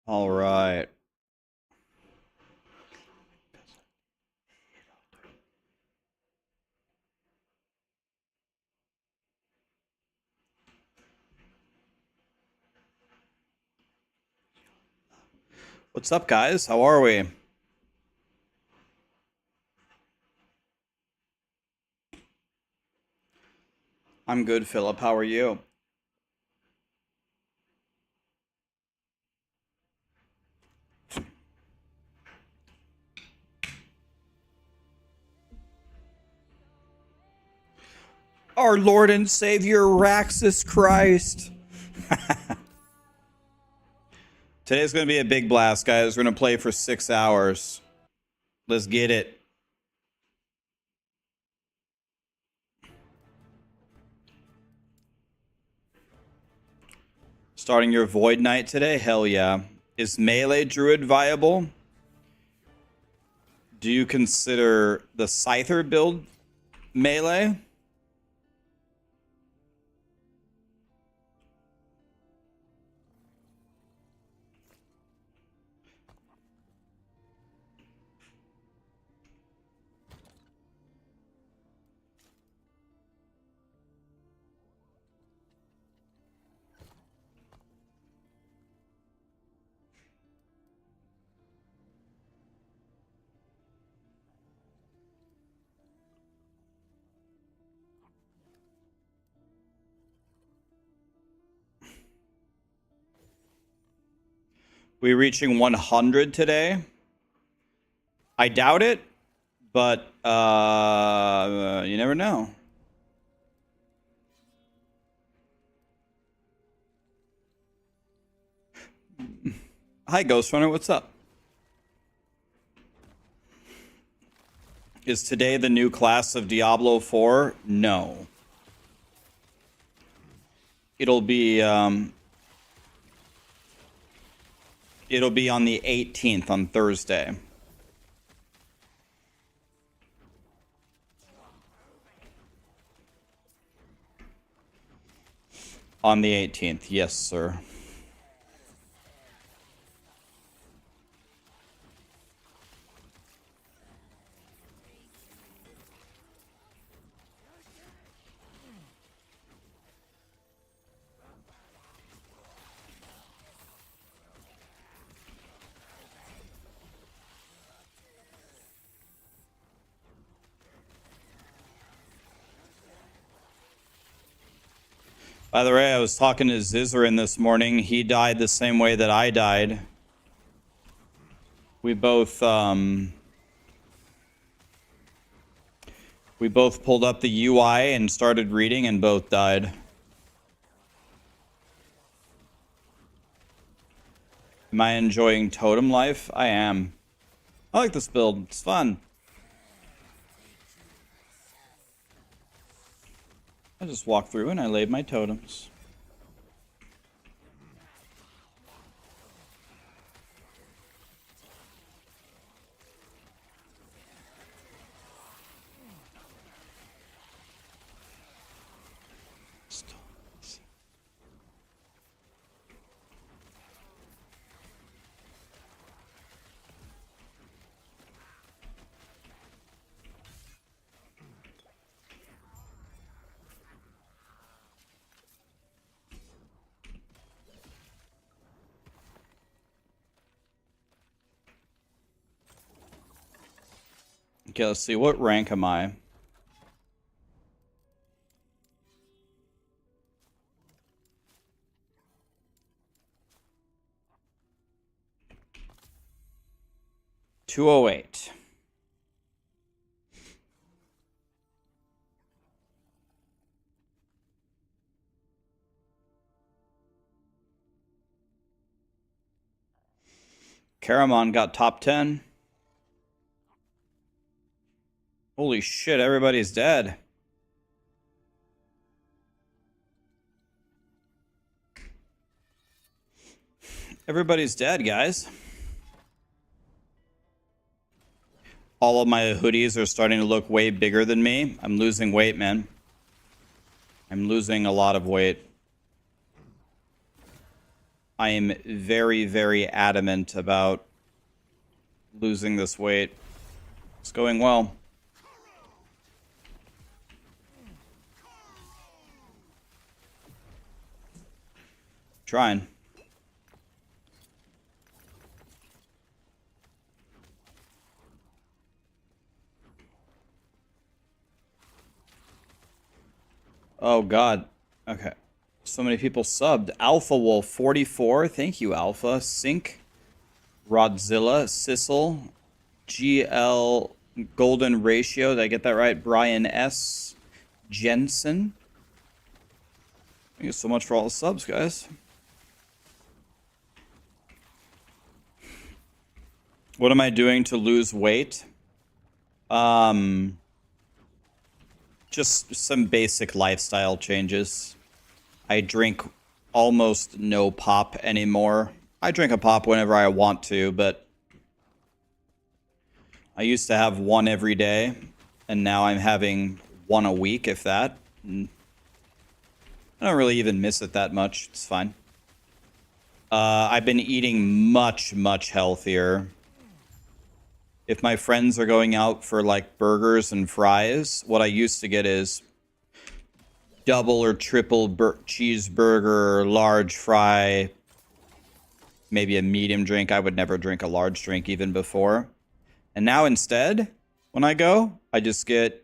All right. What's up, guys? How are we? I'm good, Philip. How are you? Our Lord and Savior, Raxxus Christ. Today's going to be a big blast, guys. We're going to play for 6 hours. Let's get it. Starting your Void Knight today? Hell yeah. Is Melee Druid viable? Do you consider the Scyther build Melee? We reaching 100 today? I doubt it, but you never know. Hi, Ghost Runner. What's up? Is today the new class of Diablo 4? No. It'll be on the 18th on Thursday. On the 18th, yes, sir. By the way, I was talking to Zizarin this morning. He died the same way that I died. We both pulled up the UI and started reading and both died. Am I enjoying Totem life? I am. I like this build. It's fun. I just walked through and I laid my totems. Okay, let's see. What rank am I? $208. Caramon got top 10. Holy shit, everybody's dead. Everybody's dead, guys. All of my hoodies are starting to look way bigger than me. I'm losing weight, man. I'm losing a lot of weight. I am very, very adamant about losing this weight. It's going well. Trying. Oh, God. Okay. So many people subbed. Alpha Wolf 44. Thank you, Alpha. Sync. Rodzilla. Sissel. GL Golden Ratio. Did I get that right? Brian S. Jensen. Thank you so much for all the subs, guys. What am I doing to lose weight? Just some basic lifestyle changes. I drink almost no pop anymore. I drink a pop whenever I want to, but I used to have one every day, and now I'm having one a week, if that. And I don't really even miss it that much. It's fine. I've been eating much, much healthier. If my friends are going out for like burgers and fries, what I used to get is double or triple cheeseburger, large fry, maybe a medium drink. I would never drink a large drink even before. And now instead, when I go, I just get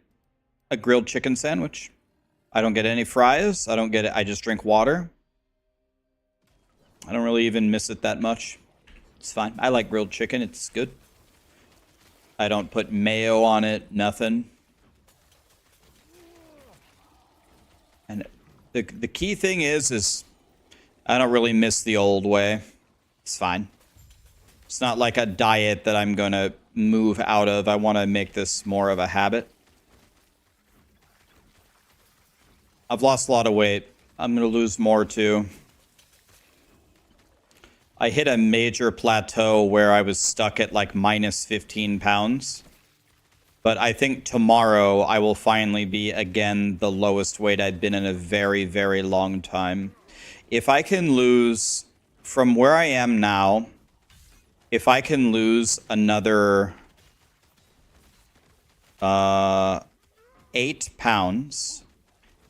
a grilled chicken sandwich. I don't get any fries. I don't get it. I just drink water. I don't really even miss it that much. It's fine. I like grilled chicken. It's good. I don't put mayo on it, nothing. And the key thing is I don't really miss the old way. It's fine. It's not like a diet that I'm going to move out of. I want to make this more of a habit. I've lost a lot of weight. I'm going to lose more too. I hit a major plateau where I was stuck at like minus 15 pounds. But I think tomorrow I will finally be again the lowest weight I've been in a very, very long time. If I can lose from where I am now, if I can lose another 8 pounds,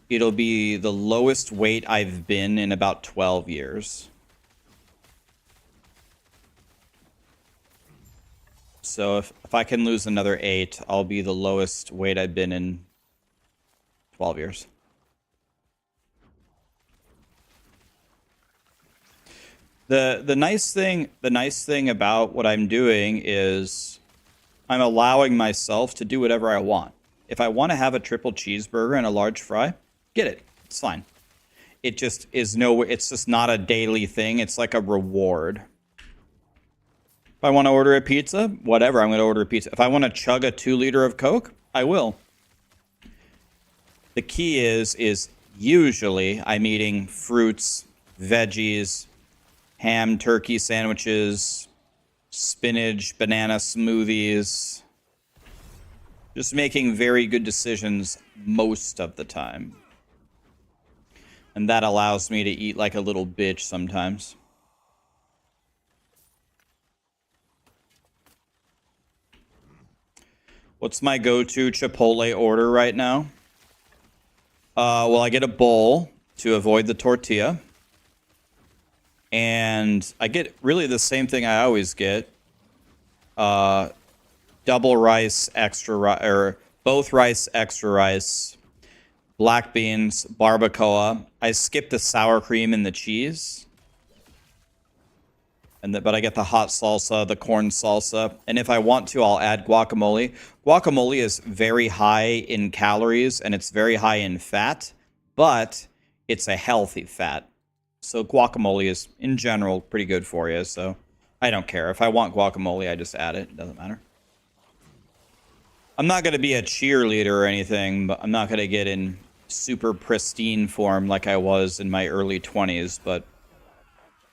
it'll be the lowest weight I've been in about 12 years. So if I can lose another 8, I'll be the lowest weight I've been in 12 years. The nice thing about what I'm doing is I'm allowing myself to do whatever I want. If I want to have a triple cheeseburger and a large fry, get it. It's fine. It just is it's just not a daily thing. It's like a reward. If I want to order a pizza, whatever, I'm going to order a pizza. If I want to chug a 2-liter of Coke, I will. The key is usually I'm eating fruits, veggies, ham, turkey sandwiches, spinach, banana smoothies. Just making very good decisions most of the time. And that allows me to eat like a little bitch sometimes. What's my go-to Chipotle order right now? Well, I get a bowl to avoid the tortilla. And I get really the same thing I always get. Double rice, extra rice, or both rice, extra rice, black beans, barbacoa. I skip the sour cream and the cheese. But I get the hot salsa, the corn salsa. And if I want to, I'll add guacamole. Guacamole is very high in calories and it's very high in fat, but it's a healthy fat. So guacamole is, in general, pretty good for you. So I don't care. If I want guacamole, I just add it. It doesn't matter. I'm not going to be a cheerleader or anything, but I'm not going to get in super pristine form like I was in my early 20s, but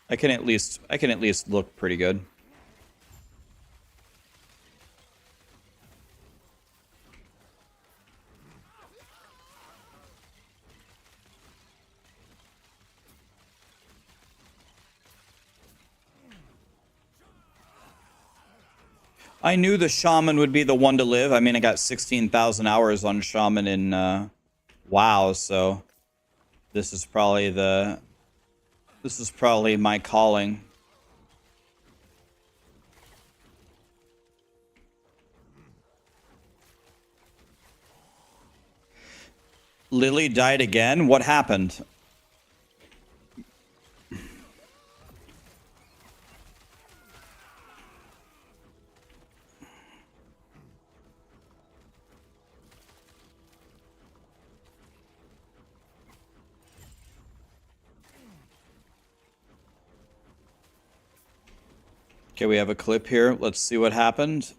I can at least look pretty good. I knew the Shaman would be the one to live. I mean, I got 16,000 hours on Shaman in WoW, so this is probably my calling. Lily died again? What happened? Okay, we have a clip here. Let's see what happened.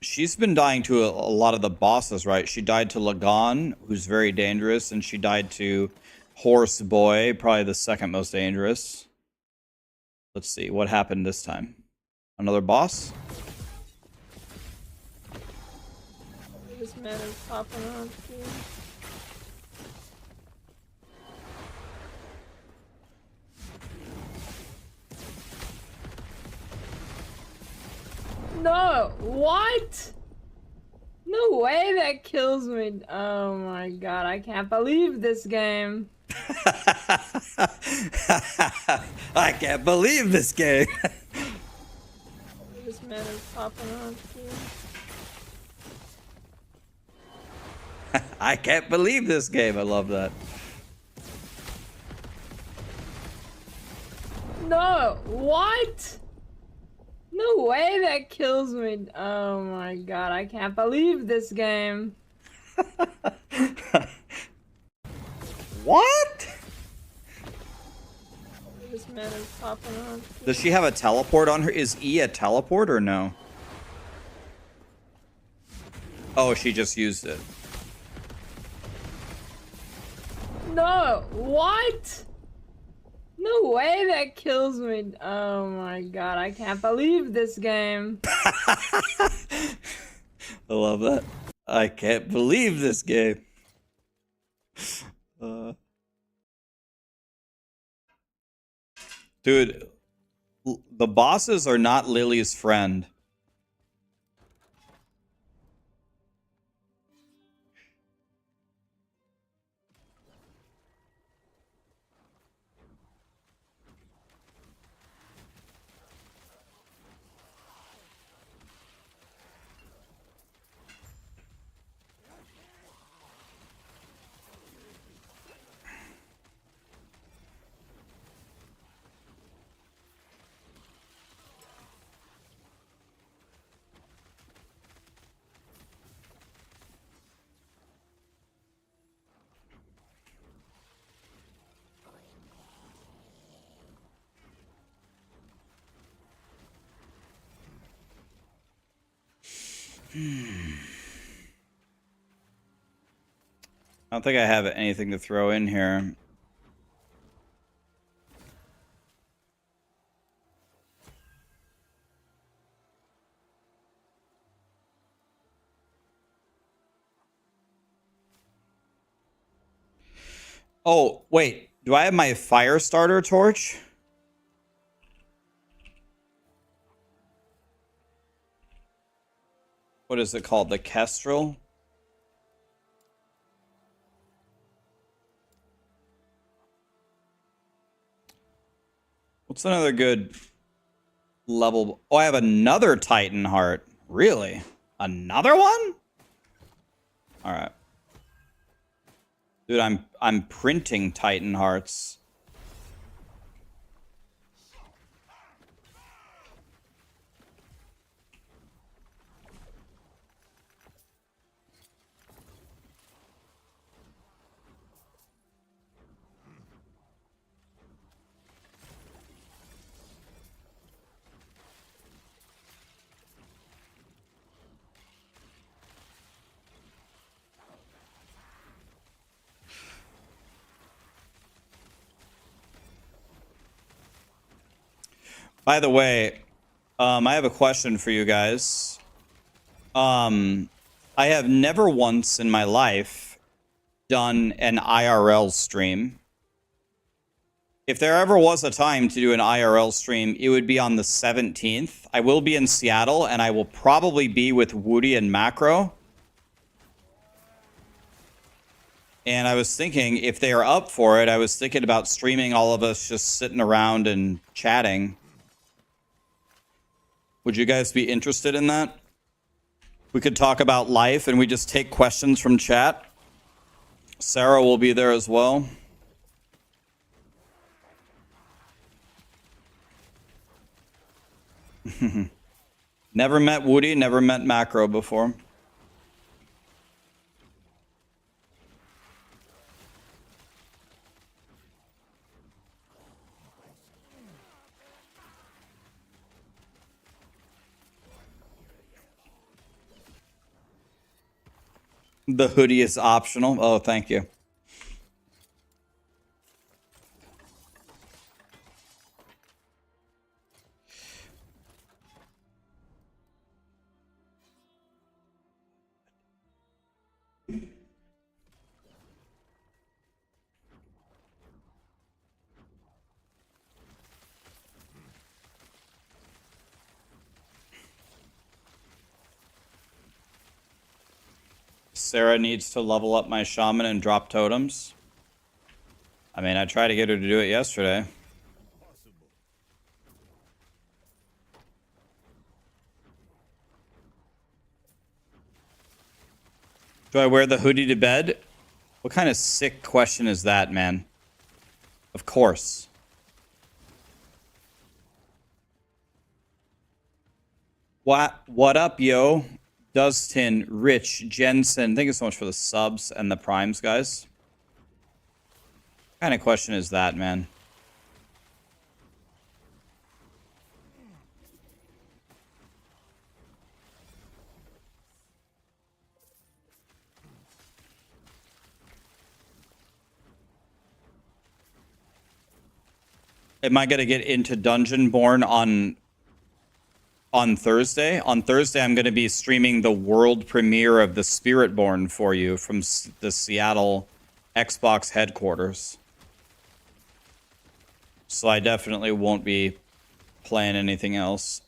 She's been dying to a lot of the bosses, right? She died to Lagan, who's very dangerous, and she died to Horse Boy, probably the second most dangerous. Let's see what happened this time. Another boss? This man is popping up, dude. No, what? No way that kills me. Oh my god, I can't believe this game. I can't believe this game. This man is popping up, dude. I can't believe this game. I love that. No, what? No way that kills me. Oh my god, I can't believe this game. What? This man is popping up. Does she have a teleport on her? Is E a teleport or no? Oh, she just used it. No, what? No way that kills me. Oh my god, I can't believe this game. I love that. I can't believe this game. Dude, the bosses are not Lily's friend. I don't think I have anything to throw in here. Oh, wait. Do I have my fire starter torch? What is it called? The Kestrel? What's another good level? Oh, I have another Titan heart. Really? Another one? All right. Dude, I'm printing Titan hearts. By the way, I have a question for you guys. I have never once in my life done an IRL stream. If there ever was a time to do an IRL stream, it would be on the 17th. I will be in Seattle, and I will probably be with Woody and Maxroll. And I was thinking, if they are up for it, I was thinking about streaming all of us just sitting around and chatting. Would you guys be interested in that? We could talk about life, and we just take questions from chat. Sarah will be there as well. Never met Woody, never met Maxroll before. The hoodie is optional. Oh, thank you. Sarah needs to level up my shaman and drop totems. I mean, I tried to get her to do it yesterday. Do I wear the hoodie to bed? What kind of sick question is that, man? Of course. What up, yo? Dustin, Rich, Jensen. Thank you so much for the subs and the primes, guys. What kind of question is that, man? Am I gonna get into Dungeonborn on Thursday? On Thursday, I'm gonna be streaming the world premiere of the Spiritborn for you from the Seattle Xbox headquarters. So I definitely won't be playing anything else.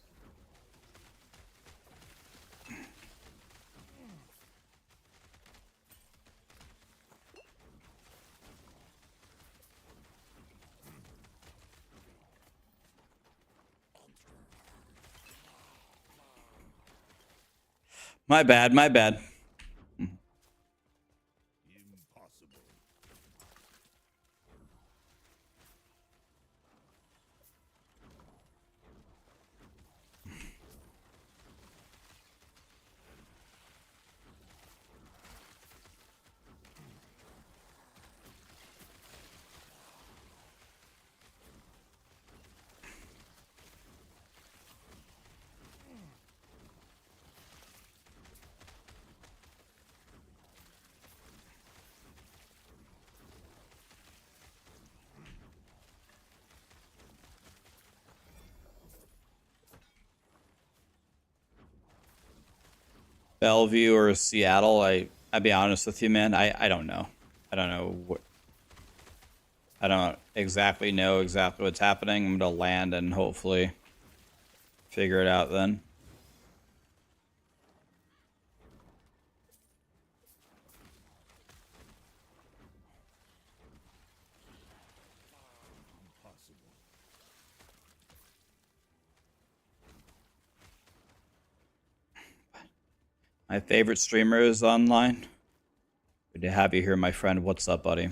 My bad, my bad. Bellevue or Seattle, I'll be honest with you, man. I don't know. I don't know what. I don't exactly know what's happening. I'm gonna land and hopefully figure it out then. My favorite streamer is online. Good to have you here, my friend. What's up, buddy?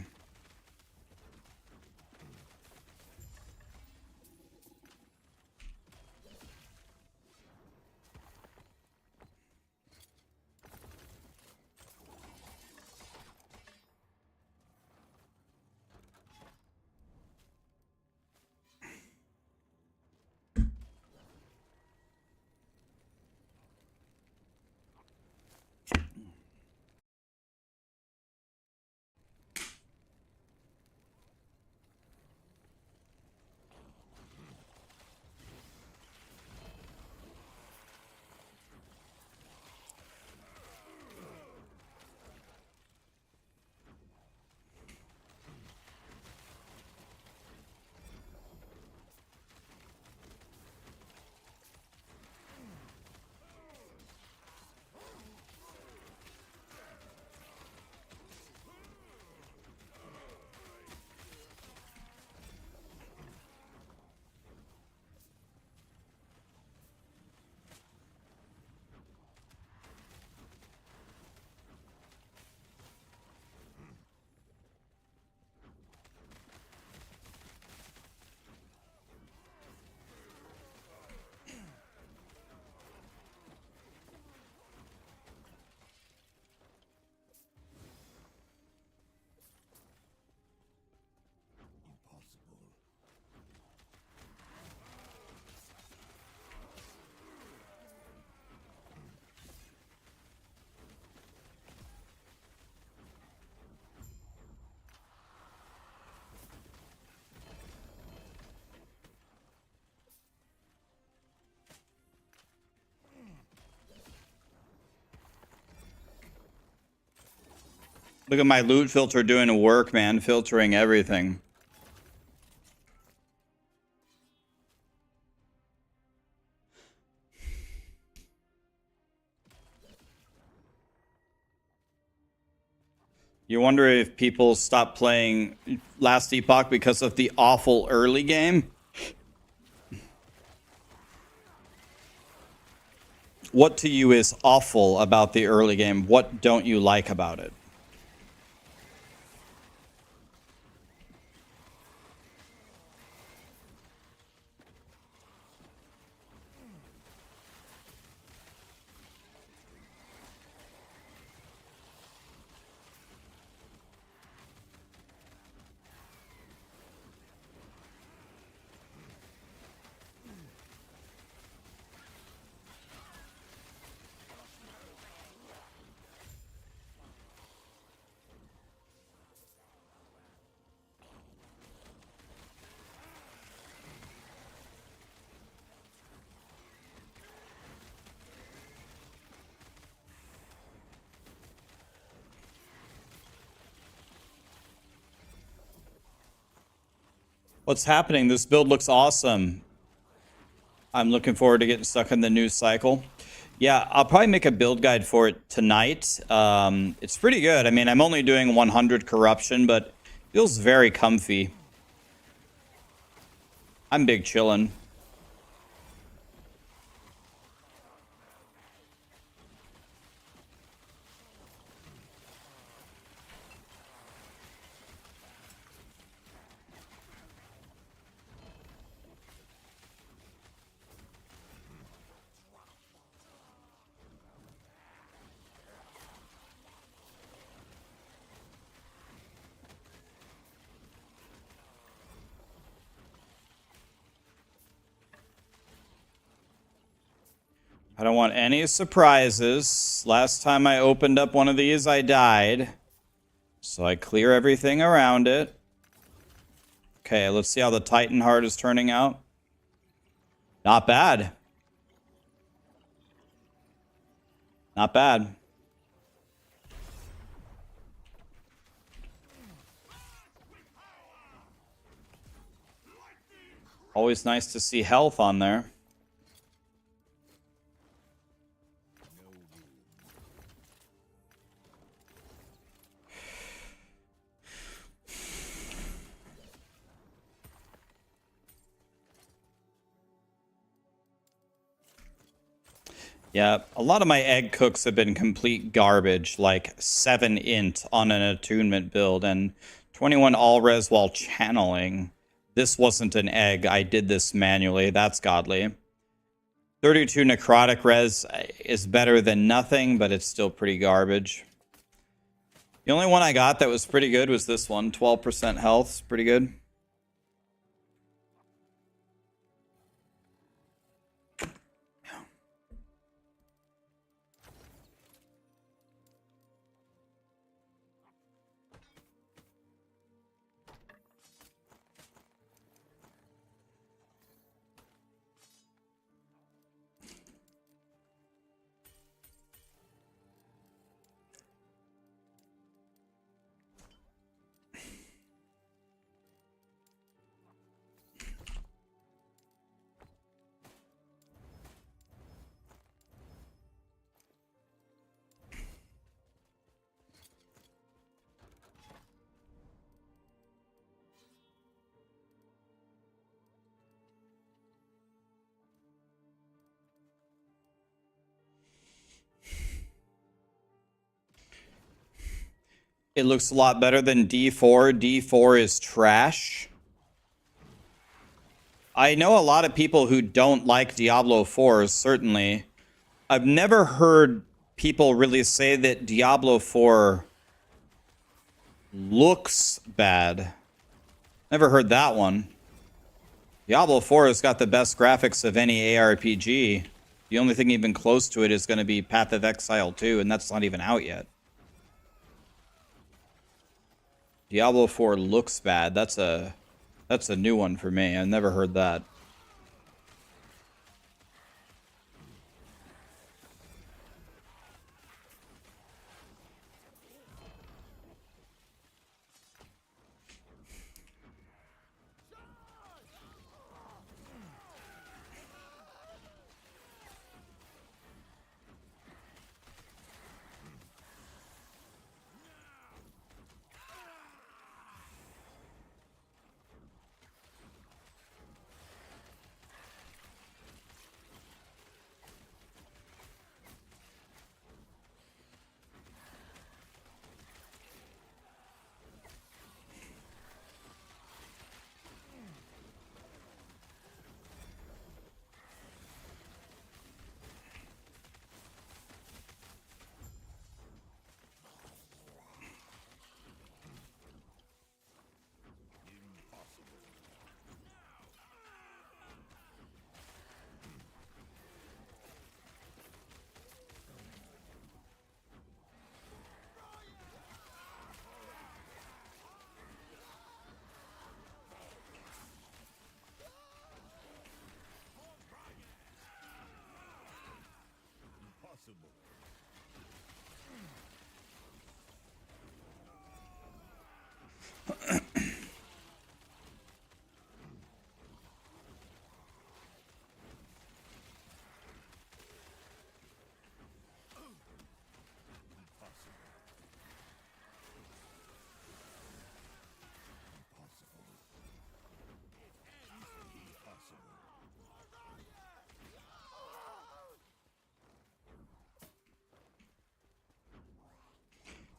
Look at my loot filter doing work, man. Filtering everything. You wonder if people stop playing Last Epoch because of the awful early game? What to you is awful about the early game? What don't you like about it? What's happening? This build looks awesome. I'm looking forward to getting stuck in the news cycle. Yeah, I'll probably make a build guide for it tonight. It's pretty good. I mean, I'm only doing 100 corruption, but it feels very comfy. I'm big chillin'. I don't want any surprises. Last time I opened up one of these, I died. So I clear everything around it. Okay, let's see how the Titan Heart is turning out. Not bad. Not bad. Always nice to see health on there. Yeah, a lot of my egg cooks have been complete garbage, like 7 int on an attunement build and 21 all res while channeling. This wasn't an egg. I did this manually. That's godly. 32 necrotic res is better than nothing, but it's still pretty garbage. The only one I got that was pretty good was this one. 12% health. It's pretty good. It looks a lot better than D4. D4 is trash. I know a lot of people who don't like Diablo 4, certainly. I've never heard people really say that Diablo 4 looks bad. Never heard that one. Diablo 4 has got the best graphics of any ARPG. The only thing even close to it is going to be Path of Exile 2, and that's not even out yet. Diablo 4 looks bad. That's a new one for me. I've never heard that.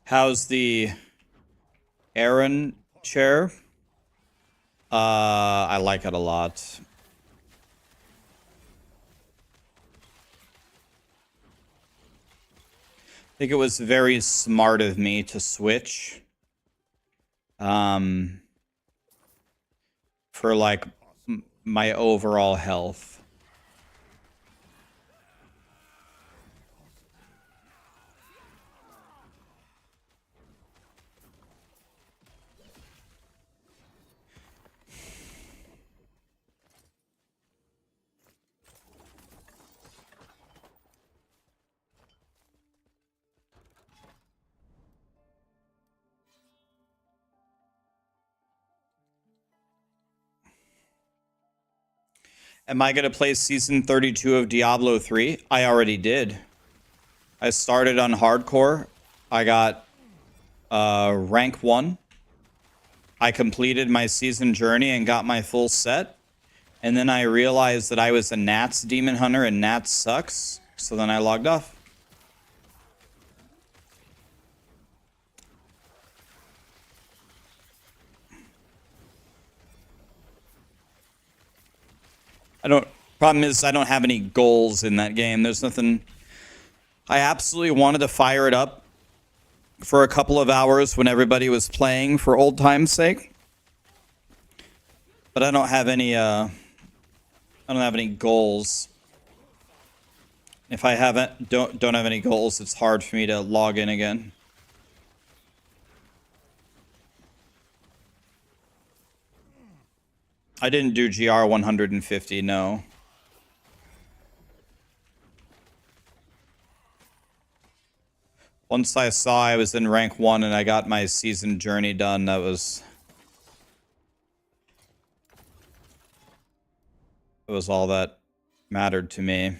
How's the Aaron chair? I like it a lot. I think it was very smart of me to switch. For like my overall health. Am I going to play season 32 of Diablo 3? I already did. I started on hardcore. I got rank 1. I completed my season journey and got my full set. And then I realized that I was a Nats demon hunter and Nats sucks. So then I logged off. Problem is I don't have any goals in that game. There's nothing. I absolutely wanted to fire it up for a couple of hours when everybody was playing for old time's sake. But I don't have any goals. If I don't have any goals, it's hard for me to log in again. I didn't do GR 150, no. Once I saw I was in rank 1 and I got my season journey done, that was all that mattered to me.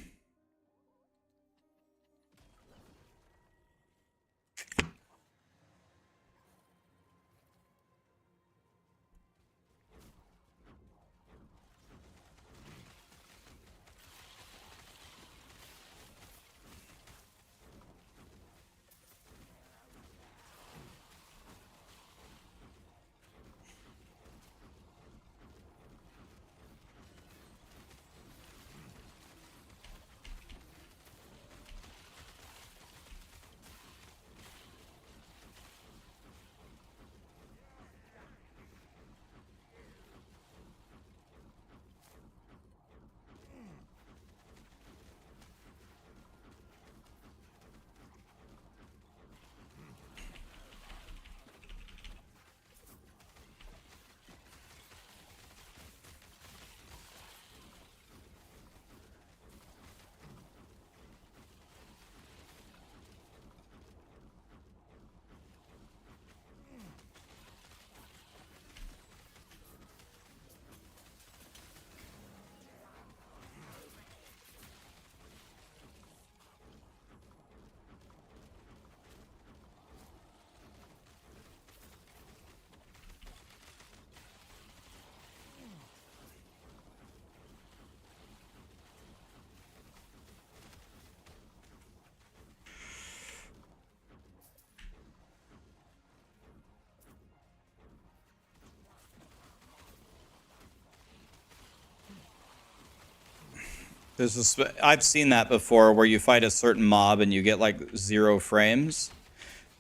I've seen that before where you fight a certain mob and you get like 0 frames.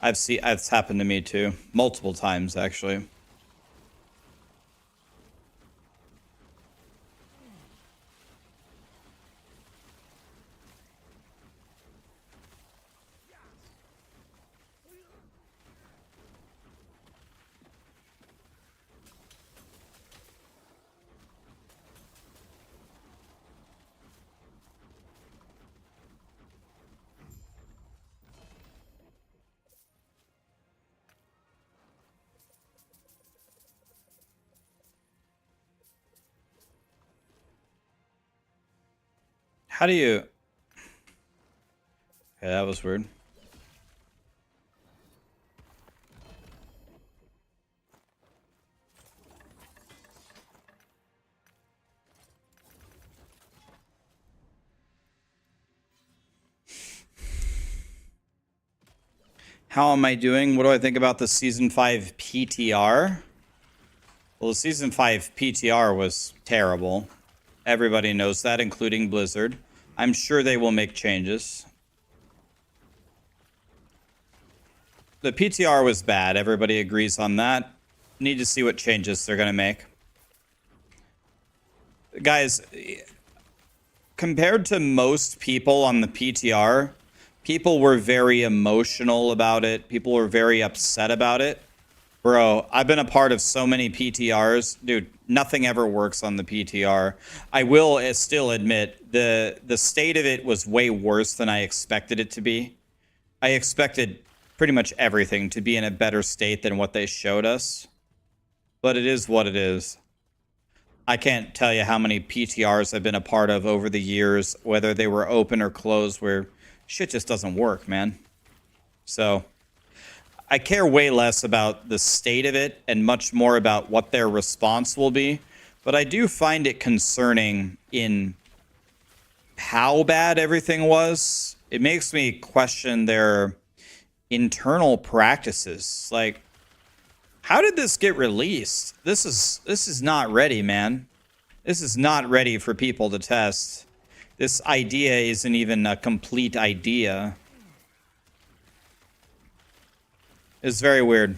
It's happened to me too. Multiple times, actually. How do you... Okay, that was weird. How am I doing? What do I think about the Season 5 PTR? Well, the Season 5 PTR was terrible. Everybody knows that, including Blizzard. I'm sure they will make changes. The PTR was bad. Everybody agrees on that. Need to see what changes they're going to make. Guys, compared to most people on the PTR, people were very emotional about it. People were very upset about it. Bro, I've been a part of so many PTRs. Dude, nothing ever works on the PTR. I will still admit, the state of it was way worse than I expected it to be. I expected pretty much everything to be in a better state than what they showed us. But it is what it is. I can't tell you how many PTRs I've been a part of over the years, whether they were open or closed, where shit just doesn't work, man. So I care way less about the state of it and much more about what their response will be. But I do find it concerning in how bad everything was. It makes me question their internal practices. Like, how did this get released? This is not ready, man. This is not ready for people to test. This idea isn't even a complete idea. It's very weird.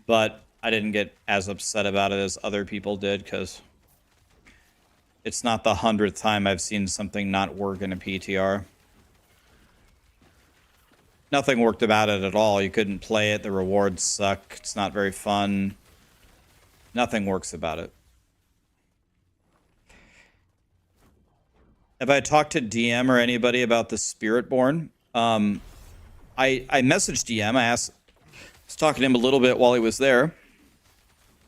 But I didn't get as upset about it as other people did, because it's not the 100th time I've seen something not work in a PTR. Nothing worked about it at all. You couldn't play it. The rewards suck. It's not very fun. Nothing works about it. Have I talked to DM or anybody about the Spiritborn? I messaged DM. I was talking to him a little bit while he was there.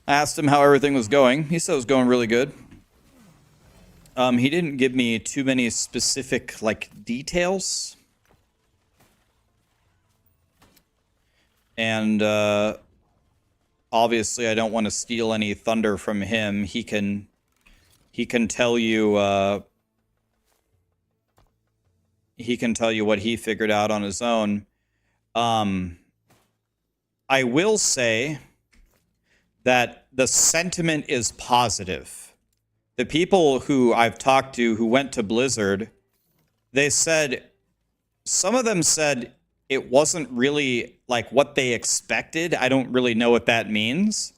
I asked him how everything was going. He said it was going really good. He didn't give me too many specific, details. And obviously, I don't want to steal any thunder from him. He can tell you. He can tell you what he figured out on his own. I will say that the sentiment is positive. The people who I've talked to who went to Blizzard, they said, some of them said it wasn't really like what they expected. I don't really know what that means.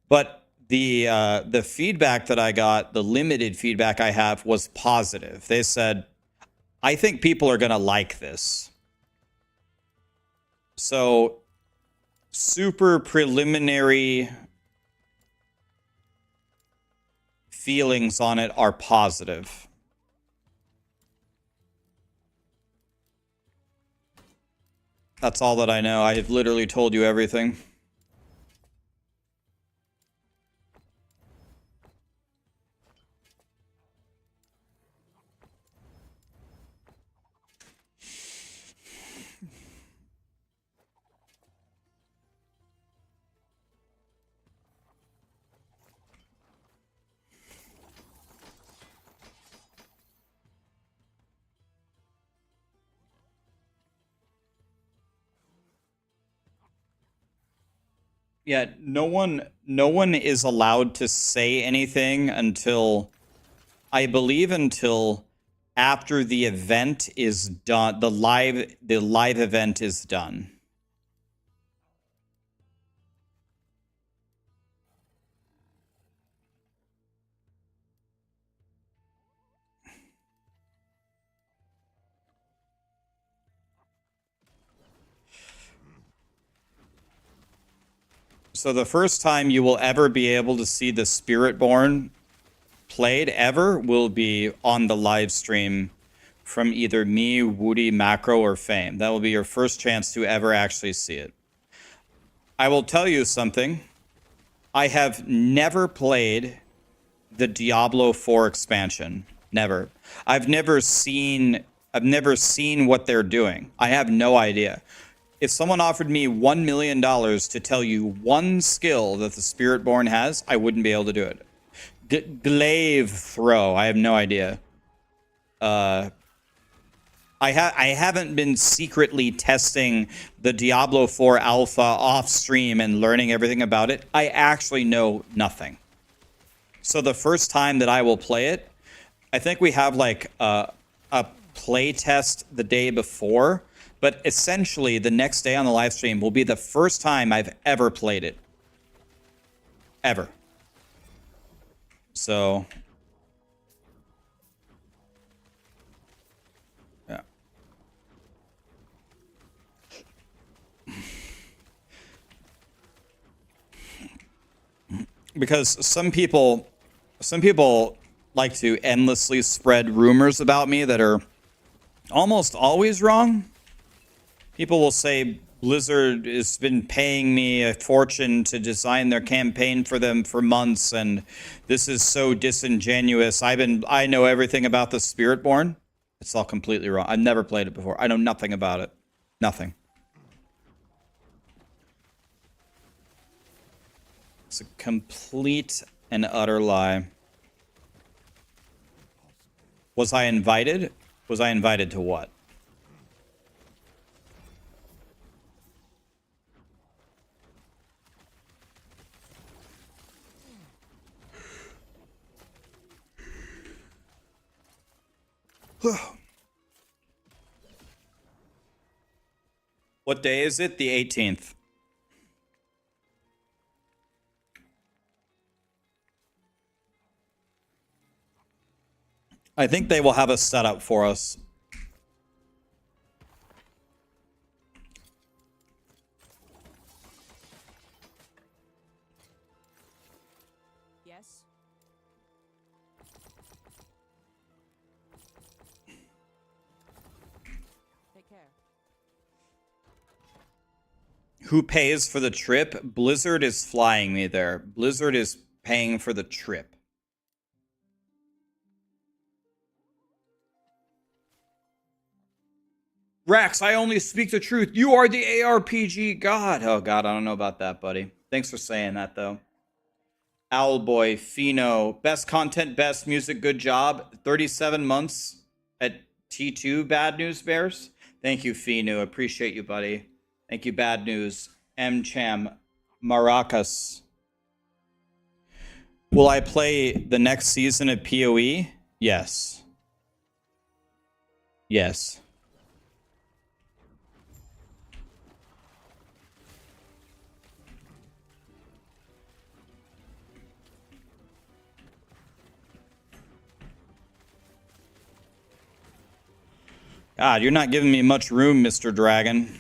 But the feedback that I got, the limited feedback I have, was positive. They said, I think people are going to like this. So, super preliminary feelings on it are positive. That's all that I know. I have literally told you everything. Yeah, no one is allowed to say anything until, I believe, until after the event is done. The live event is done. So the first time you will ever be able to see the Spiritborn played ever will be on the live stream from either me, Woody, Maxroll, or Fame. That will be your first chance to ever actually see it. I will tell you something. I have never played the Diablo 4 expansion. Never. I've never seen what they're doing. I have no idea. If someone offered me $1 million to tell you one skill that the Spiritborn has, I wouldn't be able to do it. Glaive throw. I have no idea. I haven't been secretly testing the Diablo 4 alpha off stream and learning everything about it. I actually know nothing. So the first time that I will play it, I think we have like a play test the day before, but essentially the next day on the live stream will be the first time I've ever played it. Ever. So yeah. Because some people like to endlessly spread rumors about me that are almost always wrong. People will say Blizzard has been paying me a fortune to design their campaign for them for months, and this is so disingenuous. I know everything about the Spiritborn. It's all completely wrong. I've never played it before. I know nothing about it. Nothing. It's a complete and utter lie. Was I invited? Was I invited to what? What day is it? The 18th. I think they will have a setup for us. Yes. Take care. Who pays for the trip? Blizzard is flying me there. Blizzard is paying for the trip. Rax, I only speak the truth. You are the ARPG god. Oh, God, I don't know about that, buddy. Thanks for saying that, though. Owlboy, Fino, best content, best music, good job. 37 months at T2, Bad News Bears. Thank you, Fino. Appreciate you, buddy. Thank you, Bad News. M-Cham, Maracas. Will I play the next season of PoE? Yes. Yes. God, you're not giving me much room, Mr. Dragon.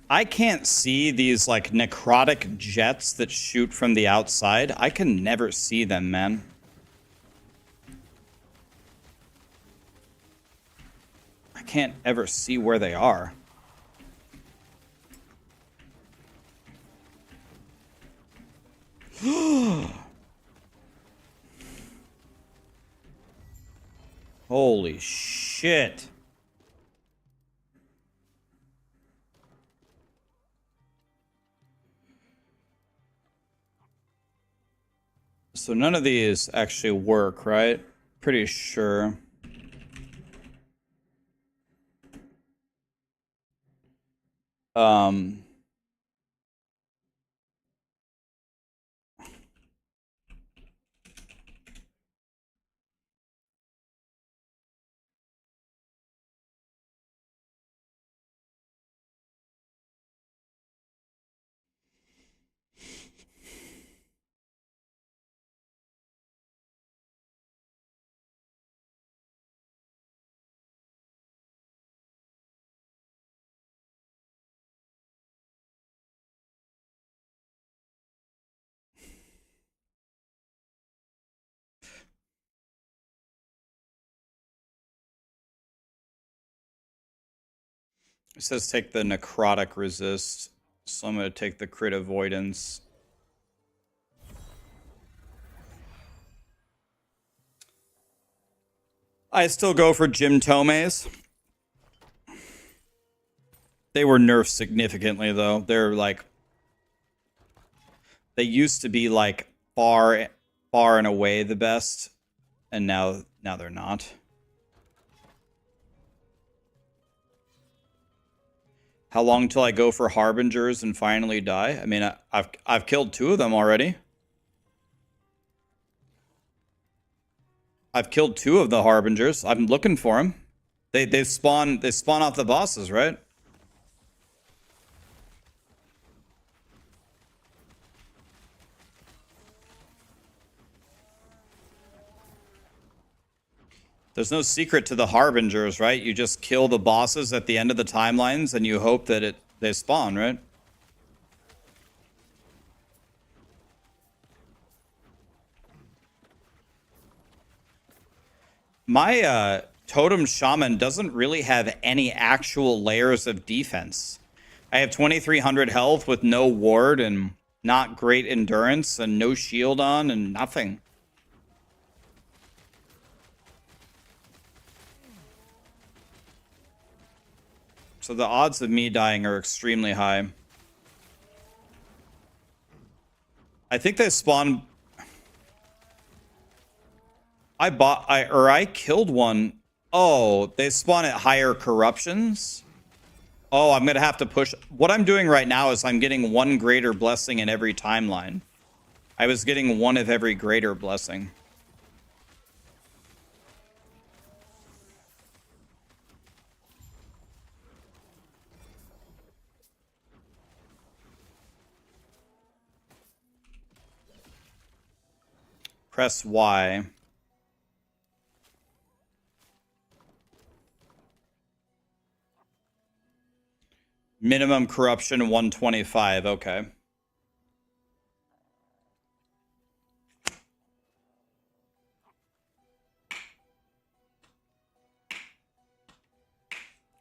I can't see these, like, necrotic jets that shoot from the outside. I can never see them, man. I can't ever see where they are. Holy shit. So none of these actually work, right? Pretty sure. It says take the necrotic resist, so I'm going to take the crit avoidance. I still go for Jim Tomes. They were nerfed significantly, though. They're like... They used to be, like, far and away the best. And now they're not. How long till I go for Harbingers and finally die? I mean, I've killed 2 of them already. I've killed 2 of the Harbingers. I'm looking for them. They spawn off the bosses, right? There's no secret to the Harbingers, right? You just kill the bosses at the end of the timelines and you hope that they spawn, right? My Totem Shaman doesn't really have any actual layers of defense. I have 2,300 health with no ward and not great endurance and no shield on and nothing. So the odds of me dying are extremely high. I think they spawn... I killed one. Oh, they spawn at higher corruptions? Oh, I'm going to have to push... What I'm doing right now is I'm getting 1 greater blessing in every timeline. I was getting 1 of every greater blessing. Press Y. Minimum corruption 125. Okay.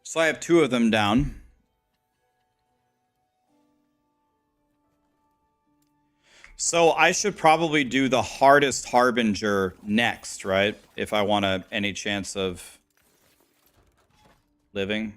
So I have 2 of them down. So I should probably do the hardest Harbinger next, right? If I want any chance of living.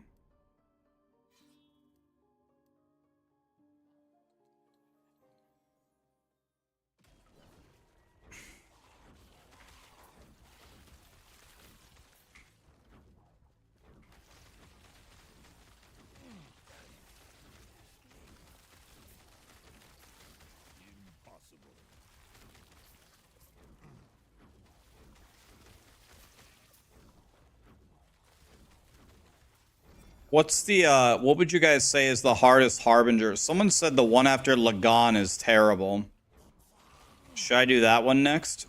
What's the, what would you guys say is the hardest Harbinger? Someone said the one after Lagan is terrible. Should I do that one next?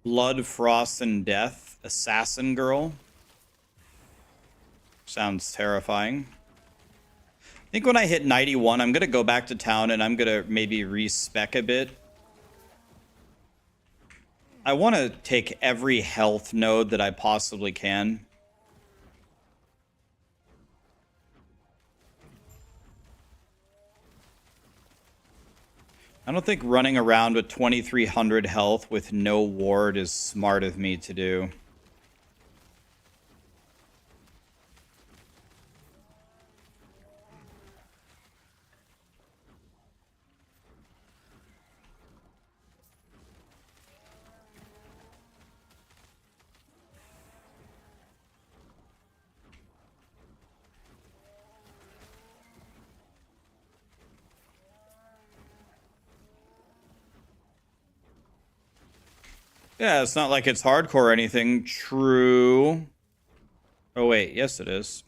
Blood, Frost, and Death. Assassin Girl. Sounds terrifying. I think when I hit 91, I'm going to go back to town and I'm going to maybe respec a bit. I want to take every health node that I possibly can. I don't think running around with 2300 health with no ward is smart of me to do. Yeah, it's not like it's hardcore or anything. True. Oh, wait. Yes, it is.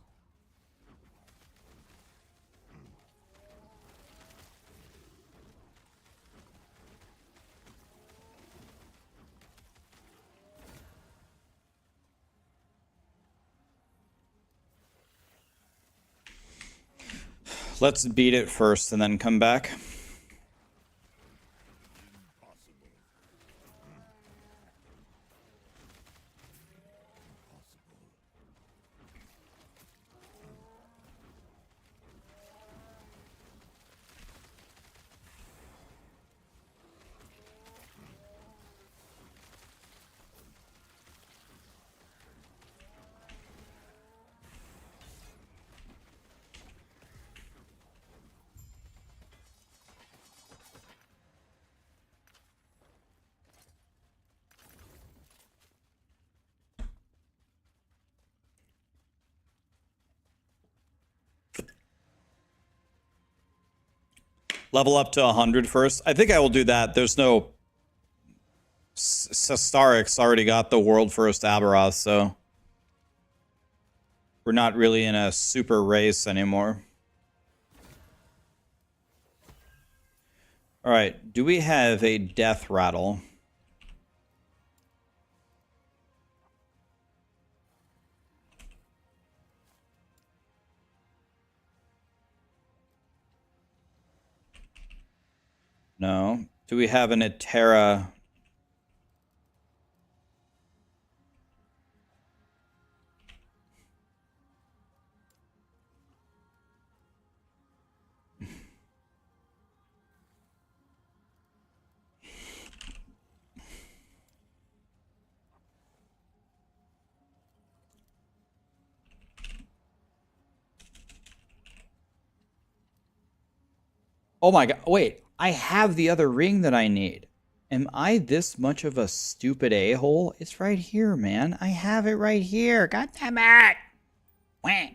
Let's beat it first and then come back. Level up to 100 first. I think I will do that. There's no... Sastarix already got the world first Aberoth, so... We're not really in a super race anymore. Alright, do we have a death rattle? No. Do we have an Etera? Oh my god, wait, I have the other ring that I need. Am I this much of a stupid a-hole? It's right here, man. I have it right here. God damn it! Wah.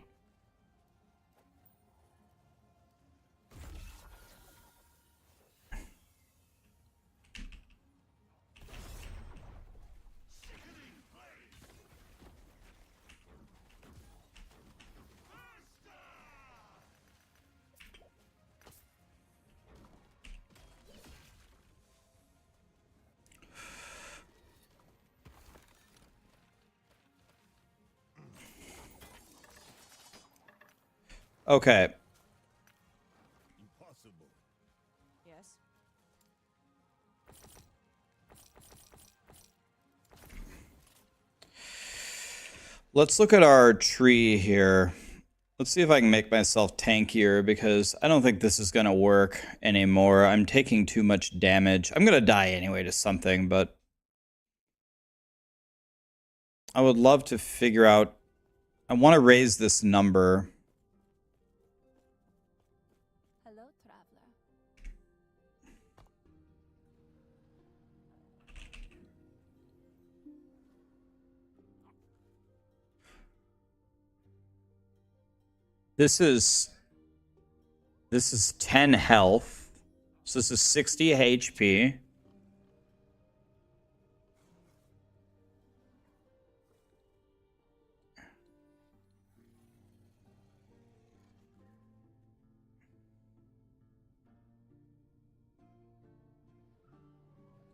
Okay. Yes. Let's look at our tree here. Let's see if I can make myself tankier, because I don't think this is going to work anymore. I'm taking too much damage. I'm going to die anyway to something, but... I would love to figure out... I want to raise this number. Hello, traveler. This is 10 health. So this is 60 HP.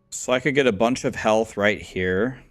So I could get a bunch of health right here.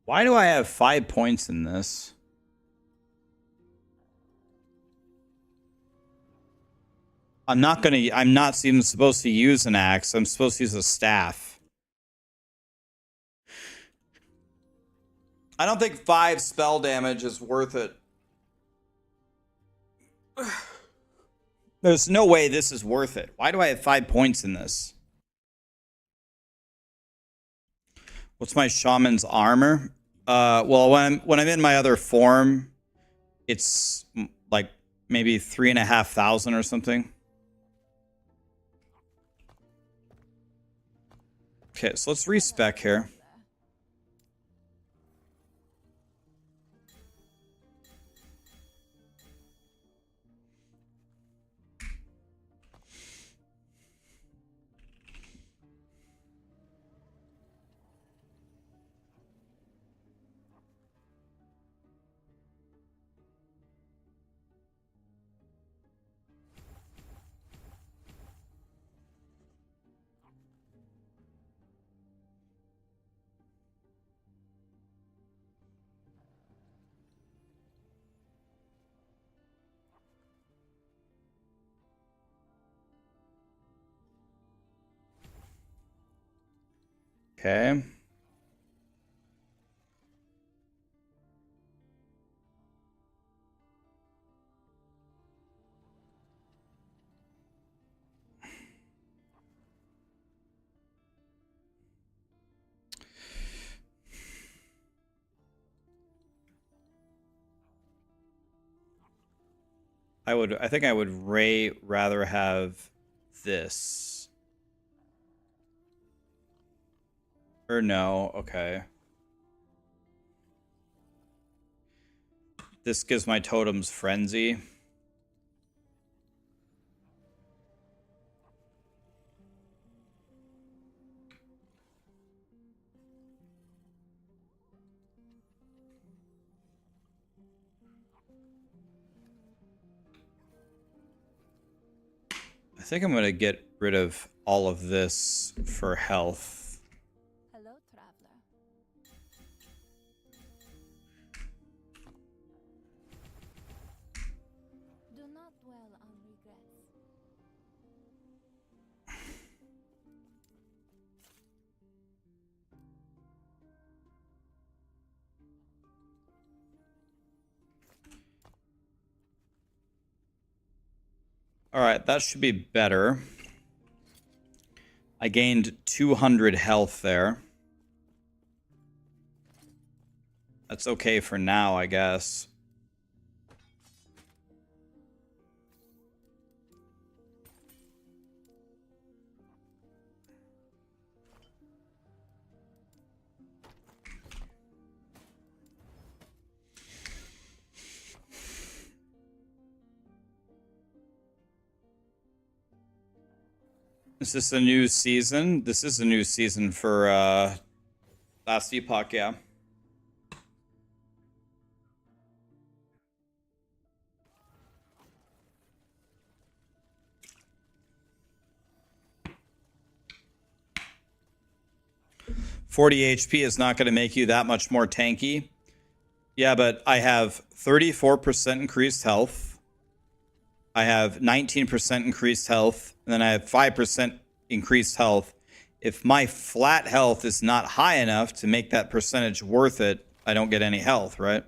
Why do I have 5 points in this? I'm not even supposed to use an axe. I'm supposed to use a staff. I don't think 5 spell damage is worth it. There's no way this is worth it. Why do I have 5 points in this? What's my shaman's armor? Well, when I'm in my other form, it's like maybe 3,500 or something. Okay, so let's respec here. Okay. I think I would rather have this. Or no, okay. This gives my totems frenzy. I think I'm gonna get rid of all of this for health. Hello, traveler. Do not dwell on regrets. Alright, that should be better. I gained 200 health there. That's okay for now, I guess. Is this a new season? This is a new season for last Epoch, yeah. $40 HP is not going to make you that much more tanky. Yeah, but I have 34% increased health. I have 19% increased health. And then I have 5% increased health. If my flat health is not high enough to make that percentage worth it, I don't get any health, right?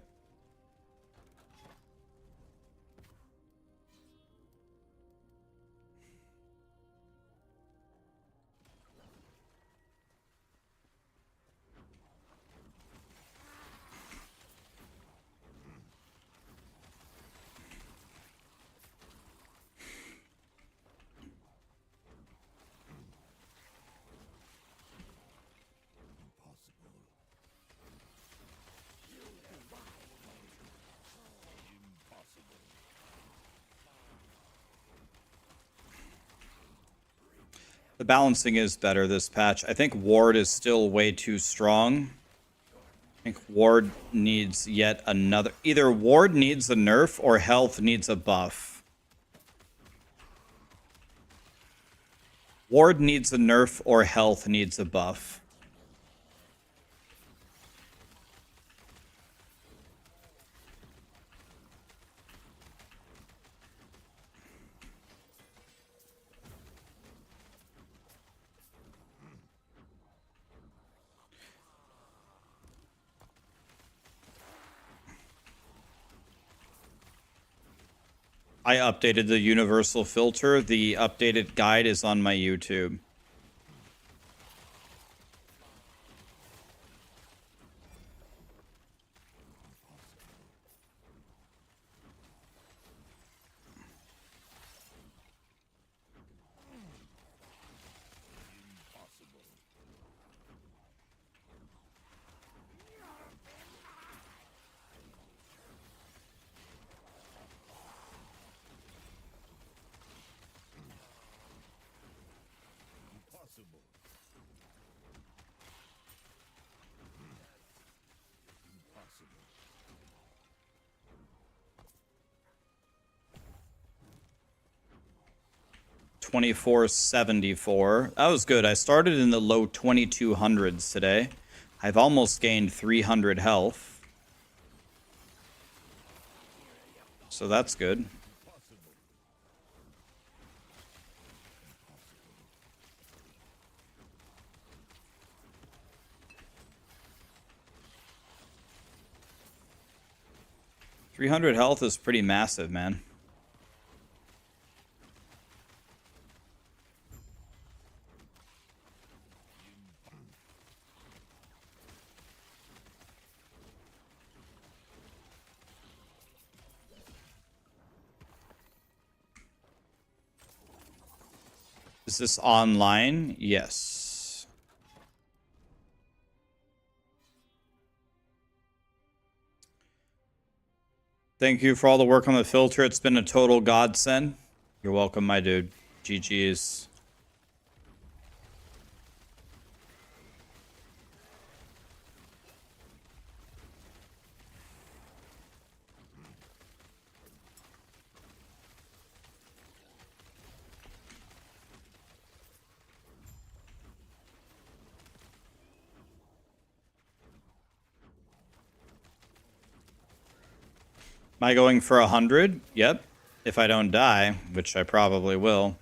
The balancing is better this patch. I think Ward is still way too strong. I think Ward needs yet another... Either Ward needs a nerf or health needs a buff. Ward needs a nerf or health needs a buff. I updated the universal filter. The updated guide is on my YouTube. Impossible. 2474. That was good. I started in the low 2200s today. I've almost gained 300 health. So that's good. $300 health is pretty massive, man. Is this online? Yes. Thank you for all the work on the filter. It's been a total godsend. You're welcome, my dude. GG's. Am I going for 100? Yep. If I don't die, which I probably will.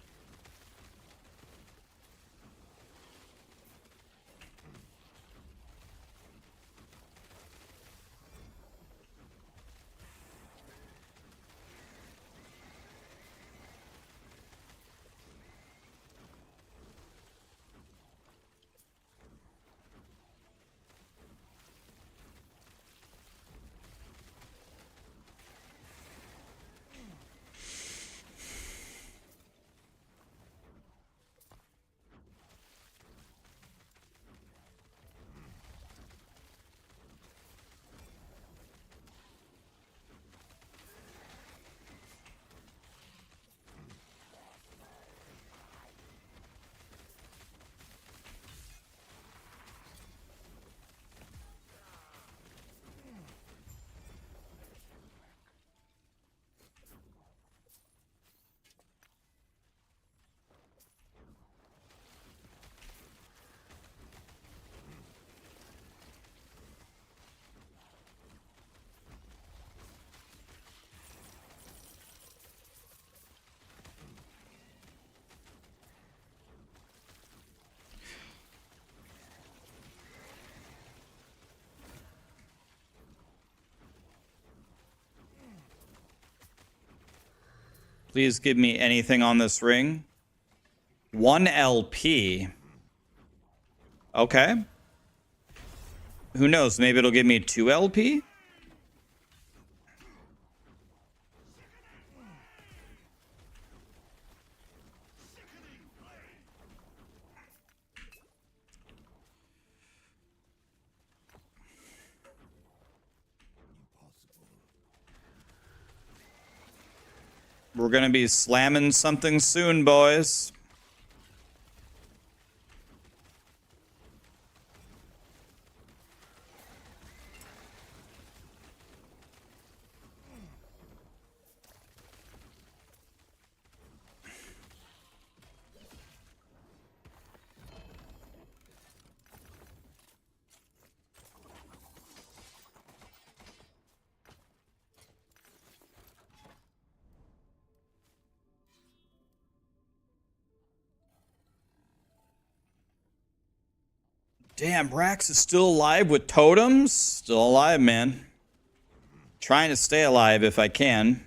Please give me anything on this ring. 1 LP. Okay. Who knows? Maybe it'll give me 2 LP? We're gonna be slamming something soon, boys. Damn, Rax is still alive with totems? Still alive, man. Trying to stay alive if I can.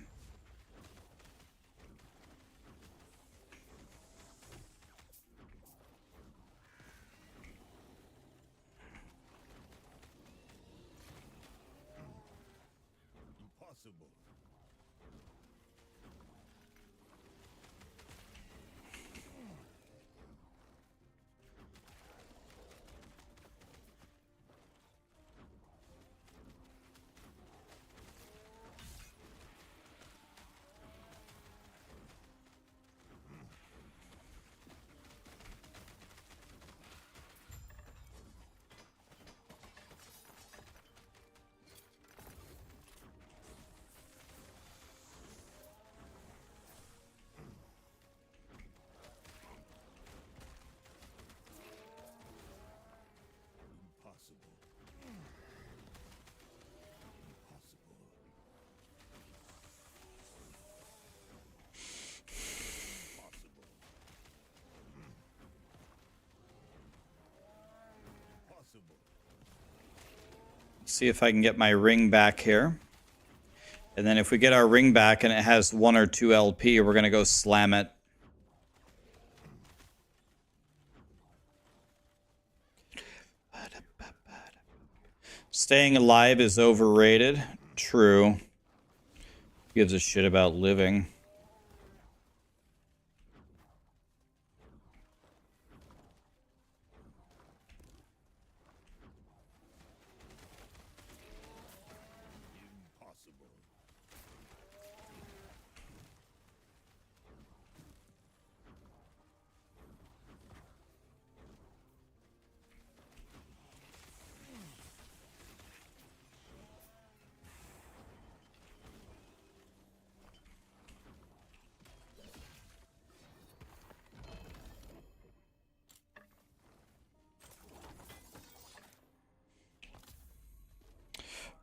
See if I can get my ring back here. And then if we get our ring back and it has 1 or 2 LP, we're going to go slam it. Staying alive is overrated. True. Gives a shit about living.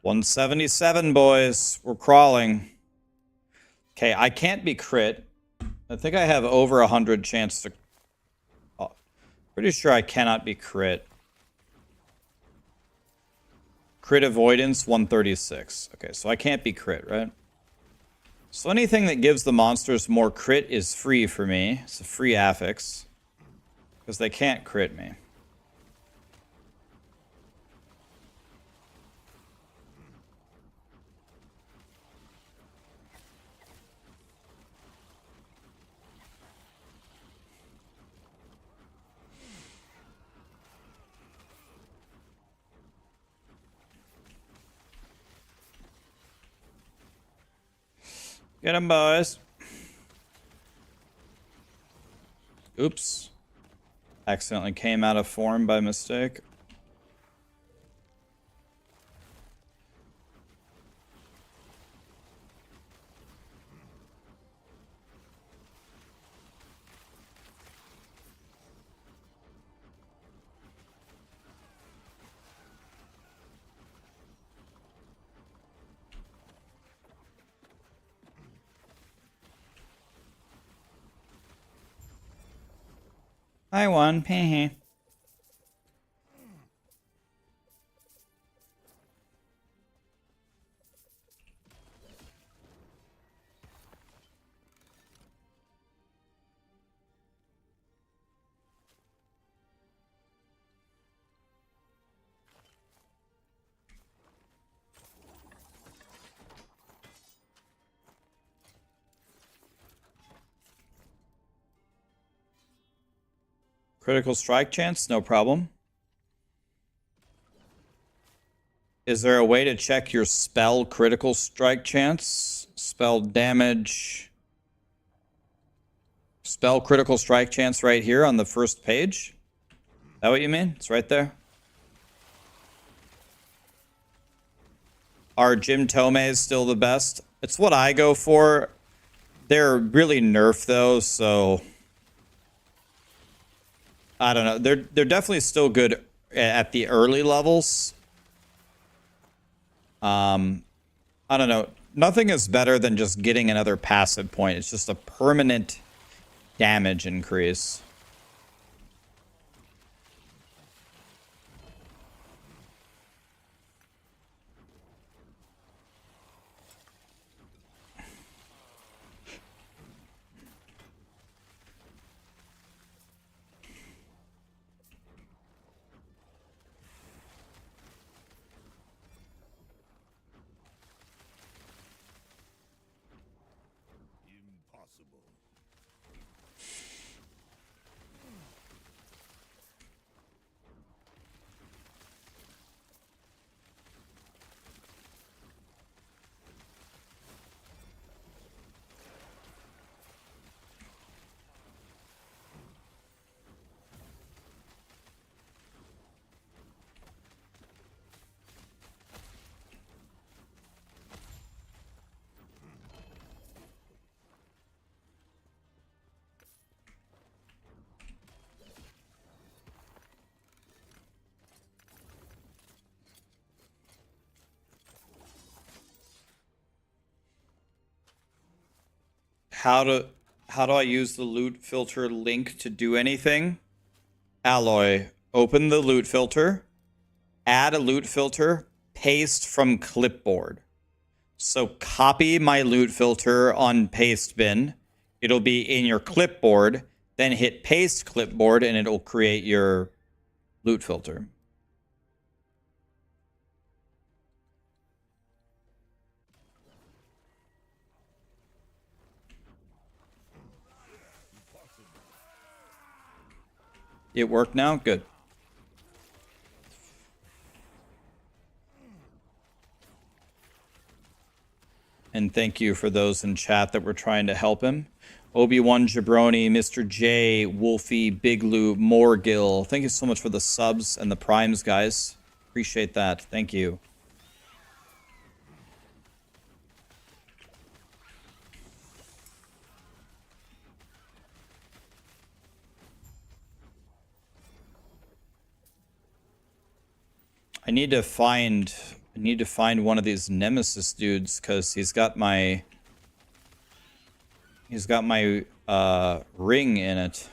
$177, boys. We're crawling. Okay, I can't be crit. I think I have over 100 chance to... Oh, pretty sure I cannot be crit. Crit avoidance, 136. Okay, so I can't be crit, right? So anything that gives the monsters more crit is free for me. It's a free affix. Because they can't crit me. Get him, boys. Oops. Accidentally came out of form by mistake. I won. Heh. Critical strike chance, no problem. Is there a way to check your spell critical strike chance? Spell damage. Spell critical strike chance right here on the first page? Is that what you mean? It's right there. Are Jim Tomei still the best? It's what I go for. They're really nerfed though, so I don't know. They're definitely still good at the early levels. I don't know. Nothing is better than just getting another passive point. It's just a permanent damage increase. How do I use the loot filter link to do anything? Alloy, open the loot filter, add a loot filter, paste from clipboard. So copy my loot filter on paste bin. It'll be in your clipboard, then hit paste clipboard and it'll create your loot filter. It worked now? Good. And thank you for those in chat that were trying to help him. Obi-Wan Jabroni, Mr. J, Wolfie, Big Lou, Morgil. Thank you so much for the subs and the primes, guys. Appreciate that. Thank you. I need to find one of these Nemesis dudes because he's got my ring in it.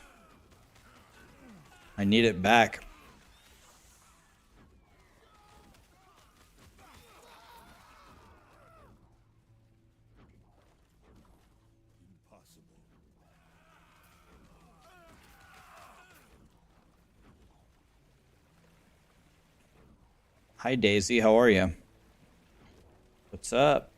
I need it back. Hi Daisy, how are you? What's up?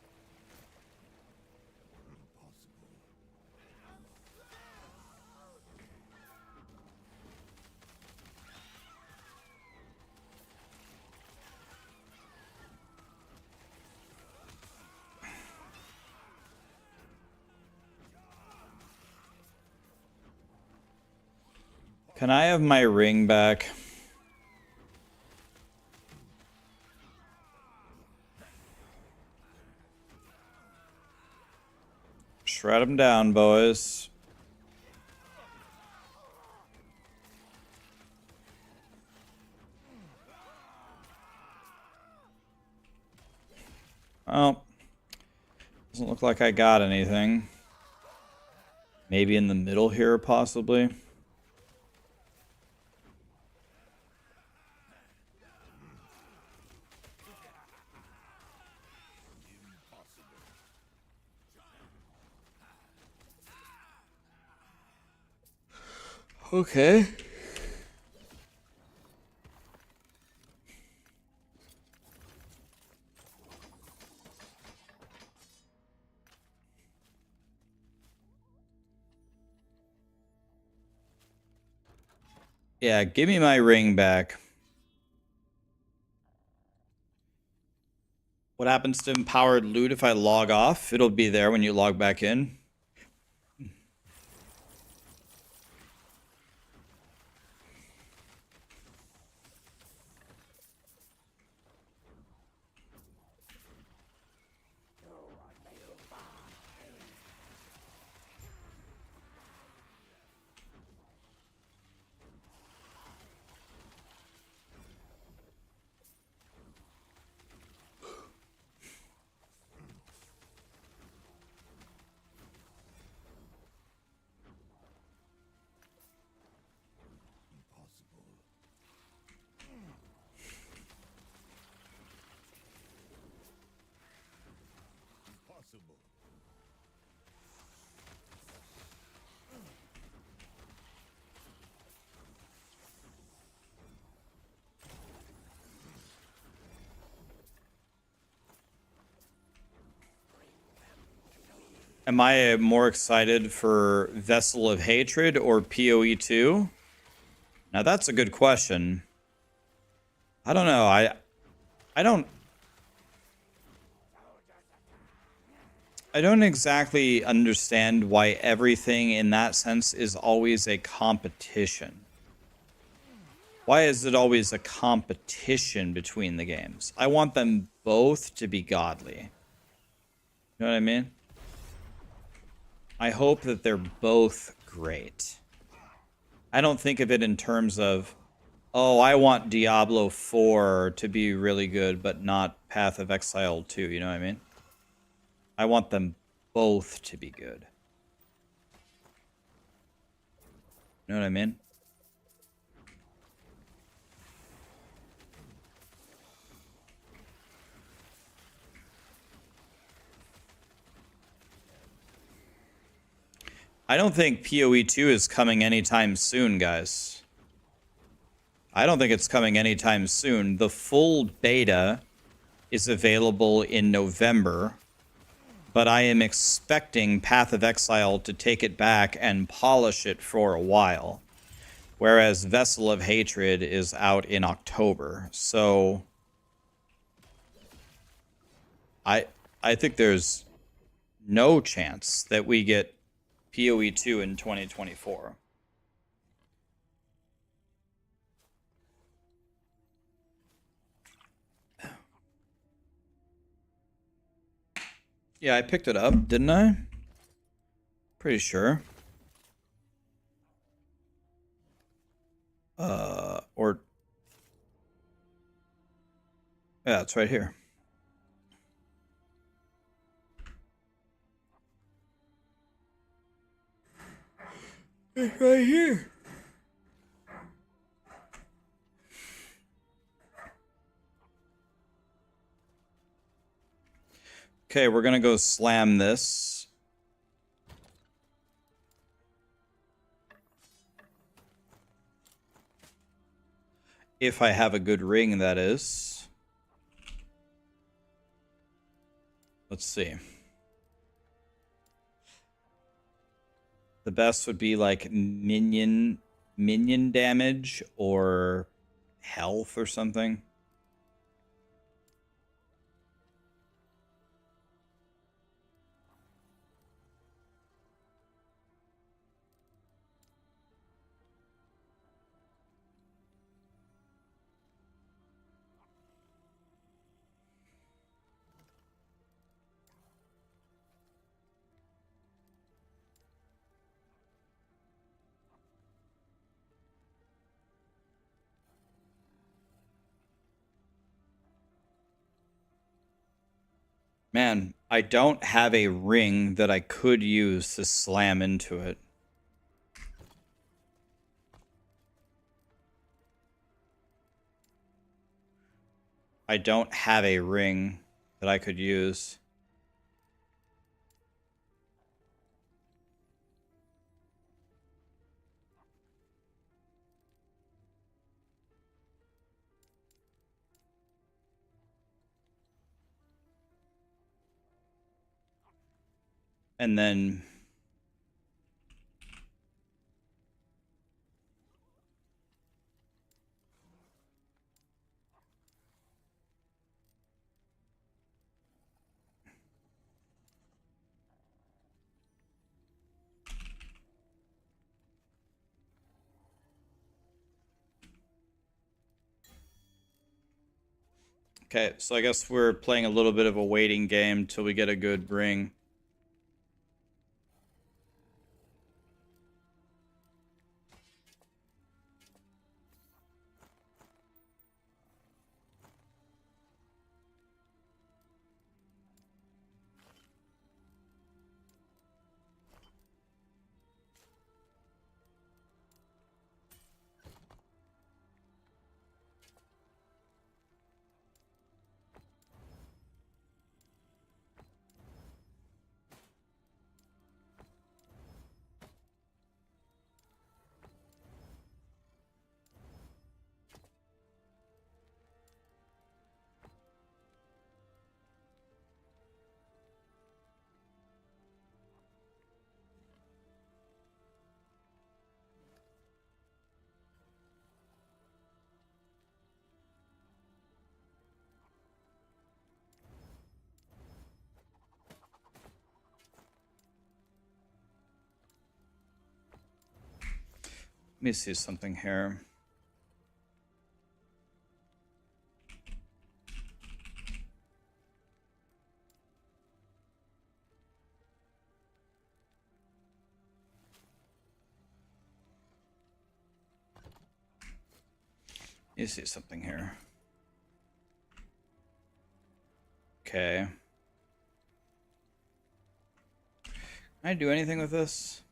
Can I have my ring back? Shred them down, boys. Well, doesn't look like I got anything. Maybe in the middle here, possibly. Okay. Yeah, give me my ring back. What happens to empowered loot if I log off? It'll be there when you log back in. Am I more excited for Vessel of Hatred or PoE 2? Now that's a good question. I don't know. I don't exactly understand why everything in that sense is always a competition. Why is it always a competition between the games? I want them both to be godly. You know what I mean? I hope that they're both great. I don't think of it in terms of, oh, I want Diablo 4 to be really good, but not Path of Exile 2. You know what I mean? I want them both to be good. You know what I mean? I don't think PoE 2 is coming anytime soon, guys. I don't think it's coming anytime soon. The full beta is available in November, but I am expecting Path of Exile to take it back and polish it for a while, whereas Vessel of Hatred is out in October. So I think there's no chance that we get PoE 2 in 2024. Yeah, I picked it up, didn't I? Pretty sure. Or yeah, it's right here. It's right here. Okay, we're gonna go slam this. If I have a good ring, that is. Let's see. The best would be like minion damage or health or something. Man, I don't have a ring that I could use to slam into it. I don't have a ring that I could use. And then okay, so I guess we're playing a little bit of a waiting game till we get a good ring. Let me see something here. Let me see something here. Okay. Can I do anything with this?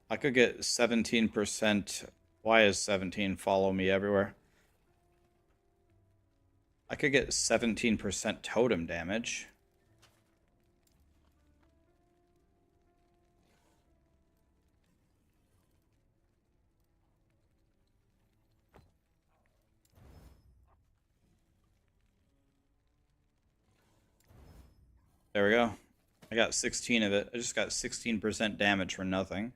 I could get 17%. Why is 17 follow me everywhere? I could get 17% totem damage. There we go. I got 16 of it. I just got 16% damage for nothing.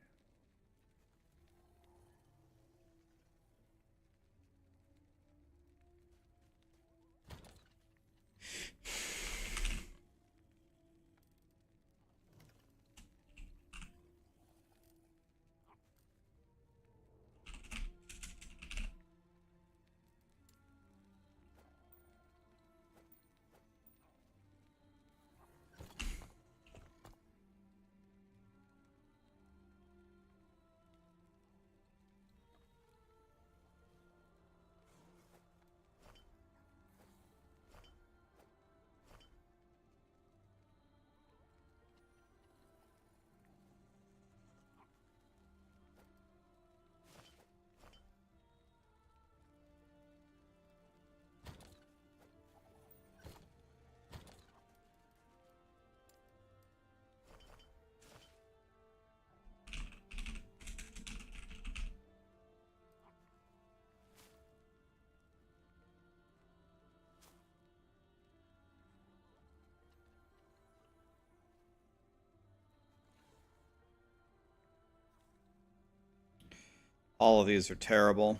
All of these are terrible.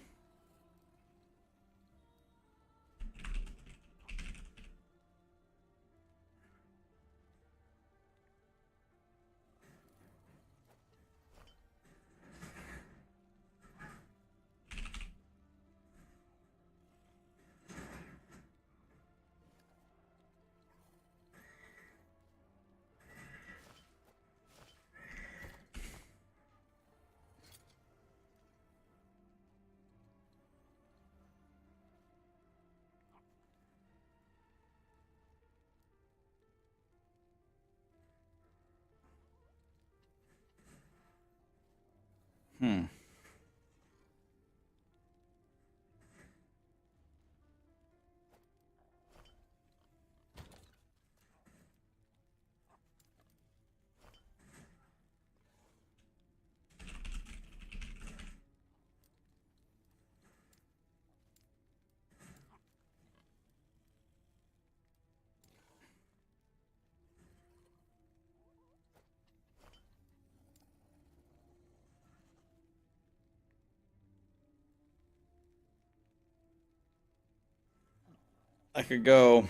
Hmm. I could go.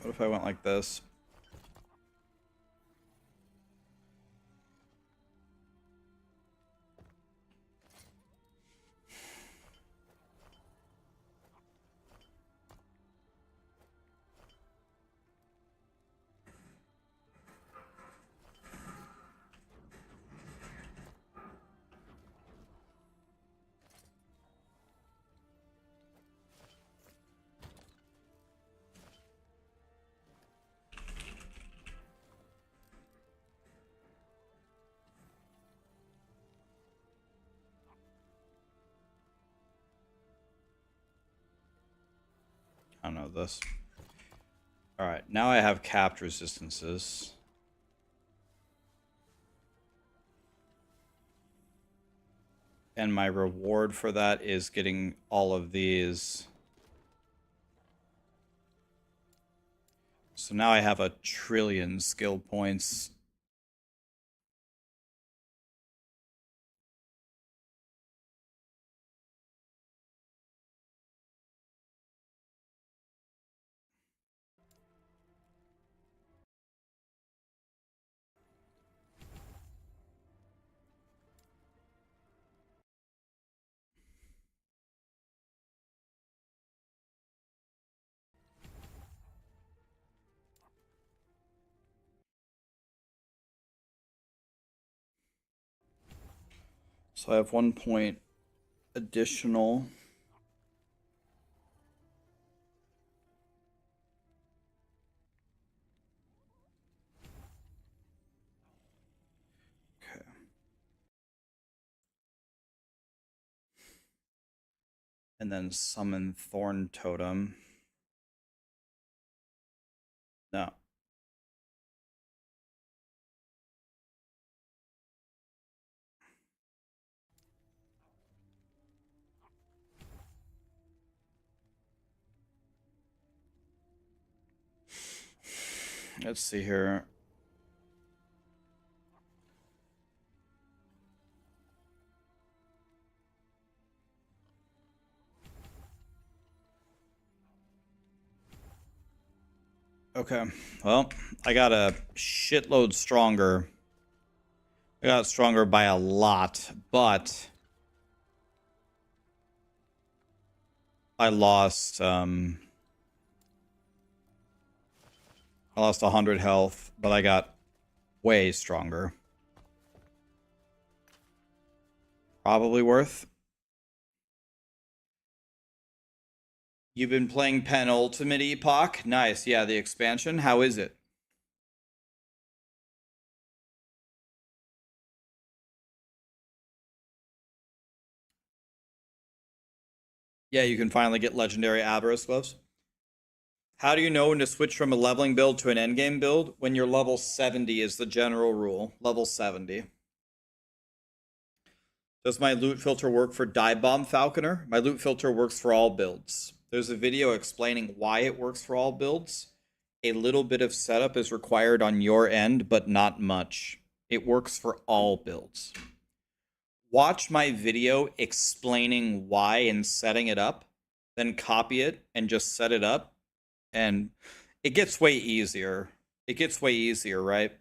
What if I went like this? I don't know this. Alright, now I have capped resistances. And my reward for that is getting all of these. So now I have 1,000,000,000,000 skill points. So I have 1 point additional. Okay. And then summon Thorn Totem. No. Let's see here. Okay. Well, I got a shitload stronger. I got stronger by a lot, but I lost 100 health, but I got way stronger. Probably worth. You've been playing Penultimate Epoch? Nice. Yeah, the expansion. How is it? Yeah, you can finally get legendary Avarice gloves. How do you know when to switch from a leveling build to an endgame build? When you're level 70 is the general rule. Level 70. Does my loot filter work for Dive Bomb Falconer? My loot filter works for all builds. There's a video explaining why it works for all builds. A little bit of setup is required on your end, but not much. It works for all builds. Watch my video explaining why and setting it up, then copy it and just set it up, and it gets way easier. It gets way easier, right?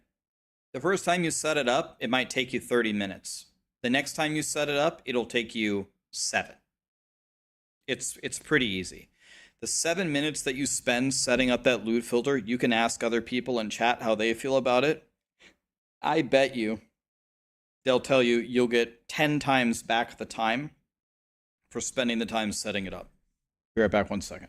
The first time you set it up, it might take you 30 minutes. The next time you set it up, it'll take you 7. It's pretty easy. The 7 minutes that you spend setting up that loot filter, you can ask other people in chat how they feel about it. I bet you they'll tell you you'll get 10 times back the time for spending the time setting it up. Be right back 1 second.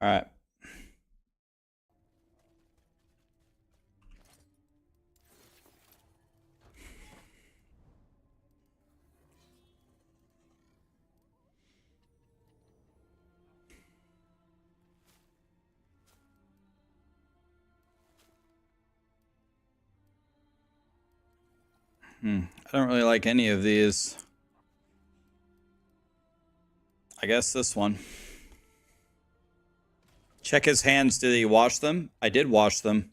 All right. I don't really like any of these. I guess this one. Check his hands. Did he wash them? I did wash them.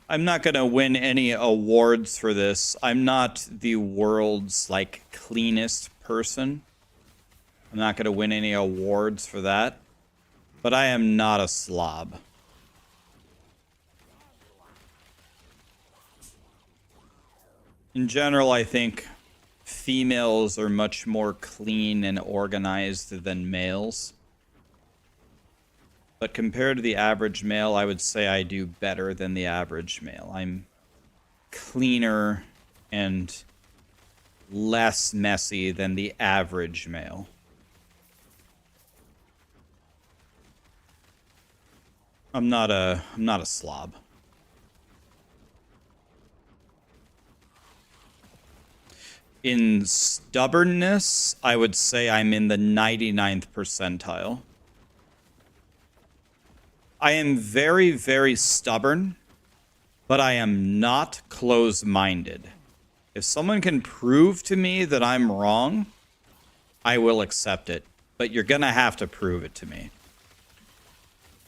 I'm not going to win any awards for this. I'm not the world's, like, cleanest person. I'm not going to win any awards for that. But I am not a slob. In general, I think females are much more clean and organized than males. But compared to the average male, I would say I do better than the average male. I'm cleaner and less messy than the average male. I'm not a slob. In stubbornness, I would say I'm in the 99th percentile. I am very, very stubborn, but I am not close-minded. If someone can prove to me that I'm wrong, I will accept it. But you're going to have to prove it to me.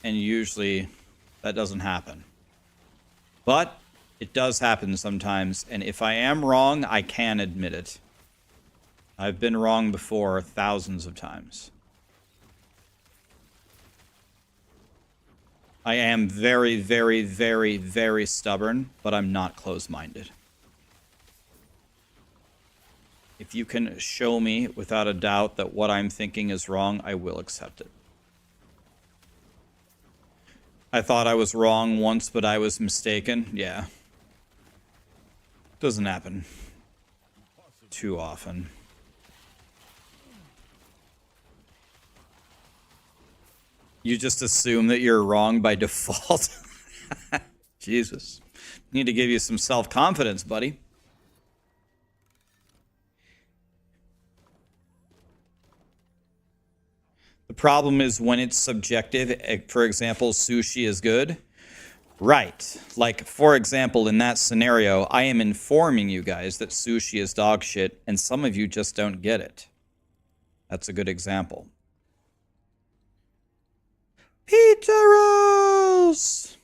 And usually, that doesn't happen. But it does happen sometimes, and if I am wrong, I can admit it. I've been wrong before thousands of times. I am very, very, very, very stubborn, but I'm not close-minded. If you can show me without a doubt that what I'm thinking is wrong, I will accept it. I thought I was wrong once, but I was mistaken. Yeah. Doesn't happen too often. You just assume that you're wrong by default. Jesus. Need to give you some self-confidence, buddy. The problem is when it's subjective. For example, sushi is good. Right. Like, for example, in that scenario, I am informing you guys that sushi is dog shit, and some of you just don't get it. That's a good example. Pizza rolls!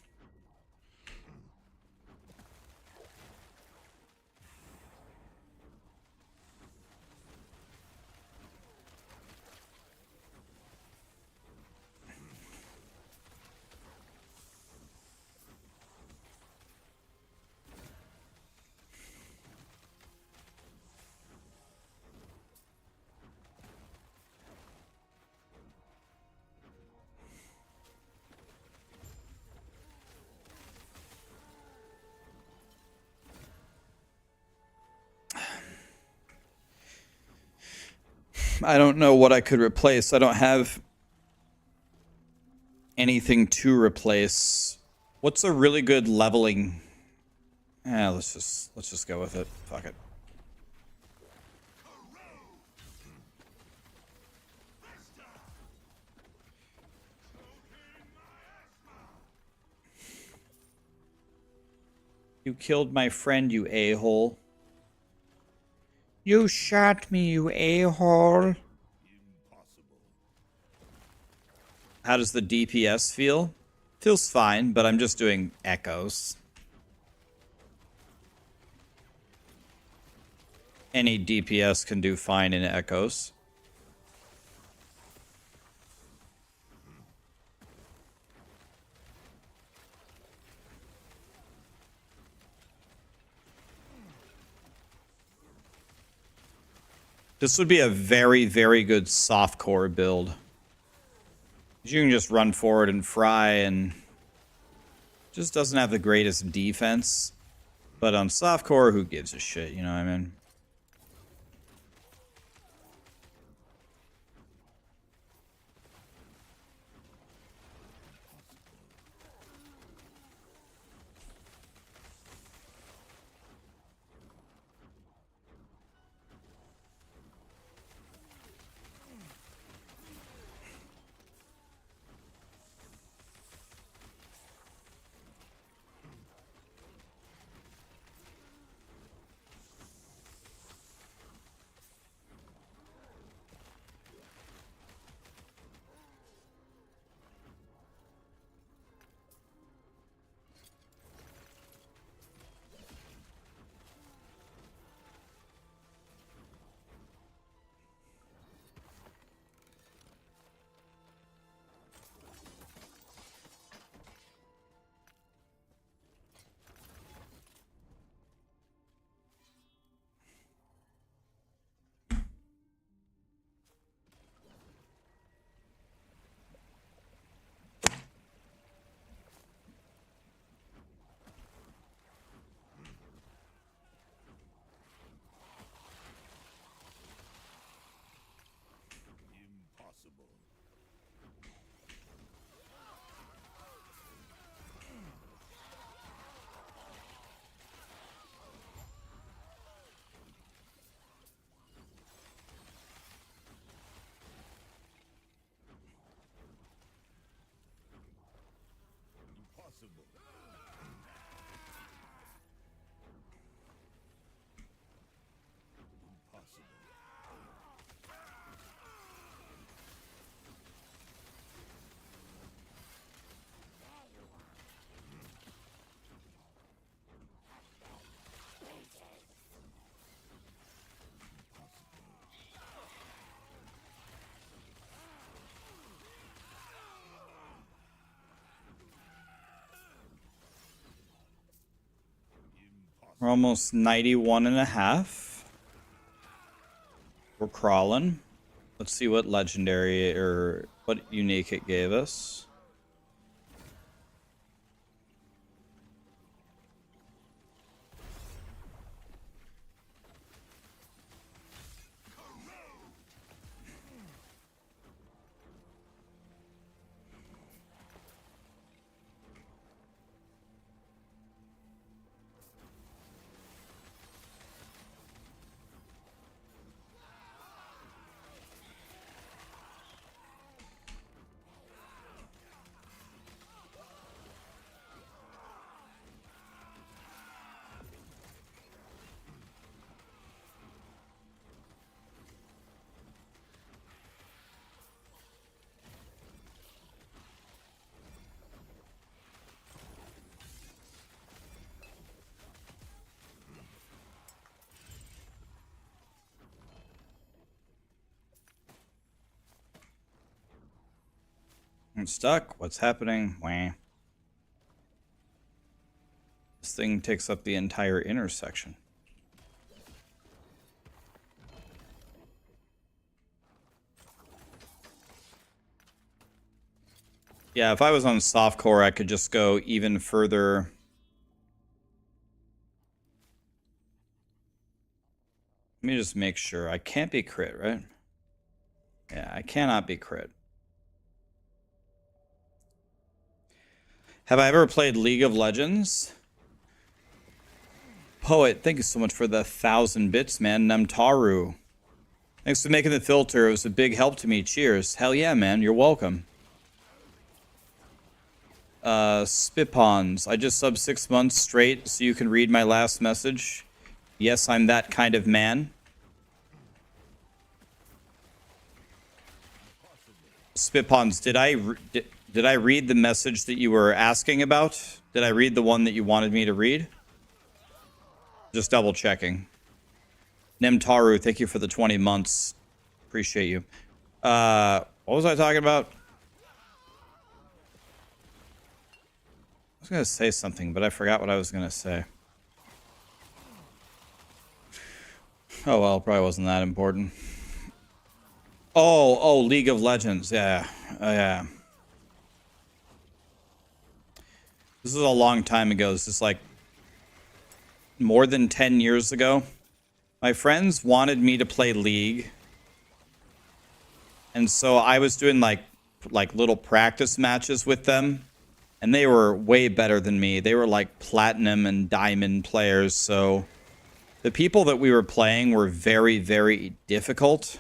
I don't know what I could replace. I don't have anything to replace. What's a really good leveling? Let's just go with it. Fuck it. You killed my friend, you a-hole. You shot me, you a-hole. How does the DPS feel? Feels fine, but I'm just doing echoes. Any DPS can do fine in echoes. This would be a very, very good softcore build. You can just run forward and fry, and just doesn't have the greatest defense. But on softcore, who gives a shit, you know what I mean? We're almost 91.5. We're crawling. Let's see what legendary or what unique it gave us. I'm stuck. What's happening? Wah. This thing takes up the entire intersection. Yeah, if I was on softcore, I could just go even further. Let me just make sure. I can't be crit, right? Yeah, I cannot be crit. Have I ever played League of Legends? Poet, thank you so much for the 1,000 bits, man. Namtaru. Thanks for making the filter. It was a big help to me. Cheers. Hell yeah, man. You're welcome. Spipons. I just subbed 6 months straight so you can read my last message. Yes, I'm that kind of man. Spipons, did I read the message that you were asking about? Did I read the one that you wanted me to read? Just double checking. Nemtaru, thank you for the 20 months. Appreciate you. What was I talking about? I was going to say something, but I forgot what I was going to say. Oh, well, probably wasn't that important. Oh, League of Legends. Yeah. Yeah. This is a long time ago. This is like more than 10 years ago. My friends wanted me to play League. And so I was doing like little practice matches with them. And they were way better than me. They were like platinum and diamond players. So the people that we were playing were very, very difficult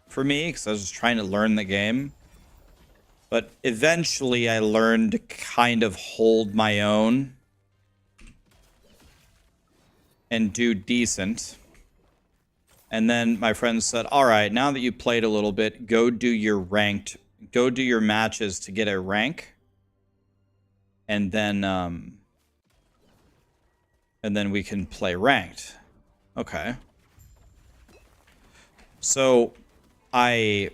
for me because I was just trying to learn the game. But eventually I learned to kind of hold my own and do decent. And then my friends said, all right, now that you played a little bit, go do your matches to get a rank. And then we can play ranked. Okay. So I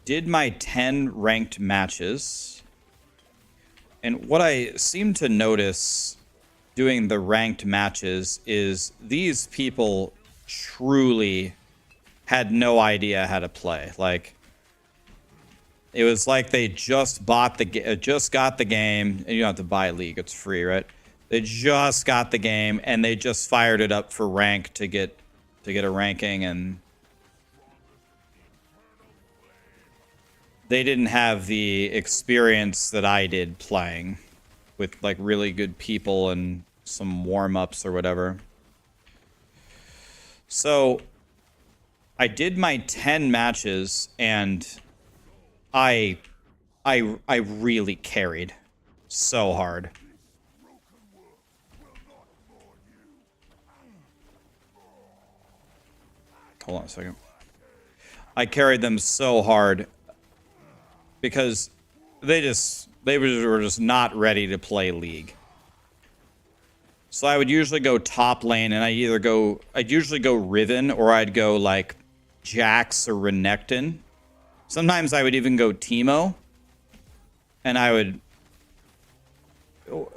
did my 10 ranked matches. And what I seem to notice doing the ranked matches is these people truly had no idea how to play. Like, it was like they just got the game, and you don't have to buy League, it's free, right? They just got the game and they just fired it up for rank to get a ranking, and they didn't have the experience that I did playing with like really good people and some warm-ups or whatever. So I did my 10 matches and I really carried so hard. Hold on a second. I carried them so hard because they were just not ready to play League. So I would usually go top lane, and I'd usually go Riven, or I'd go like Jax or Renekton. Sometimes I would even go Teemo. And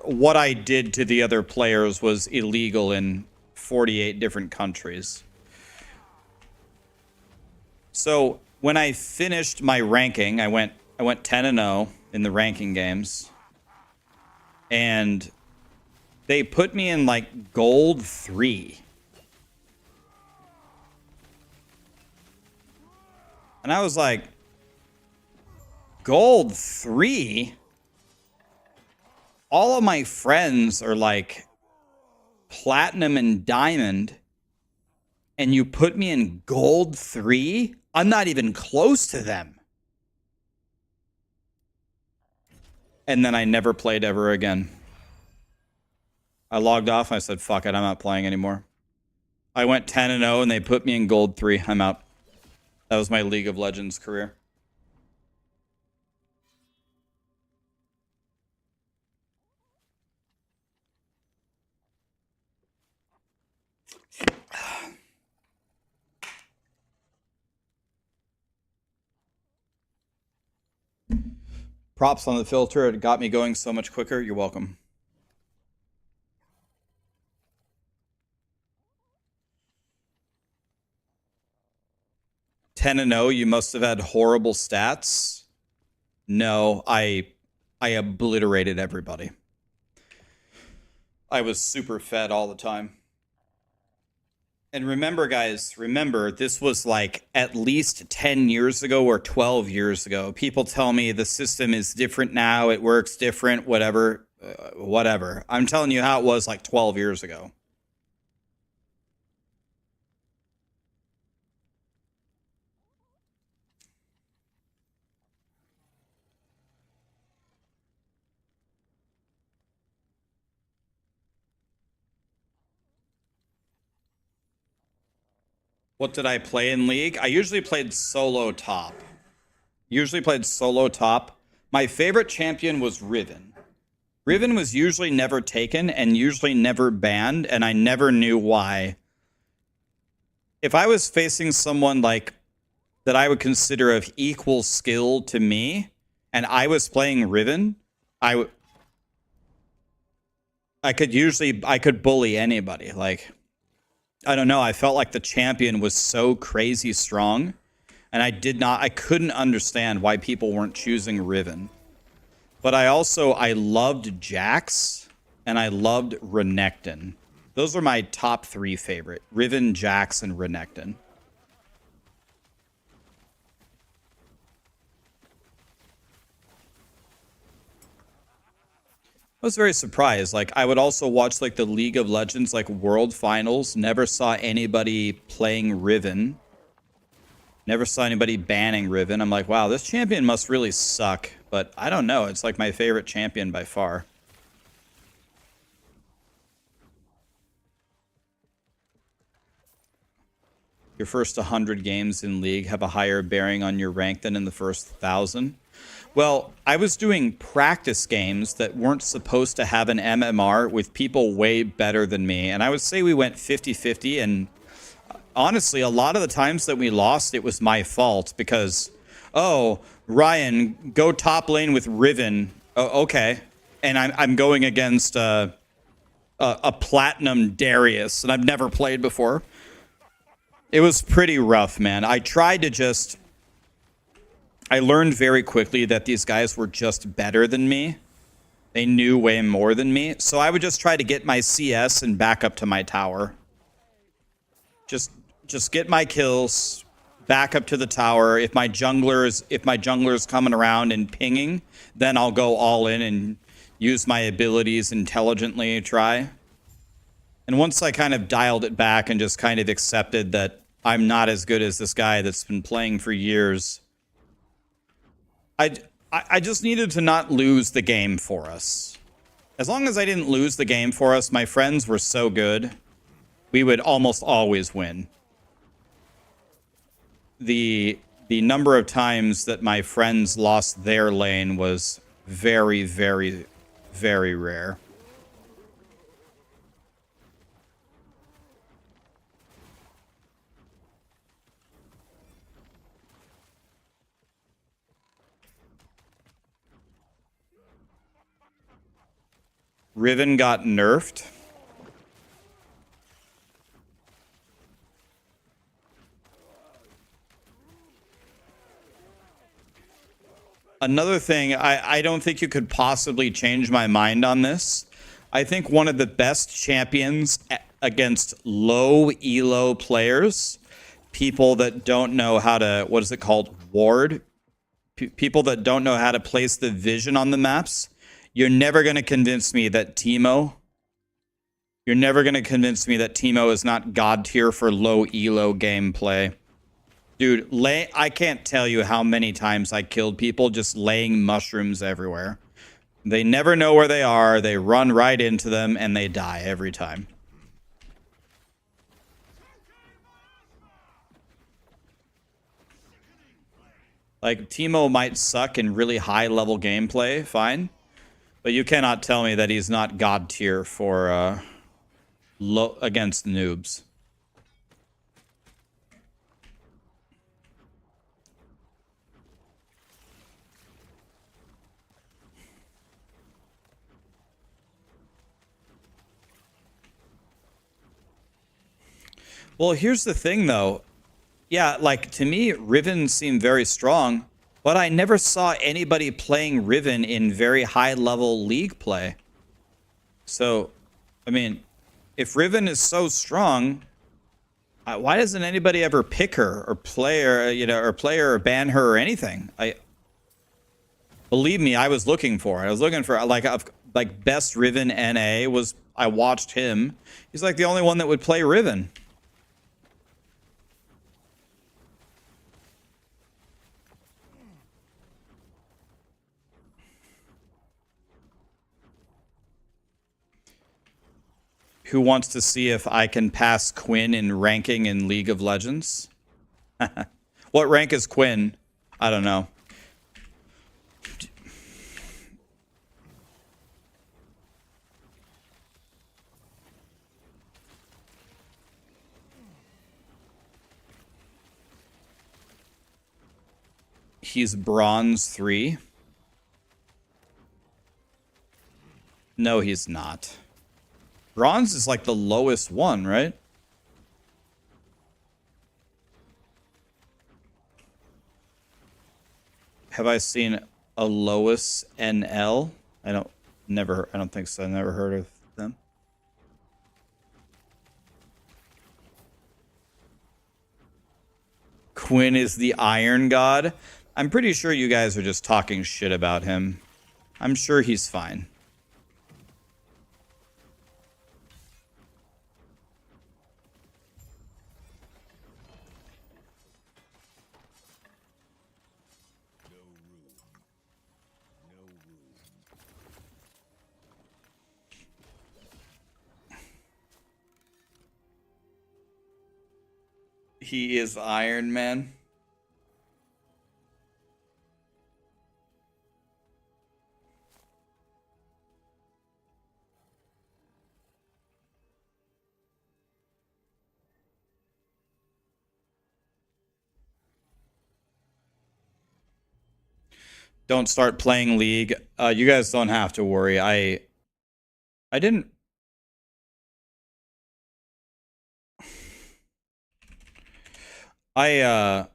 what I did to the other players was illegal in 48 different countries. So when I finished my ranking, I went 10-0 in the ranking games. And they put me in like gold 3. And I was like, gold 3? All of my friends are like platinum and diamond, and you put me in gold 3? I'm not even close to them. And then I never played ever again. I logged off and I said, fuck it, I'm not playing anymore. I went 10-0 and they put me in gold 3. I'm out. That was my League of Legends career. Props on the filter. It got me going so much quicker. You're welcome. Ten and 0. You must have had horrible stats. No, I obliterated everybody. I was super fed all the time. And remember, guys, this was like at least 10 years ago or 12 years ago. People tell me the system is different now. It works different, whatever. Whatever. I'm telling you how it was like 12 years ago. What did I play in League? I usually played solo top. My favorite champion was Riven. Riven was usually never taken and usually never banned, and I never knew why. If I was facing someone like that I would consider of equal skill to me, and I was playing Riven, I could bully anybody. Like, I don't know. I felt like the champion was so crazy strong, and I couldn't understand why people weren't choosing Riven. But I loved Jax and I loved Renekton. Those are my top 3 favorite. Riven, Jax, and Renekton. I was very surprised. Like, I would also watch like the League of Legends like World Finals. Never saw anybody playing Riven. Never saw anybody banning Riven. I'm like, wow, this champion must really suck. But I don't know. It's like my favorite champion by far. Your first 100 games in League have a higher bearing on your rank than in the first 1,000. Well, I was doing practice games that weren't supposed to have an MMR with people way better than me. And I would say we went 50-50. And honestly, a lot of the times that we lost, it was my fault because, oh, Ryan, go top lane with Riven. Oh, okay. And I'm going against a Platinum Darius, and I've never played before. It was pretty rough, man. I tried to just... I learned very quickly that these guys were just better than me. They knew way more than me. So I would just try to get my CS and back up to my tower. Just get my kills, back up to the tower. If my jungler's coming around and pinging, then I'll go all in and use my abilities intelligently, try. And once I kind of dialed it back and just kind of accepted that I'm not as good as this guy that's been playing for years, I just needed to not lose the game for us. As long as I didn't lose the game for us, my friends were so good, we would almost always win. The number of times that my friends lost their lane was very, very, very rare. Riven got nerfed. Another thing, I don't think you could possibly change my mind on this. I think one of the best champions against low elo players, people that don't know how to, what is it called, ward? People that don't know how to place the vision on the maps. You're never going to convince me that Teemo is not god tier for low elo gameplay. Dude, I can't tell you how many times I killed people just laying mushrooms everywhere. They never know where they are, they run right into them, and they die every time. Like, Teemo might suck in really high-level gameplay, fine. But you cannot tell me that he's not god tier for against noobs. Well, here's the thing, though. Yeah, like, to me, Riven seemed very strong. But I never saw anybody playing Riven in very high-level League play. So, I mean, if Riven is so strong, why doesn't anybody ever pick her or play her, or ban her or anything? Believe me, I was looking for it. I was looking for like best Riven NA was. I watched him. He's like the only one that would play Riven. Who wants to see if I can pass Quinn in ranking in League of Legends? What rank is Quinn? I don't know. He's bronze 3. No, he's not. Bronze is like the lowest one, right? Have I seen Alois NL. I don't think so. I never heard of them. Quinn is the Iron God. I'm pretty sure you guys are just talking shit about him. I'm sure he's fine. He is Iron Man. Don't start playing League. You guys don't have to worry. I didn't. I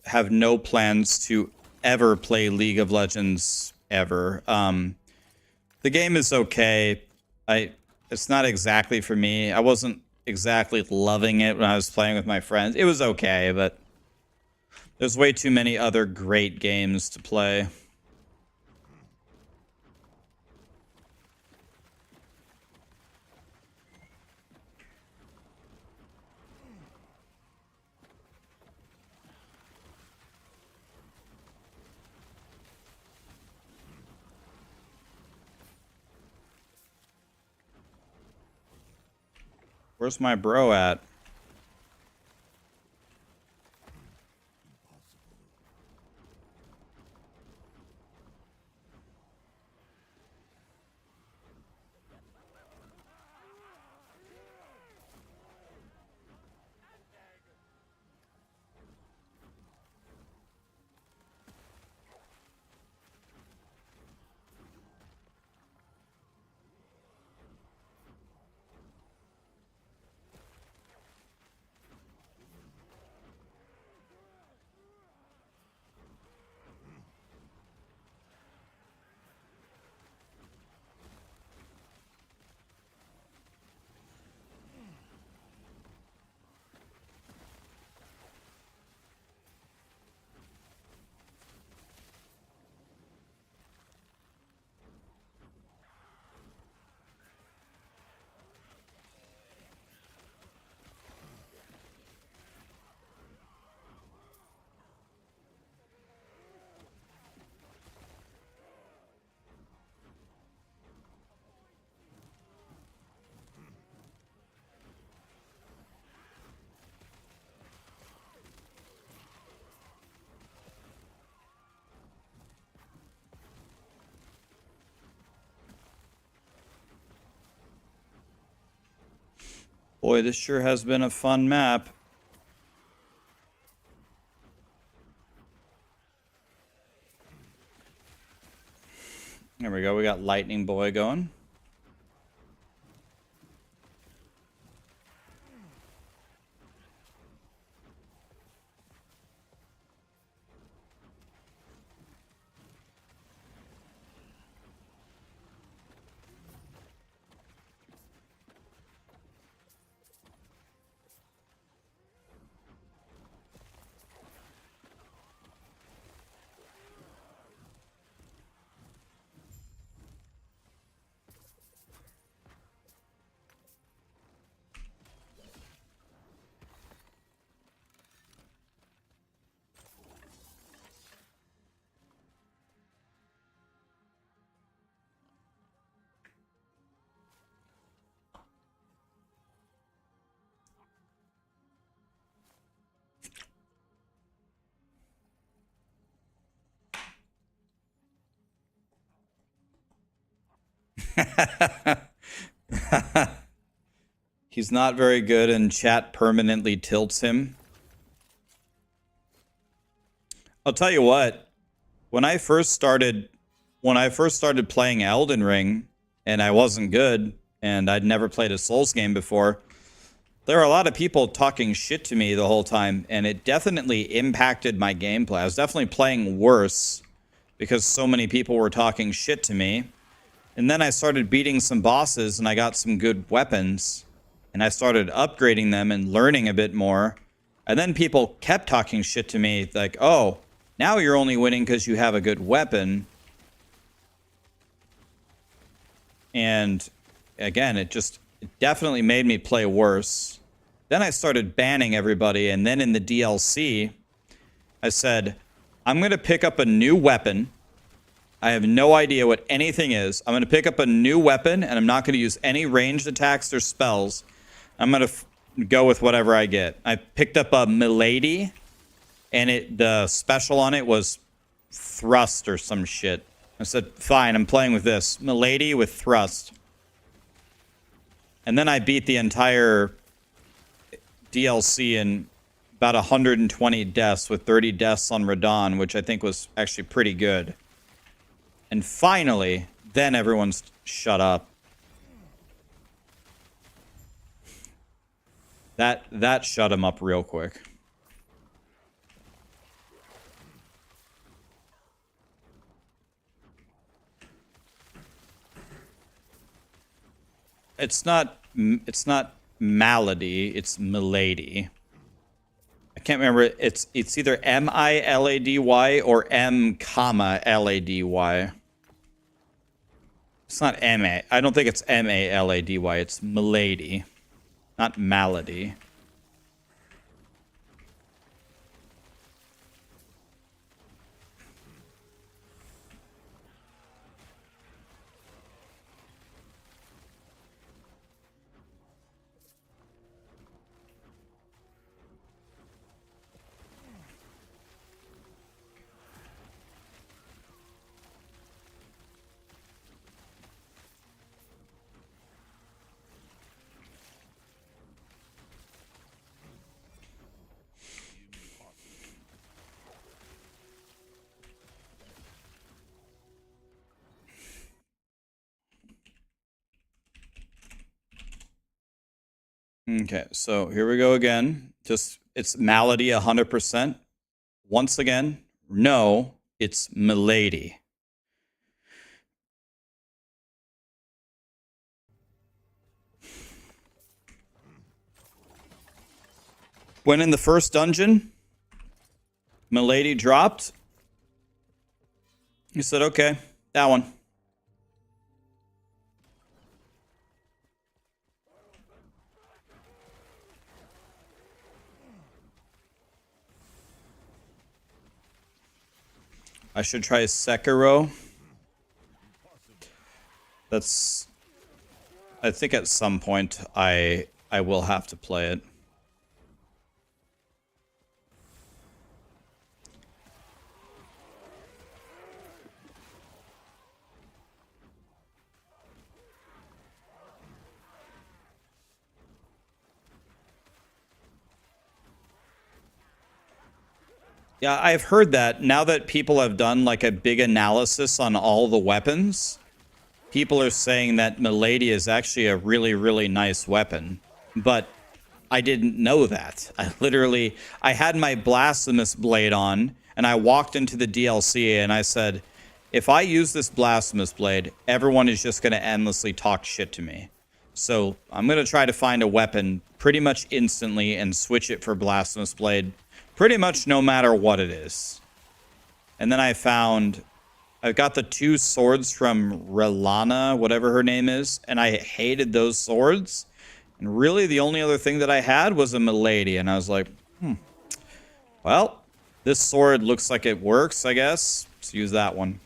have no plans to ever play League of Legends ever. The game is okay. It's not exactly for me. I wasn't exactly loving it when I was playing with my friends. It was okay, but there's way too many other great games to play. Where's my bro at? Boy, this sure has been a fun map. There we go. We got Lightning Boy going. He's not very good and chat permanently tilts him. I'll tell you what, when I first started playing Elden Ring and I wasn't good and I'd never played a Souls game before, There are a lot of people talking shit to me the whole time, and it definitely impacted my gameplay. I was definitely playing worse because so many people were talking shit to me. And then I started beating some bosses, and I got some good weapons, and I started upgrading them and learning a bit more. And then people kept talking shit to me, like, oh, now you're only winning because you have a good weapon. And again, it definitely made me play worse. Then I started banning everybody, and then in the DLC, I said, I'm going to pick up a new weapon. I have no idea what anything is. I'm going to pick up a new weapon, and I'm not going to use any ranged attacks or spells. I'm going to go with whatever I get. I picked up a Milady, and the special on it was Thrust or some shit. I said, fine, I'm playing with this. Milady with Thrust. And then I beat the entire DLC in about 120 deaths with 30 deaths on Radon, which I think was actually pretty good. And finally, then everyone's shut up. That shut him up real quick. It's not Malady, it's Milady. I can't remember. It's either M-I-L-A-D-Y or M-L-A-D-Y. It's not M-A. I don't think it's M-A-L-A-D-Y. It's Milady, not Malady. Okay, so here we go again. It's Malady 100%. Once again, no, it's Milady. When in the first dungeon, Milady dropped. He said, okay, that one. I should try Sekiro. I think at some point I will have to play it. Yeah, I've heard that now that people have done like a big analysis on all the weapons, people are saying that Milady is actually a really, really nice weapon. But I didn't know that. I had my Blasphemous Blade on, and I walked into the DLC and I said, if I use this Blasphemous Blade, everyone is just going to endlessly talk shit to me. So I'm going to try to find a weapon pretty much instantly and switch it for Blasphemous Blade pretty much no matter what it is. And then I got the 2 swords from Relana, whatever her name is, and I hated those swords. And really the only other thing that I had was a Milady, and I was like, well, this sword looks like it works, I guess. Let's use that one.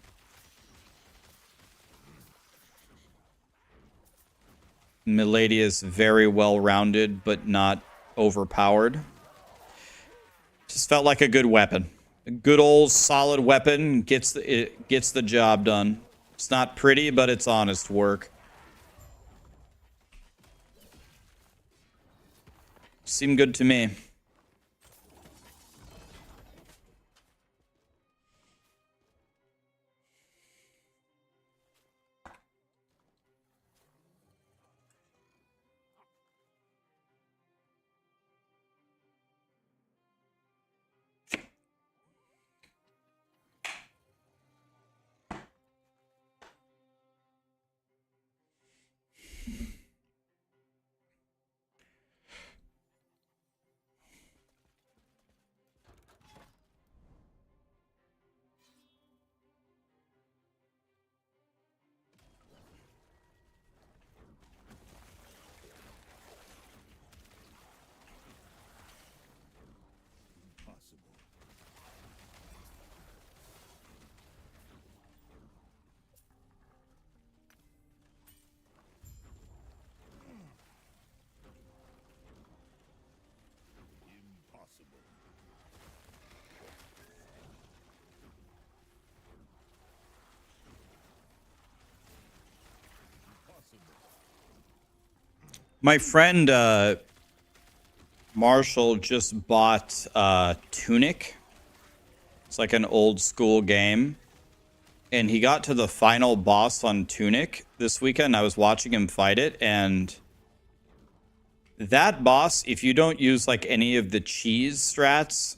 Milady is very well-rounded, but not overpowered. Just felt like a good weapon. A good old solid weapon gets the job done. It's not pretty, but it's honest work. Seemed good to me. My friend Marshall just bought Tunic. It's like an old school game. And he got to the final boss on Tunic this weekend. I was watching him fight it, and that boss, if you don't use like any of the cheese strats,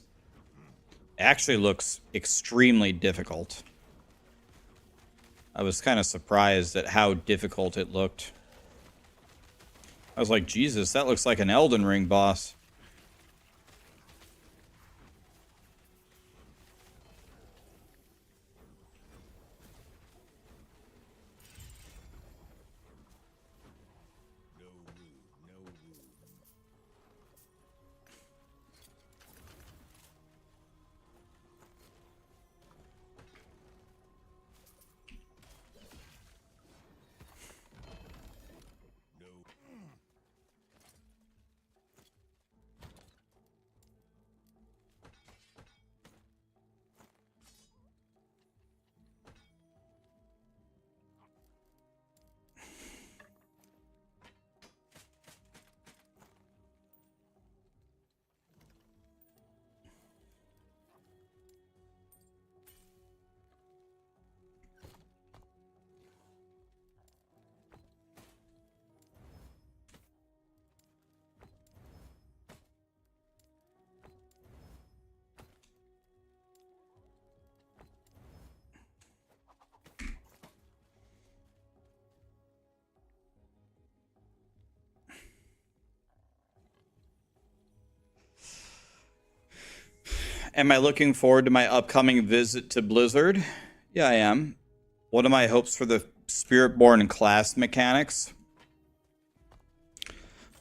actually looks extremely difficult. I was kind of surprised at how difficult it looked. I was like, Jesus, that looks like an Elden Ring boss. Am I looking forward to my upcoming visit to Blizzard? Yeah, I am. What are my hopes for the Spiritborn class mechanics?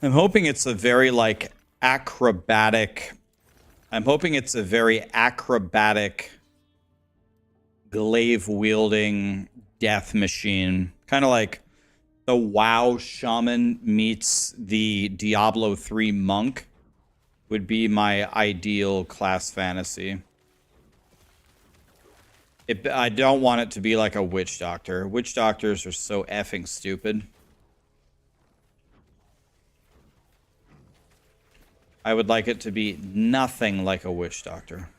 I'm hoping it's a very, like, acrobatic... I'm hoping it's a very acrobatic, glaive-wielding death machine. Kind of like the WoW Shaman meets the Diablo III monk. Would be my ideal class fantasy. I don't want it to be like a witch doctor. Witch doctors are so effing stupid. I would like it to be nothing like a witch doctor.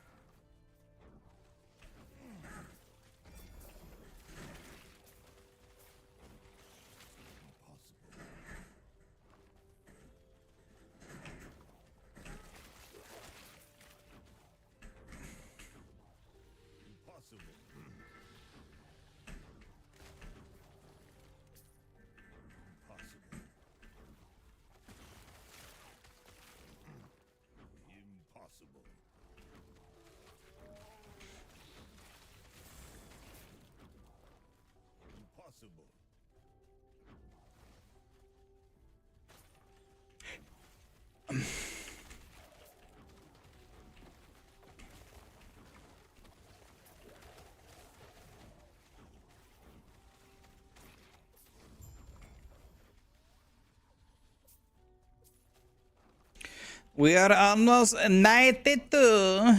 We are almost 92.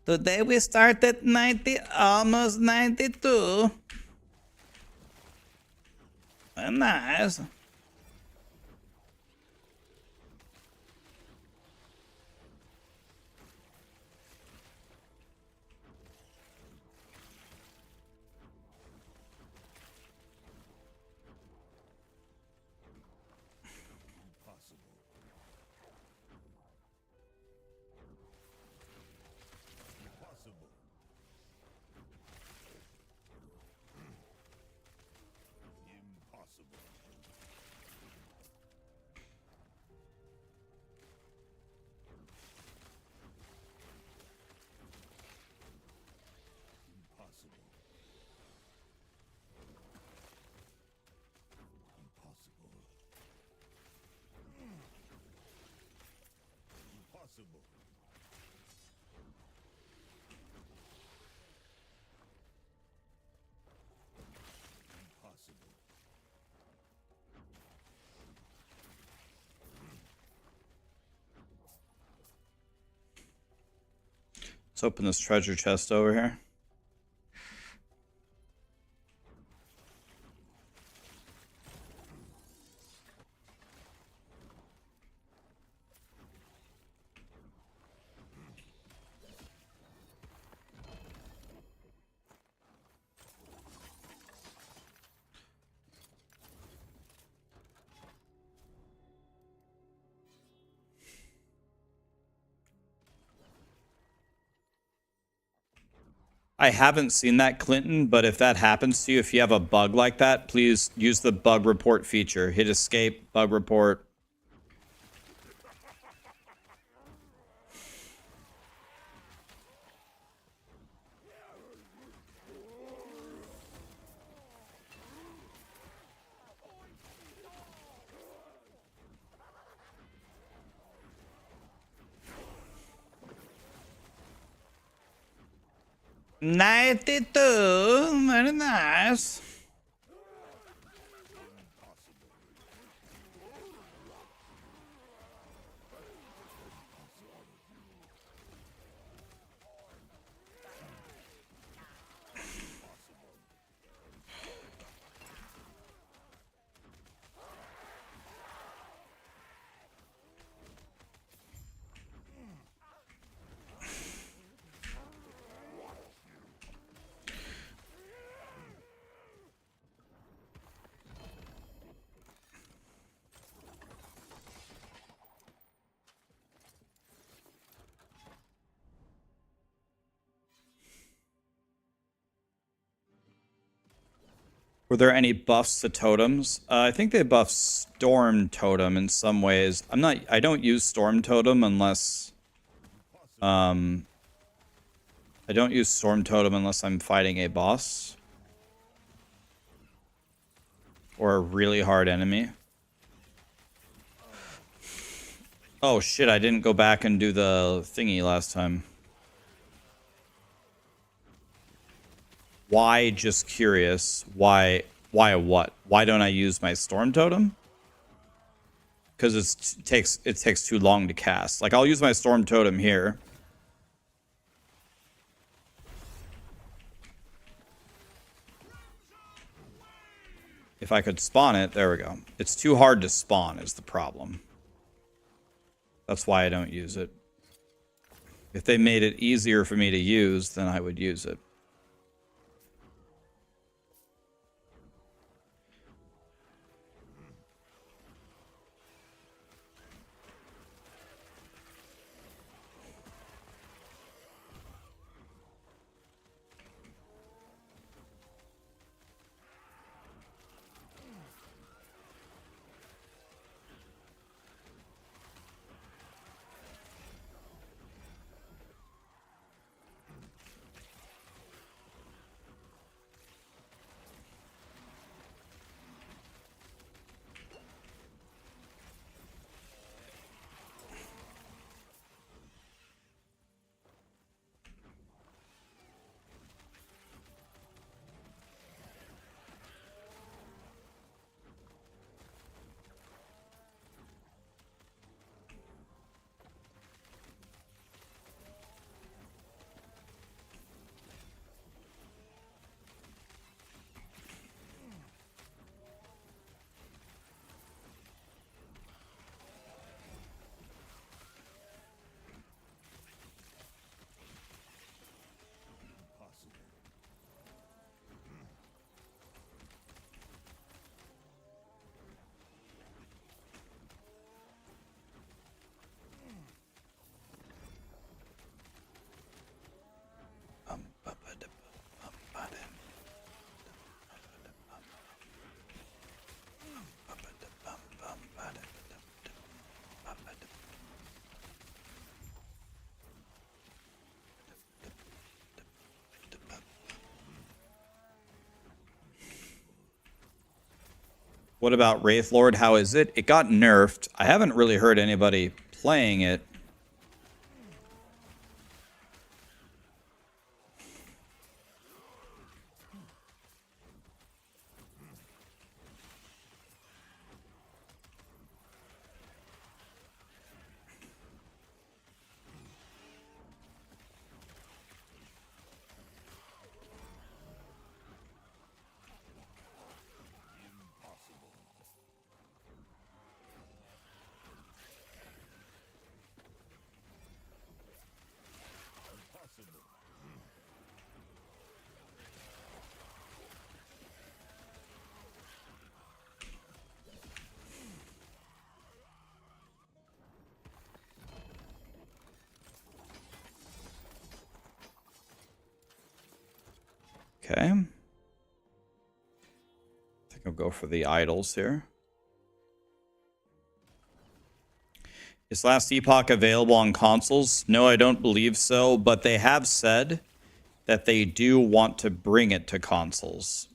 Today we started 90, almost 92. Nice. Let's open this treasure chest over here. I haven't seen that, Clinton, but if that happens to you, if you have a bug like that, please use the bug report feature. Hit escape, bug report. $92, very nice. Were there any buffs to totems? I think they buffed Storm Totem in some ways. I don't use Storm Totem unless I don't use Storm Totem unless I'm fighting a boss or a really hard enemy. Oh shit, I didn't go back and do the thingy last time. Why, just curious, why what? Why don't I use my Storm Totem? Because it takes too long to cast. Like, I'll use my Storm Totem here. If I could spawn it, there we go. It's too hard to spawn is the problem. That's why I don't use it. If they made it easier for me to use, then I would use it. What about Wraith Lord? How is it? It got nerfed. I haven't really heard anybody playing it. Okay. I think I'll go for the idols here. Is Last Epoch available on consoles? No, I don't believe so, but they have said that they do want to bring it to consoles.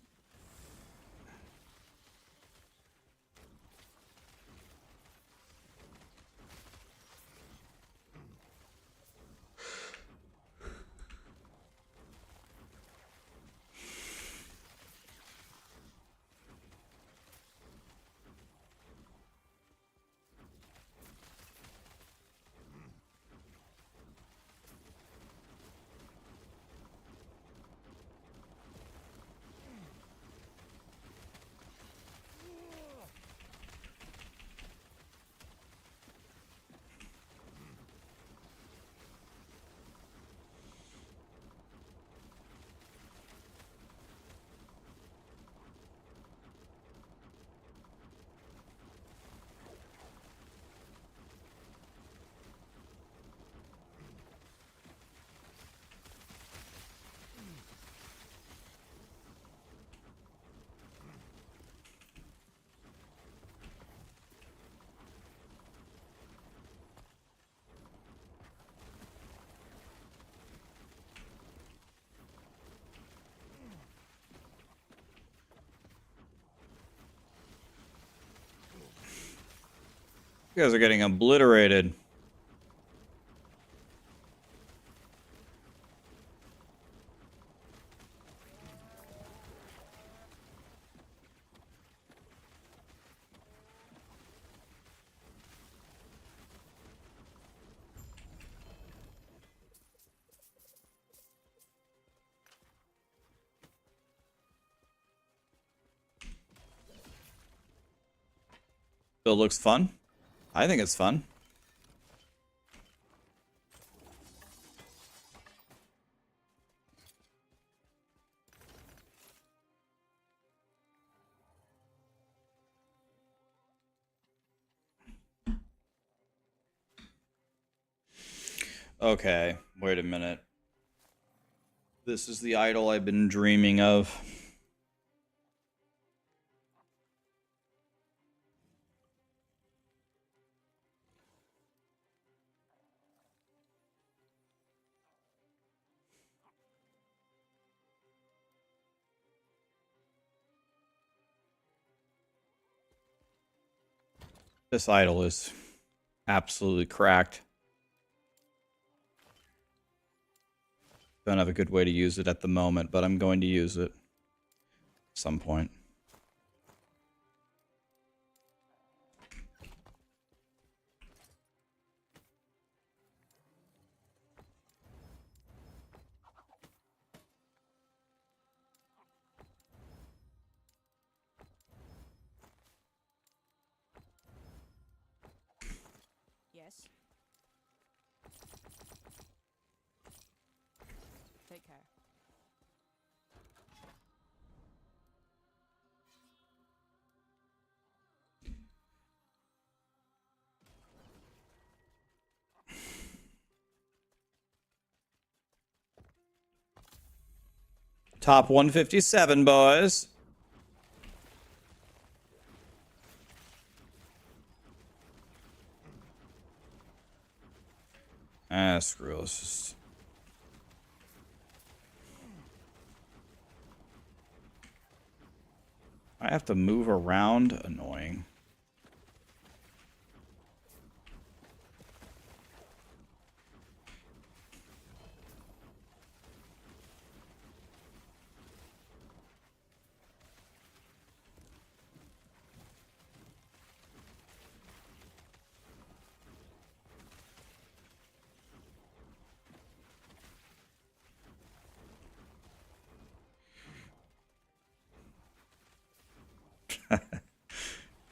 You guys are getting obliterated. Still looks fun. I think it's fun. Okay, wait a minute. This is the idol I've been dreaming of. This idol is absolutely cracked. Don't have a good way to use it at the moment, but I'm going to use it at some point. Yes. Take care. Top 157, boys. Ah, screw it. Let's just... I have to move around. Annoying.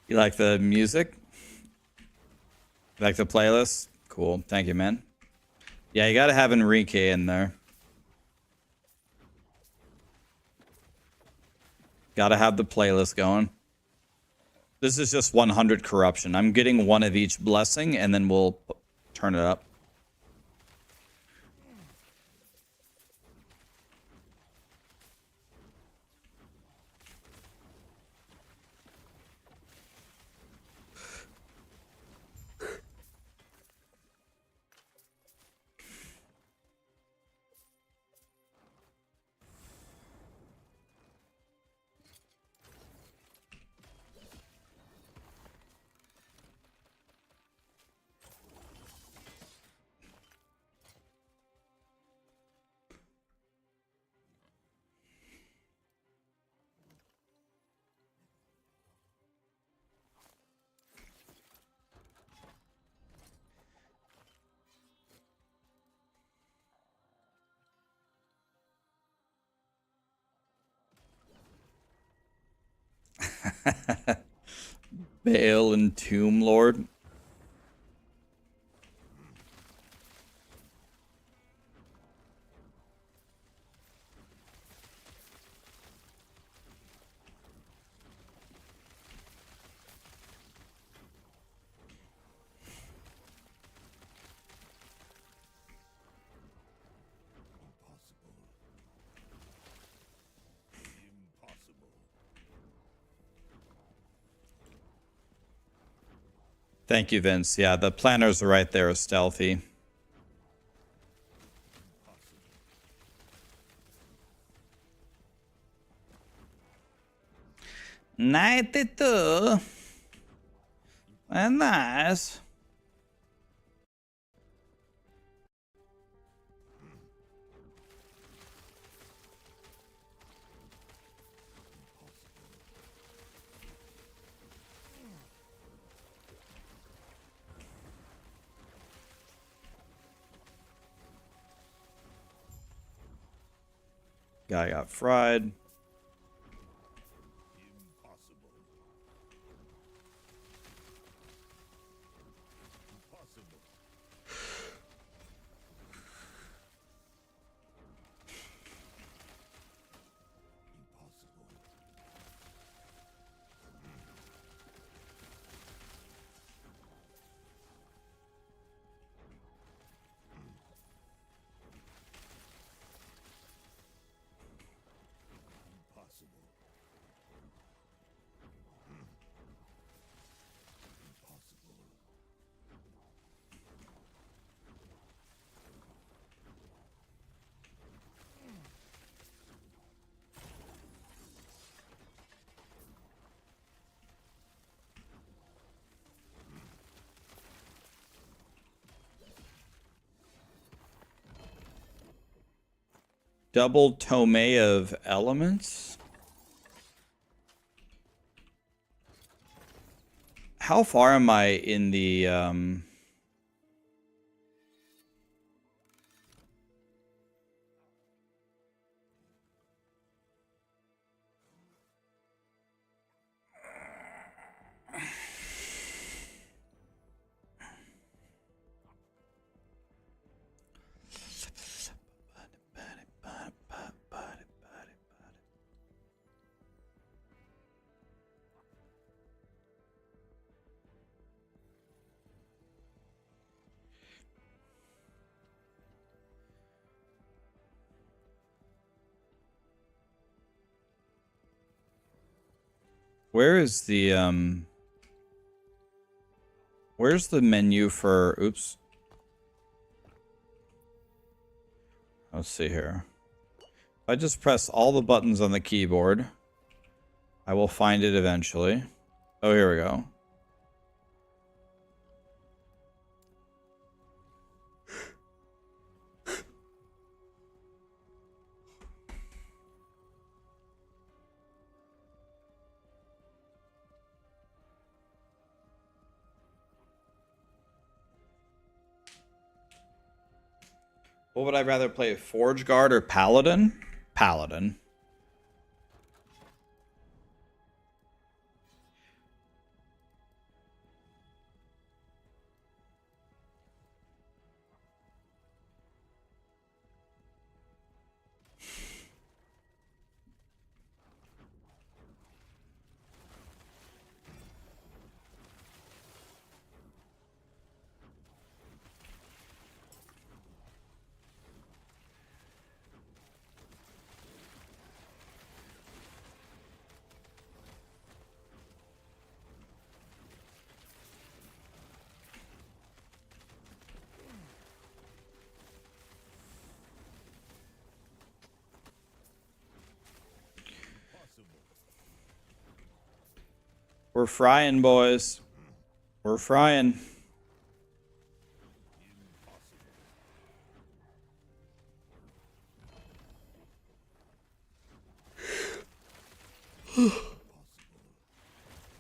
You like the music? You like the playlist? Cool. Thank you, man. Yeah, you gotta have Enrique in there. Gotta have the playlist going. This is just 100 corruption. I'm getting one of each blessing, and then we'll turn it up. Bale and Tomb Lord. Thank you, Vince. Yeah, the planners are right there, stealthy. $92. And nice. Guy got fried. Double tome of elements. How far am I in the where's the menu for oops. Let's see here. If I just press all the buttons on the keyboard, I will find it eventually. Oh, here we go. What would I rather play, Forge Guard or Paladin? Paladin. We're frying, boys. We're frying.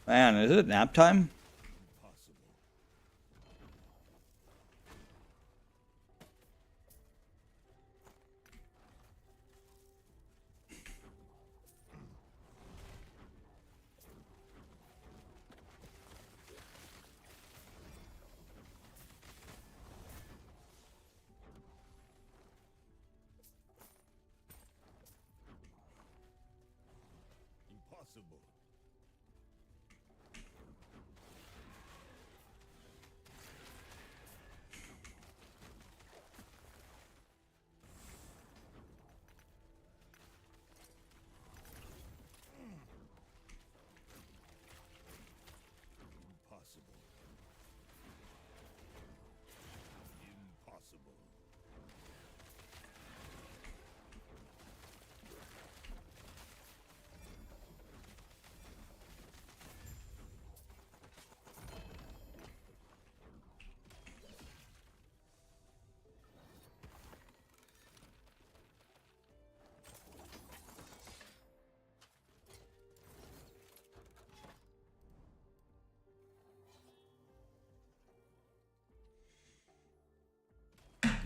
Man, is it nap time? Impossible. Impossible. Impossible.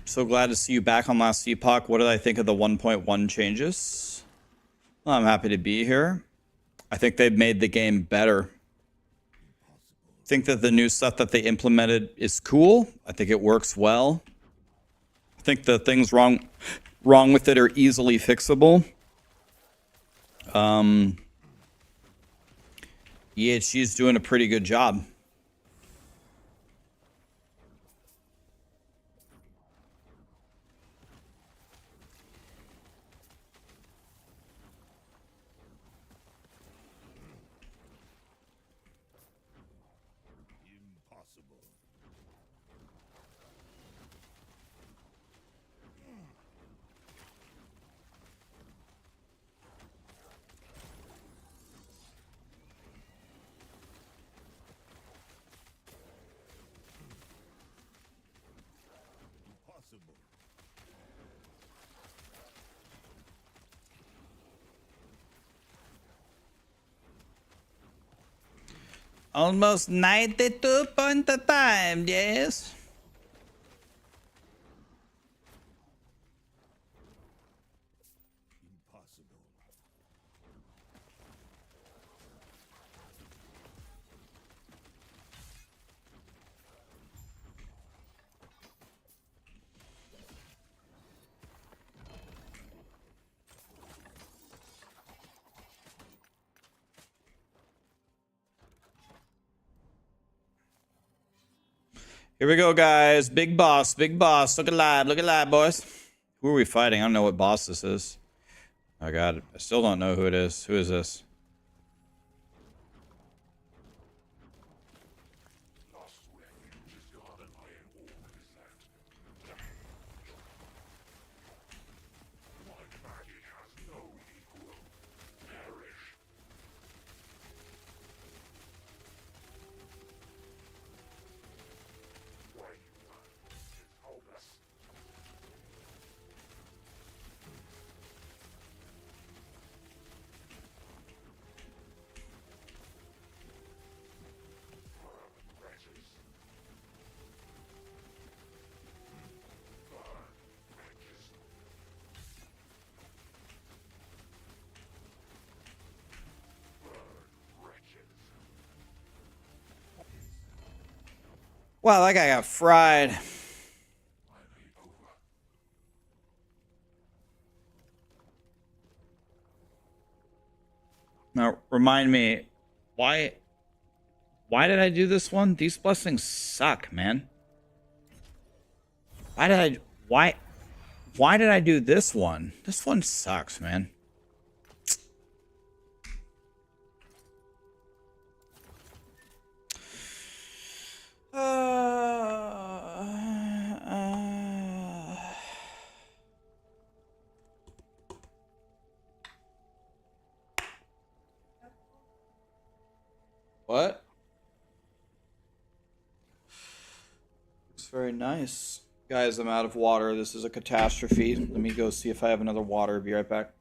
So glad to see you back on last Epoch. What did I think of the 1.1 changes? Well, I'm happy to be here. I think they've made the game better. I think that the new stuff that they implemented is cool. I think it works well. I think the things wrong with it are easily fixable. EHG's doing a pretty good job. Impossible. Impossible. Almost 92 point the time, yes. Impossible. Here we go, guys. Big boss, big boss. Look alive, boys. Who are we fighting? I don't know what boss this is. Oh, God. I still don't know who it is. Who is this? Wow, that guy got fried. Now, remind me, why did I do this one? These blessings suck, man. Why did I do this one? This one sucks, man. What? It's very nice. Guys, I'm out of water. This is a catastrophe. Let me go see if I have another water. Be right back.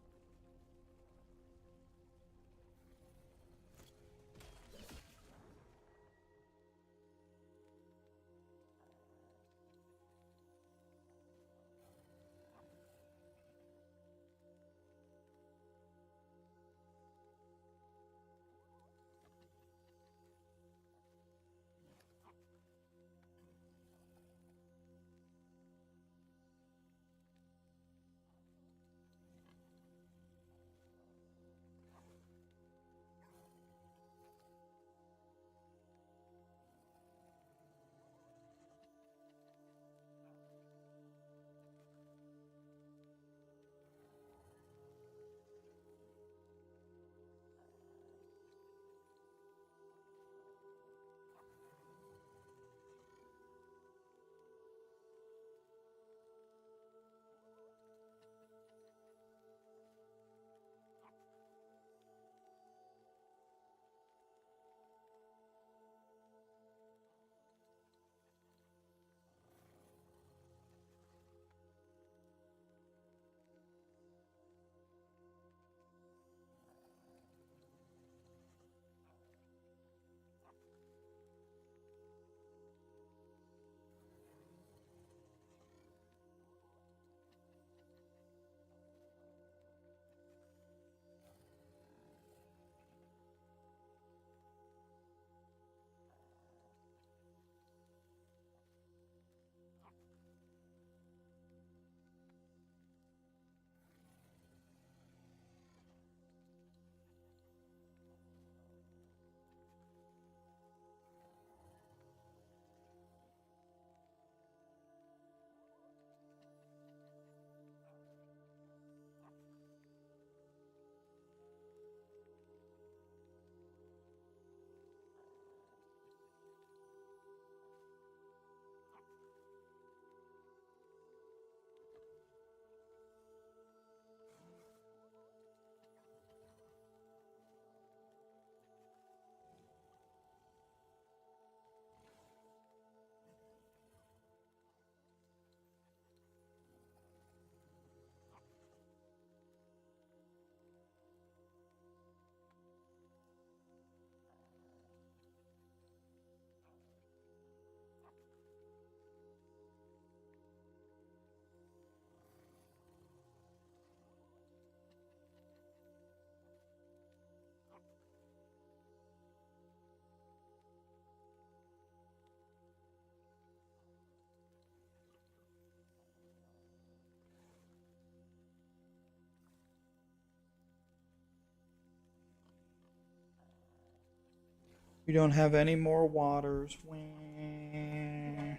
We don't have any more waters. Wah. I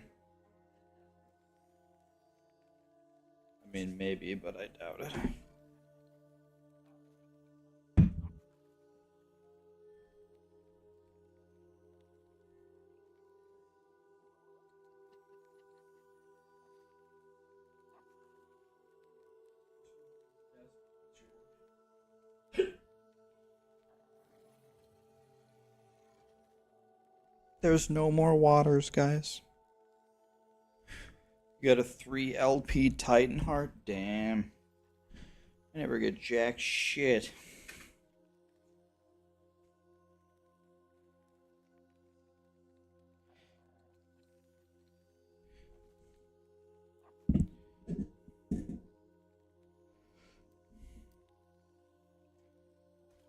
mean, maybe, but I doubt it. There's no more waters, guys. You got a 3 LP Titan Heart? Damn. I never get jack shit.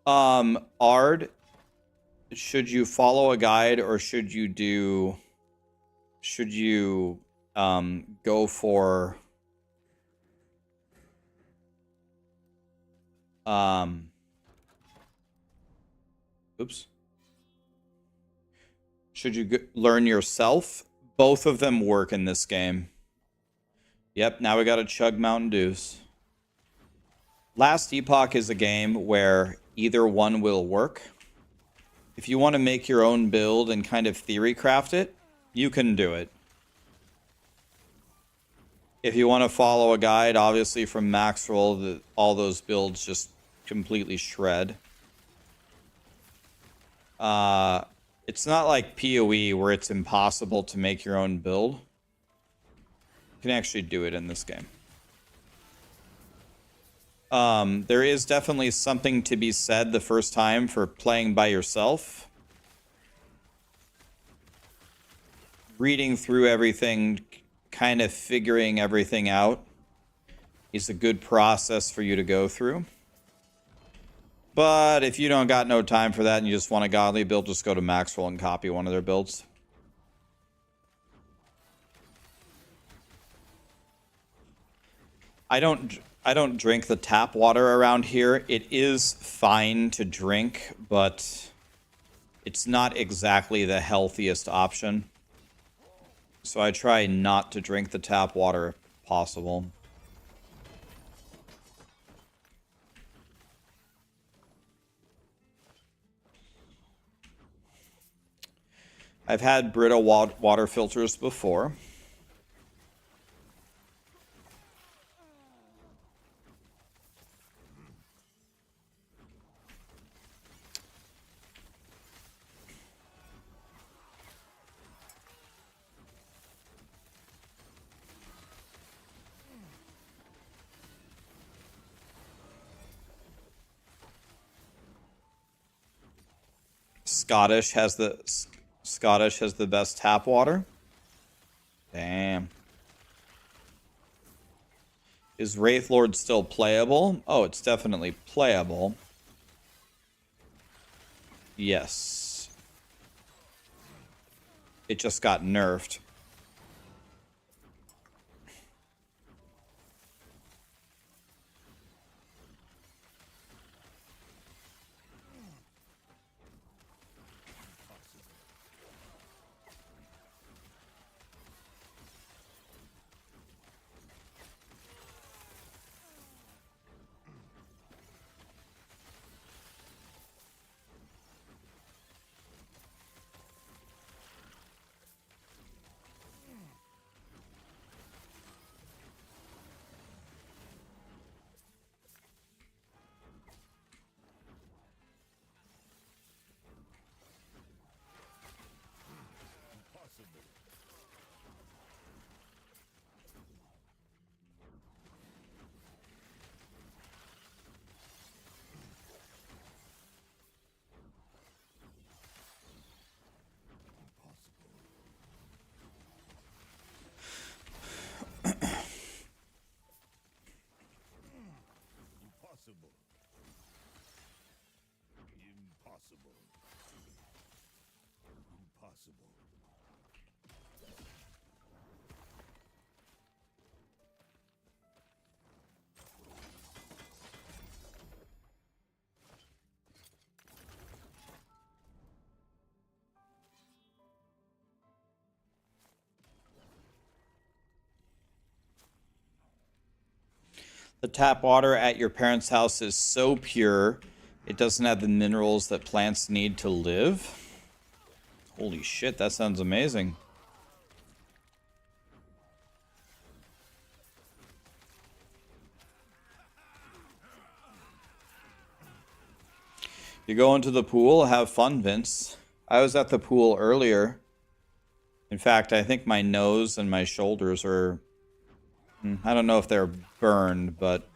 Ard, should you follow a guide or should you go for oops. Should you learn yourself? Both of them work in this game. Yep, now we gotta chug Mountain Dews. Last Epoch is a game where either one will work. If you want to make your own build and kind of theory craft it, you can do it. If you want to follow a guide, obviously from Maxroll, all those builds just completely shred. It's not like PoE where it's impossible to make your own build. You can actually do it in this game. There is definitely something to be said the first time for playing by yourself. Reading through everything, kind of figuring everything out is a good process for you to go through. But if you don't got no time for that and you just want a godly build, just go to Maxroll and copy one of their builds. I don't drink the tap water around here. It is fine to drink, but it's not exactly the healthiest option. So I try not to drink the tap water if possible. I've had Brita water filters before. Scottish has the best tap water. Damn. Is Wraithlord still playable? Oh, it's definitely playable. Yes. It just got nerfed. The tap water at your parents' house is so pure, it doesn't have the minerals that plants need to live. Holy shit, that sounds amazing. You go into the pool, have fun, Vince. I was at the pool earlier. In fact, I think my nose and my shoulders are... I don't know if they're burned, but...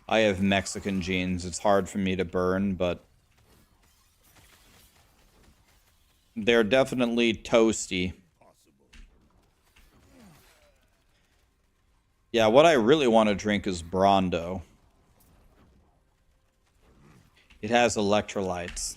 I have Mexican genes. It's hard for me to burn, but... they're definitely toasty. Yeah, what I really want to drink is Brondo. It has electrolytes.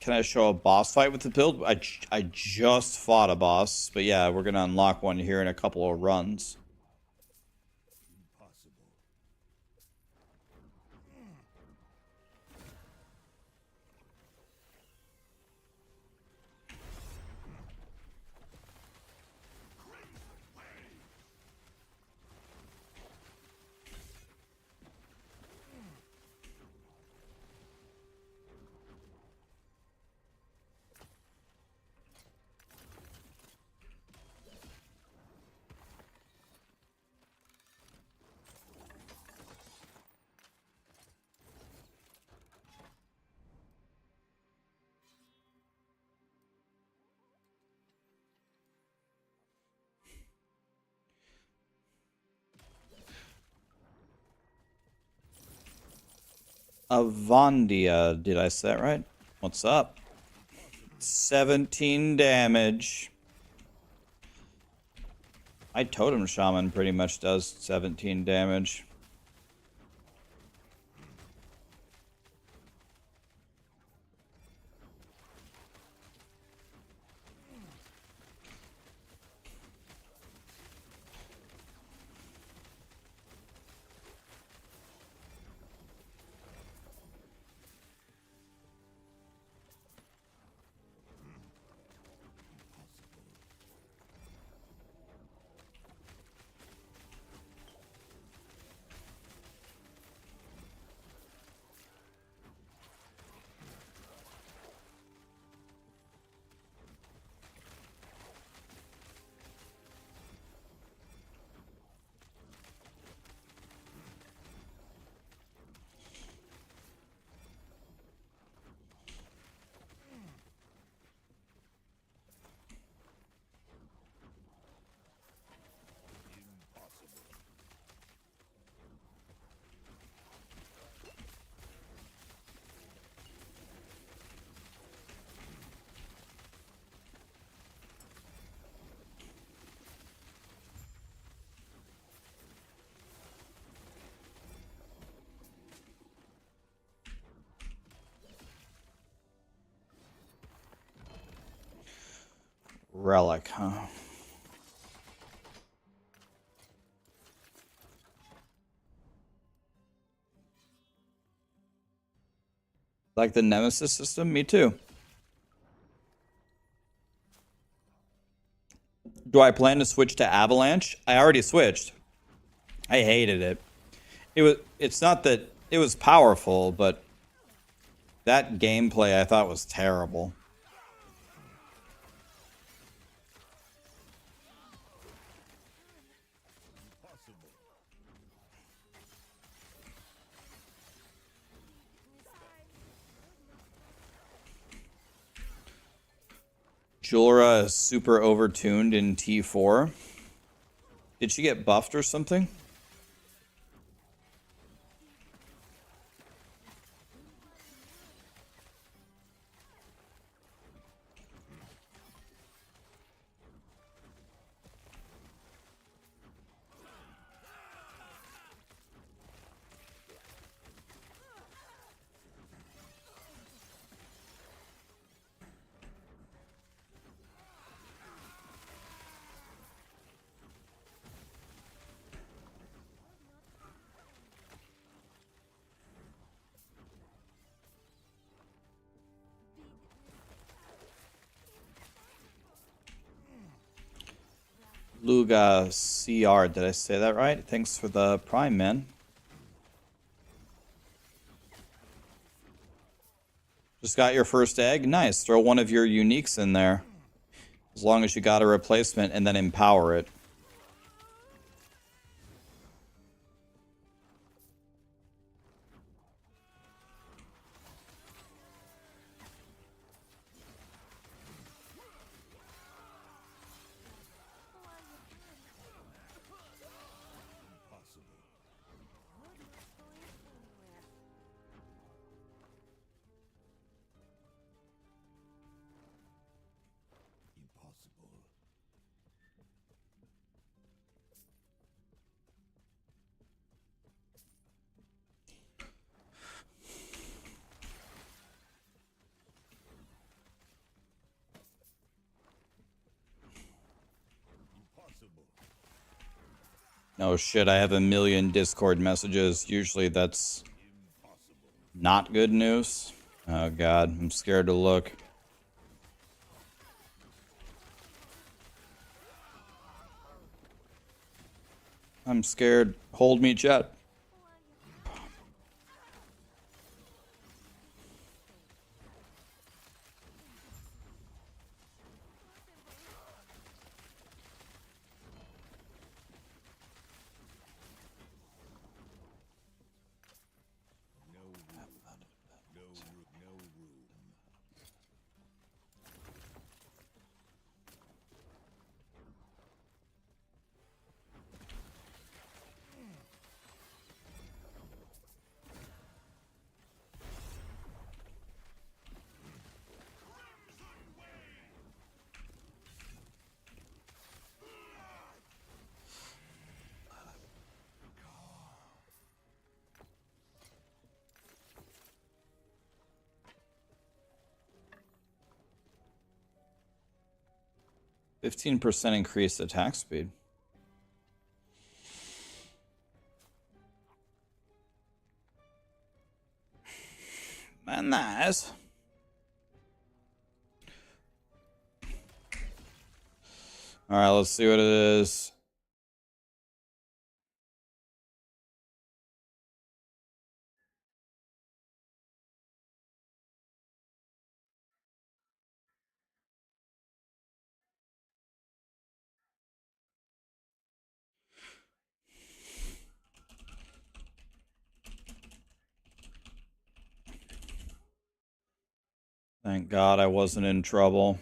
Can I show a boss fight with the build? I just fought a boss, but yeah, we're gonna unlock one here in a couple of runs. Avandia, did I say that right? What's up? 17 damage. My Totem Shaman pretty much does 17 damage. Relic, huh? Like the Nemesis system? Me too. Do I plan to switch to Avalanche? I already switched. I hated it. It's not that it was powerful, but that gameplay I thought was terrible. Julra is super overtuned in T4. Did she get buffed or something? Luga CR, did I say that right? Thanks for the prime, man. Just got your first egg? Nice. Throw one of your uniques in there. As long as you got a replacement and then empower it. Impossible. 'Impossible. Oh shit, I have a million Discord messages. Usually that's not good news. Oh god, I'm scared to look. I'm scared. Hold me, chat. No room. 15% increased attack speed. Man, nice. Alright, let's see what it is. Thank God I wasn't in trouble.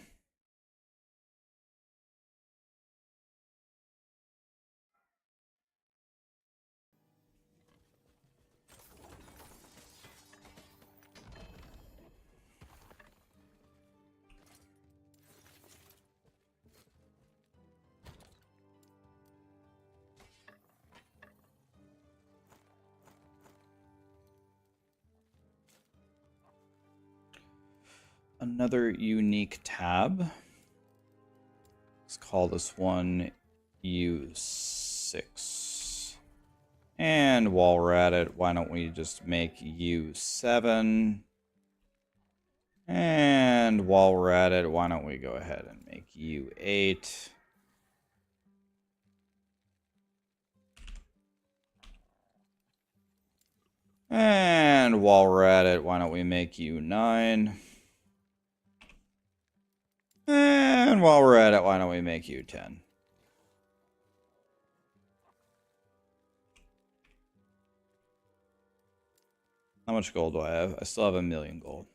Another unique tab. Let's call this one U6. And while we're at it, why don't we just make U7? And while we're at it, why don't we go ahead and make U8? And while we're at it, why don't we make U9? And while we're at it, why don't we make U10? How much gold do I have? I still have 1,000,000 gold.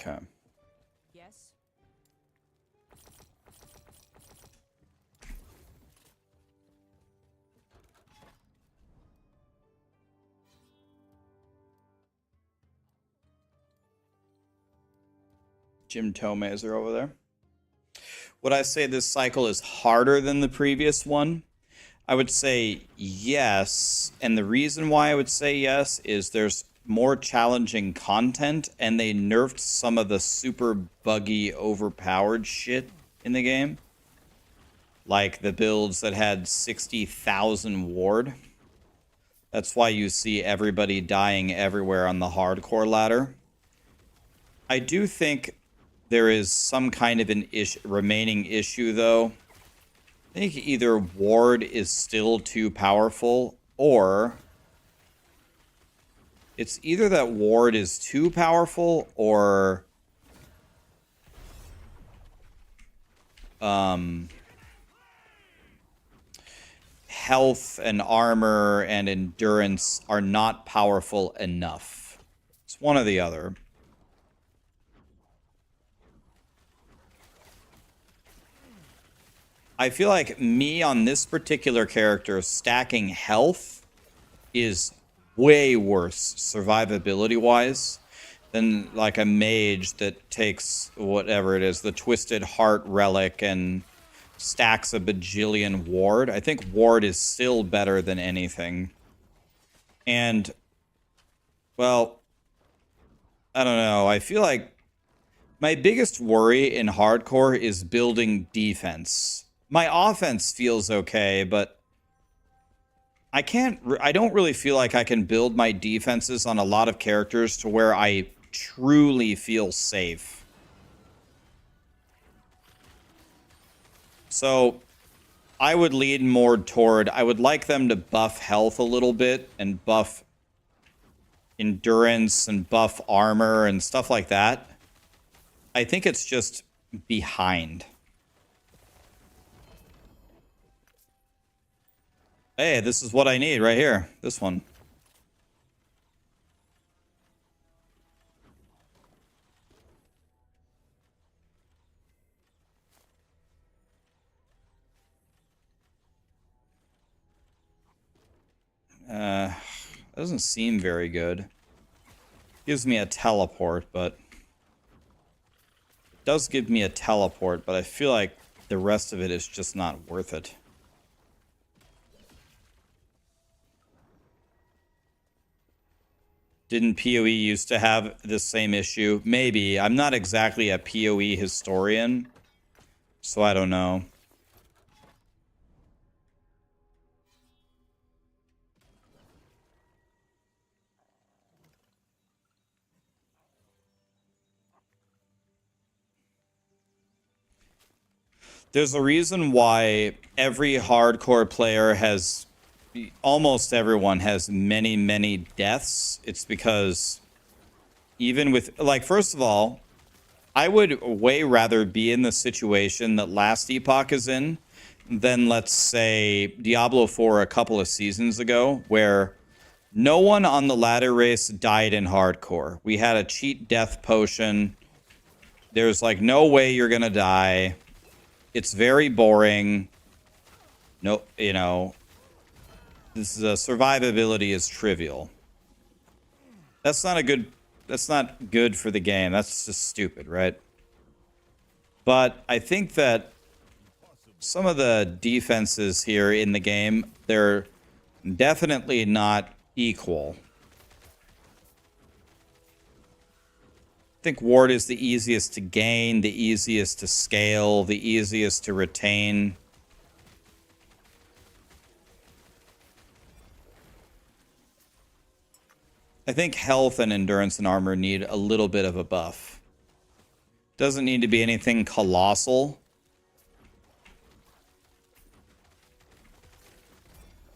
Okay. Yes. Jim Tomez are over there. Would I say this cycle is harder than the previous one? I would say yes. And the reason why I would say yes is there's more challenging content and they nerfed some of the super buggy, overpowered shit in the game. Like the builds that had 60,000 ward. That's why you see everybody dying everywhere on the hardcore ladder. I do think there is some kind of an remaining issue, though. I think either ward is still too powerful, or it's either that ward is too powerful, or health and armor and endurance are not powerful enough. It's one or the other. I feel like me on this particular character stacking health is way worse survivability-wise than like a mage that takes whatever it is, the Twisted Heart Relic, and stacks a bajillion ward. I think ward is still better than anything. And, well, I don't know. I feel like my biggest worry in hardcore is building defense. My offense feels okay, but I don't really feel like I can build my defenses on a lot of characters to where I truly feel safe. So I would lean more toward, I would like them to buff health a little bit and buff endurance and buff armor and stuff like that. I think it's just behind. Hey, this is what I need right here. This one. Doesn't seem very good. Gives me a teleport, but... It does give me a teleport, but I feel like the rest of it is just not worth it. Didn't PoE used to have this same issue? Maybe. I'm not exactly a PoE historian, so I don't know. There's a reason why every hardcore player has... Almost everyone has many, many deaths. It's because even with... Like, first of all, I would way rather be in the situation that last Epoch is in than, let's say, Diablo 4 a couple of seasons ago, where no one on the ladder race died in hardcore. We had a cheat death potion. There's, like, no way you're gonna die. It's very boring. No, you know... This survivability is trivial. That's not good for the game. That's just stupid, right? But I think that some of the defenses here in the game, they're definitely not equal. I think ward is the easiest to gain, the easiest to scale, the easiest to retain. I think health and endurance and armor need a little bit of a buff. Doesn't need to be anything colossal.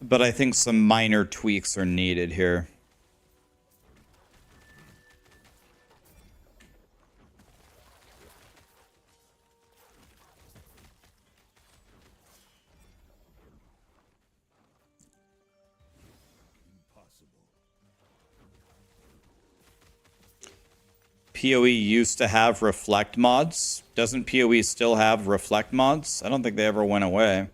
But I think some minor tweaks are needed here. PoE used to have reflect mods. Doesn't PoE still have reflect mods? I don't think they ever went away.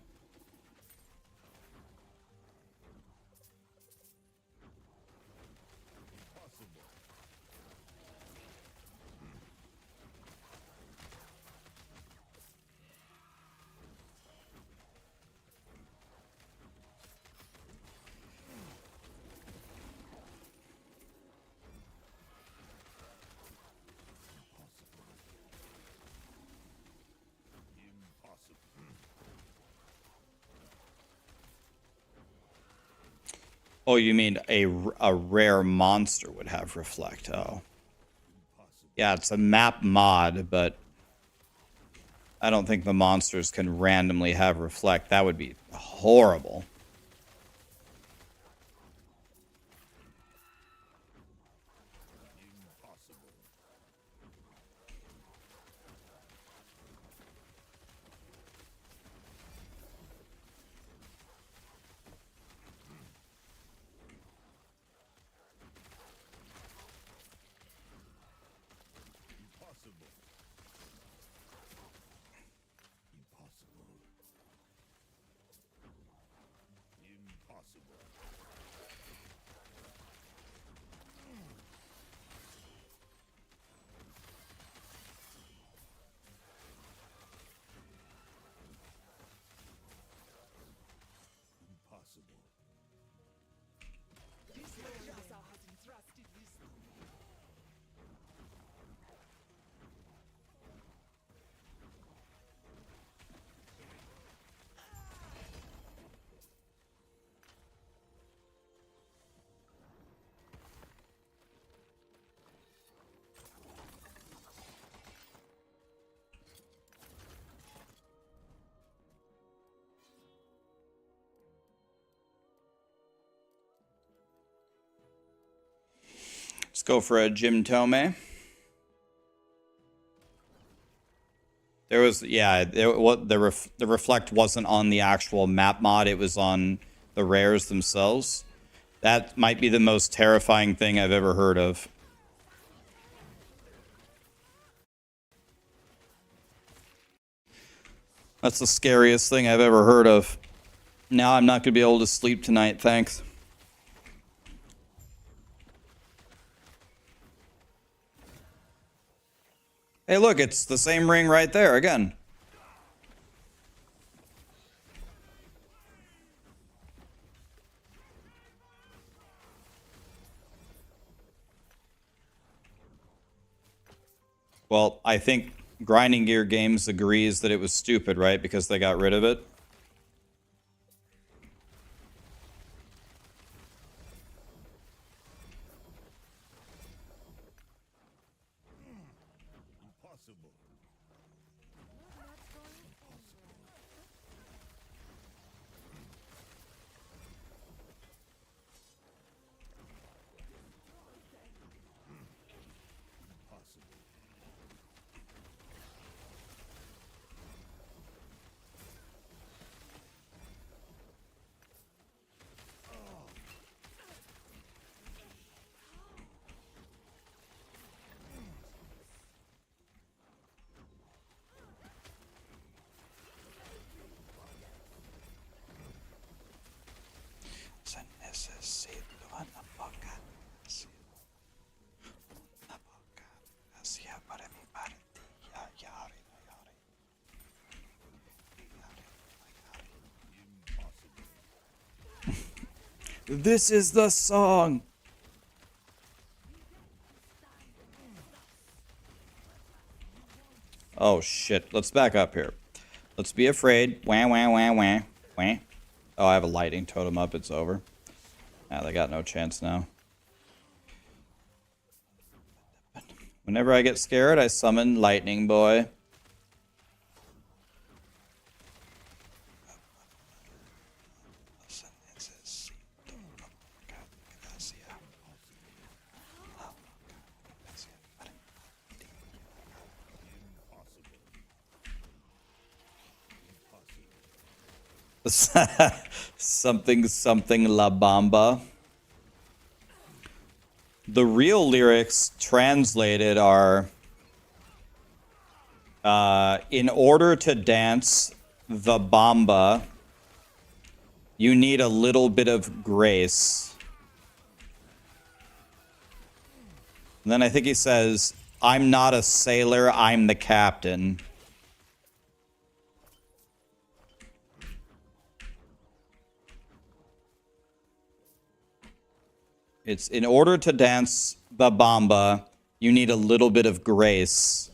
Oh, you mean a rare monster would have reflect? Oh. Yeah, it's a map mod, but I don't think the monsters can randomly have reflect. That would be horrible. Let's go for a Jim Tome. There was, yeah, the reflect wasn't on the actual map mod. It was on the rares themselves. That might be the most terrifying thing I've ever heard of. That's the scariest thing I've ever heard of. Now I'm not going to be able to sleep tonight, thanks. Hey, look, it's the same ring right there again. Well, I think Grinding Gear Games agrees that it was stupid, right? Because they got rid of it. This is the song. Oh shit. Let's back up here. Let's be afraid. Wah, wah, wah, wah, wah. Oh, I have a lightning totem up. It's over. Ah, they got no chance now. Whenever I get scared, I summon Lightning Boy. Something La Bamba. The real lyrics translated are, in order to dance the bamba, you need a little bit of grace. And then I think he says, I'm not a sailor, I'm the captain. It's in order to dance the bamba, you need a little bit of grace.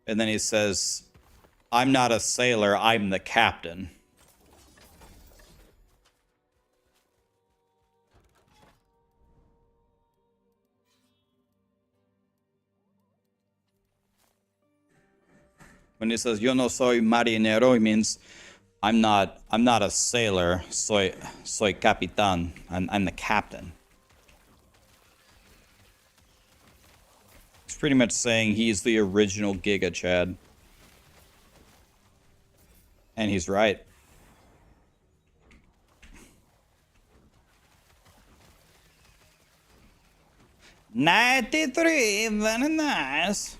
And then he says, I'm not a sailor, I'm the captain. When he says, yo no soy marinero, he means, I'm not a sailor, soy capitán. I'm the captain. It's pretty much saying he's the original Giga Chad. And he's right. '93, very nice.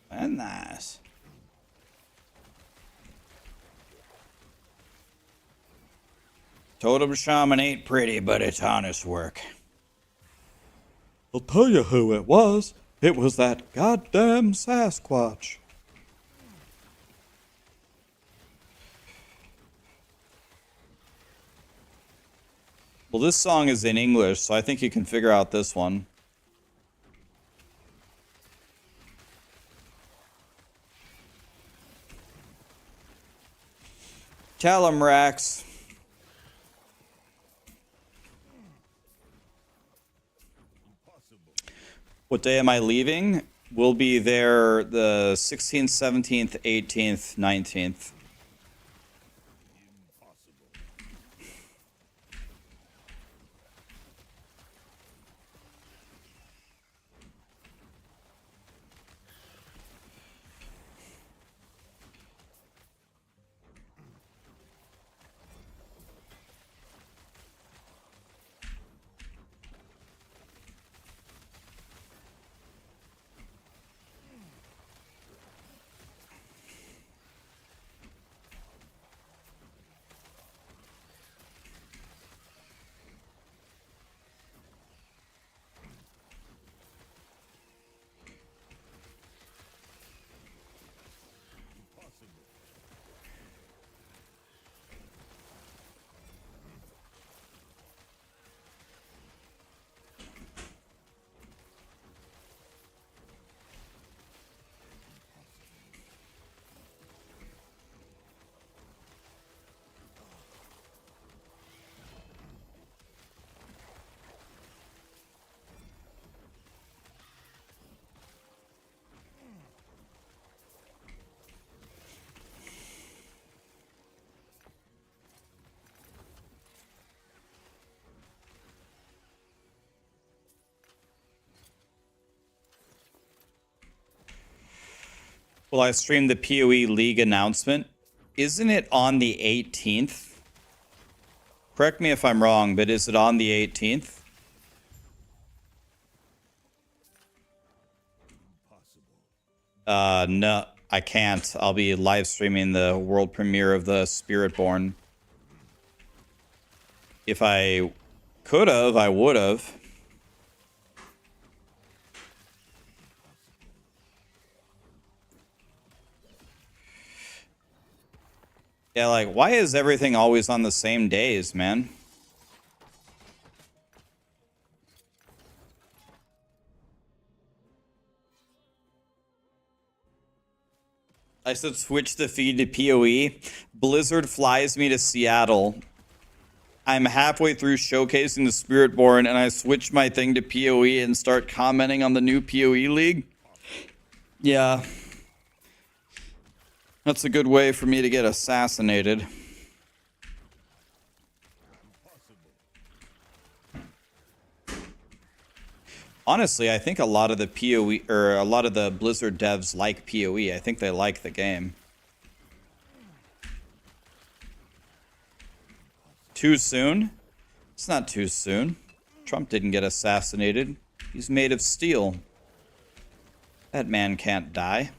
Very nice. Totem Shaman ain't pretty, but it's honest work. I'll tell you who it was. It was that goddamn Sasquatch. Well, this song is in English, so I think you can figure out this one. Tell him, Rax. What day am I leaving? We'll be there the 16th, 17th, 18th, 19th. Well, I streamed the PoE League announcement. Isn't it on the 18th? Correct me if I'm wrong, but is it on the 18th? No, I can't. I'll be live streaming the world premiere of the Spiritborn. If I could have, I would have. Yeah, like, why is everything always on the same days, man? I said switch the feed to PoE. Blizzard flies me to Seattle. I'm halfway through showcasing the Spiritborn, and I switch my thing to PoE and start commenting on the new PoE League. Yeah. That's a good way for me to get assassinated. Honestly, I think a lot of the PoE or a lot of the Blizzard devs like PoE. I think they like the game. Too soon? It's not too soon. Trump didn't get assassinated. He's made of steel. That man can't die.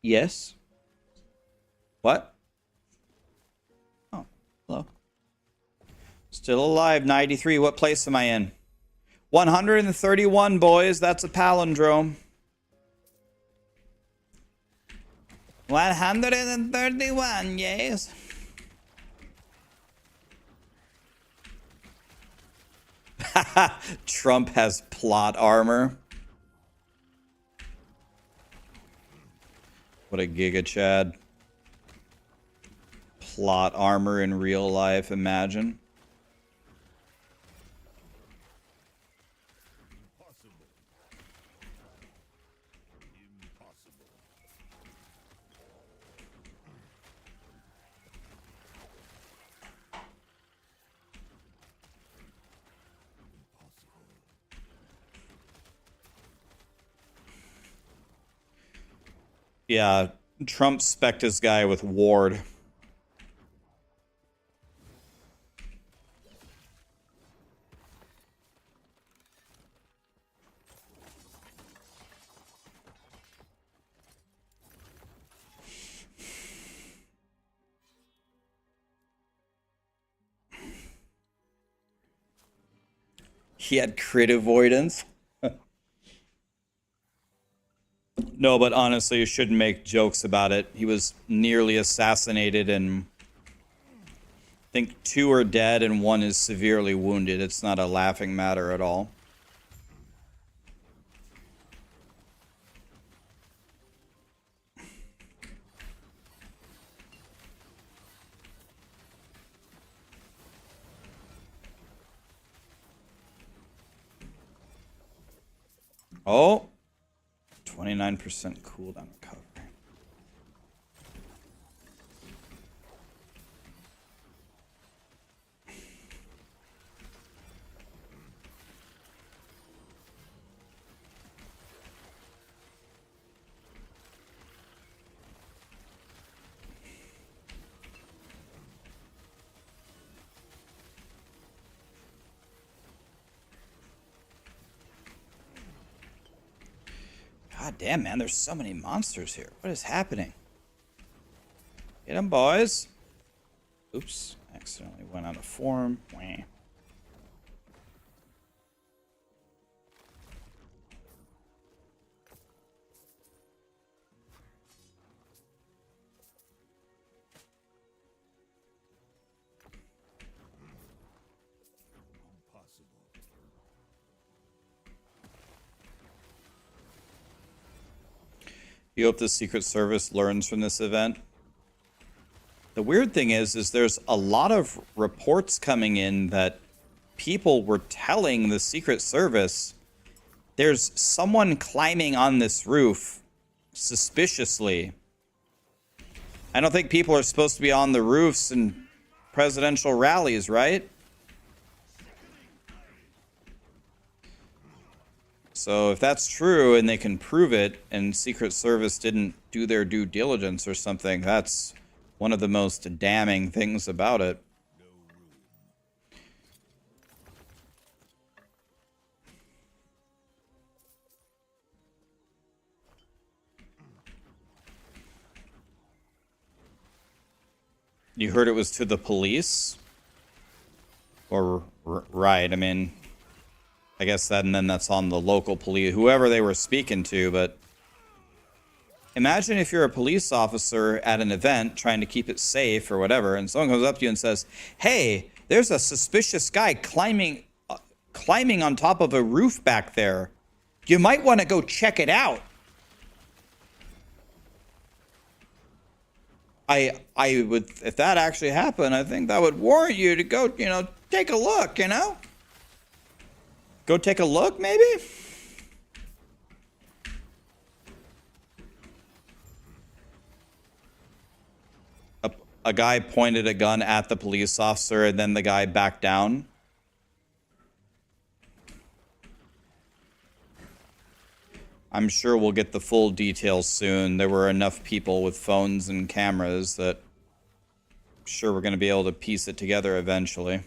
Yes. What? Oh, hello. Still alive, 93. What place am I in? 131, boys. That's a palindrome. 131, yes. Trump has plot armor. What a giga chad. Plot armor in real life, imagine. Yeah, Trump spec'd his guy with Ward. He had crit avoidance. No, but honestly, you shouldn't make jokes about it. He was nearly assassinated, and I think 2 are dead and 1 is severely wounded. It's not a laughing matter at all. Oh, 29% cooldown recovery. God damn, man, there's so many monsters here. What is happening? Get them, boys. Oops, accidentally went out of form. Wah. You hope the Secret Service learns from this event. The weird thing is there's a lot of reports coming in that people were telling the Secret Service there's someone climbing on this roof suspiciously. I don't think people are supposed to be on the roofs in presidential rallies, right? So if that's true and they can prove it and Secret Service didn't do their due diligence or something, that's one of the most damning things about it. You heard it was to the police? Or, right, I mean, I guess that, and then that's on the local police, whoever they were speaking to, but imagine if you're a police officer at an event trying to keep it safe or whatever, and someone comes up to you and says, hey, there's a suspicious guy climbing on top of a roof back there. You might want to go check it out. I would, if that actually happened, I think that would warrant you to go, take a look, Go take a look, maybe? a guy pointed a gun at the police officer and then the guy backed down. I'm sure we'll get the full details soon. There were enough people with phones and cameras that I'm sure we're going to be able to piece it together eventually.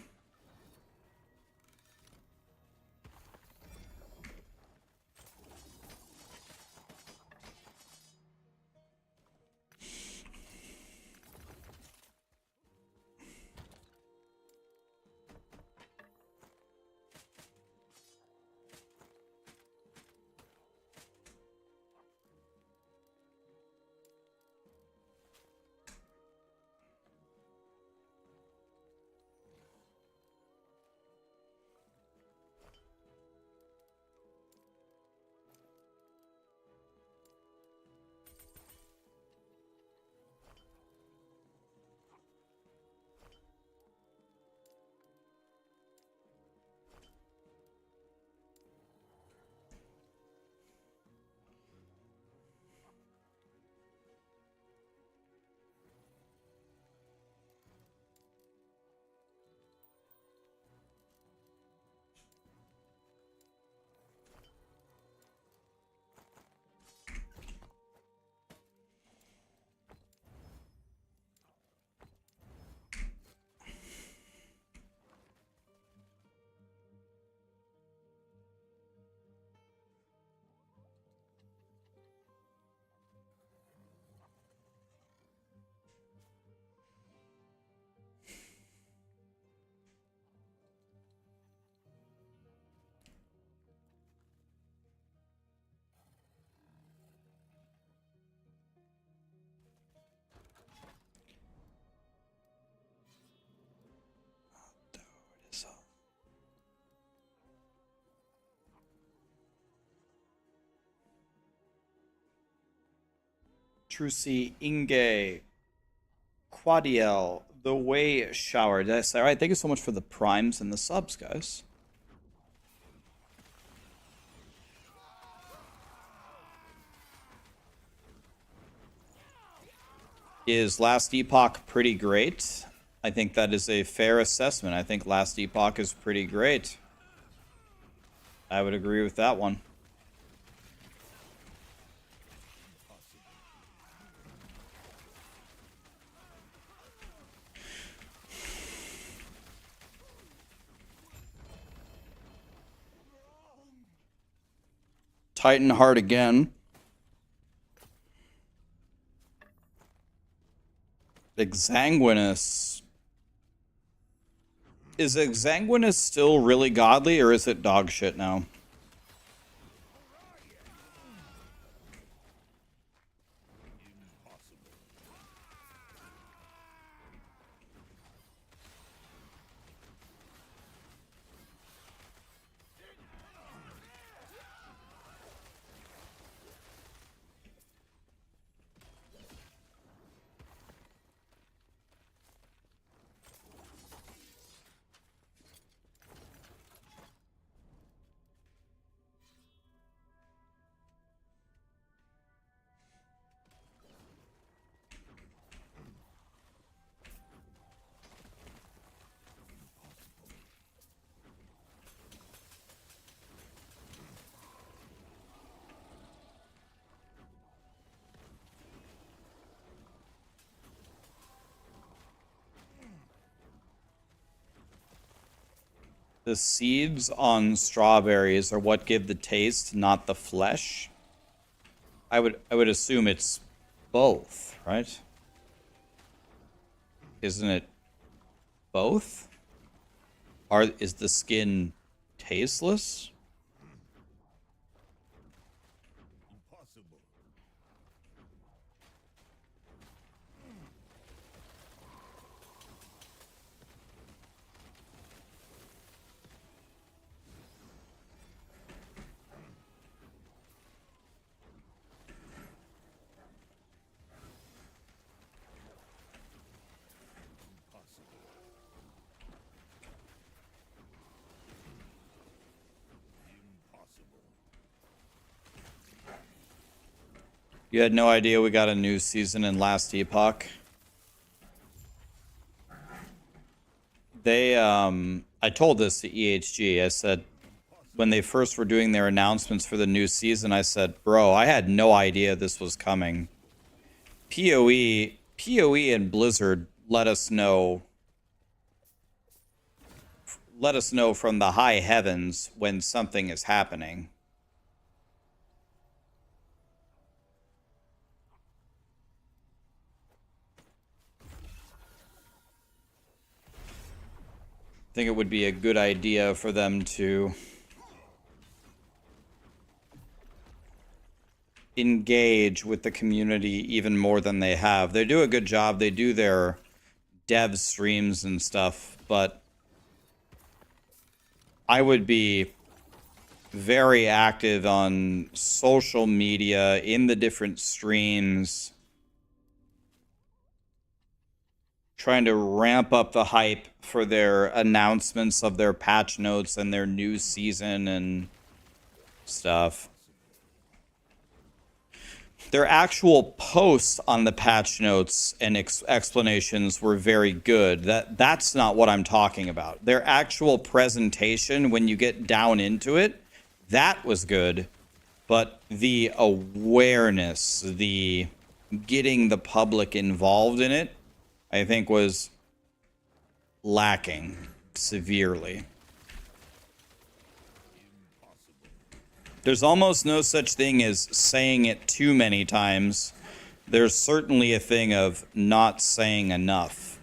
Trucy, Inge, Quadiel, The Way Shower. Did I say all right? Thank you so much for the primes and the subs, guys. Is Last Epoch pretty great? I think that is a fair assessment. I think Last Epoch is pretty great. I would agree with that one. Titan Heart again. Exanguinous. Is Exanguinous still really godly, or is it dog shit now? The seeds on strawberries are what give the taste, not the flesh. I would assume it's both, right? Isn't it both? Is the skin tasteless? Impossible. You had no idea we got a new season in Last Epoch? They, I told this to EHG. I said, when they first were doing their announcements for the new season, I said, bro, I had no idea this was coming. PoE and Blizzard let us know from the high heavens when something is happening. I think it would be a good idea for them to engage with the community even more than they have. They do a good job. They do their dev streams and stuff, but I would be very active on social media, in the different streams, trying to ramp up the hype for their announcements of their patch notes and their new season and stuff. Their actual posts on the patch notes and explanations were very good. That's not what I'm talking about. Their actual presentation, when you get down into it, that was good. But the awareness, the getting the public involved in it, I think was lacking severely. There's almost no such thing as saying it too many times. There's certainly a thing of not saying enough.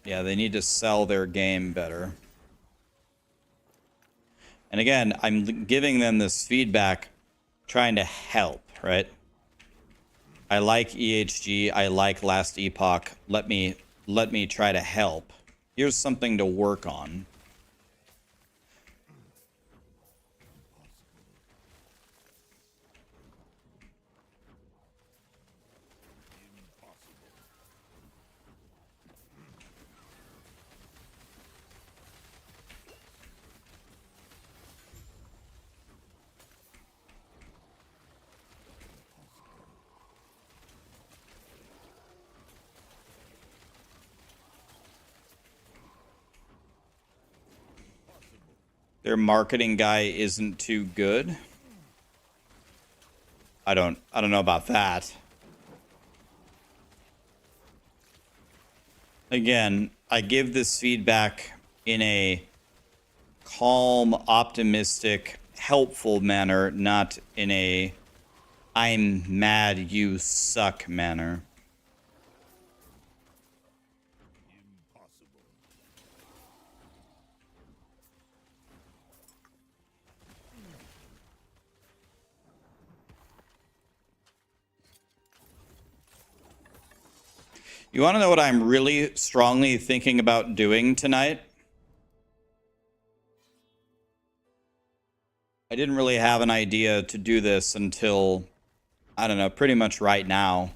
Yeah, they need to sell their game better. And again, I'm giving them this feedback, trying to help, right? I like EHG, I like Last Epoch. Let me try to help. Here's something to work on. Their marketing guy isn't too good. I don't know about that. Again, I give this feedback in a calm, optimistic, helpful manner, not in a I'm mad you suck manner. You want to know what I'm really strongly thinking about doing tonight? I didn't really have an idea to do this until, I don't know, pretty much right now.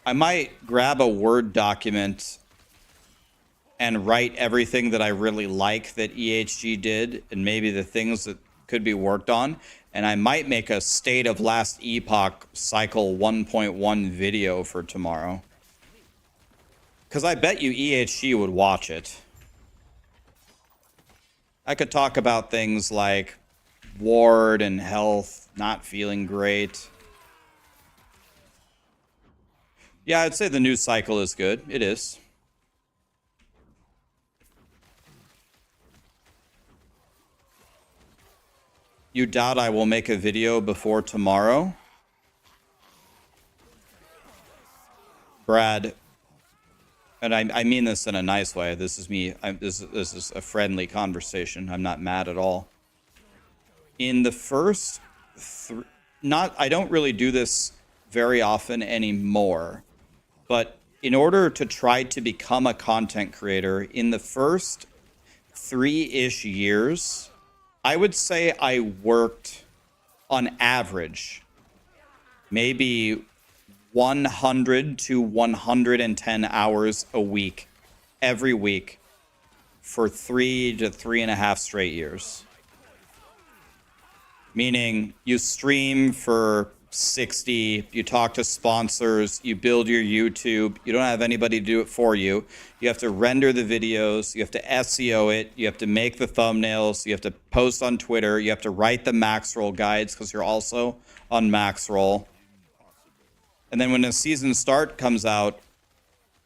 I might grab a Word document and write everything that I really like that EHG did and maybe the things that could be worked on. And I might make a State of Last Epoch Cycle 1.1 video for tomorrow. Because I bet you EHG would watch it. I could talk about things like ward and health, not feeling great. Yeah, I'd say the news cycle is good. It is. You doubt I will make a video before tomorrow? Brad, and I mean this in a nice way. This is me. This is a friendly conversation. I'm not mad at all. In the first, I don't really do this very often anymore, but in order to try to become a content creator, in the first 3-ish years, I would say I worked on average maybe 100 to 110 hours a week, every week, for 3 to 3.5 straight years. Meaning you stream for 60, you talk to sponsors, you build your YouTube, you don't have anybody to do it for you. You have to render the videos, you have to SEO it, you have to make the thumbnails, you have to post on Twitter, you have to write the Maxroll guides because you're also on Maxroll. And then when the season start comes out,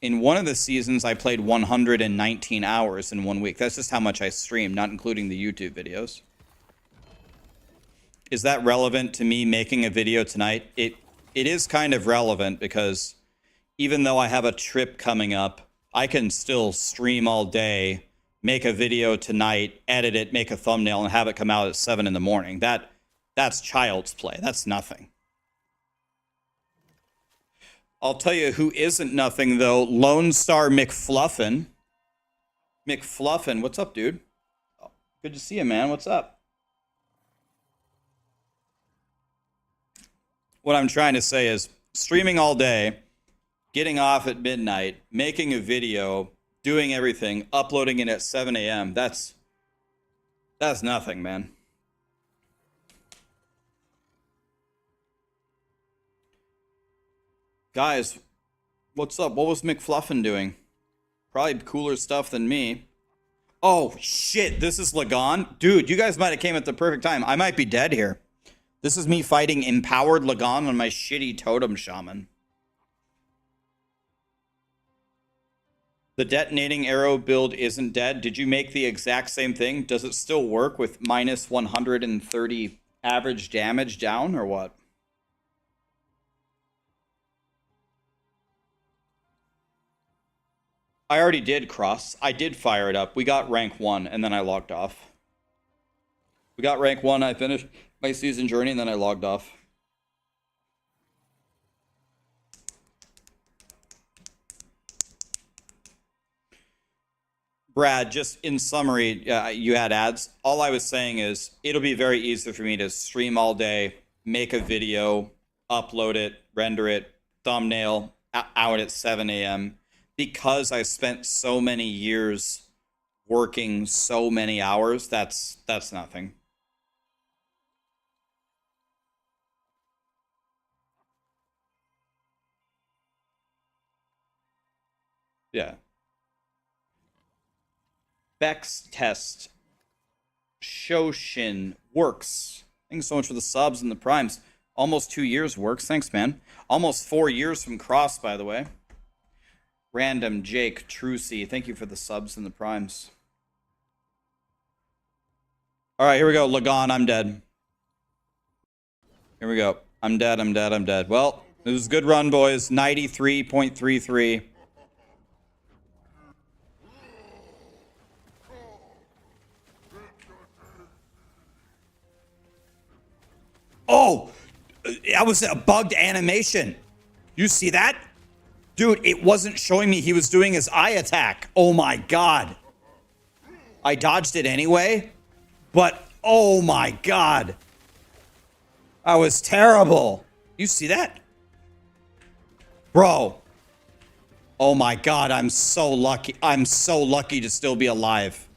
in one of the seasons I played 119 hours in 1 week. That's just how much I streamed, not including the YouTube videos. Is that relevant to me making a video tonight? It is kind of relevant because even though I have a trip coming up, I can still stream all day, make a video tonight, edit it, make a thumbnail, and have it come out at 7 in the morning. That's child's play. That's nothing. I'll tell you who isn't nothing, though. Lone Star McFluffin. McFluffin, what's up, dude? Oh, good to see you, man. What's up? What I'm trying to say is streaming all day, getting off at midnight, making a video, doing everything, uploading it at 7 a.m. That's nothing, man. Guys, what's up? What was McFluffin doing? Probably cooler stuff than me. Oh, shit. This is Lagon. Dude, you guys might have came at the perfect time. I might be dead here. This is me fighting empowered Lagon on my shitty Totem Shaman. The detonating arrow build isn't dead. Did you make the exact same thing? Does it still work with minus 130 average damage down or what? I already did cross. I did fire it up. We got rank 1 and then I logged off. We got rank 1. I finished my season journey and then I logged off. Brad, just in summary, you had ads. All I was saying is it'll be very easy for me to stream all day, make a video, upload it, render it, thumbnail out at 7 a.m. Because I spent so many years working so many hours, that's nothing. Yeah. Bex test. Shoshin works. Thanks so much for the subs and the primes. Almost 2 years works. Thanks, man. Almost 4 years from cross, by the way. Random Jake Trucy. Thank you for the subs and the primes. All right, here we go. Lagon, I'm dead. Here we go. I'm dead, I'm dead, I'm dead. Well, it was a good run, boys. 93.33. Oh, that was a bugged animation. You see that? Dude, it wasn't showing me he was doing his eye attack. Oh my God. I dodged it anyway, but oh my God. That was terrible. You see that? Bro. Oh my God, I'm so lucky. I'm so lucky to still be alive.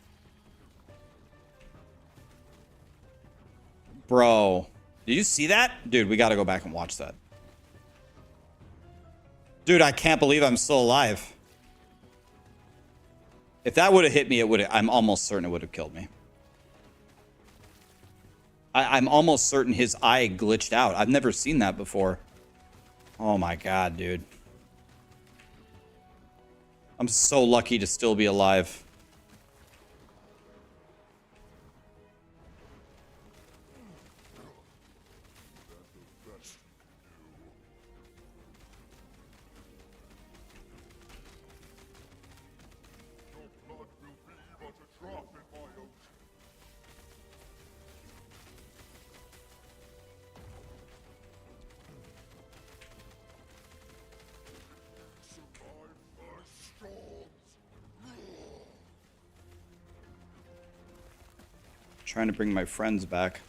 Bro. Did you see that? Dude, we gotta go back and watch that. Dude, I can't believe I'm still alive. If that would have hit me, it would have, I'm almost certain it would have killed me. I'm almost certain his eye glitched out. I've never seen that before. Oh my God, dude. I'm so lucky to still be alive. Trying to bring my friends back.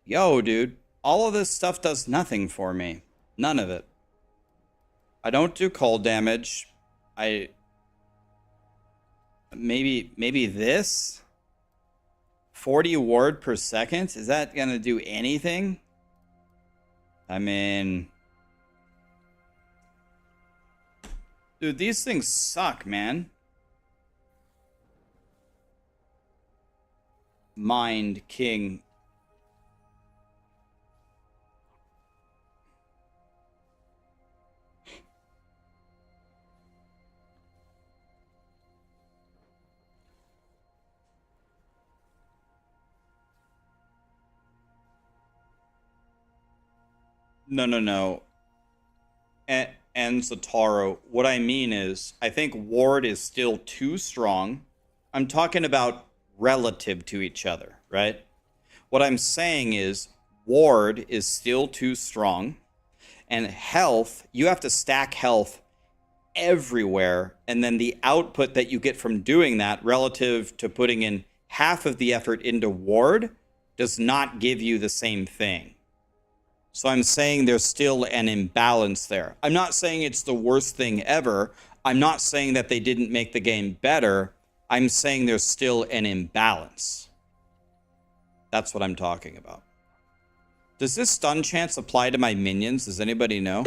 Yo, dude, all of this stuff does nothing for me. None of it. I don't do cold damage. Maybe this 40 ward per second. Is that gonna do anything? I mean, dude, these things suck, man. Mind King. No. And Zataro, what I mean is, I think Ward is still too strong. I'm talking about relative to each other, right? What I'm saying is, Ward is still too strong. And health, you have to stack health everywhere. And then the output that you get from doing that relative to putting in half of the effort into Ward does not give you the same thing. So I'm saying there's still an imbalance there. I'm not saying it's the worst thing ever. I'm not saying that they didn't make the game better. I'm saying there's still an imbalance. That's what I'm talking about. Does this stun chance apply to my minions? Does anybody know?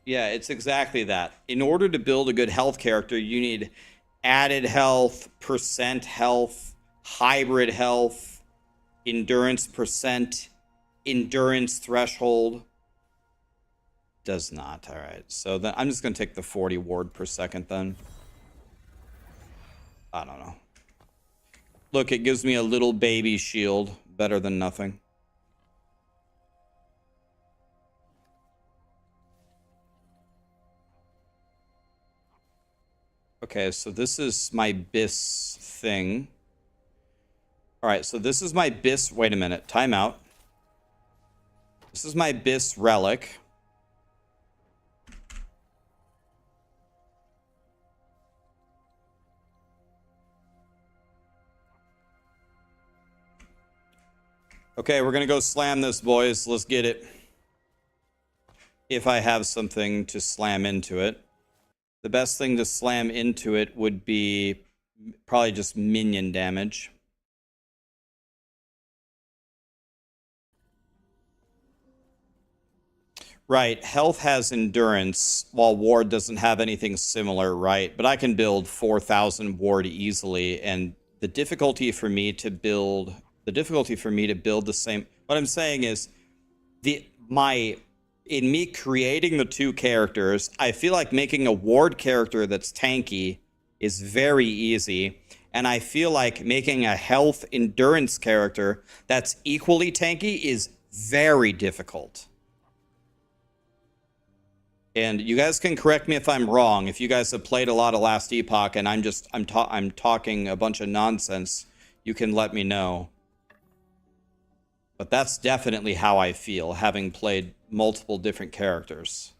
Yeah, it's exactly that. In order to build a good health character, you need added health, percent health, hybrid health, endurance percent, endurance threshold. Does not. All right. So then I'm just going to take the 40 ward per second then. I don't know. Look, it gives me a little baby shield. Better than nothing. Okay, so this is my BIS thing. All right, so this is my BIS. Wait a minute. Time out. This is my BIS relic. Okay, we're going to go slam this, boys. Let's get it. If I have something to slam into it. The best thing to slam into it would be probably just minion damage. Right, health has endurance, while ward doesn't have anything similar, right? But I can build 4,000 ward easily, and the difficulty for me to build the same. What I'm saying is, in me creating the two characters, I feel like making a ward character that's tanky is very easy. And I feel like making a health endurance character that's equally tanky is very difficult. And you guys can correct me if I'm wrong. If you guys have played a lot of Last Epoch and I'm talking a bunch of nonsense, you can let me know. But that's definitely how I feel, having played multiple different characters.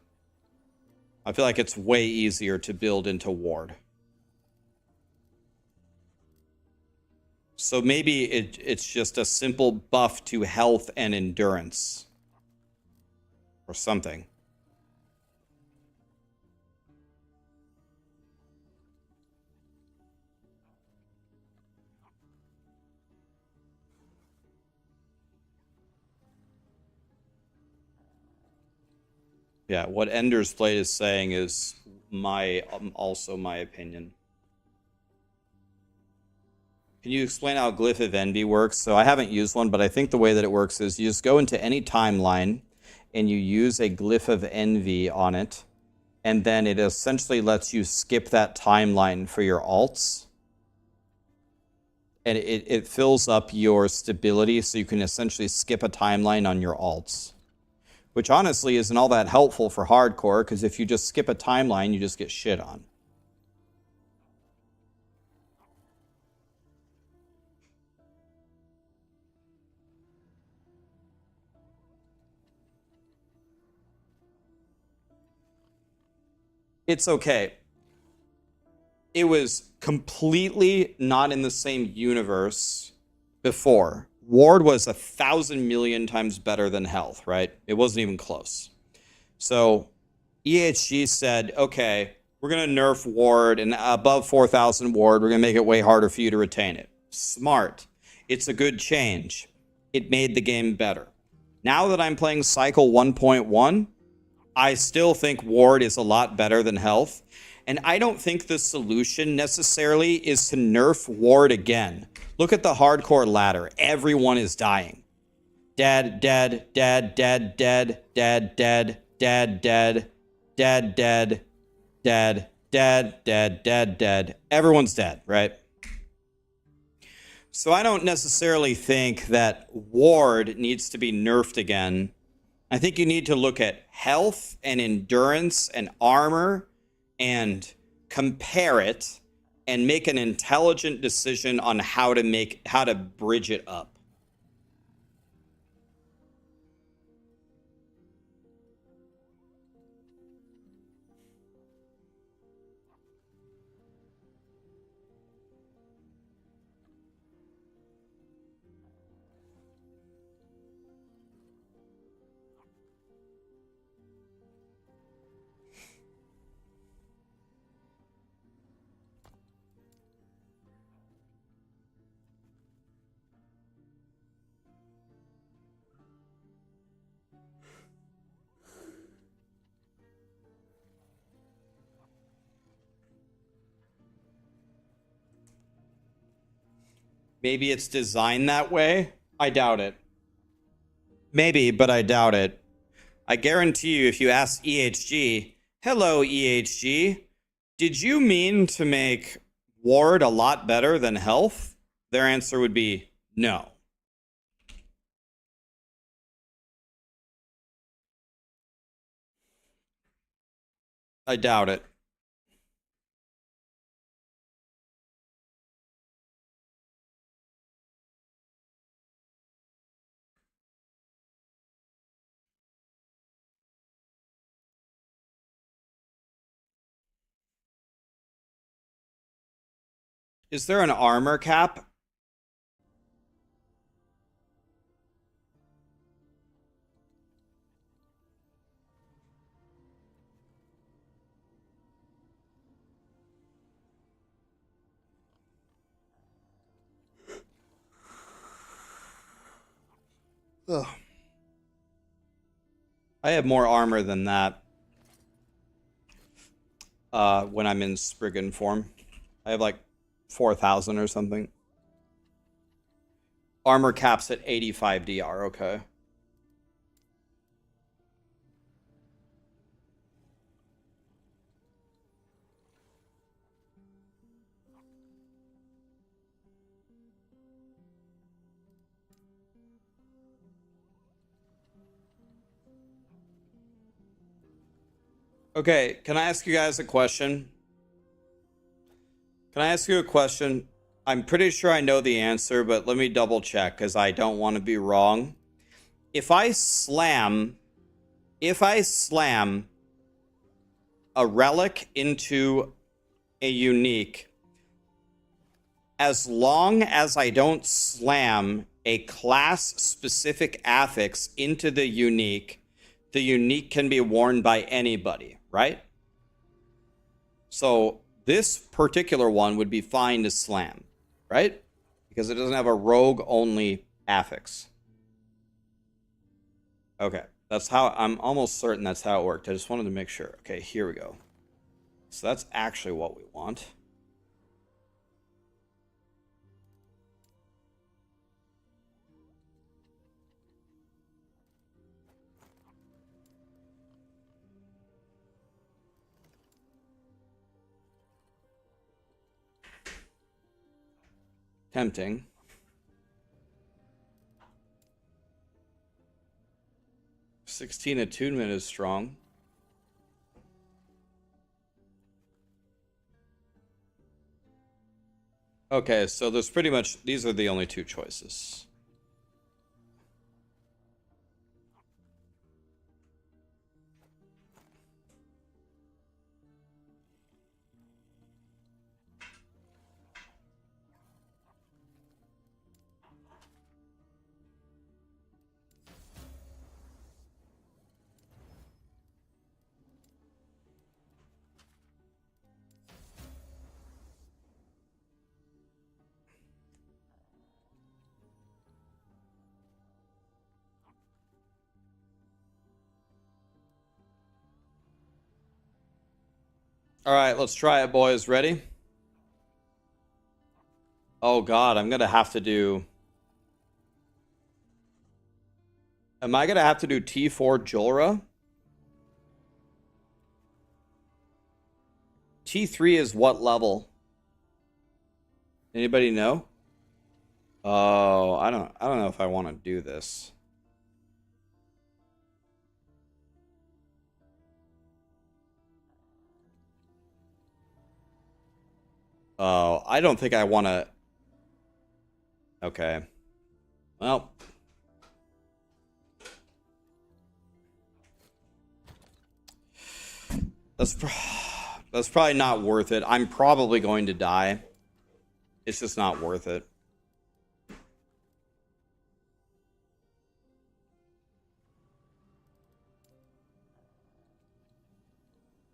I feel like it's way easier to build into ward. So maybe it's just a simple buff to health and endurance. Or something. Yeah, what Ender's Blade is saying is also my opinion. Can you explain how Glyph of Envy works? So I haven't used one, but I think the way that it works is you just go into any timeline and you use a Glyph of Envy on it, and then it essentially lets you skip that timeline for your alts. And it fills up your stability, so you can essentially skip a timeline on your alts. Which honestly isn't all that helpful for hardcore, because if you just skip a timeline, you just get shit on. It's okay. It was completely not in the same universe before. Ward was 1,000 million times better than health, right? It wasn't even close. So EHG said, okay, we're going to nerf Ward, and above 4,000 Ward, we're going to make it way harder for you to retain it. Smart. It's a good change. It made the game better. Now that I'm playing Cycle 1.1, I still think Ward is a lot better than health. And I don't think the solution necessarily is to nerf Ward again. Look at the hardcore ladder. Everyone is dying. Dead, dead, dead, dead, dead, dead, dead, dead, dead, dead, dead, dead, dead, dead, dead, dead. Everyone's dead, right? So I don't necessarily think that Ward needs to be nerfed again. I think you need to look at health and endurance and armor and compare it and make an intelligent decision on how to bridge it up. Maybe it's designed that way. I doubt it. Maybe, but I doubt it. I guarantee you, if you ask EHG, hello, EHG, did you mean to make Ward a lot better than health? Their answer would be no. I doubt it. Is there an armor cap? Ugh. I have more armor than that when I'm in Spriggan form. I have like 4,000 or something. Armor caps at 85 DR, okay. Okay, can I ask you guys a question? Can I ask you a question? I'm pretty sure I know the answer, but let me double check because I don't want to be wrong. If I slam a relic into a unique, as long as I don't slam a class-specific affix into the unique can be worn by anybody, right? So this particular one would be fine to slam, right? Because it doesn't have a rogue-only affix. Okay, that's how, I'm almost certain that's how it worked. I just wanted to make sure. Okay, here we go. So that's actually what we want. Tempting. "16 attunement is strong." Okay, so there's pretty much, these are the only two choices. All right, let's try it, boys. Ready? Oh God, I'm gonna have to do. Am I gonna have to do T4 Julra? T3 is what level? Anybody know? Oh, I don't know if I want to do this. Oh, I don't think I want to. Okay. Well. That's probably not worth it. I'm probably going to die. It's just not worth it.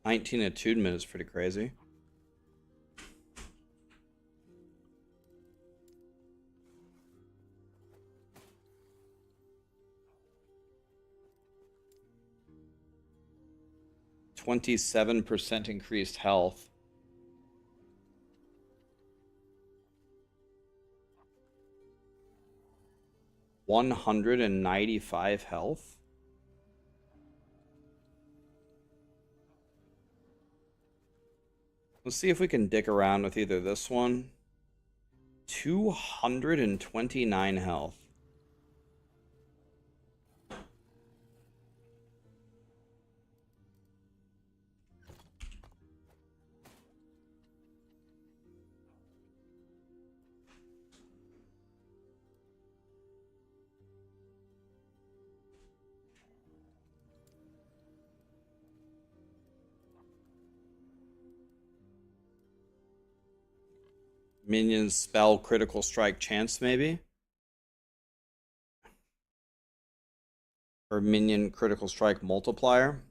$19 attunement is pretty crazy. %27 increased health. $195 health. Let's see if we can dick around with either this one. 229 health. Minions spell critical strike chance, maybe? Or minion critical strike multiplier?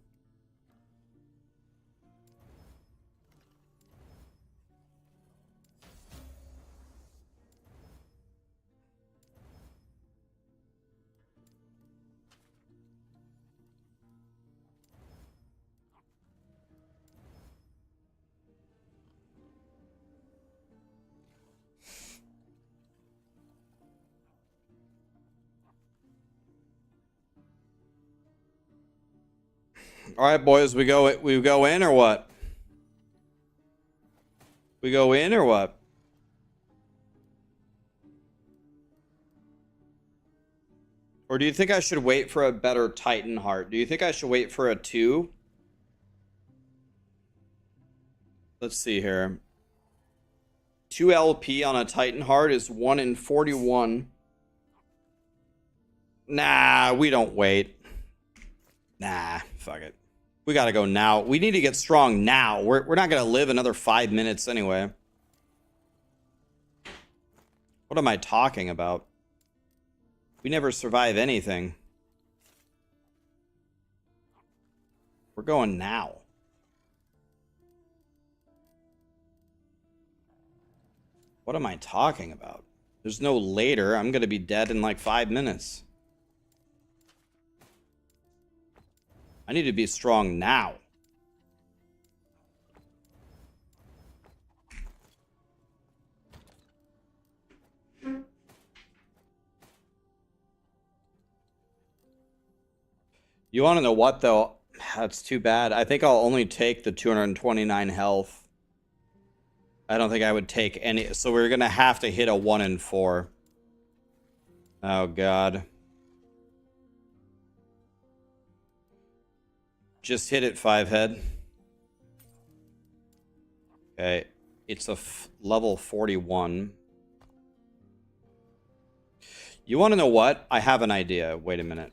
All right, boys, we go in or what? We go in or what? Or do you think I should wait for a better Titan heart? Do you think I should wait for a 2? Let's see here. 2 LP on a Titan heart is 1 in 41. Nah, we don't wait. Nah, fuck it. We gotta go now. We need to get strong now. We're not gonna live another 5 minutes anyway. What am I talking about? We never survive anything. We're going now. What am I talking about? There's no later. I'm gonna be dead in like 5 minutes. I need to be strong now. You want to know what, though? That's too bad. I think I'll only take the 229 health. I don't think I would take any. So we're going to have to hit a 1 in 4. Oh, God. Just hit it, 5 head. Okay. It's a level 41. You want to know what? I have an idea. Wait a minute.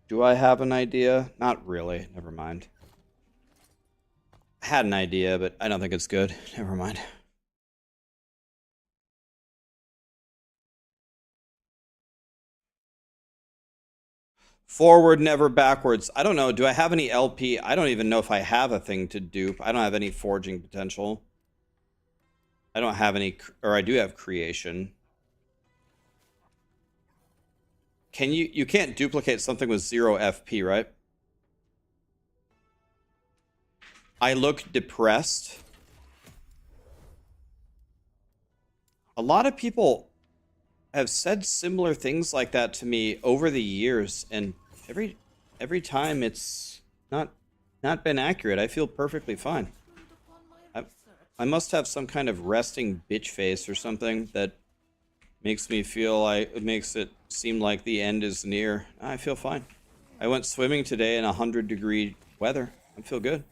Do I have an idea? Not really. Never mind. I had an idea, but I don't think it's good. Never mind. Forward, never backwards. I don't know. Do I have any LP? I don't even know if I have a thing to dupe. I don't have any forging potential. I don't have any, or I do have creation. Can you can't duplicate something with 0 FP, right? I look depressed. A lot of people have said similar things like that to me over the years, and every time it's not been accurate. I feel perfectly fine. I must have some kind of resting bitch face or something that makes me feel like it makes it seem like the end is near. I feel fine. I went swimming today in 100-degree weather. I feel good.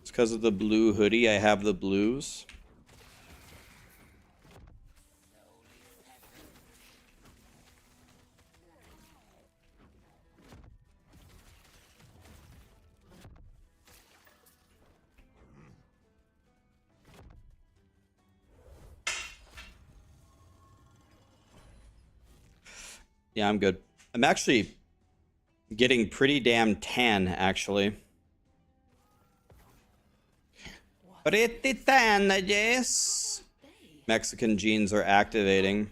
It's because of the blue hoodie. I have the blues. Yeah, I'm good. I'm actually getting pretty damn tan, actually. Pretty tan, yes. Mexican genes are activating.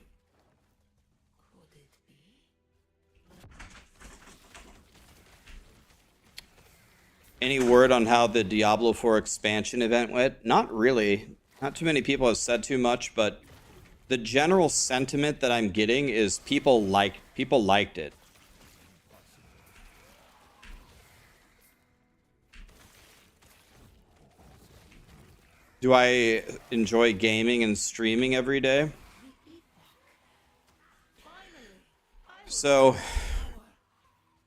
Any word on how the Diablo 4 expansion event went? Not really. Not too many people have said too much, but the general sentiment that I'm getting is people liked it. Do I enjoy gaming and streaming every day? So,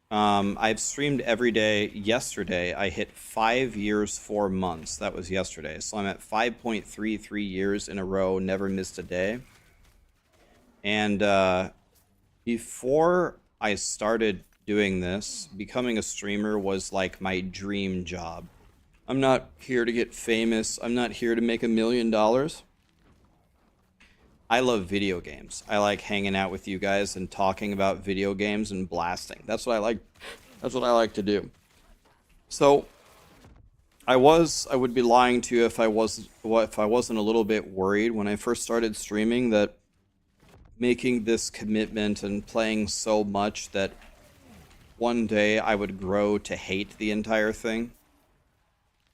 I've streamed every day. Yesterday, I hit 5 years, 4 months. That was yesterday. So I'm at 5.33 years in a row, never missed a day. And before I started doing this, becoming a streamer was like my dream job. I'm not here to get famous. I'm not here to make $1 million. I love video games. I like hanging out with you guys and talking about video games and blasting. That's what I like. That's what I like to do. So I would be lying to you if I wasn't a little bit worried when I first started streaming that making this commitment and playing so much that one day I would grow to hate the entire thing.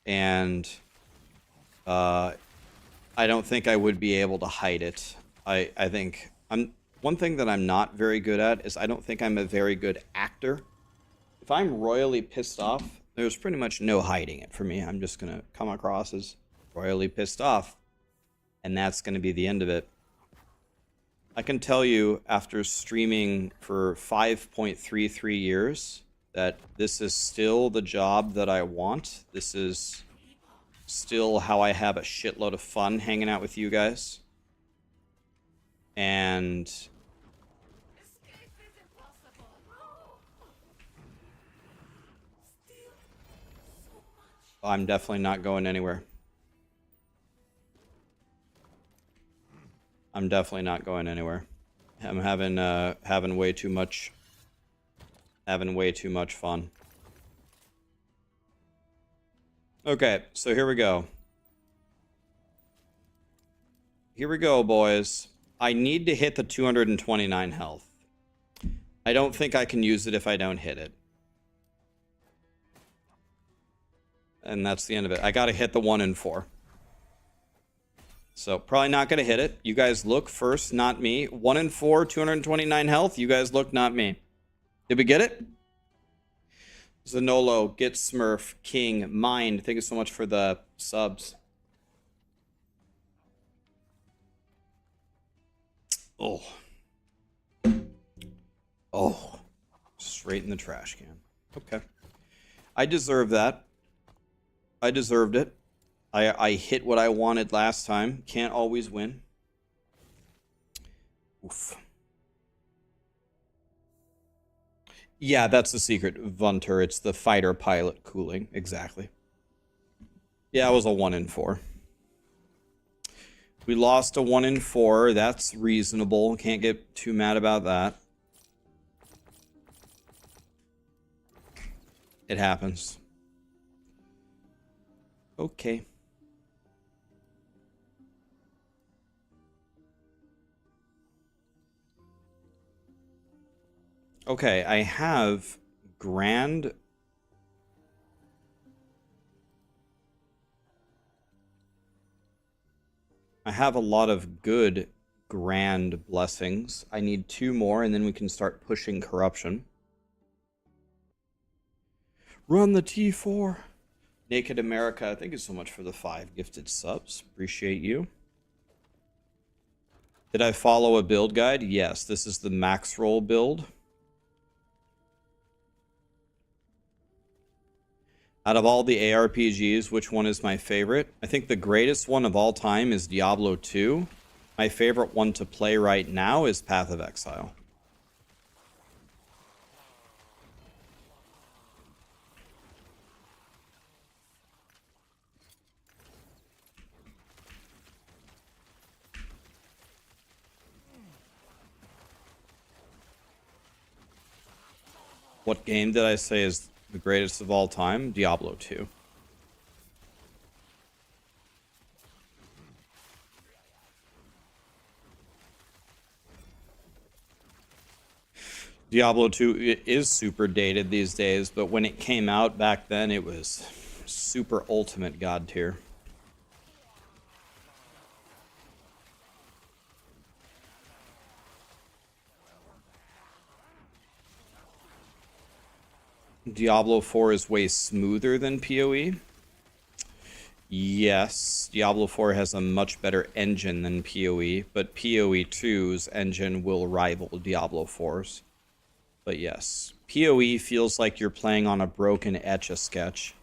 And I don't think I would be able to hide it. I think one thing that I'm not very good at is I don't think I'm a very good actor. If I'm royally pissed off, there's pretty much no hiding it for me. I'm just gonna come across as royally pissed off, and that's gonna be the end of it. I can tell you after streaming for 5.33 years that this is still the job that I want. This is still how I have a shitload of fun hanging out with you guys. And I'm definitely not going anywhere. I'm definitely not going anywhere. I'm having way too much fun. Okay, so here we go. Here we go, boys. I need to hit the 229 health. I don't think I can use it if I don't hit it. And that's the end of it. I gotta hit the 1 and 4. So, probably not gonna hit it. You guys look first, not me. 1 and 4, 229 health. You guys look, not me. Did we get it? Zanolo, Get Smurf, King, Mind. Thank you so much for the subs. Oh. Oh. Straight in the trash can. Okay. I deserve that. I deserved it. I hit what I wanted last time. Can't always win. Oof. Yeah, that's the secret, Vunter. It's the fighter pilot cooling. Exactly. Yeah, it was a 1 and 4. We lost a 1 and 4. That's reasonable. Can't get too mad about that. It happens. Okay. Okay, I have grand. I have a lot of good grand blessings. I need 2 more, and then we can start pushing corruption. Run the T4. Naked America, thank you so much for the 5 gifted subs. Appreciate you. Did I follow a build guide? Yes, this is the Maxroll build. Out of all the ARPGs, which one is my favorite? I think the greatest one of all time is Diablo II. My favorite one to play right now is Path of Exile. What game did I say is the greatest of all time? Diablo 2. Diablo 2 is super dated these days, but when it came out back then, it was super ultimate god tier. Diablo 4 is way smoother than PoE. Yes, Diablo 4 has a much better engine than PoE, but PoE 2's engine will rival Diablo 4's. But yes, PoE feels like you're playing on a broken Etch-a-Sketch.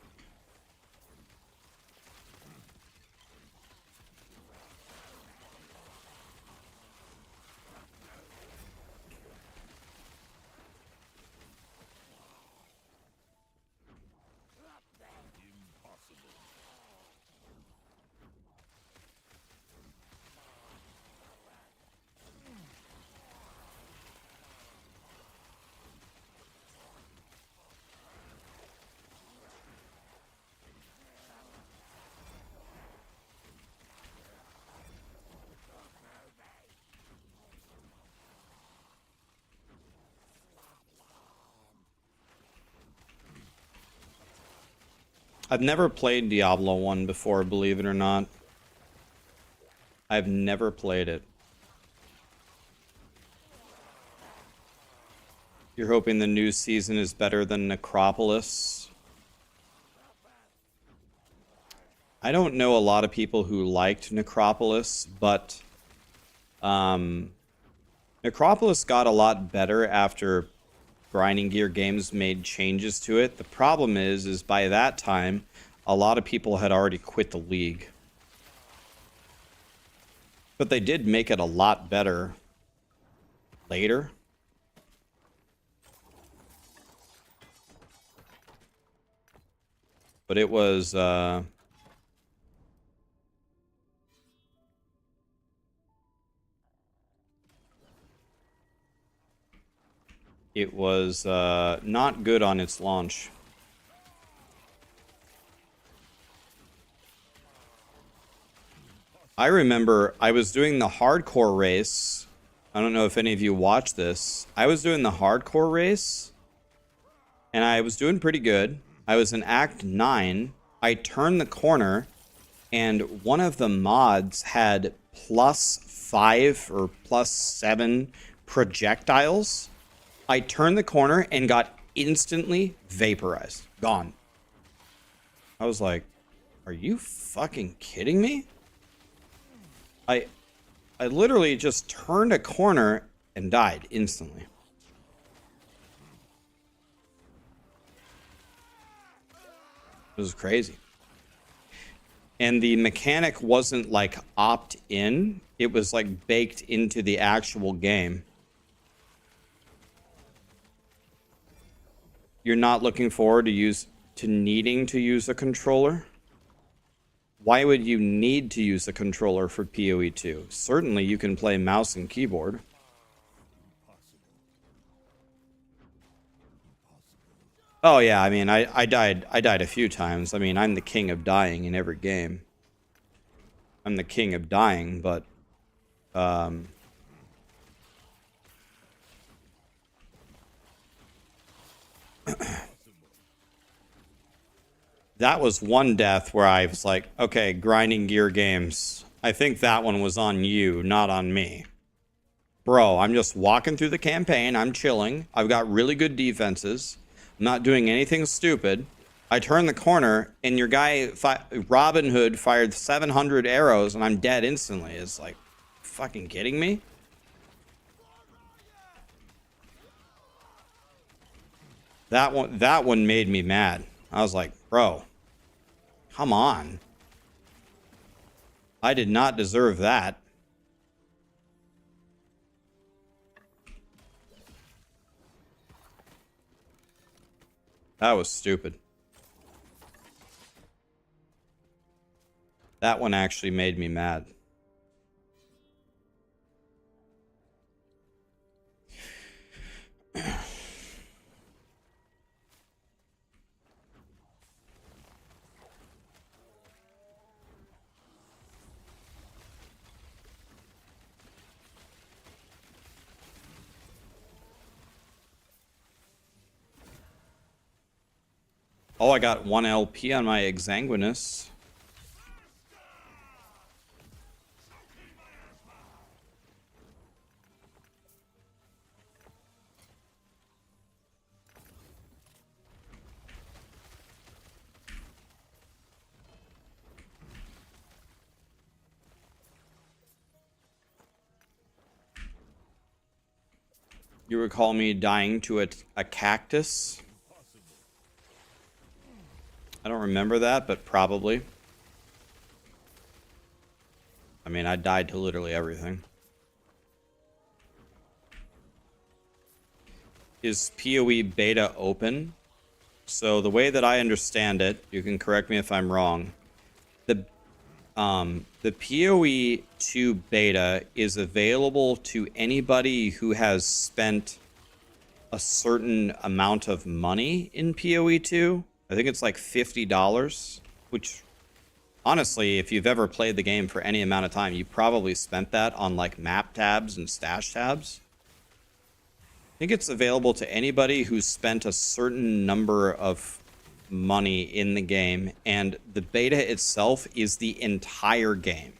I've never played Diablo 1 before, believe it or not. I've never played it. You're hoping the new season is better than Necropolis? I don't know a lot of people who liked Necropolis, but Necropolis got a lot better after Grinding Gear Games made changes to it. The problem is by that time, a lot of people had already quit the league. But they did make it a lot better later. But it was not good on its launch. I remember I was doing the hardcore race. I don't know if any of you watched this. I was doing the hardcore race, and I was doing pretty good. I was in Act 9. I turned the corner, and one of the mods had +5 or +7 projectiles. I turned the corner and got instantly vaporized. Gone. I was like, are you fucking kidding me? I literally just turned a corner and died instantly. It was crazy. And the mechanic wasn't like opt-in. It was like baked into the actual game. You're not looking forward to needing to use a controller? Why would you need to use a controller for PoE 2? Certainly you can play mouse and keyboard. Oh yeah, I mean I died a few times. I mean, I'm the king of dying in every game. I'm the king of dying, but That was one death where I was like, okay, grinding gear games. I think that one was on you, not on me. Bro, I'm just walking through the campaign. I'm chilling. I've got really good defenses. I'm not doing anything stupid. I turn the corner, and your guy, Robin Hood, fired 700 arrows, and I'm dead instantly. It's like, fucking kidding me? That one made me mad. I was like, bro, come on. I did not deserve that. That was stupid. That one actually made me mad. Oh, I got 1 LP on my Exanguinus. You recall me dying to a cactus? I don't remember that, but probably. I mean, I died to literally everything. Is PoE beta open? So the way that I understand it, you can correct me if I'm wrong, the PoE 2 beta is available to anybody who has spent a certain amount of money in PoE 2. I think it's like $50, which honestly, if you've ever played the game for any amount of time, you probably spent that on like map tabs and stash tabs. I think it's available to anybody who's spent a certain number of money in the game, and the beta itself is the entire game.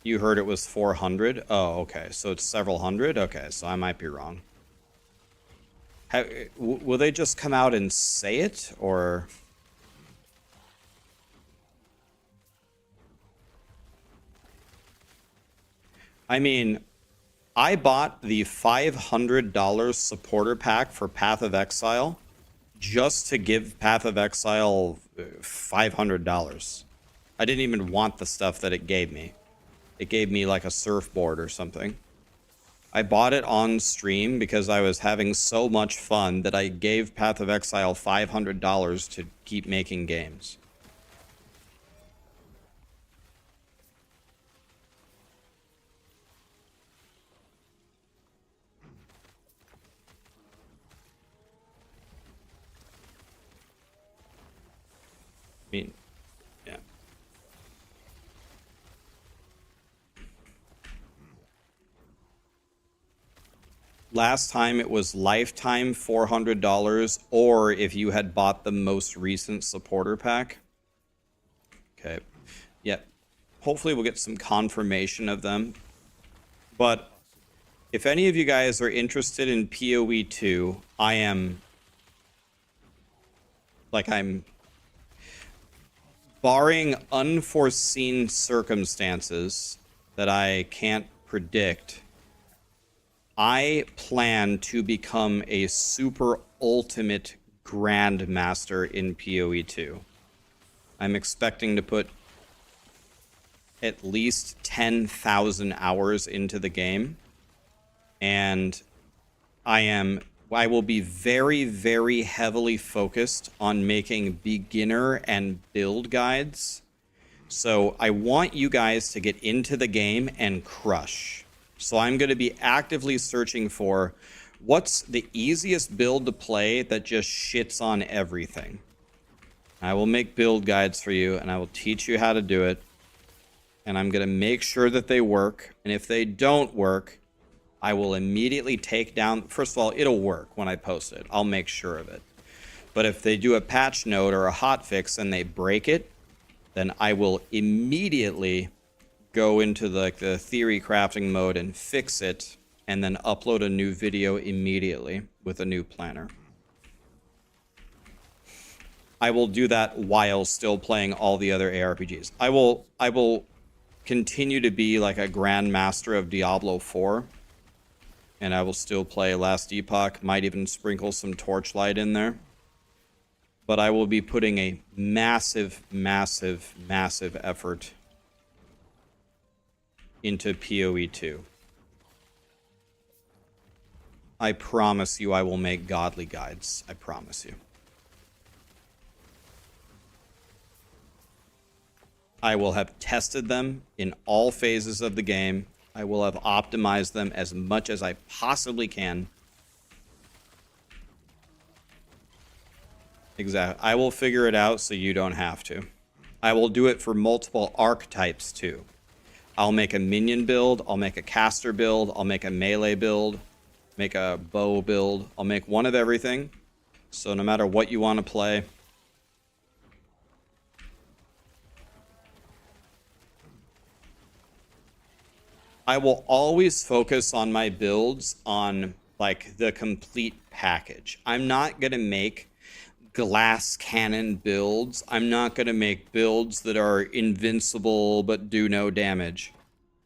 You heard it was 400? Oh, okay. So it's several hundred? Okay, so I might be wrong. Will they just come out and say it, or... I mean, I bought the $500 supporter pack for Path of Exile just to give Path of Exile $500. I didn't even want the stuff that it gave me. It gave me like a surfboard or something. I bought it on stream because I was having so much fun that I gave Path of Exile $500 to keep making games. I mean, yeah. Last time it was lifetime $400, or if you had bought the most recent supporter pack. Okay. Yeah. Hopefully we'll get some confirmation of them. But if any of you guys are interested in PoE 2, I'm barring unforeseen circumstances that I can't predict, I plan to become a super ultimate grandmaster in PoE 2. I'm expecting to put at least 10,000 hours into the game. And I will be very, very heavily focused on making beginner and build guides. So I want you guys to get into the game and crush. So I'm going to be actively searching for what's the easiest build to play that just shits on everything. I will make build guides for you, and I will teach you how to do it. And I'm going to make sure that they work. And if they don't work, I will immediately take down... First of all, it'll work when I post it. I'll make sure of it. But if they do a patch note or a hotfix and they break it, then I will immediately go into the theory crafting mode and fix it, and then upload a new video immediately with a new planner. I will do that while still playing all the other ARPGs. I will continue to be like a grandmaster of Diablo 4, and I will still play Last Epoch, might even sprinkle some Torchlight in there. But I will be putting a massive, massive, massive effort into PoE 2. I promise you I will make godly guides. I promise you. I will have tested them in all phases of the game. I will have optimized them as much as I possibly can. Exactly. I will figure it out so you don't have to. I will do it for multiple archetypes too. I'll make a minion build, I'll make a caster build, I'll make a melee build, make a bow build. I'll make one of everything. So no matter what you want to play. I will always focus on my builds on like the complete package. I'm not going to make glass cannon builds. I'm not going to make builds that are invincible but do no damage.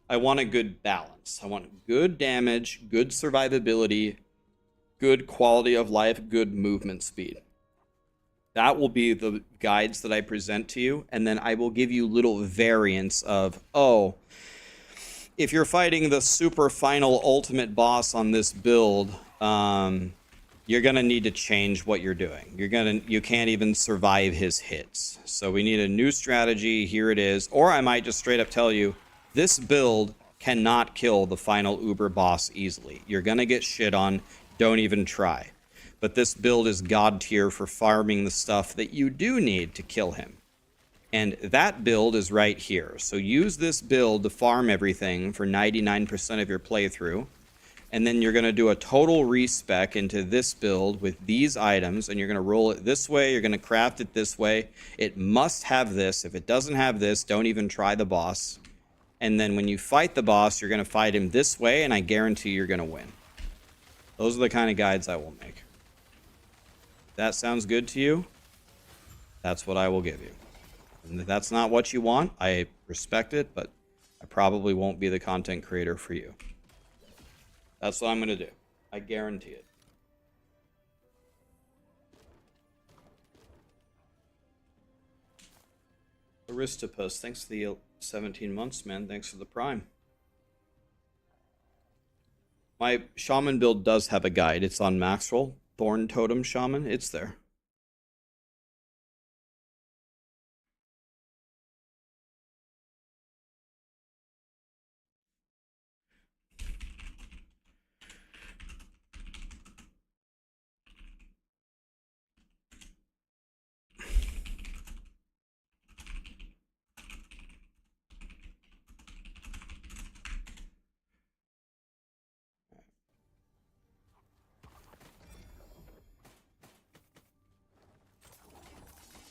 I want a good balance. I want good damage, good survivability, good quality of life, good movement speed. That will be the guides that I present to you, and then I will give you little variants of, oh, if you're fighting the super final ultimate boss on this build, you're gonna need to change what you're doing. You can't even survive his hits. So we need a new strategy. Here it is. Or I might just straight up tell you, this build cannot kill the final Uber boss easily. You're gonna get shit on. Don't even try. But this build is god tier for farming the stuff that you do need to kill him. And that build is right here. So use this build to farm everything for 99% of your playthrough. And then you're going to do a total respec into this build with these items. And you're going to roll it this way. You're going to craft it this way. It must have this. If it doesn't have this, don't even try the boss. And then when you fight the boss, you're going to fight him this way. And I guarantee you're going to win. Those are the kind of guides I will make. If that sounds good to you, that's what I will give you. And if that's not what you want, I respect it, but I probably won't be the content creator for you. That's what I'm going to do. I guarantee it. Aristopus, thanks for the 17 months, man. Thanks for the prime. My Shaman build does have a guide. It's on Maxroll. Thorn Totem Shaman. It's there.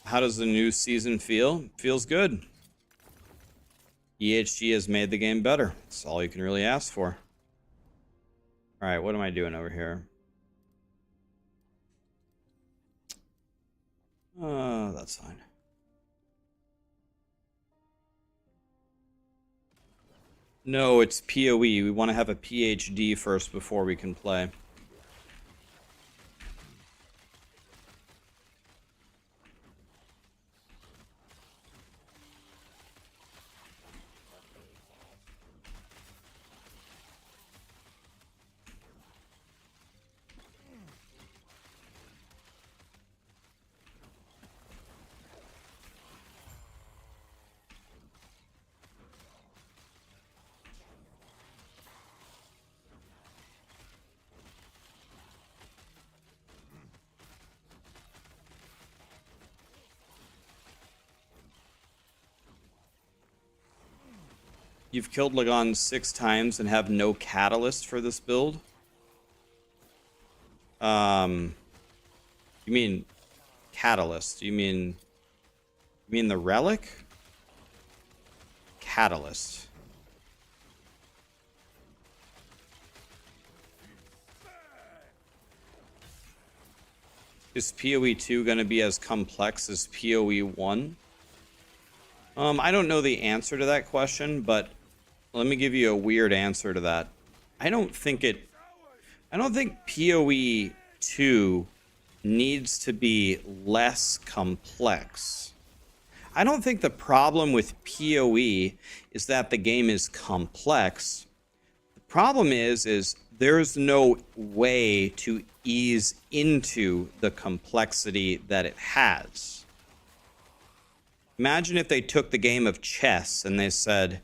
How does the new season feel? Feels good. EHG has made the game better. That's all you can really ask for. Alright, what am I doing over here? That's fine. No, it's PoE. We want to have a PhD first before we can play. You've killed Lagon 6 times and have no catalyst for this build? You mean catalyst? You mean the relic? Catalyst. Is PoE 2 going to be as complex as PoE 1? I don't know the answer to that question, but let me give you a weird answer to that. I don't think PoE 2 needs to be less complex. I don't think the problem with PoE is that the game is complex. The problem is there's no way to ease into the complexity that it has. Imagine if they took the game of chess and they said,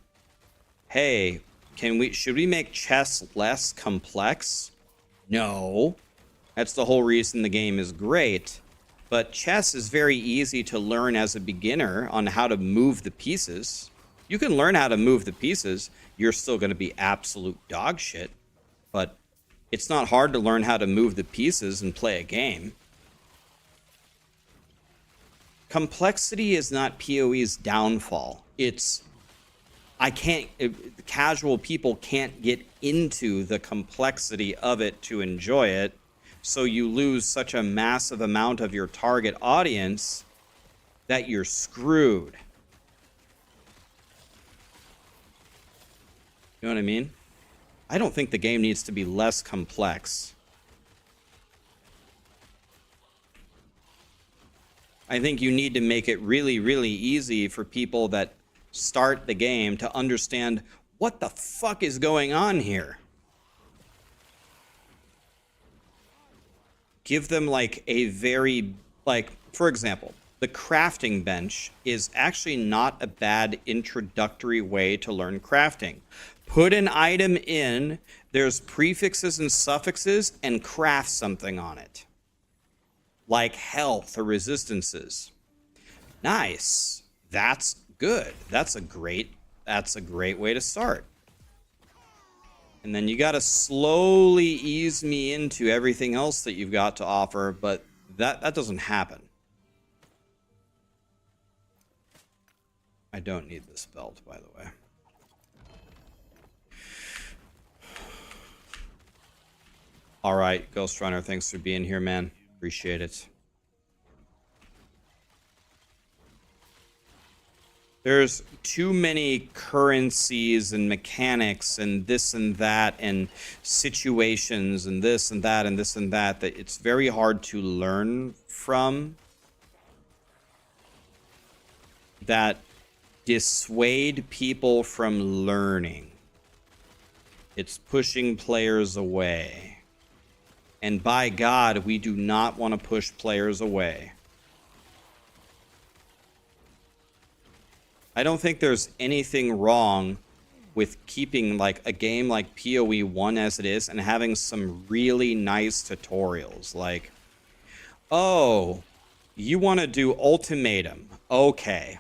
"Hey, should we make chess less complex?" No. That's the whole reason the game is great. But chess is very easy to learn as a beginner on how to move the pieces. You can learn how to move the pieces. You're still going to be absolute dog shit. But it's not hard to learn how to move the pieces and play a game. Complexity is not PoE's downfall. Casual people can't get into the complexity of it to enjoy it, so you lose such a massive amount of your target audience that you're screwed. You know what I mean? I don't think the game needs to be less complex. I think you need to make it really, really easy for people that start the game to understand what the fuck is going on here. Give them like a very, for example, the crafting bench is actually not a bad introductory way to learn crafting. Put an item in, there's prefixes and suffixes, and craft something on it. Like health or resistances. Nice. That's good. That's a great way to start. And then you got to slowly ease me into everything else that you've got to offer, but that doesn't happen. I don't need this belt, by the way. All right, Ghost Runner, thanks for being here, man. Appreciate it. There's too many currencies and mechanics and this and that and situations and this and that and this and that that it's very hard to learn from, that dissuade people from learning. It's pushing players away. And by God, we do not want to push players away. I don't think there's anything wrong with keeping like a game like PoE 1 as it is and having some really nice tutorials. Like, oh, you want to do ultimatum. Okay.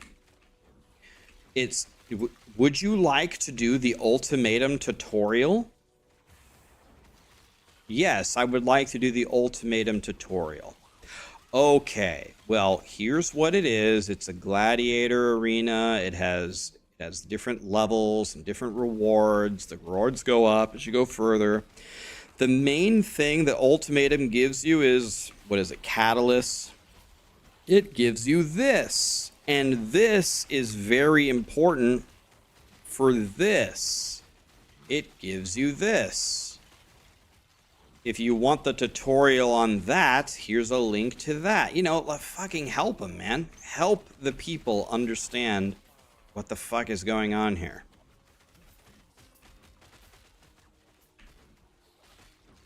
Would you like to do the ultimatum tutorial? Yes, I would like to do the ultimatum tutorial. Okay, well, here's what it is. It's a gladiator arena. It has different levels and different rewards. The rewards go up as you go further. The main thing that ultimatum gives you is, what is it, catalyst? It gives you this. And this is very important for this. It gives you this. If you want the tutorial on that, here's a link to that. You know, fucking help them, man. Help the people understand what the fuck is going on here.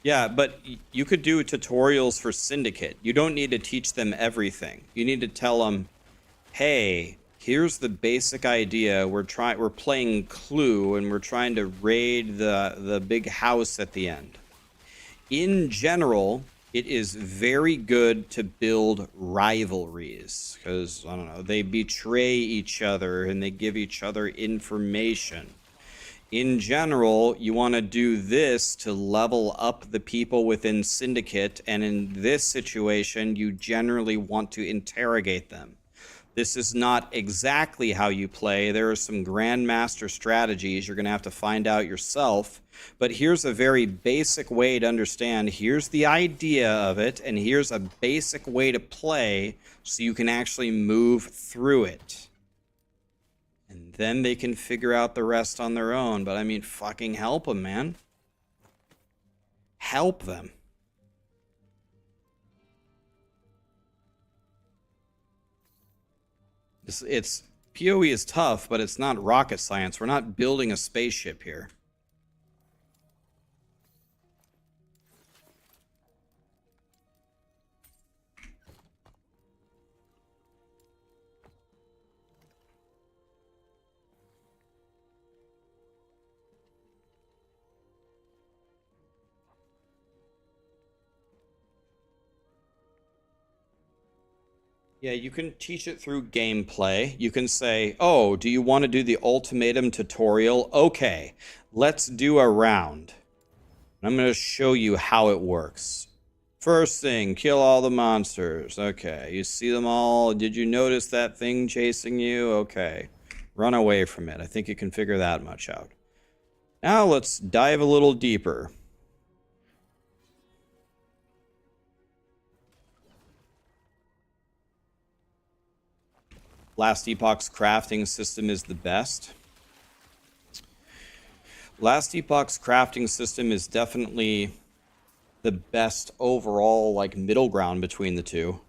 Yeah, but you could do tutorials for Syndicate. You don't need to teach them everything. You need to tell them, hey, here's the basic idea. We're playing Clue, and we're trying to raid the big house at the end. In general, it is very good to build rivalries because, I don't know, they betray each other and they give each other information. In general, you want to do this to level up the people within Syndicate, and in this situation, you generally want to interrogate them. This is not exactly how you play. There are some Grandmaster strategies you're going to have to find out yourself, but here's a very basic way to understand. Here's the idea of it, and here's a basic way to play so you can actually move through it. And then they can figure out the rest on their own. But I mean, fucking help them, man. Help them. It's PoE is tough, but it's not rocket science. We're not building a spaceship here. Yeah, you can teach it through gameplay. You can say, oh, do you want to do the ultimatum tutorial? Okay, let's do a round. I'm going to show you how it works. First thing, kill all the monsters. Okay, you see them all. Did you notice that thing chasing you? Okay, run away from it. I think you can figure that much out. Now let's dive a little deeper. Last Epoch's crafting system is the best. Last Epoch's crafting system is definitely the best overall, like, middle ground between the two.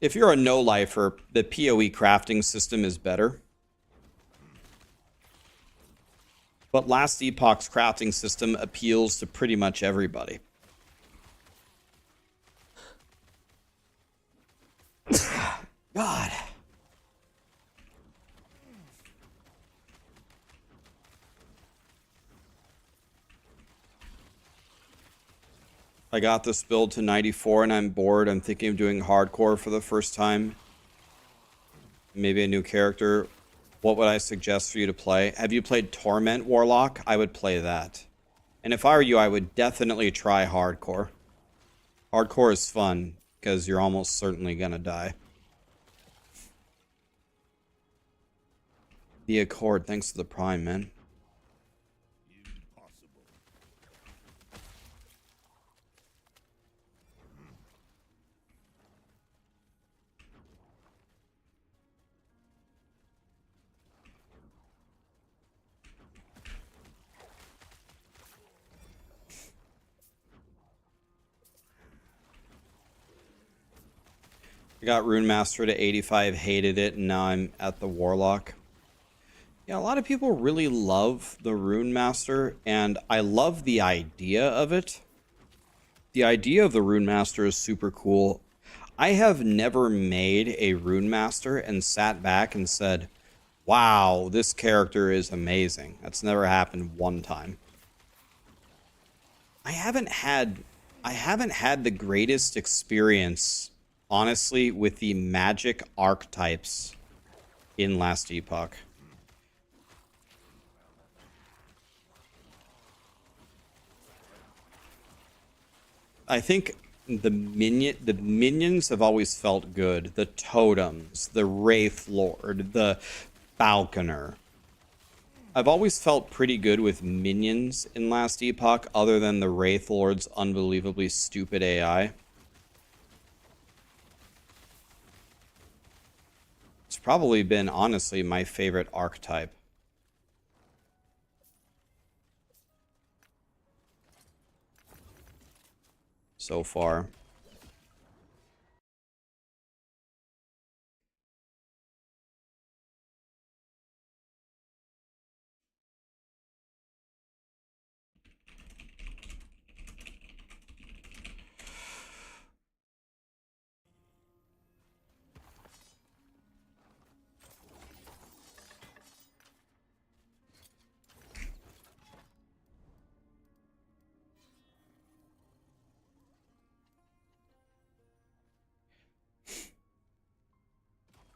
If you're a no-lifer, the PoE crafting system is better. But Last Epoch's crafting system appeals to pretty much everybody. God. I got this build to 94 and I'm bored. I'm thinking of doing hardcore for the first time. Maybe a new character. What would I suggest for you to play? Have you played Torment Warlock? I would play that. And if I were you, I would definitely try hardcore. Hardcore is fun because you're almost certainly gonna die. The Accord, thanks to the Prime, man. Impossible. I got Rune Master to 85, hated it, and now I'm at the Warlock. Yeah, a lot of people really love the Rune Master, and I love the idea of it. The idea of the Rune Master is super cool. I have never made a Rune Master and sat back and said, wow, this character is amazing. That's never happened one time. I haven't had the greatest experience, honestly, with the magic archetypes in Last Epoch. I think the minions have always felt good. The totems, the Wraith Lord, the Falconer. I've always felt pretty good with minions in Last Epoch, other than the Wraith Lord's unbelievably stupid AI. It's probably been, honestly, my favorite archetype. So far.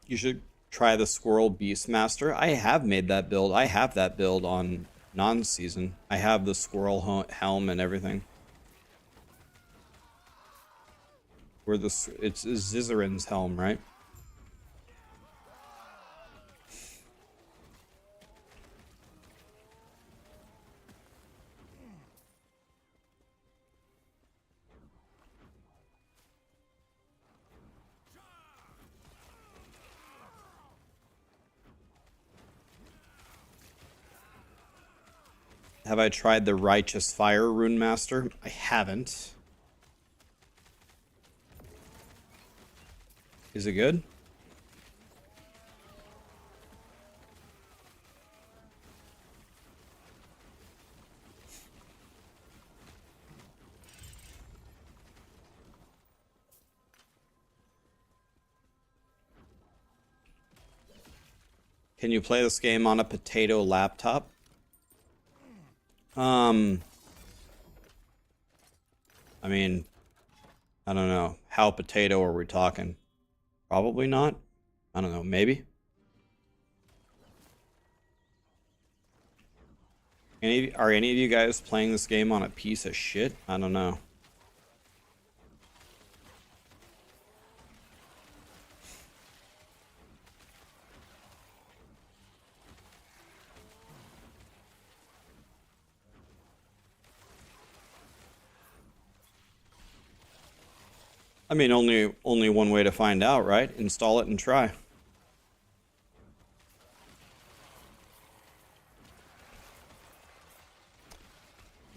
You should try the Squirrel Beastmaster. I have made that build. I have that build on non-season. I have the Squirrel helm and everything. Where it's Zizzarin's helm, right? Have I tried the Righteous Fire Rune Master? I haven't. Is it good? Can you play this game on a potato laptop? I mean, I don't know. How potato are we talking? Probably not. I don't know. Maybe. Are any of you guys playing this game on a piece of shit? I don't know. I mean, only one way to find out, right? Install it and try.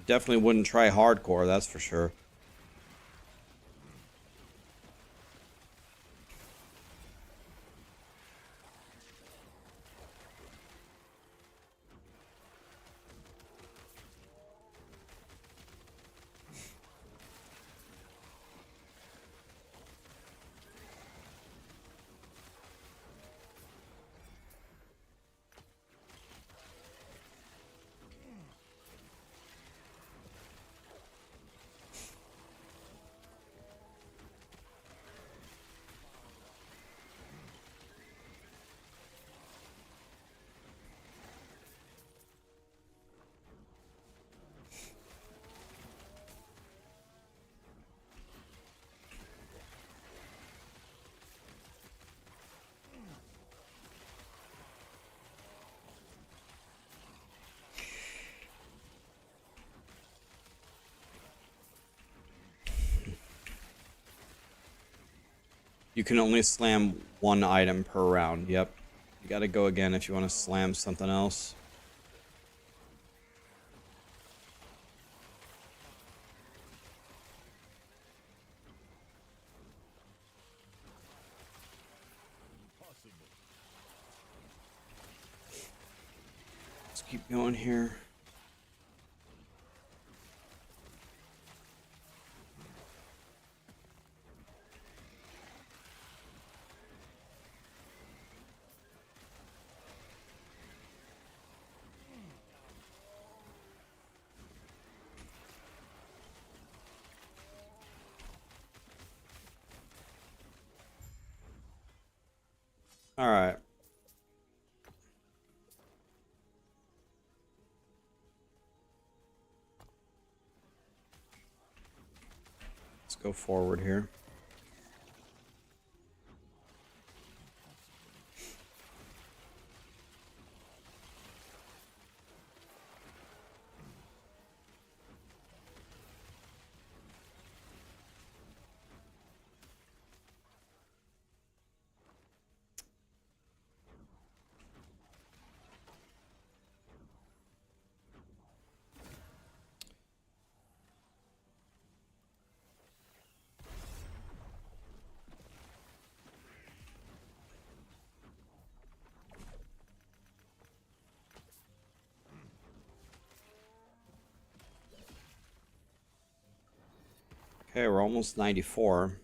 Definitely wouldn't try hardcore, that's for sure. You can only slam one item per round. Yep. You gotta go again if you want to slam something else. Let's keep going here. All right. Let's go forward here. Okay, we're almost 94.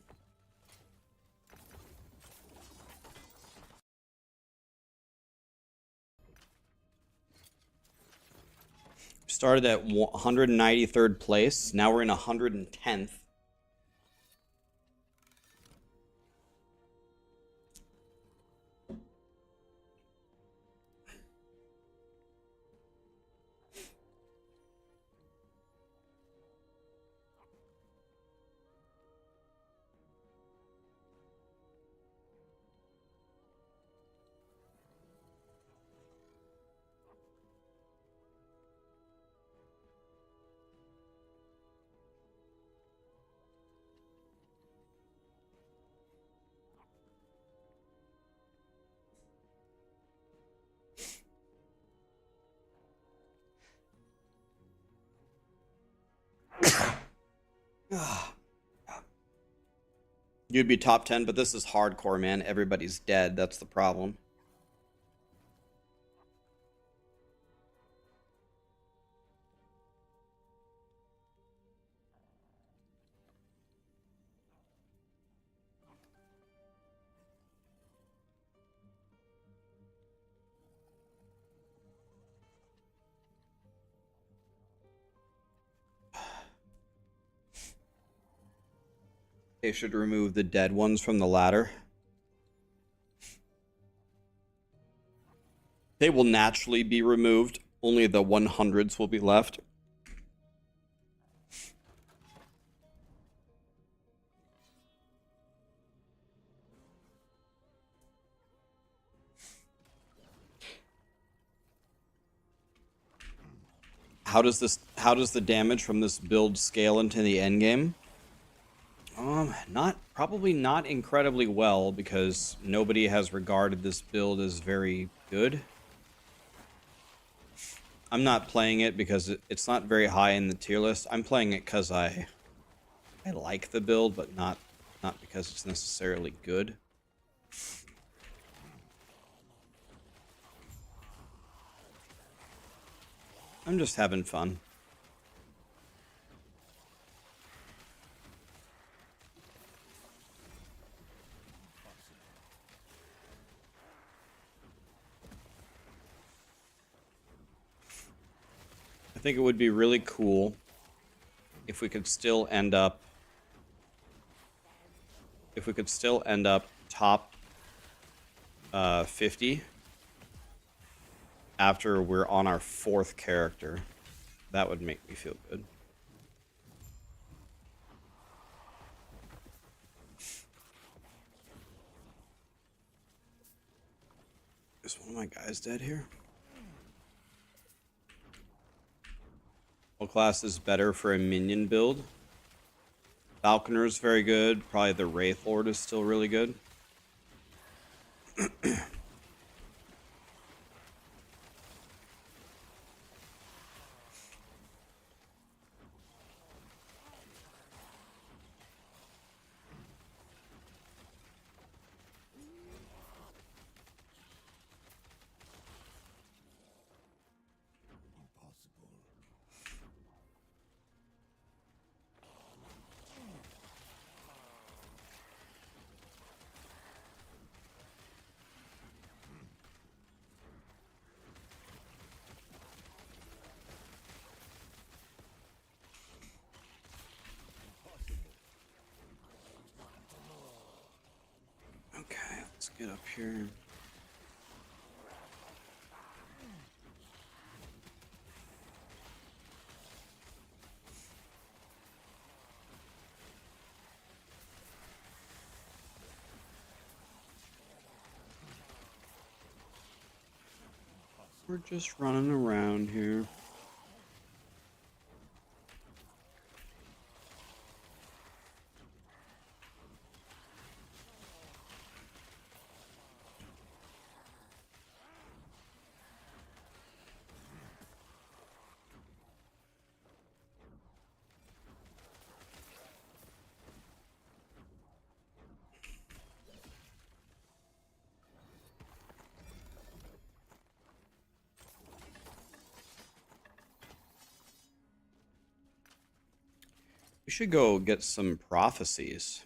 Started at 193rd place. Now we're in 110th. You'd be top 10, but this is hardcore, man. Everybody's dead. That's the problem. They should remove the dead ones from the ladder. They will naturally be removed. Only the 100s will be left. How does the damage from this build scale into the end game? Probably not incredibly well, because nobody has regarded this build as very good. I'm not playing it because it's not very high in the tier list. I'm playing it because I like the build, but not because it's necessarily good. I'm just having fun. I think it would be really cool if we could still end up top 50 after we're on our 4th character. That would make me feel good. Is one of my guys dead here? What class is better for a minion build? Falconer is very good. Probably the Wraith Lord is still really good. Okay, let's get up here. We're just running around here. We should go get some prophecies.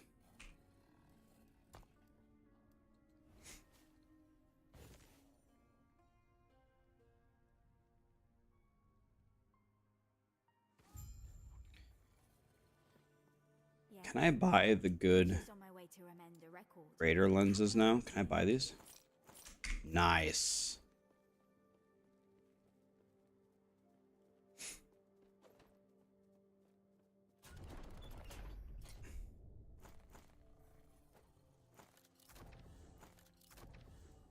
Yeah. Can I buy the good Just on my way to amend the record. Raider lenses now? Can I buy these? Nice.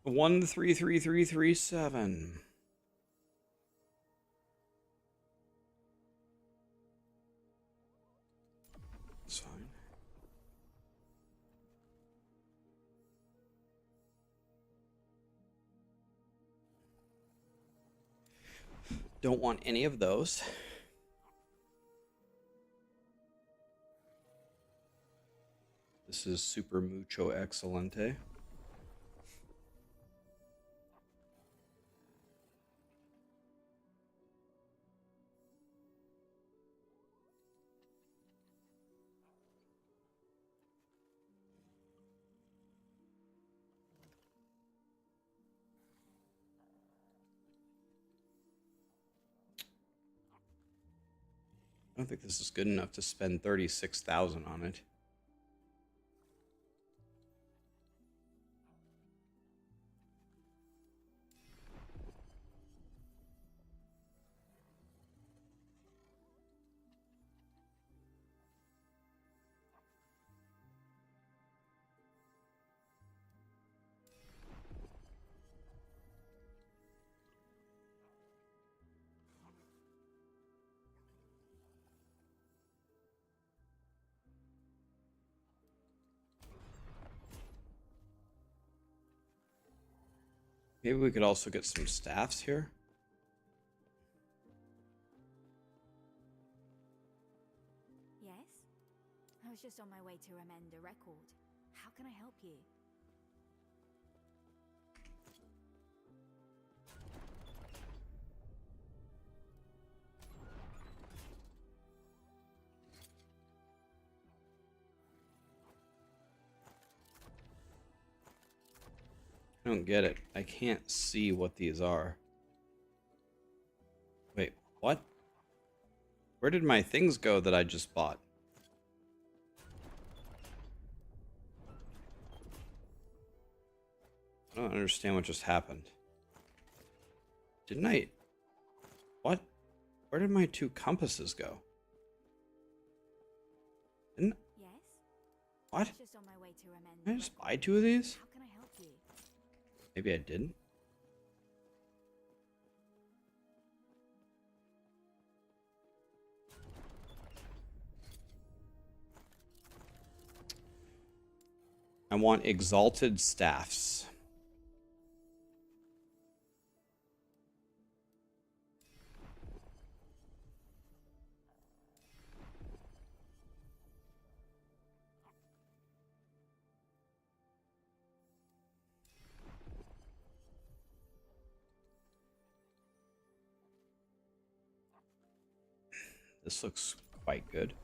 133337. That's fine. Don't want any of those. This is super mucho excelente. I don't think this is good enough to spend 36,000 on it. Maybe we could also get some staffs here. Yes? I was just on my way to amend a record. How can I help you? I don't get it. I can't see what these are. Wait, what? Where did my things go that I just bought? I don't understand what just happened. Didn't I... What? Where did my 2 compasses go? Didn't... Yes? I What? was just on my way to amend Did a I just record. buy 2 of these? How can I help you? Maybe I didn't. I want exalted staffs. This looks quite good.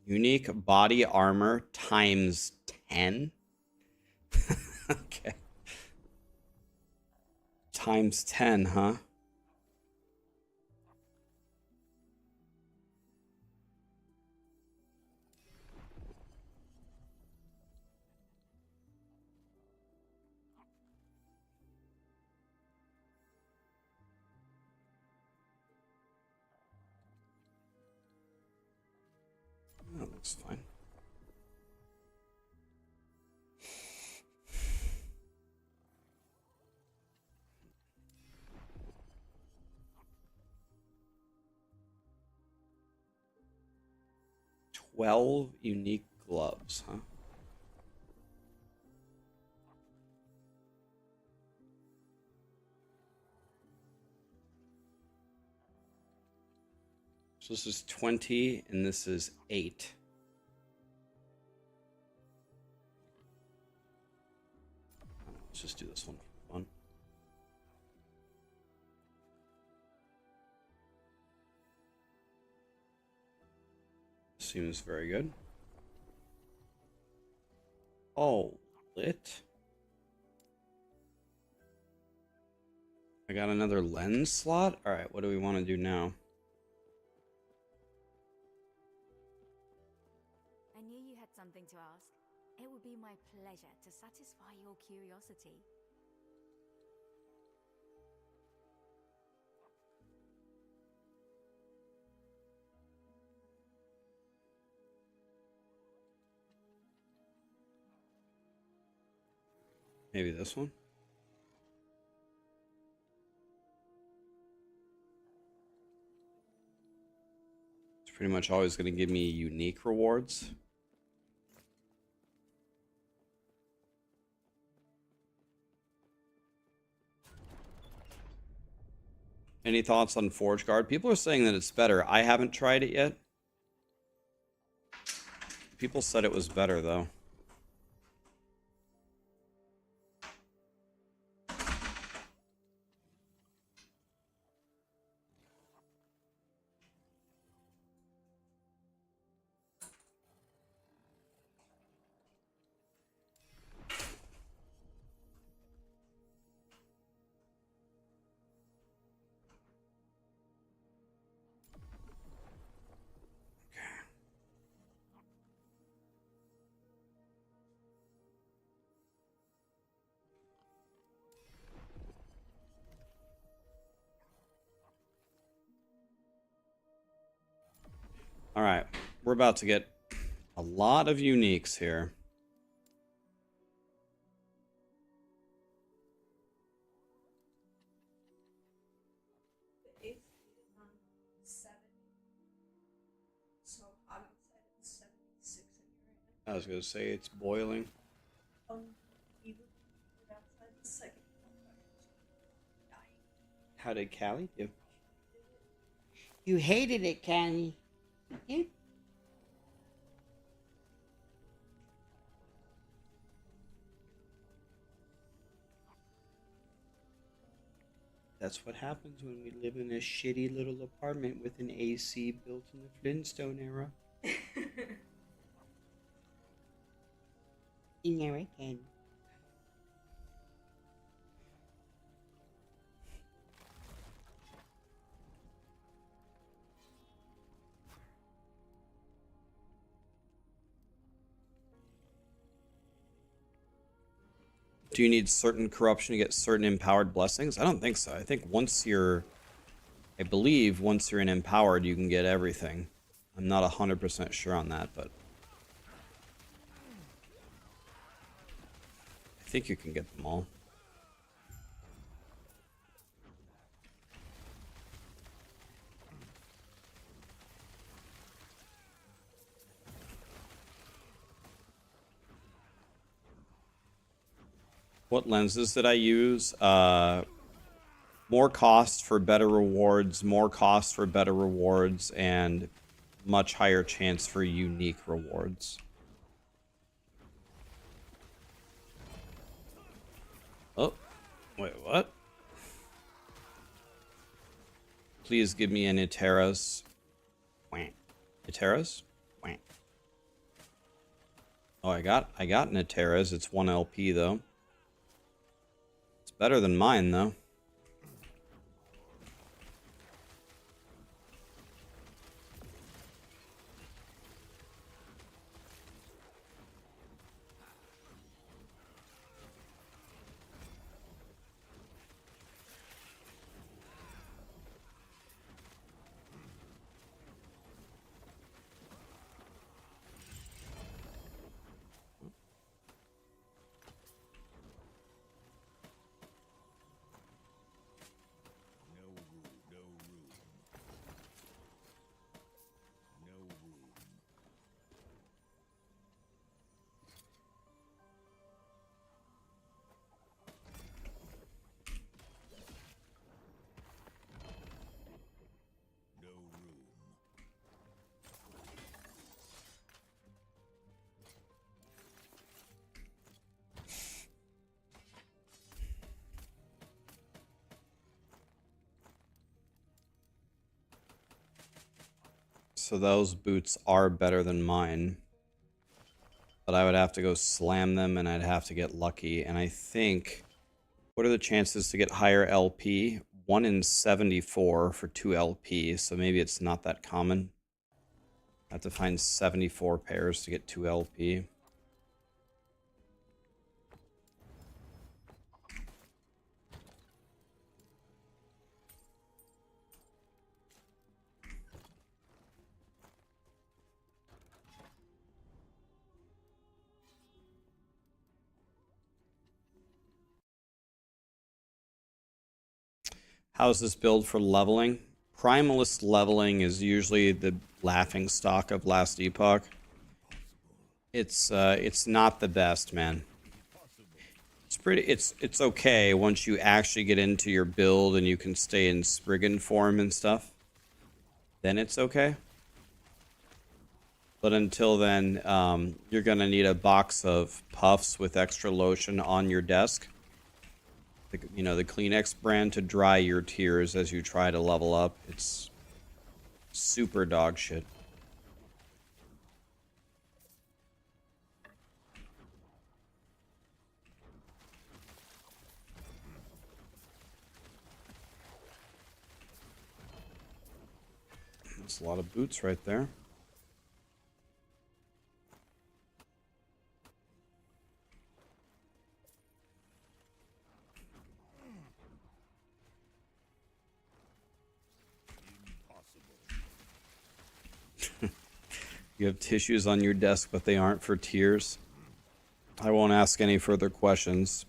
Unique body armor times 10. Okay. Times 10, huh? That looks fine. $12 unique gloves, huh? So this is 20 and this is 8. Let's just do this one for fun. Seems very good. Oh, lit. I got another lens slot? Alright, what do we want to do now? I knew you had something to ask. It would be my pleasure to satisfy your curiosity. Maybe this one? It's pretty much always going to give me unique rewards. Any thoughts on Forge Guard? People are saying that it's better. I haven't tried it yet. People said it was better, though. All right, we're about to get a lot of uniques here. I was going to say it's boiling. How did Callie do? You hated it, Candy. You That's what happens when we live in a shitty little apartment with an AC built in the Flintstone era. You know it, Candy. Do you need certain corruption to get certain empowered blessings? I don't think so. I think I believe once you're in empowered, you can get everything. I'm not 100% sure on that, but I think you can get them all. What lenses did I use? More cost for better rewards, more cost for better rewards, and much higher chance for unique rewards. Oh, wait, what? Please give me an Iteras. Iteras? Oh, I got an Iteras. It's 1 LP though. Better than mine, though. So those boots are better than mine. But I would have to go slam them and I'd have to get lucky. And I think What are the chances to get higher LP? 1 in 74 for 2 LP, so maybe it's not that common. I have to find 74 pairs to get 2 LP. How's this build for leveling? Primalist leveling is usually the laughing stock of last Epoch. It's not the best, man. It's okay once you actually get into your build and you can stay in Spriggan form and stuff. Then it's okay. But until then, you're gonna need a box of puffs with extra lotion on your desk. You know, the Kleenex brand to dry your tears as you try to level up. It's super dog shit. That's a lot of boots right there. You have tissues on your desk, but they aren't for tears. I won't ask any further questions.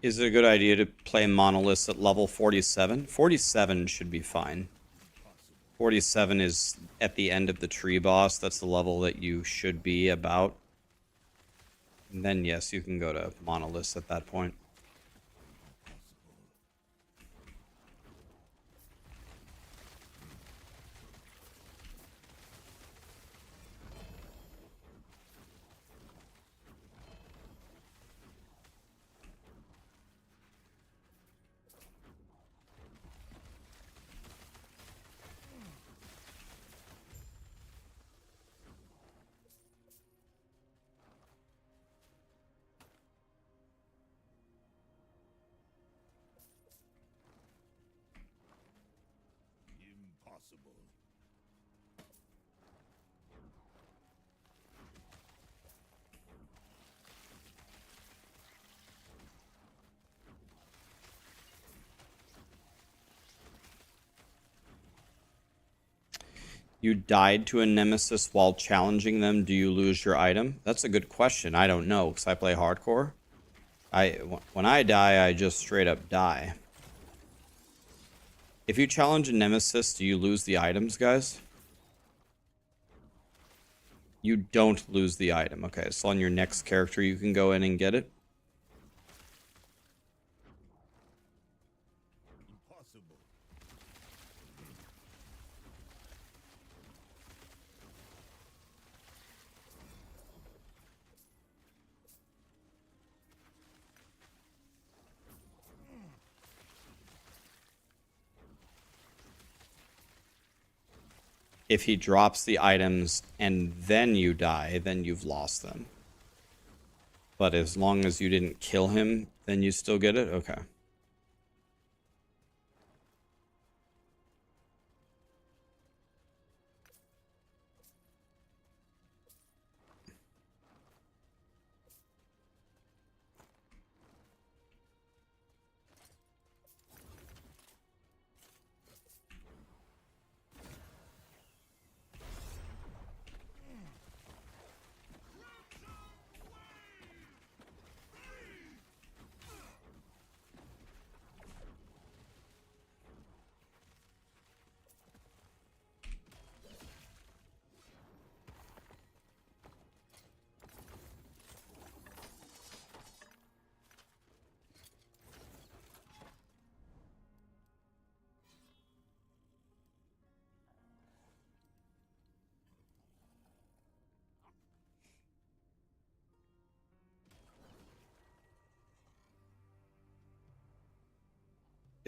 Is it a good idea to play monoliths at level 47? 47 should be fine. 47 is at the end of the tree boss. That's the level that you should be about. And then, yes, you can go to monoliths at that point. Impossible. You died to a nemesis while challenging them. Do you lose your item? That's a good question. I don't know, because I play hardcore. When I die, I just straight up die. If you challenge a nemesis, do you lose the items, guys? You don't lose the item. Okay, so on your next character, you can go in and get it. Impossible. If he drops the items and then you die, then you've lost them. But as long as you didn't kill him, then you still get it? Okay.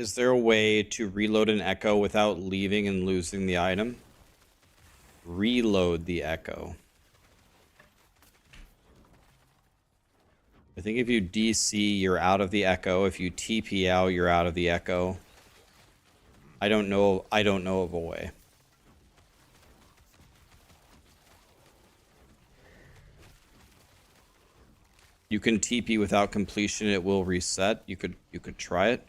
Is there a way to reload an echo without leaving and losing the item? Reload the echo. I think if you DC, you're out of the echo. If you TP out, you're out of the echo. I don't know of a way. You can TP without completion, it will reset. You could try it.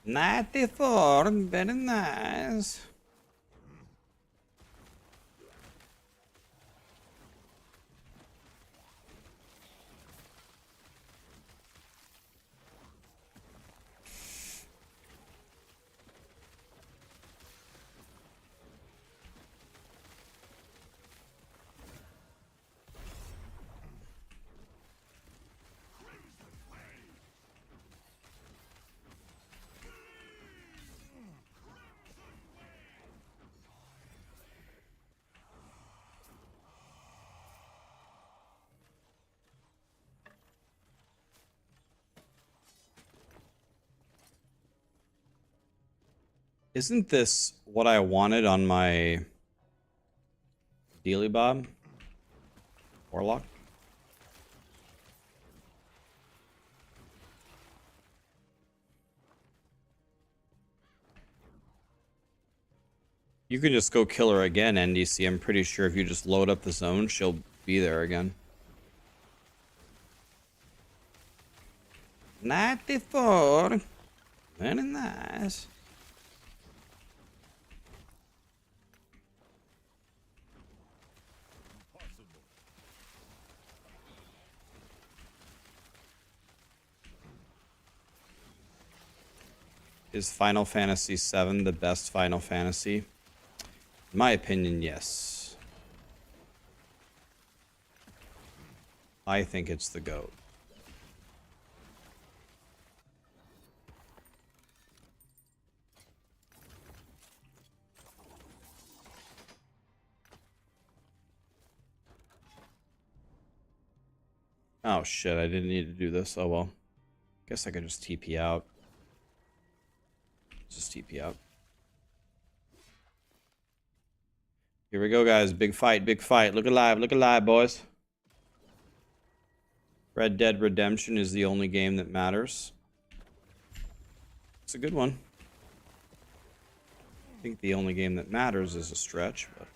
$94, very nice. Isn't this what I wanted on my Dealy Bob? Warlock? You can just go kill her again, NDC. I'm pretty sure if you just load up the zone, she'll be there again. 94. Very nice. Is Final Fantasy VII the best Final Fantasy? In my opinion, yes. I think it's the GOAT. Oh shit, I didn't need to do this. Oh well. Guess I could just TP out. Just TP out. Here we go, guys. Big fight, big fight. Look alive, boys. Red Dead Redemption is the only game that matters. It's a good one. I think the only game that matters is a stretch, but...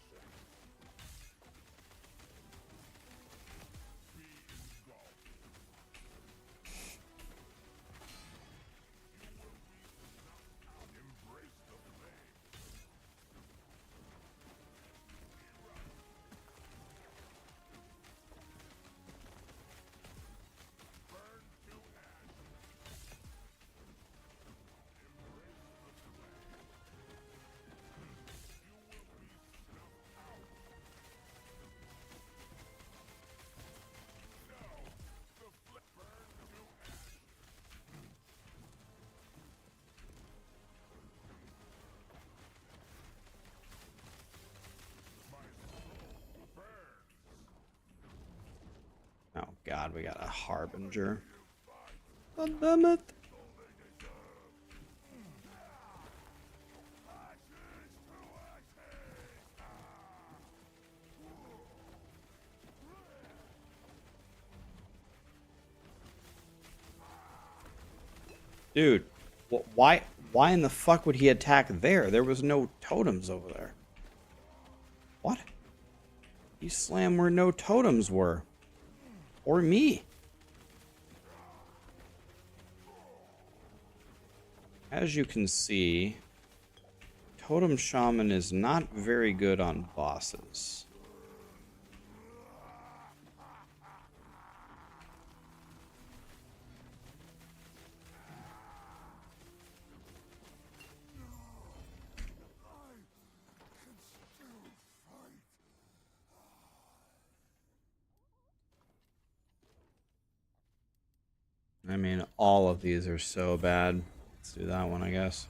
Oh god, we got a Harbinger. God damn it. Dude, why in the fuck would he attack there? There was no totems over there. What? He slammed where no totems were. Or me. As you can see, Totem Shaman is not very good on bosses. I mean, all of these are so bad. Let's do that one, I guess.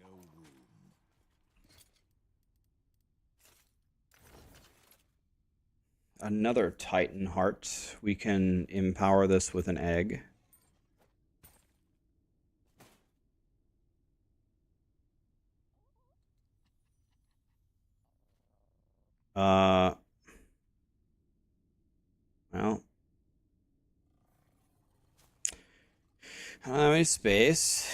No room. Another Titan Heart. We can empower this with an egg. Well. I don't have any space.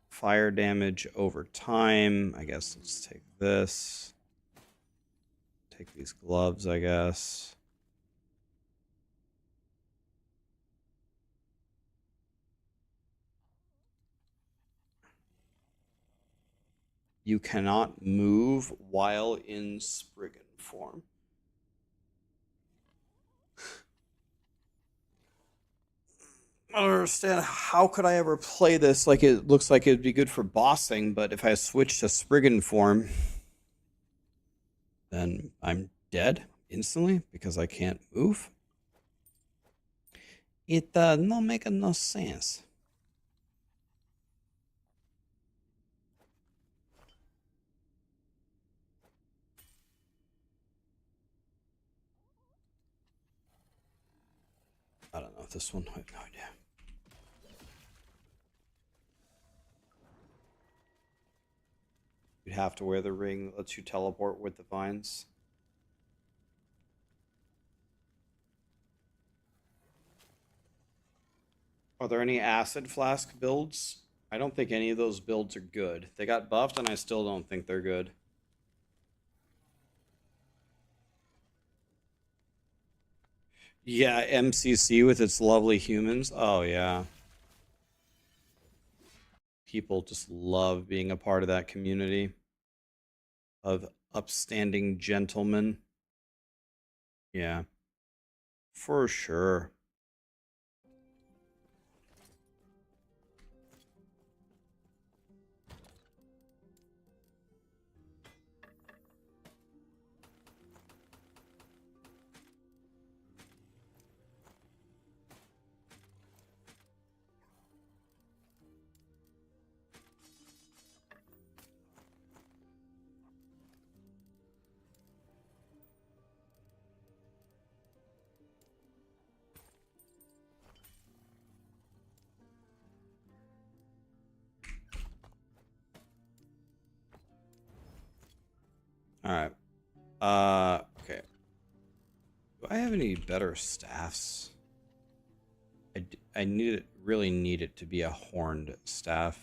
Fire damage over time. I guess let's take this. Take these gloves, I guess. You cannot move while in Spriggan form. I don't understand. How could I ever play this? Like, it looks like it'd be good for bossing, but if I switch to Spriggan form, then I'm dead instantly because I can't move. It no make no sense. I don't know if this one. I have no idea. You'd have to wear the ring that lets you teleport with the vines. Are there any acid flask builds? I don't think any of those builds are good. They got buffed and I still don't think they're good. Yeah, MCC with its lovely humans. Oh, yeah. People just love being a part of that community of upstanding gentlemen. Yeah, for sure. All right. Okay. Do I have any better staffs? I need it, really need it to be a horned staff.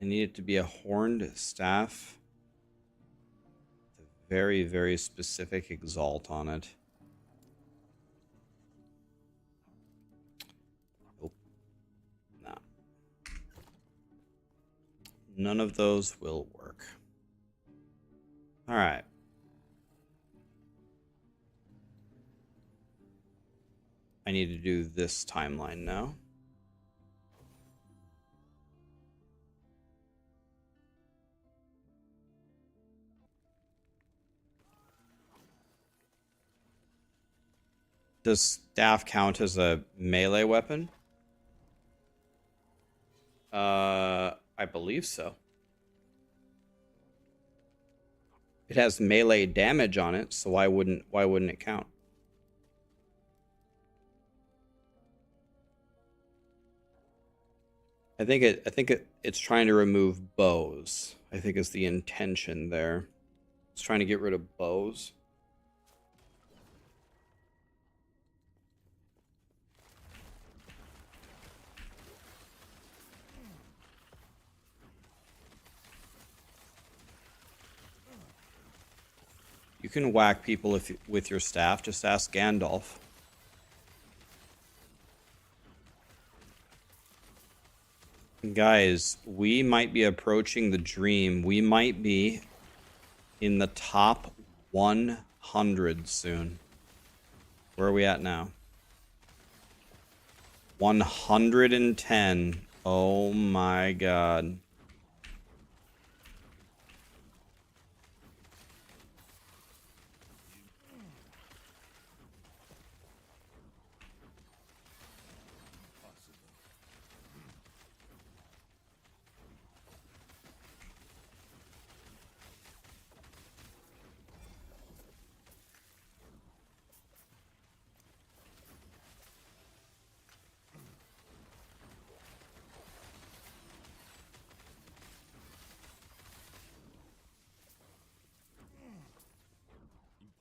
I need it to be a horned staff with a very, very specific exalt on it. Nope. Nah. None of those will work. All right. I need to do this timeline now. Does staff count as a melee weapon? I believe so. It has melee damage on it, so why wouldn't it count? It's trying to remove bows. I think is the intention there. It's trying to get rid of bows. You can whack people with your staff. Just ask Gandalf. Guys, we might be approaching the dream. We might be in the top 100 soon. Where are we at now? 110. Oh my god.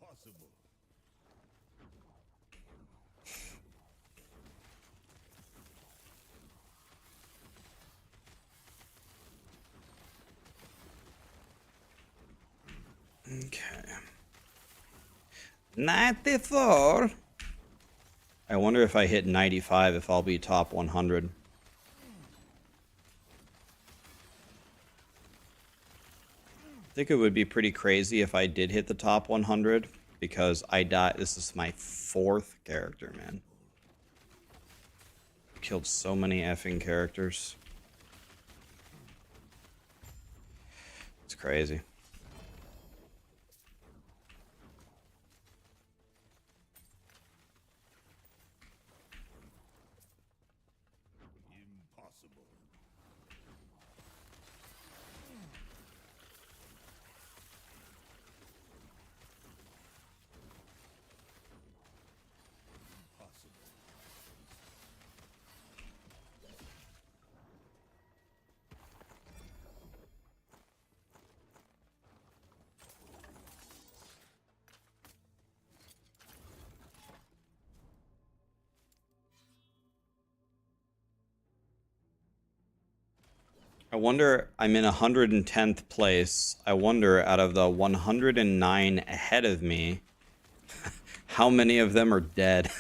Impossible. Okay. 94. I wonder if I hit 95 if I'll be top 100. I think it would be pretty crazy if I did hit the top 100 because I died. This is my 4th character, man. Killed so many effing characters. It's crazy. Impossible. Impossible. I wonder, I'm in 110th place. I wonder, out of the 109 ahead of me, how many of them are dead?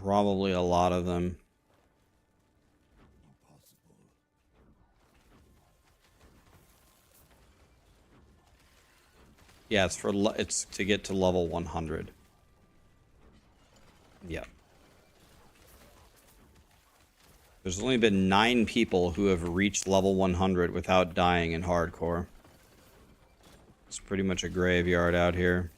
Probably a lot of them. Yeah, it's to get to level 100. Yeah. There's only been 9 people who have reached level 100 without dying in hardcore. It's pretty much a graveyard out here.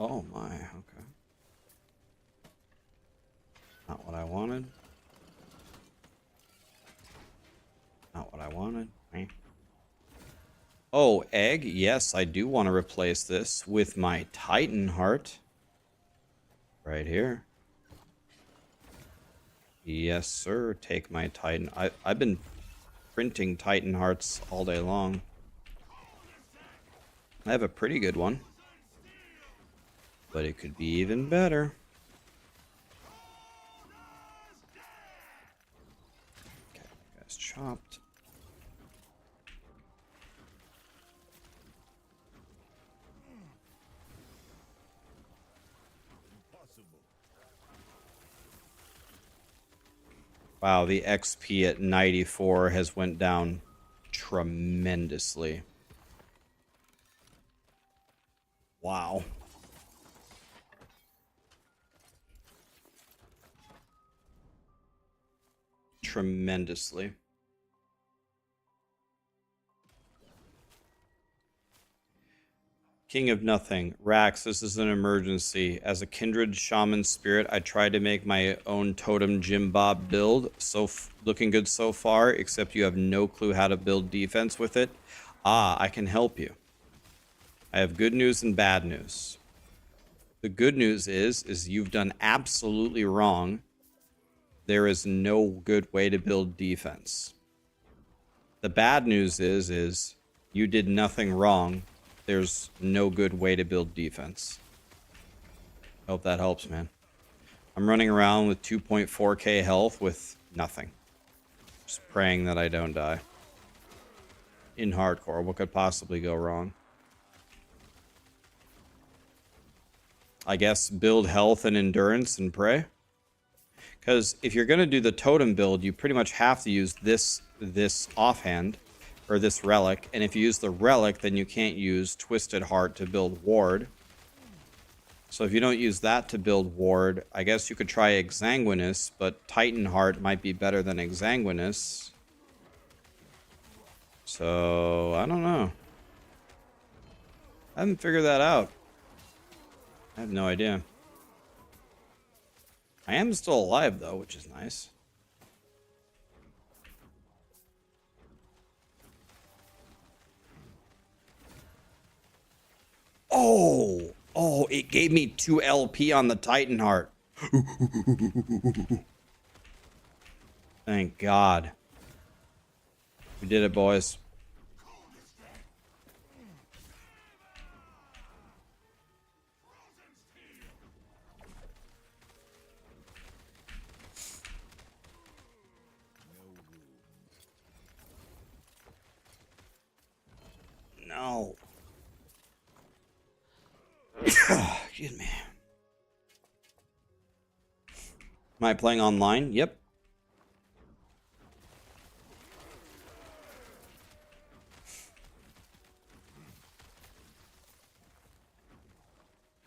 Oh my, okay. Not what I wanted. Not what I wanted. Eh. Oh, egg? Yes, I do want to replace this with my Titan heart. Right here. Yes, sir. Take my Titan. I've been printing Titan hearts all day long. I have a pretty good one. But it could be even better. Okay, guy's chopped. Wow, the XP at 94 has went down tremendously. Wow. Tremendously. King of Nothing. Rax, this is an emergency. As a kindred shaman spirit, I tried to make my own Totem Jim Bob build. Looking good so far, except you have no clue how to build defense with it. Ah, I can help you. I have good news and bad news. The good news is you've done absolutely wrong there is no good way to build defense. The bad news is you did nothing wrong. There's no good way to build defense. Hope that helps, man. I'm running around with 2.4k health with nothing. Just praying that I don't die. In hardcore, what could possibly go wrong? I guess build health and endurance and pray. Because if you're going to do the totem build, you pretty much have to use this offhand, or this relic. And if you use the relic, then you can't use Twisted Heart to build ward. So if you don't use that to build ward, I guess you could try Exsanguinous, but Titan Heart might be better than Exsanguinous. So, I don't know. I haven't figured that out. I have no idea. I am still alive, though, which is nice. Oh! Oh, it gave me 2 LP on the Titan Heart. Thank God. We did it, boys. No. Excuse me. Am I playing online? Yep.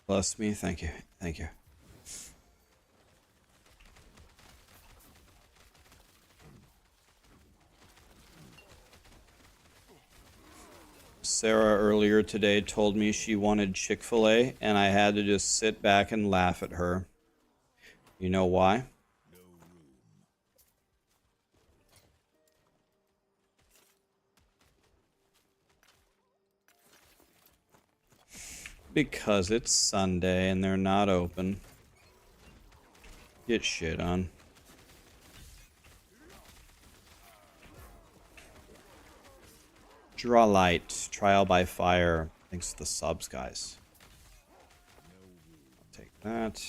Bless me. Thank you. Thank you. Sarah earlier today told me she wanted Chick-fil-A, and I had to just sit back and laugh at her. You know why? Because it's Sunday and they're not open. Get shit on. Draw light. Trial by fire. Thanks to the subs, guys. I'll take that.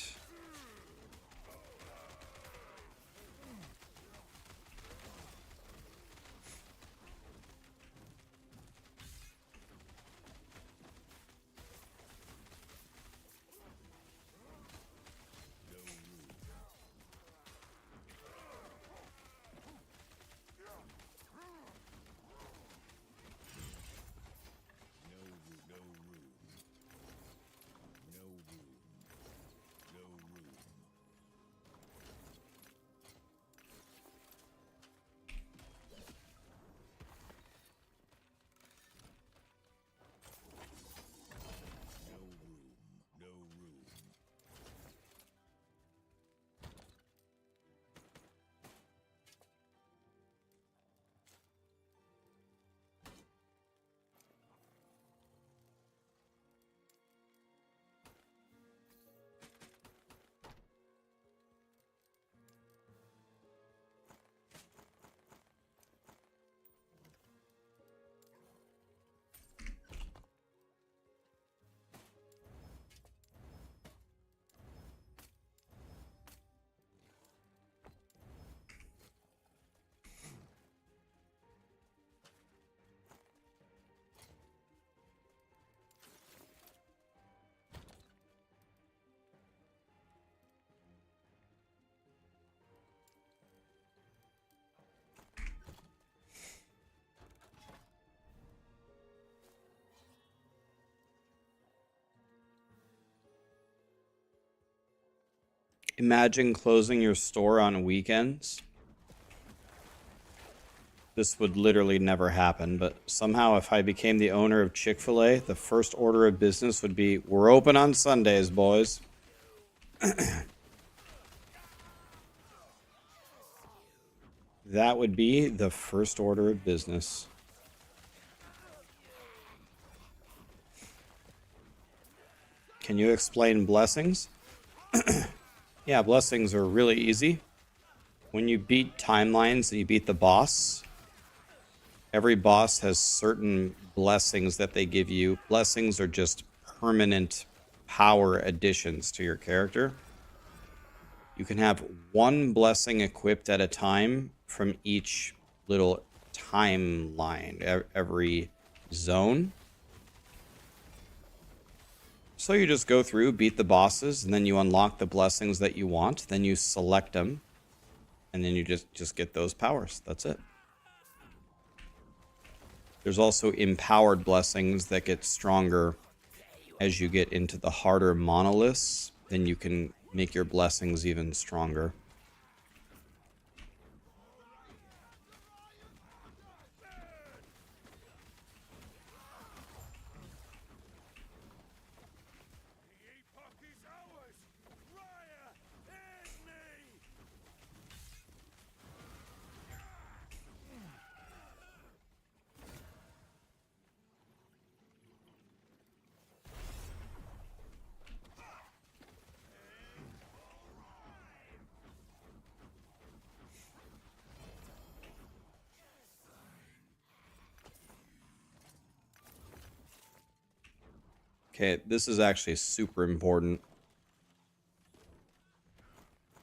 Imagine closing your store on weekends. This would literally never happen, but somehow if I became the owner of Chick-fil-A, the first order of business would be, we're open on Sundays, boys. That would be the first order of business. Can you explain blessings? Yeah, blessings are really easy. when you beat timelines and you beat the boss, every boss has certain blessings that they give you. Blessings are just permanent power additions to your character. You can have one blessing equipped at a time from each little timeline, every zone. So you just go through, beat the bosses, and then you unlock the blessings that you want. Then you select them, and then you just get those powers. That's it. There's also empowered blessings that get stronger as you get into the harder monoliths. Then you can make your blessings even stronger. Epoch is ours! Raya in me! Okay, this is actually super important.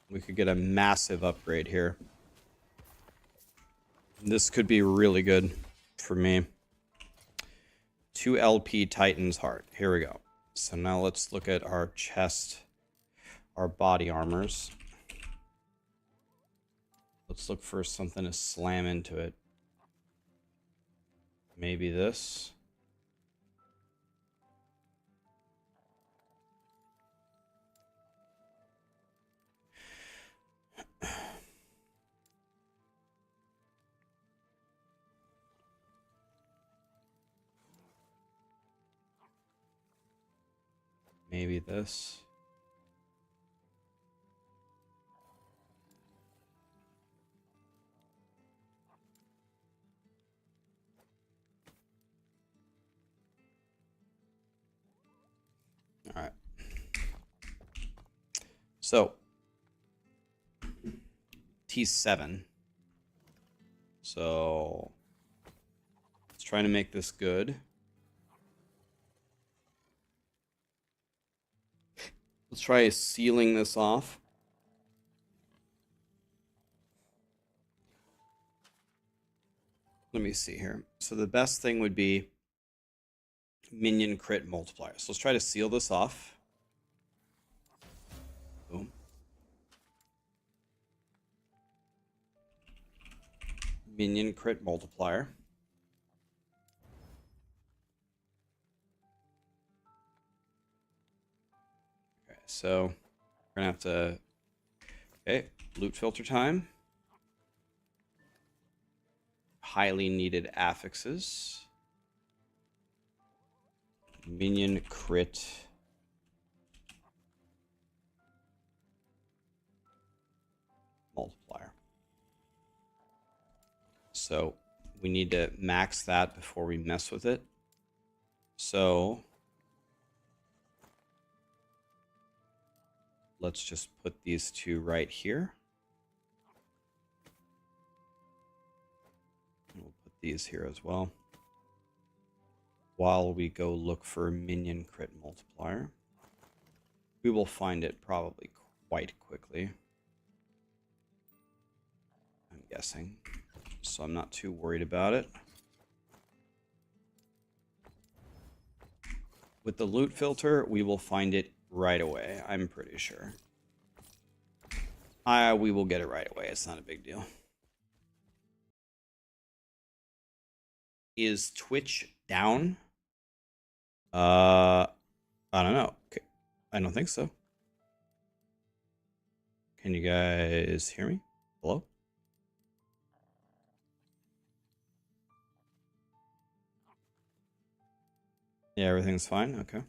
We could get a massive upgrade here. This could be really good for me. 2 LP Titan's Heart. Here we go. So now let's look at our chest, our body armors. Let's look for something to slam into it. Maybe this. Maybe this. All right. So, T7. So, let's try to make this good. Let's try sealing this off. Let me see here. So the best thing would be minion crit multiplier. So let's try to seal this off. Boom. Minion crit multiplier. Okay, so we're gonna have to. Okay, loot filter time. Highly needed affixes. Minion crit. Multiplier. So we need to max that before we mess with it. So let's just put these two right here. We'll put these here as well. While we go look for minion crit multiplier. We will find it probably quite quickly. I'm guessing. So I'm not too worried about it. With the loot filter, we will find it right away. I'm pretty sure. We will get it right away. It's not a big deal. Is Twitch down? I don't know. Okay. I don't think so. Can you guys hear me? Hello? Yeah, everything's fine. Okay.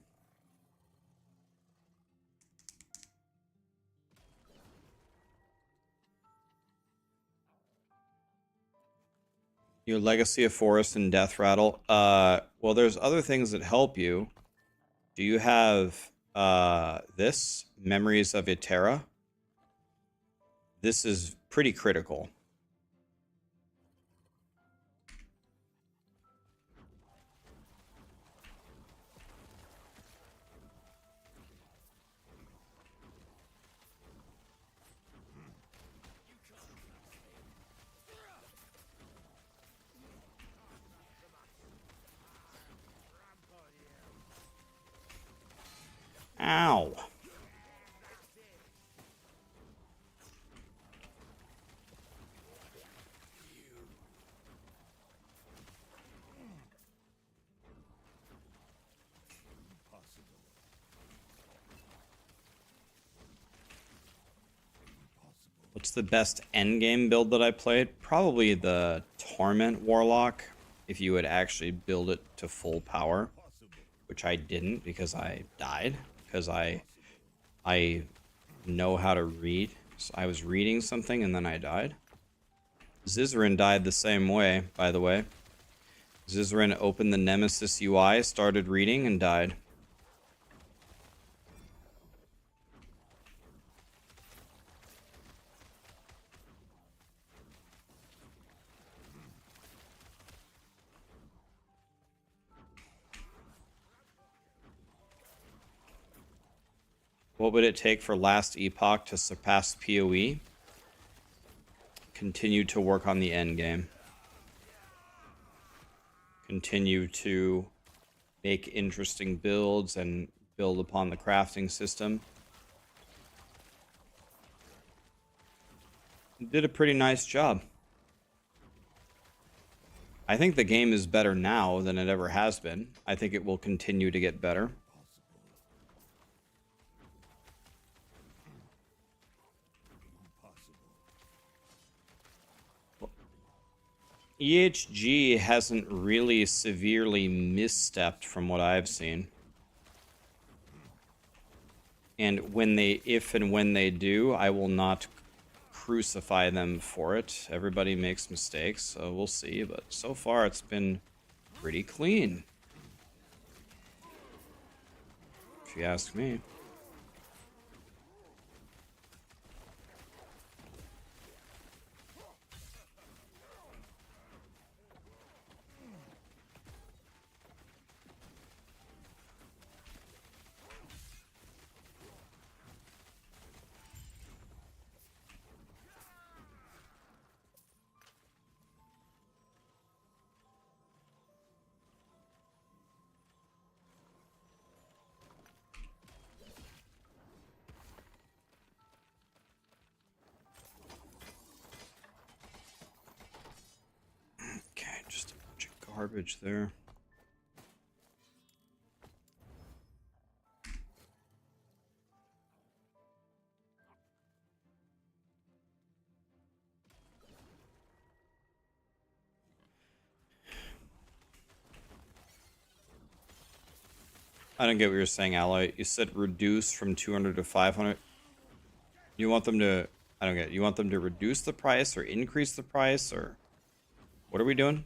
Your Legacy of Forest and Death Rattle. Well, there's other things that help you. Do you have this? Memories of Dietary? this is pretty critical. Ow. What's the best endgame build that I played? Probably the Torment Warlock, if you would actually build it to full power, which I didn't because I died, because I know how to read. So I was reading something and then I died. Zizrin died the same way, by the way. Zizrin opened the Nemesis UI, started reading, and died. What would it take for last Epoch to surpass PoE? Continue to work on the end game. Continue to make interesting builds and build upon the crafting system. Did a pretty nice job. I think the game is better now than it ever has been. I think it will continue to get better. EHG hasn't really severely misstepped from what I've seen. And when they, if and when they do, I will not crucify them for it. Everybody makes mistakes, so we'll see. But so far, it's been pretty clean, if you ask me. Okay, just a bunch of garbage there. I don't get what you're saying, Alloy. You said reduce from 200 to 500. You want them to... I don't get it. You want them to reduce the price or increase the price, or... What are we doing?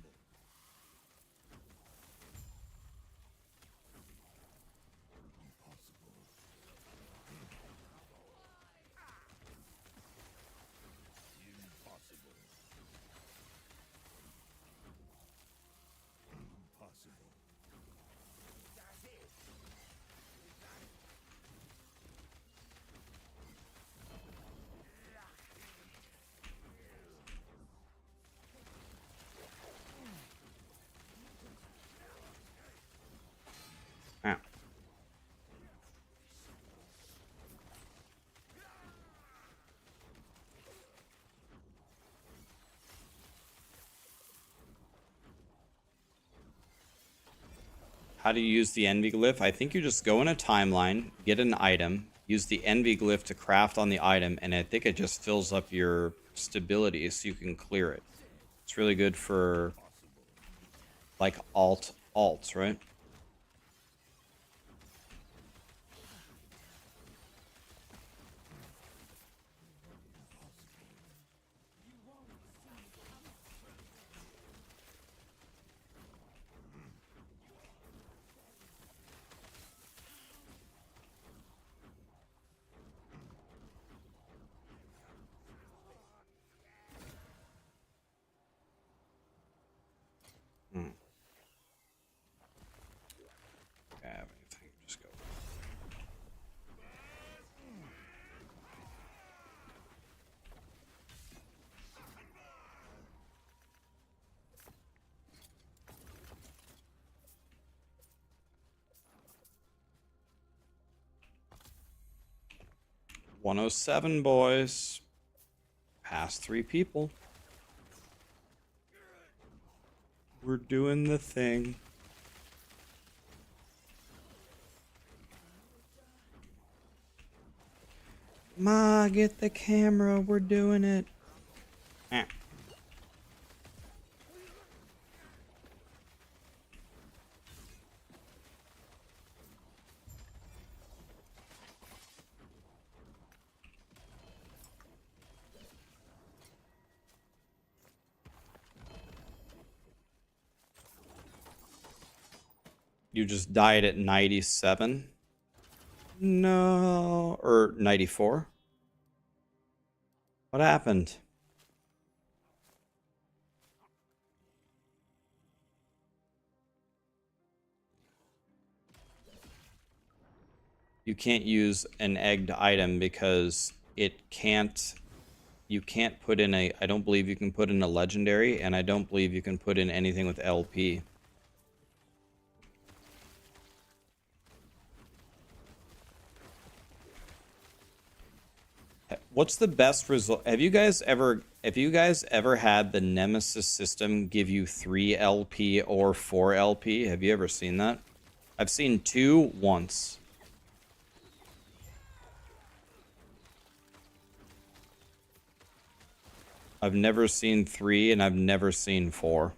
Ah. How do you use the envy glyph? I think you just go in a timeline, get an item, use the envy glyph to craft on the item, and I think it just fills up your stability so you can clear it. It's really good for like alts, right? 107, boys. Past 3 people. We're doing the thing. Ma, get the camera. We're doing it. Eh. You just died at 97? No. Or 94? What happened? You can't use an egged item because it can't... You can't put in a... I don't believe you can put in a legendary, and I don't believe you can put in anything with LP. What's the best result? Have you guys ever had the Nemesis system give you 3 LP or 4 LP? Have you ever seen that? I've seen 2 once. I've never seen 3 and I've never seen 4.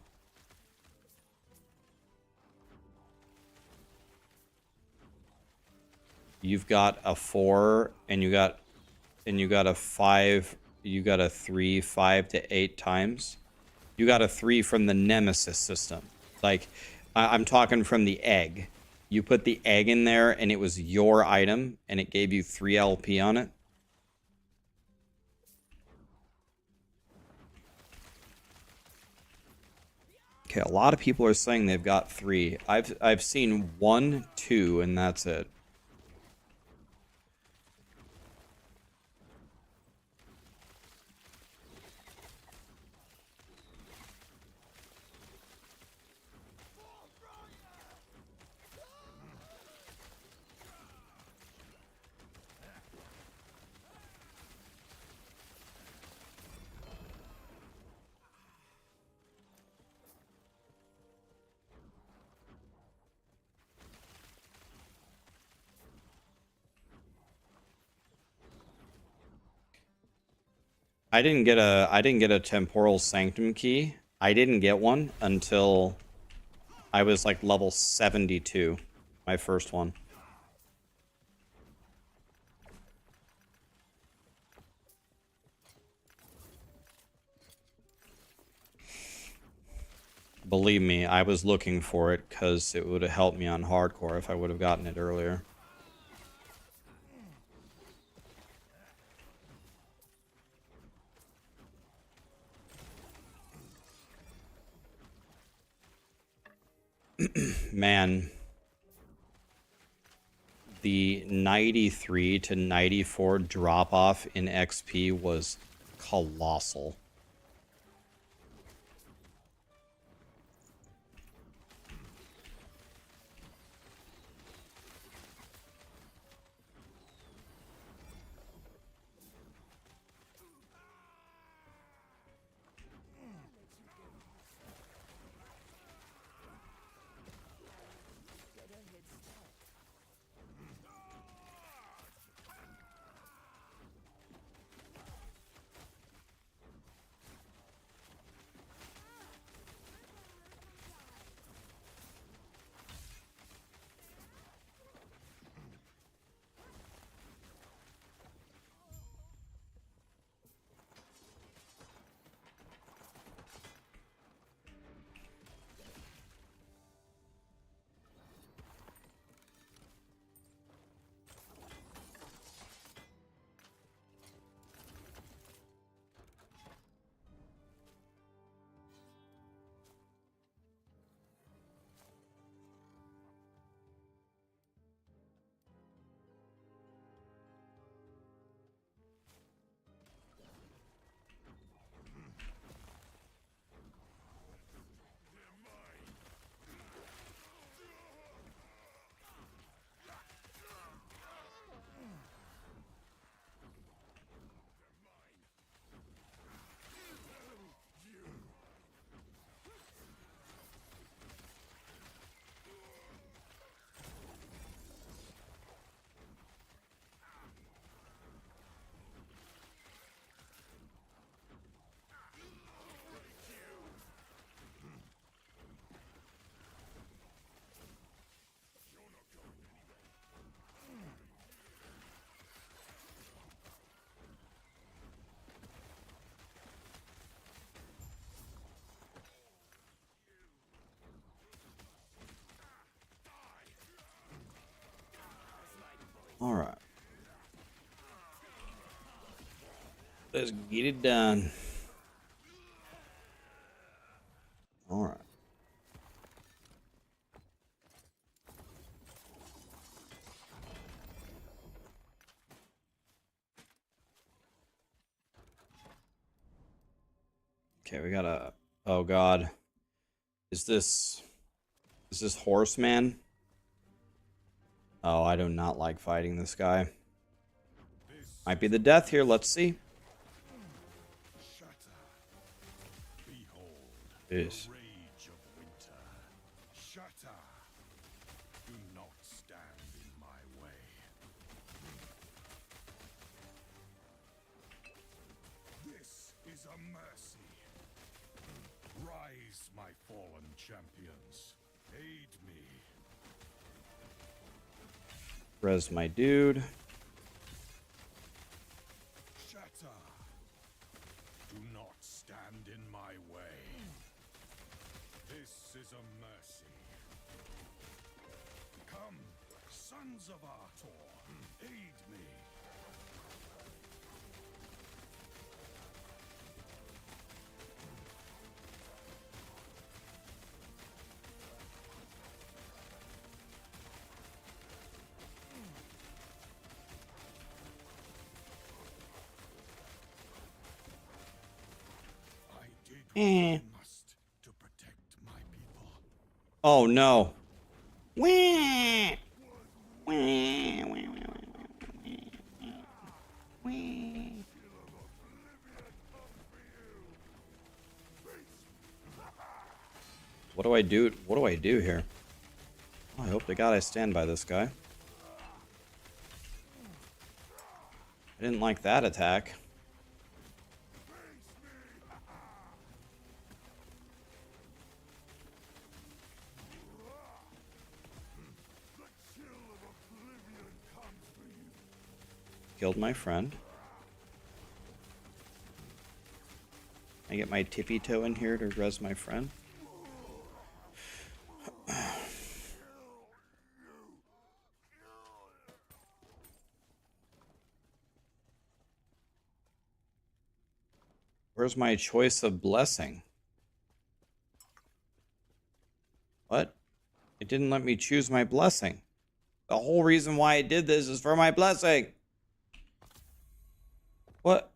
You've got a 4 and you got a 5, you got a 3 5 to 8 times. You got a 3 from the Nemesis system. Like, I'm talking from the egg. You put the egg in there and it was your item and it gave you 3 LP on it. Okay, a lot of people are saying they've got 3. I've seen 1, 2, and that's it. I didn't get a temporal sanctum key. I didn't get one until I was like level 72, my first one. Believe me, I was looking for it because it would have helped me on hardcore if I would have gotten it earlier. Man, the 93 to 94 drop off in XP was colossal. All right. Let's get it done. All right. Okay, we gotta. Oh God, is this Horseman? Oh, I do not like fighting this guy. Might be the death here. Let's see. Shatter. Behold Yes. the rage of winter. Shatter. Do not stand in my way. This is a mercy. Rise, my fallen champions. Aid me. Res my dude. Shatter. Do not stand in my way. This is a mercy. Come, sons of Artor, aid me. I did what I must to protect my people. Oh no. What do I do? What do I do here? Oh, I hope to God I stand by this guy. I didn't like that attack. Killed my friend. I get my tippy toe in here to res my friend. Where's my choice of blessing? What? It didn't let me choose my blessing. The whole reason why I did this is for my blessing. What?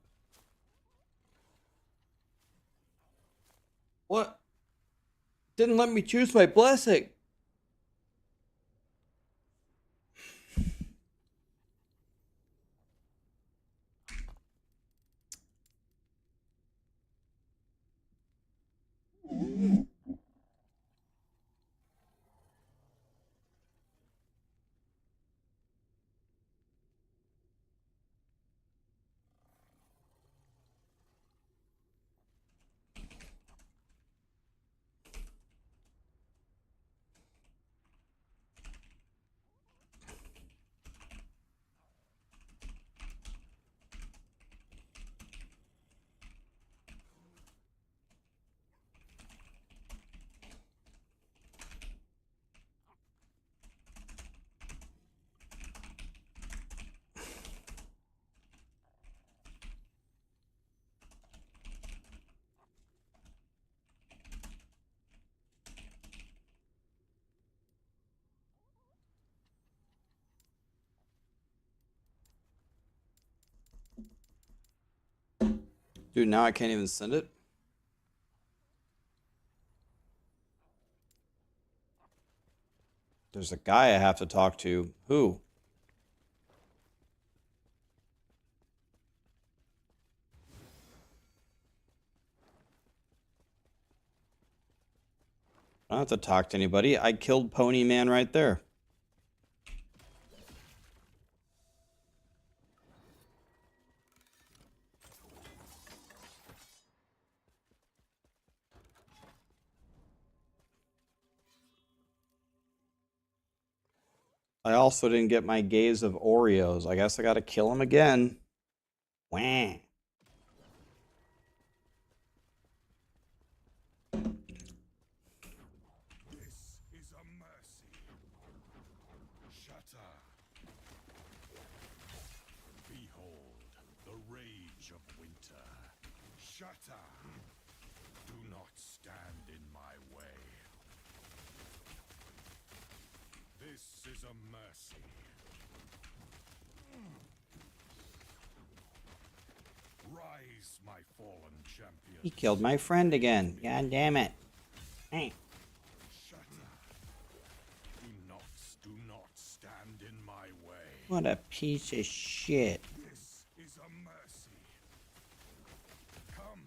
What? Didn't let me choose my blessing. Dude, now I can't even send it. There's a guy I have to talk to. Who? I don't have to talk to anybody. I killed Pony Man right there. I also didn't get my gaze of Oreos. I guess I gotta kill him again. Wah. This is a mercy. Shatter. Shatter. Do not stand in my way. This is a mercy. Rise, my fallen champion. He killed my friend again. God damn it. Hey. Shatter. Do not stand in my way. What a piece of shit. This is a mercy. Come,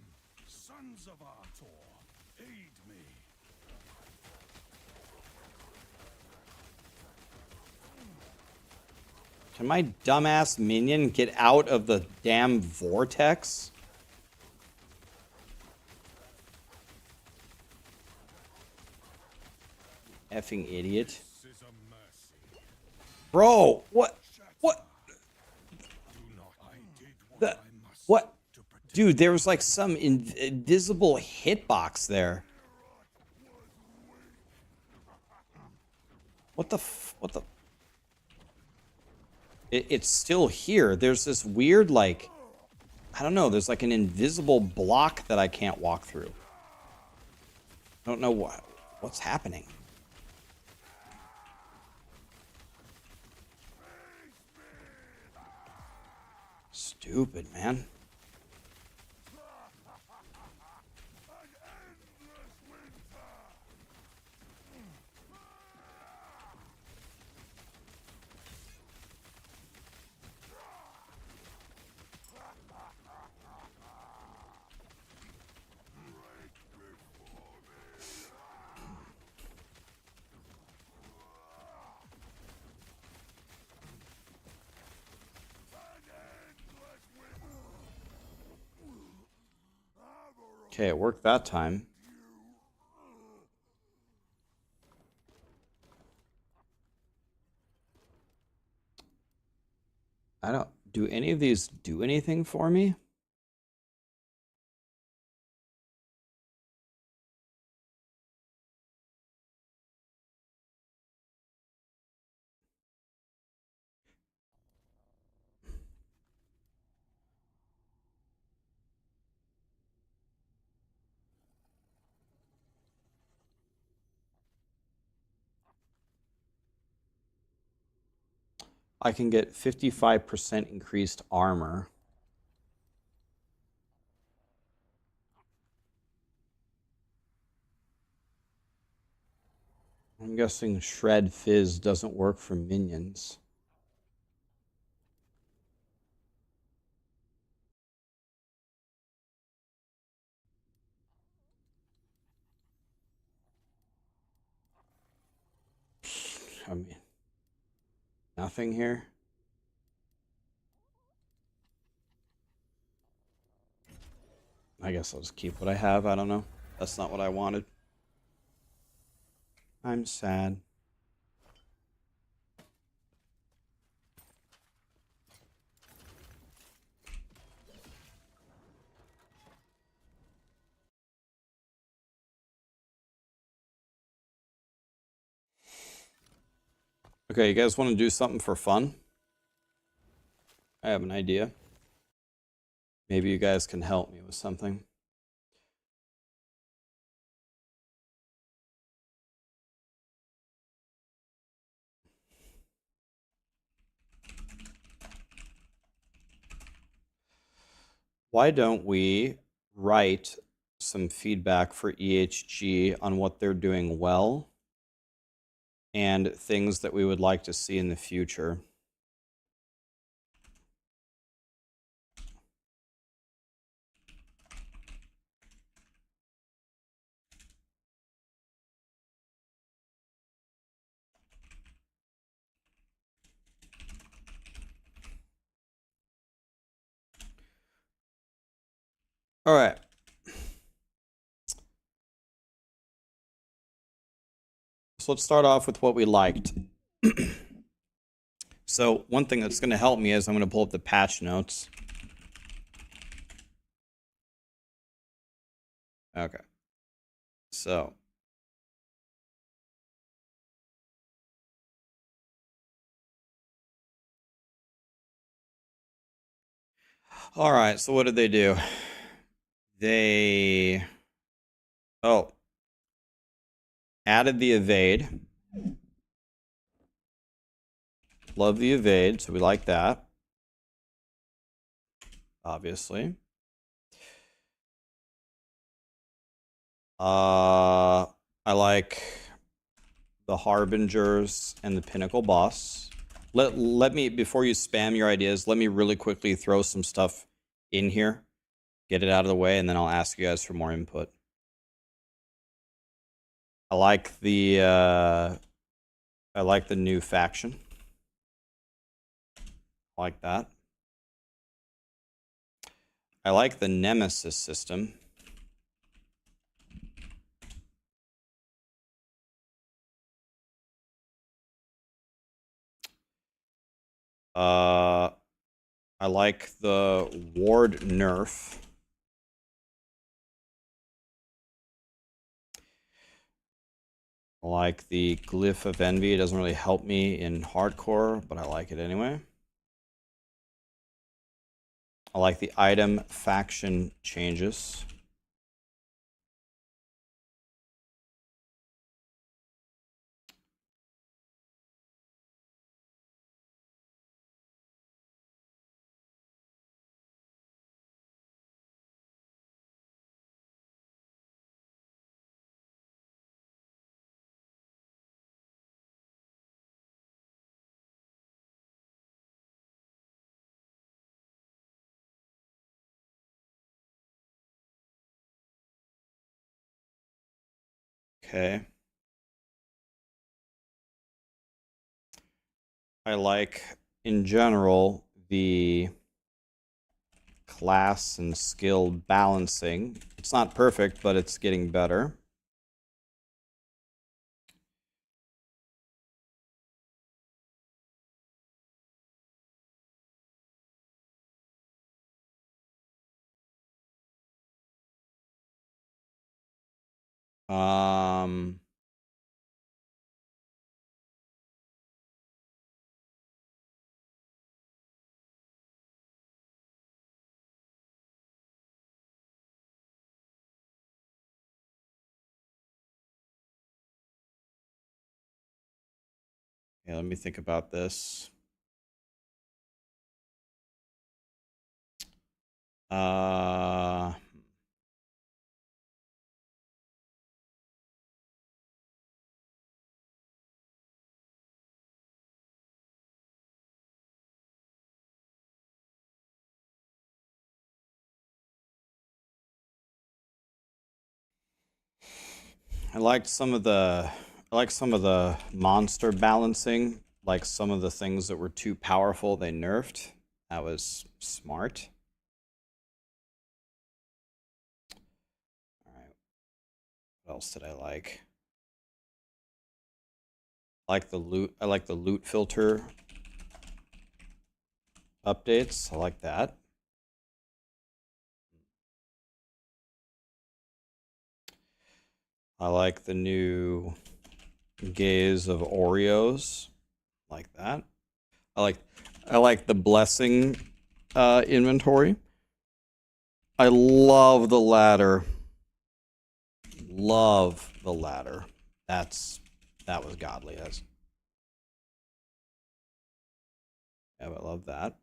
sons of Artor, aid me. Can my dumbass minion get out of the damn vortex? Effing idiot. This is a mercy. Bro, what? What? Do not. I did what The, I must what? to protect. Dude, there was like some invisible hitbox there. What the what the? It's still here. There's this weird, like, I don't know, there's like an invisible block that I can't walk through. I don't know what's happening. Stupid, man. Okay, it worked that time. I don't... Do any of these do anything for me? I can get 55% increased armor. I'm guessing Shred Fizz doesn't work for minions. I mean, nothing here. I guess I'll just keep what I have. I don't know. That's not what I wanted. I'm sad. Okay, you guys want to do something for fun? I have an idea. Maybe you guys can help me with something. Why don't we write some feedback for EHG on what they're doing well and things that we would like to see in the future? All right. So let's start off with what we liked. So one thing that's going to help me is I'm going to pull up the patch notes. Okay. So all right, so what did they do? They added the evade. Love the evade, so we like that. Obviously. I like the Harbingers and the Pinnacle boss. Let me, before you spam your ideas, let me really quickly throw some stuff in here. Get it out of the way, and then I'll ask you guys for more input. I like the new faction. I like that. I like the Nemesis system. I like the ward nerf. I like the Glyph of Envy. It doesn't really help me in hardcore, but I like it anyway. I like the item faction changes. Okay. I like, in general, the class and skill balancing. It's not perfect, but it's getting better. Um, yeah, let me think about this. Uh, I liked some of the monster balancing, like some of the things that were too powerful they nerfed. That was smart. All right. What else did I like? I like the loot. I like the loot filter updates. I like that. I like the new gaze of Oreos. Like that. I like the blessing inventory. I love the ladder. Love the ladder. That was godly. Yeah, I love that.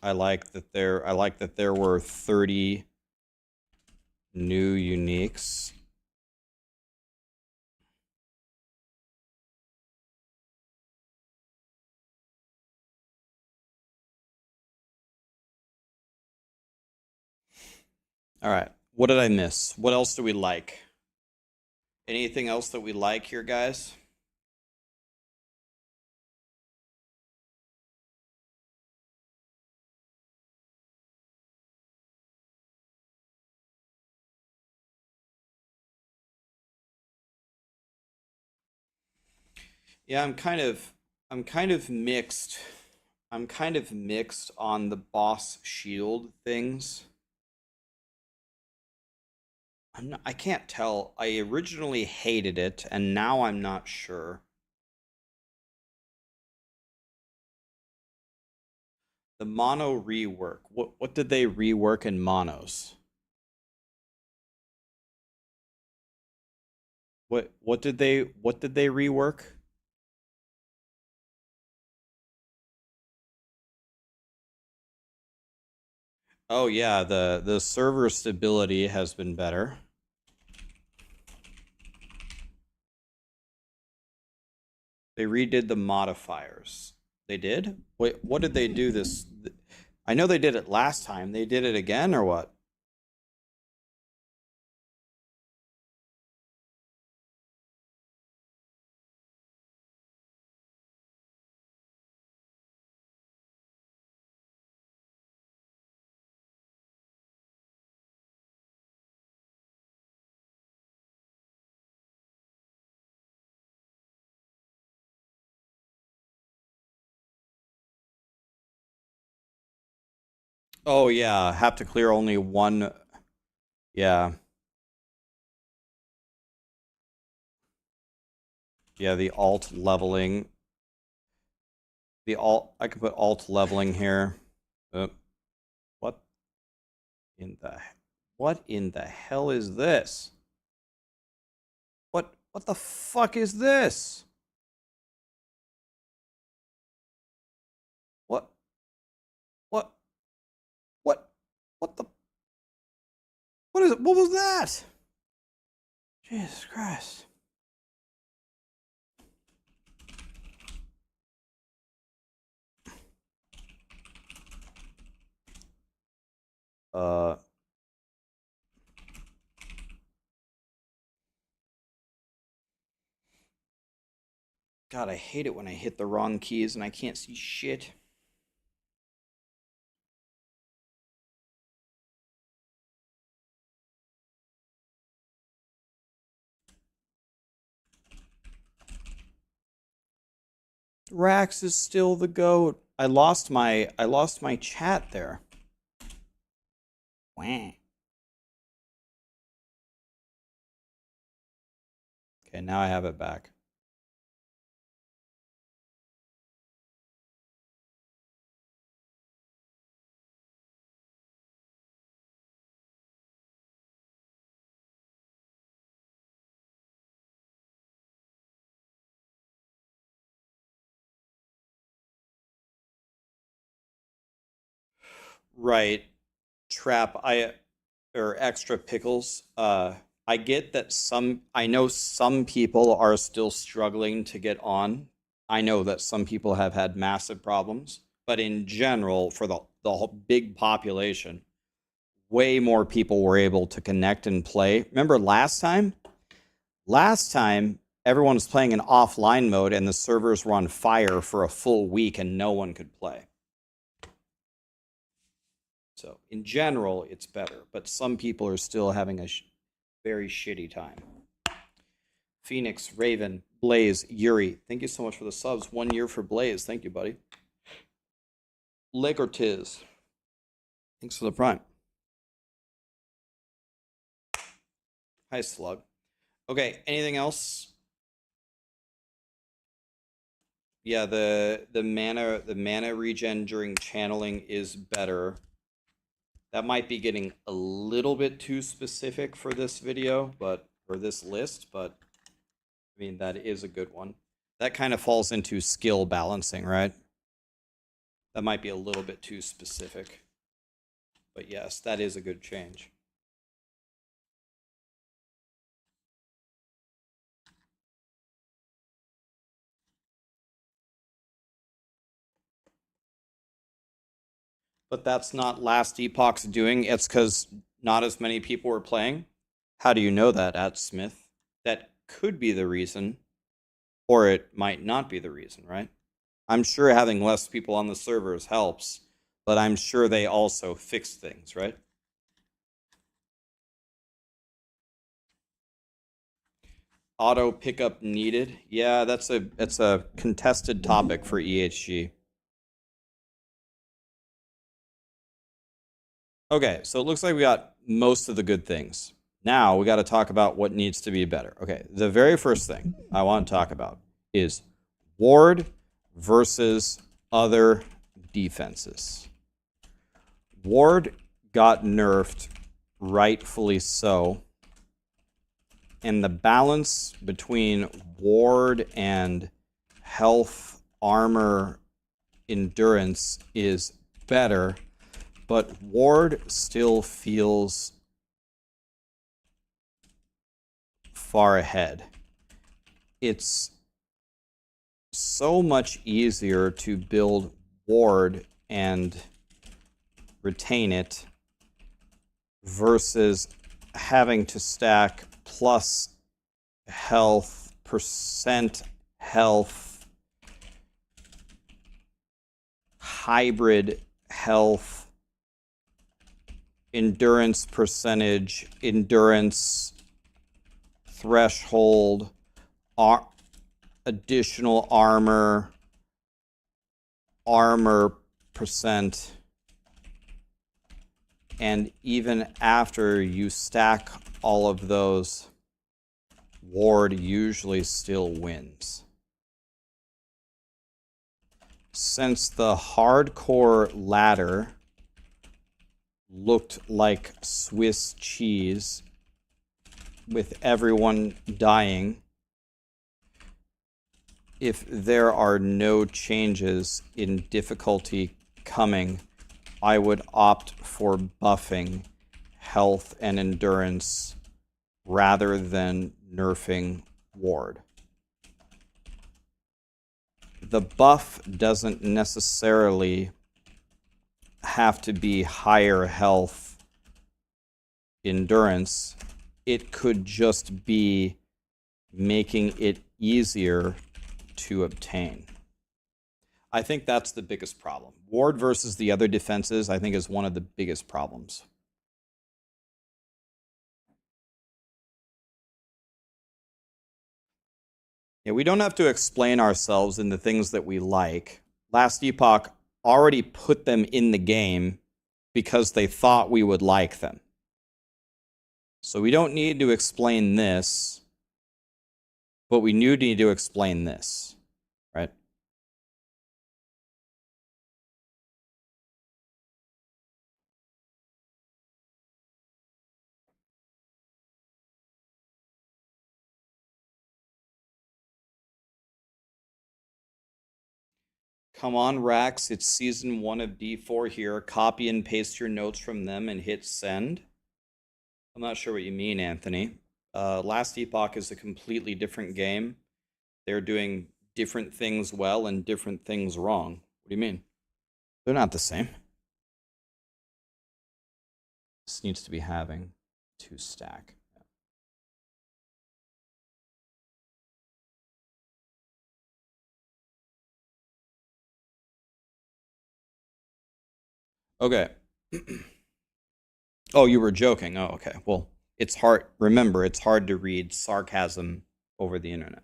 I like that there were 30 new uniques. All right. What did I miss? What else do we like? Anything else that we like here, guys? Yeah, I'm kind of mixed. I'm kind of mixed on the boss shield things. I can't tell. I originally hated it, and now I'm not sure. The mono rework. What did they rework in monos? What did they rework? Oh yeah, the server stability has been better. They redid the modifiers. They did? Wait, what did they do this? I know they did it last time. They did it again or what? Oh yeah, have to clear only one. Yeah. Yeah, the alt leveling. I could put alt leveling here. What in the hell is this? What the fuck is this? What what what what the what is it? What was that? Jesus Christ. God, I hate it when I hit the wrong keys and I can't see shit. Rax is still the GOAT. I lost my chat there. Wah. Okay, now I have it back. Right. Trap, or extra pickles. I get that I know some people are still struggling to get on. I know that some people have had massive problems, but in general, for the whole big population, way more people were able to connect and play. Remember last time? Last time, everyone was playing in offline mode and the servers were on fire for a full week and no one could play. So in general, it's better, but some people are still having a very shitty time. Phoenix, Raven, Blaze, Yuri, thank you so much for the subs. 1 year for Blaze. Thank you, buddy. Legortiz, thanks for the prime. Hi, Slug. Okay, anything else? Yeah, the mana regen during channeling is better. That might be getting a little bit too specific for this video, or this list, but I mean, that is a good one. That kind of falls into skill balancing, right? That might be a little bit too specific. But yes, that is a good change. But that's not last Epoch's doing. It's because not as many people were playing. How do you know that, at Smith? That could be the reason, or it might not be the reason, right? I'm sure having less people on the servers helps, but I'm sure they also fix things, right? Auto pickup needed. Yeah, that's a contested topic for EHG. Okay, so it looks like we got most of the good things. Now we got to talk about what needs to be better. Okay, the very first thing I want to talk about is ward versus other defenses. Ward got nerfed, rightfully so, and the balance between ward and health, armor, endurance is better, but ward still feels far ahead. It's so much easier to build ward and retain it versus having to stack plus health, percent health, hybrid health, endurance percentage, endurance threshold, additional armor, armor percent, and even after you stack all of those, ward usually still wins. Since the hardcore ladder looked like Swiss cheese with everyone dying, if there are no changes in difficulty coming, I would opt for buffing health and endurance rather than nerfing ward. The buff doesn't necessarily have to be higher health endurance. It could just be making it easier to obtain. I think that's the biggest problem. Ward versus the other defenses, I think, is one of the biggest problems. Yeah, we don't have to explain ourselves in the things that we like. Last Epoch already put them in the game because they thought we would like them. So we don't need to explain this, but we do need to explain this, right? Come on, Rax, it's season 1 of D4 here. Copy and paste your notes from them and hit send. I'm not sure what you mean, Anthony. Last Epoch is a completely different game. They're doing different things well and different things wrong. What do you mean? They're not the same. This needs to be having 2 stack. Okay. Oh, you were joking. Oh, okay. Well, it's hard. Remember, it's hard to read sarcasm over the internet.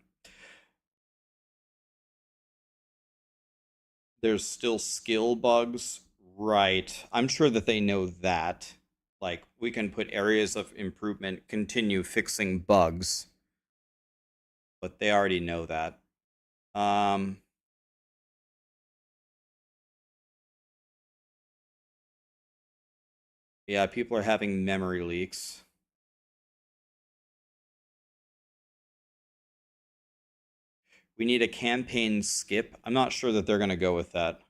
There's still skill bugs, right? I'm sure that they know that. Like, we can put areas of improvement, continue fixing bugs. But they already know that. Yeah, people are having memory leaks. We need a campaign skip. I'm not sure that they're going to go with that.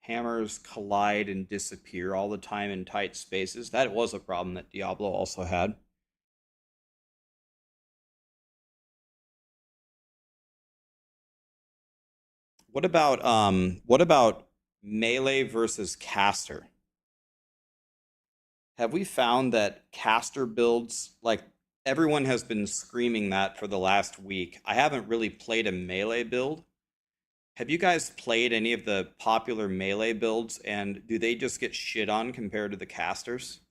Hammers collide and disappear all the time in tight spaces. That was a problem that Diablo also had. What about melee versus caster? Have we found that caster builds, like, everyone has been screaming that for the last week. I haven't really played a melee build. Have you guys played any of the popular melee builds, and do they just get shit on compared to the casters?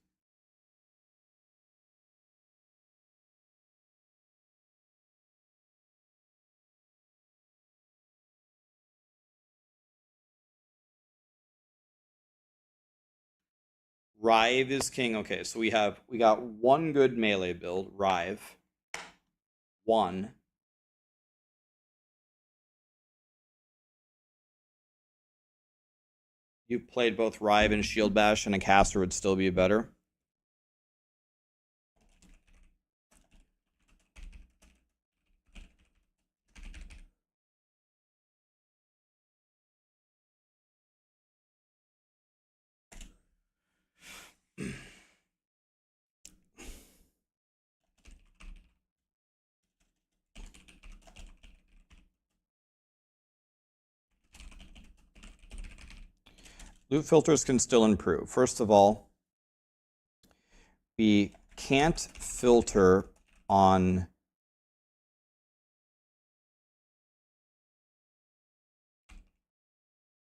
Rive is king. Okay, so we got one good melee build, Rive. One. You played both Rive and Shield Bash, and a caster would still be better. Loot filters can still improve. First of all, we can't filter on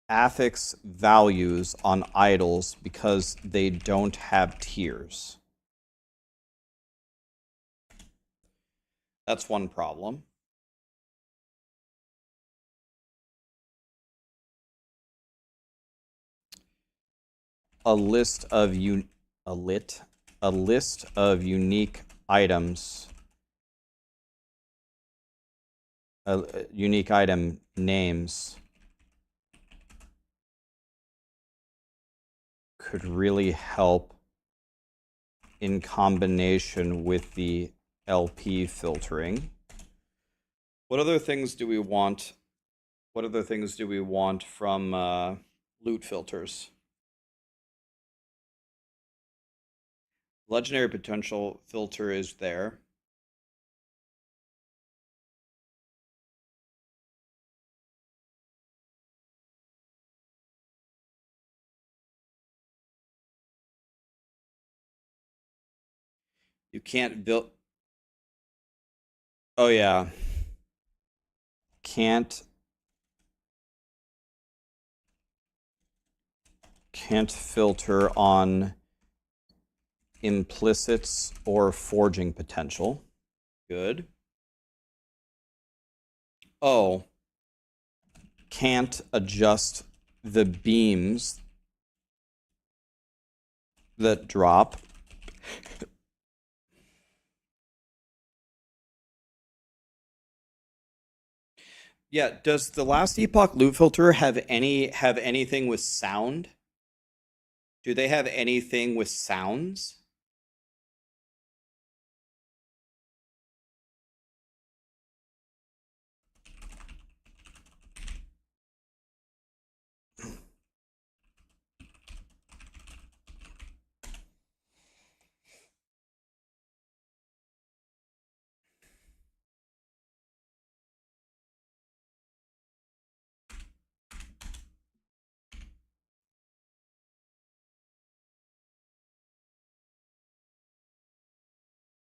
affix values on idols because they don't have tiers. That's one problem. A list of unique items, unique item names could really help in combination with the LP filtering. What other things do we want? What other things do we want from loot filters? Legendary potential filter is there. You can't build. Oh yeah. Can't filter on implicits or forging potential. Good. Oh. Can't adjust the beams that drop. Yeah, does the last Epoch loot filter have anything with sound? Do they have anything with sounds?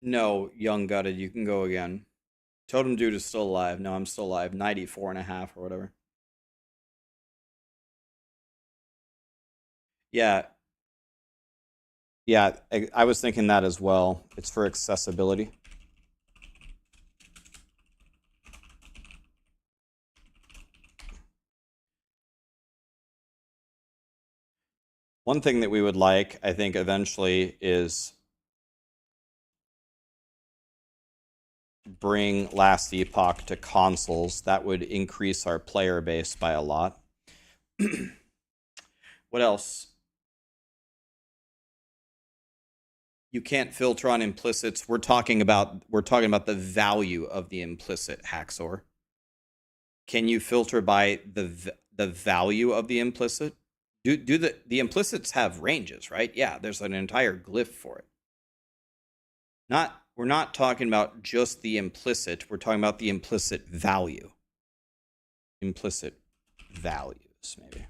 No, young gutted, you can go again. Totem dude is still alive. No, I'm still alive. 94.5 or whatever. Yeah. Yeah, I was thinking that as well. It's for accessibility. One thing that we would like, I think, eventually is bring Last Epoch to consoles. That would increase our player base by a lot. What else? You can't filter on implicits. We're talking about the value of the implicit, Haxor. Can you filter by the value of the implicit? Do the implicits have ranges, right? Yeah, there's an entire glyph for it. We're not talking about just the implicit, we're talking about the implicit value. Implicit values, maybe.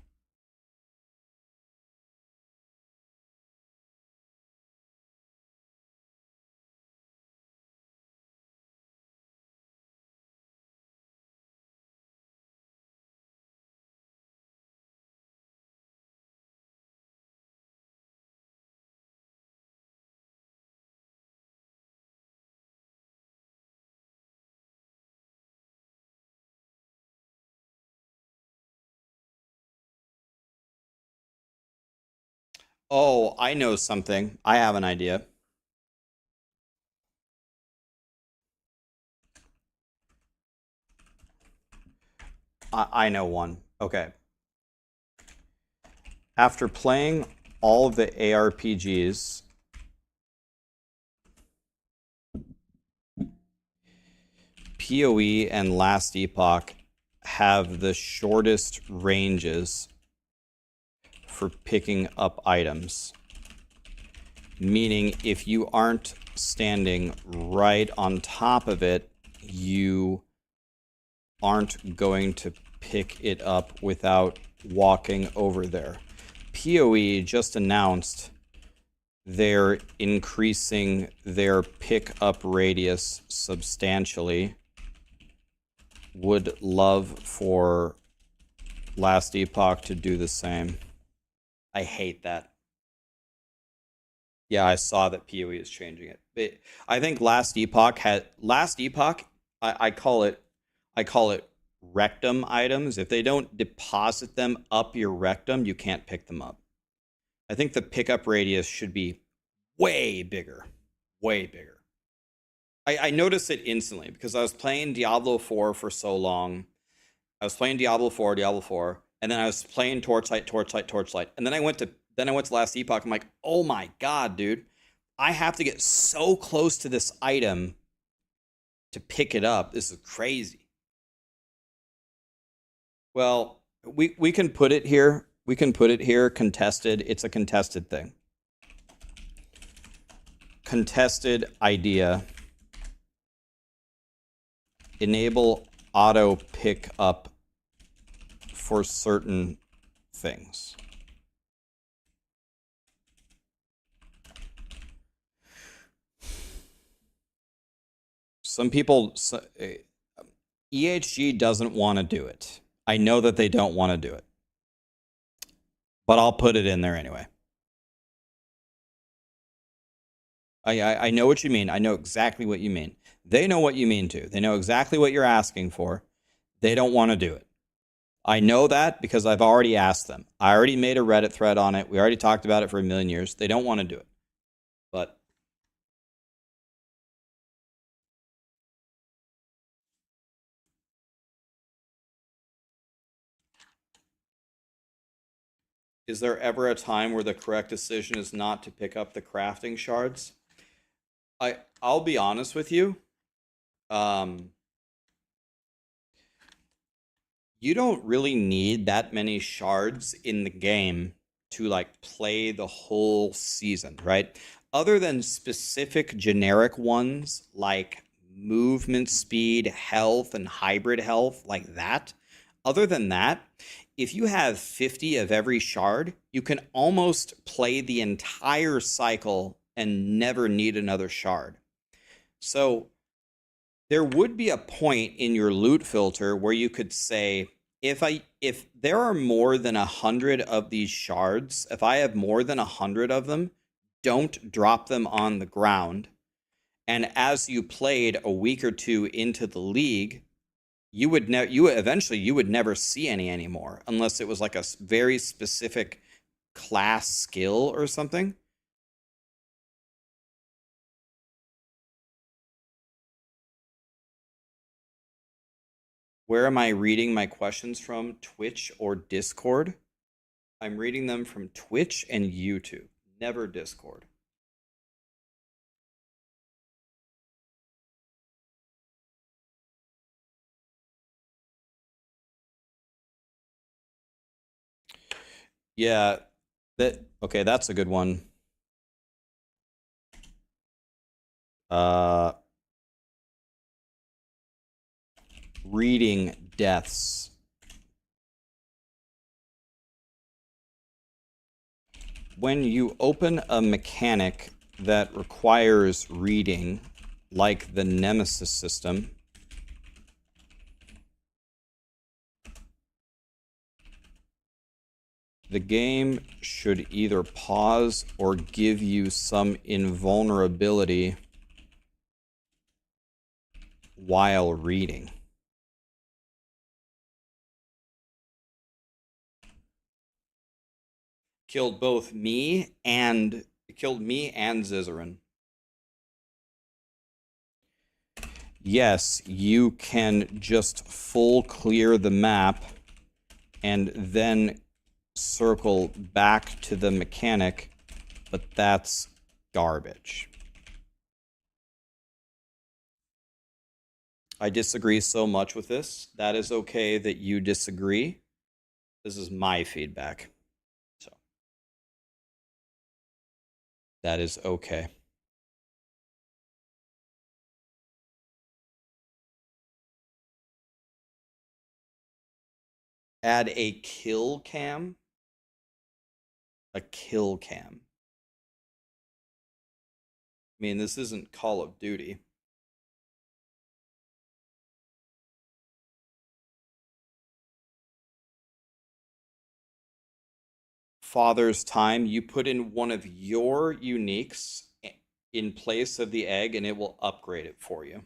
Oh, I know something. I have an idea. I know one. Okay. After playing all of the ARPGs, PoE and Last Epoch have the shortest ranges for picking up items. Meaning, if you aren't standing right on top of it, you aren't going to pick it up without walking over there. PoE just announced they're increasing their pickup radius substantially. Would love for Last Epoch to do the same. I hate that. Yeah, I saw that PoE is changing it. I think Last Epoch I call it rectum items. If they don't deposit them up your rectum, you can't pick them up. I think the pickup radius should be way bigger. Way bigger. I noticed it instantly because I was playing Diablo 4 for so long. I was playing Diablo 4, and then I was playing Torchlight, and then I went to Last Epoch. I'm like, oh my god, dude, I have to get so close to this item to pick it up. This is crazy. Well, we can put it here. We can put it here. Contested. It's a contested thing. Contested idea. Enable auto pick up for certain things. Some people, EHG doesn't want to do it. I know that they don't want to do it, but I'll put it in there anyway. I know what you mean. I know exactly what you mean. They know what you mean too. They know exactly what you're asking for. They don't want to do it. I know that because I've already asked them. I already made a Reddit thread on it. We already talked about it for a million years. They don't want to do it. But is there ever a time where the correct decision is not to pick up the crafting shards? I'll be honest with you. You don't really need that many shards in the game to like play the whole season, right? Other than specific generic ones like movement speed, health, and hybrid health, like that. Other than that, if you have 50 of every shard, you can almost play the entire cycle and never need another shard. So there would be a point in your loot filter where you could say, if there are more than 100 of these shards, if I have more than 100 of them, don't drop them on the ground. And as you played a week or two into the league, you would never see any anymore unless it was like a very specific class skill or something. Where am I reading my questions from? Twitch or Discord? I'm reading them from Twitch and YouTube, never Discord. Yeah, okay, that's a good one. Reading deaths. When you open a mechanic that requires reading, like the Nemesis system, the game should either pause or give you some invulnerability while reading. killed both me and Zizaran. Yes, you can just full clear the map and then circle back to the mechanic, but that's garbage. I disagree so much with this. That is okay that you disagree. This is my feedback. So that is okay. Add a kill cam. A kill cam. I mean, this isn't Call of Duty. Father's Time, you put in one of your uniques in place of the egg and it will upgrade it for you.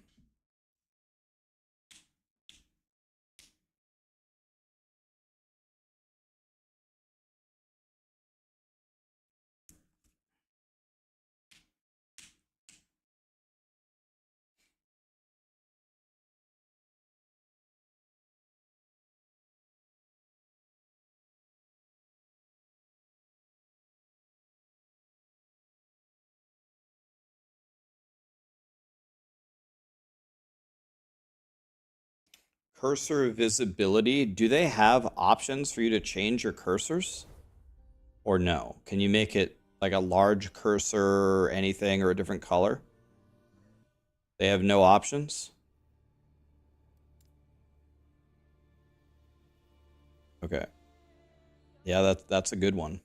Cursor visibility, do they have options for you to change your cursors? Or no? Can you make it like a large cursor or anything or a different color? They have no options? Okay. Yeah, that's a good one.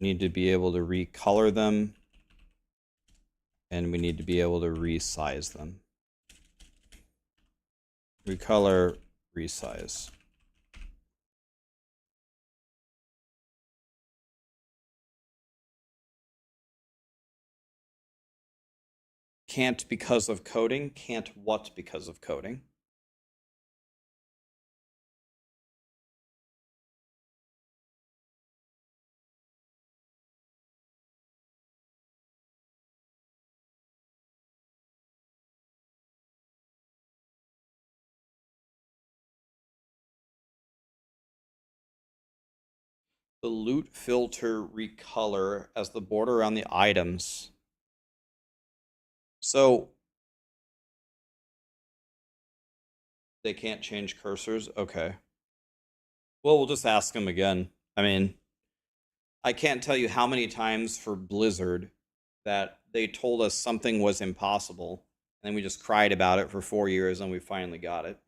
Need to be able to recolor them. And we need to be able to resize them. Recolor, resize. Can't because of coding. Can't what because of coding? The loot filter recolor as the border around the items. So they can't change cursors? Okay. Well, we'll just ask them again. I mean, I can't tell you how many times for Blizzard that they told us something was impossible, and then we just cried about it for 4 years and we finally got it.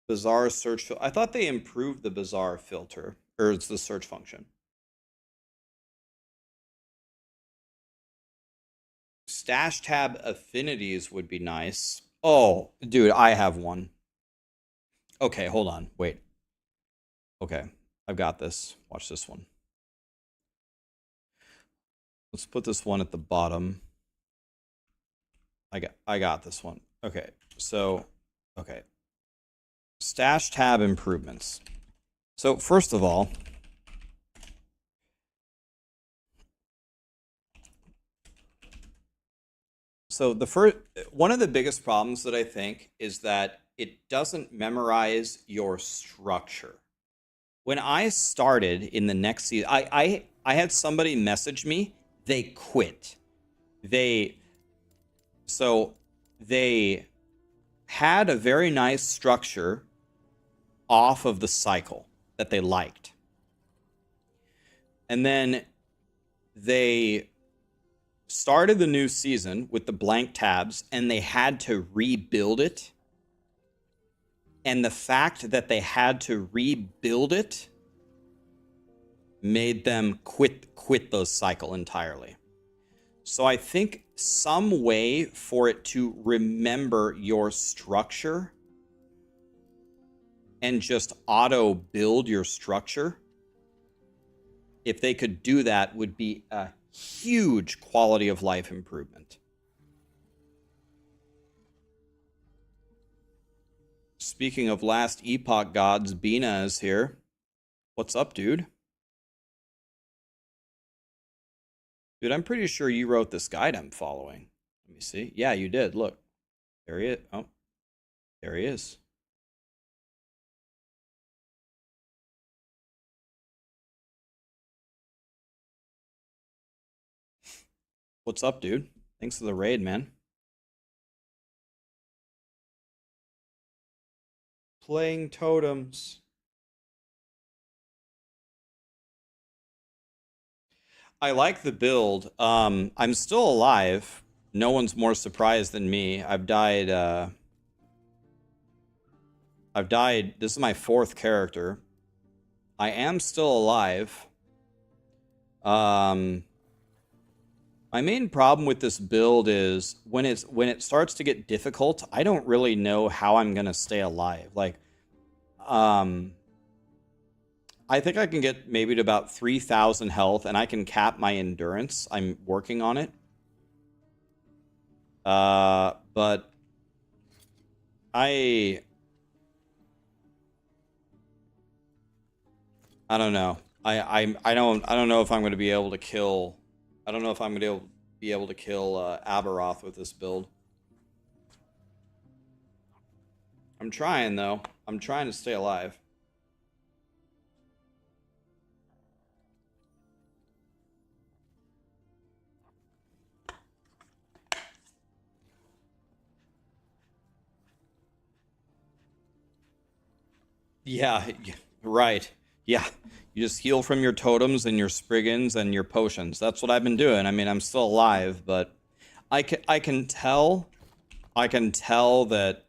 Bizarre search filter. I thought they improved the bizarre filter, or it's the search function. Stash tab affinities would be nice. Oh, dude, I have one. Okay, hold on. Wait. Okay, I've got this. Watch this one. Let's put this one at the bottom. I got this one. Okay, so, okay. Stash tab improvements. So first of all, so one of the biggest problems that I think is that it doesn't memorize your structure. When I started in the next season, I had somebody message me. They quit. They had a very nice structure off of the cycle that they liked. And then they started the new season with the blank tabs and they had to rebuild it. And the fact that they had to rebuild it made them quit the cycle entirely. So I think some way for it to remember your structure and just auto build your structure, if they could do that, would be a huge quality of life improvement. Speaking of last Epoch gods, Bina is here. What's up, dude? Dude, I'm pretty sure you wrote this guide I'm following. Let me see. Yeah, you did. Look. There he is. Oh, there he is. What's up, dude? Thanks for the raid, man. Playing totems. I like the build. I'm still alive. No one's more surprised than me. I've died. This is my 4th character. I am still alive. My main problem with this build is when it starts to get difficult, I don't really know how I'm gonna stay alive. Like, I think I can get maybe to about 3,000 health, and I can cap my endurance. I'm working on it. But I don't know. I don't know if I'm going to be able to kill. I don't know if I'm going to be able to kill Aberoth with this build. I'm trying though. I'm trying to stay alive. Yeah, right. Yeah, you just heal from your totems and your spriggans and your potions. That's what I've been doing. I mean, I'm still alive, but I can tell that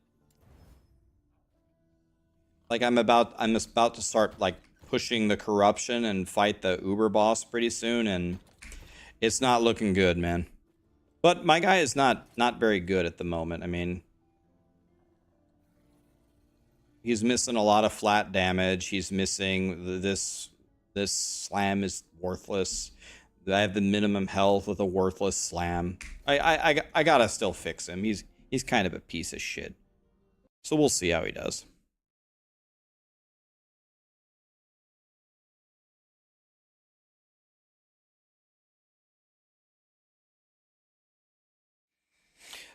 like I'm about to start like pushing the corruption and fight the Uber boss pretty soon, and it's not looking good, man. But my guy is not very good at the moment. I mean, he's missing a lot of flat damage. He's missing this slam is worthless. I have the minimum health with a worthless slam. I gotta still fix him. He's kind of a piece of shit. So we'll see how he does.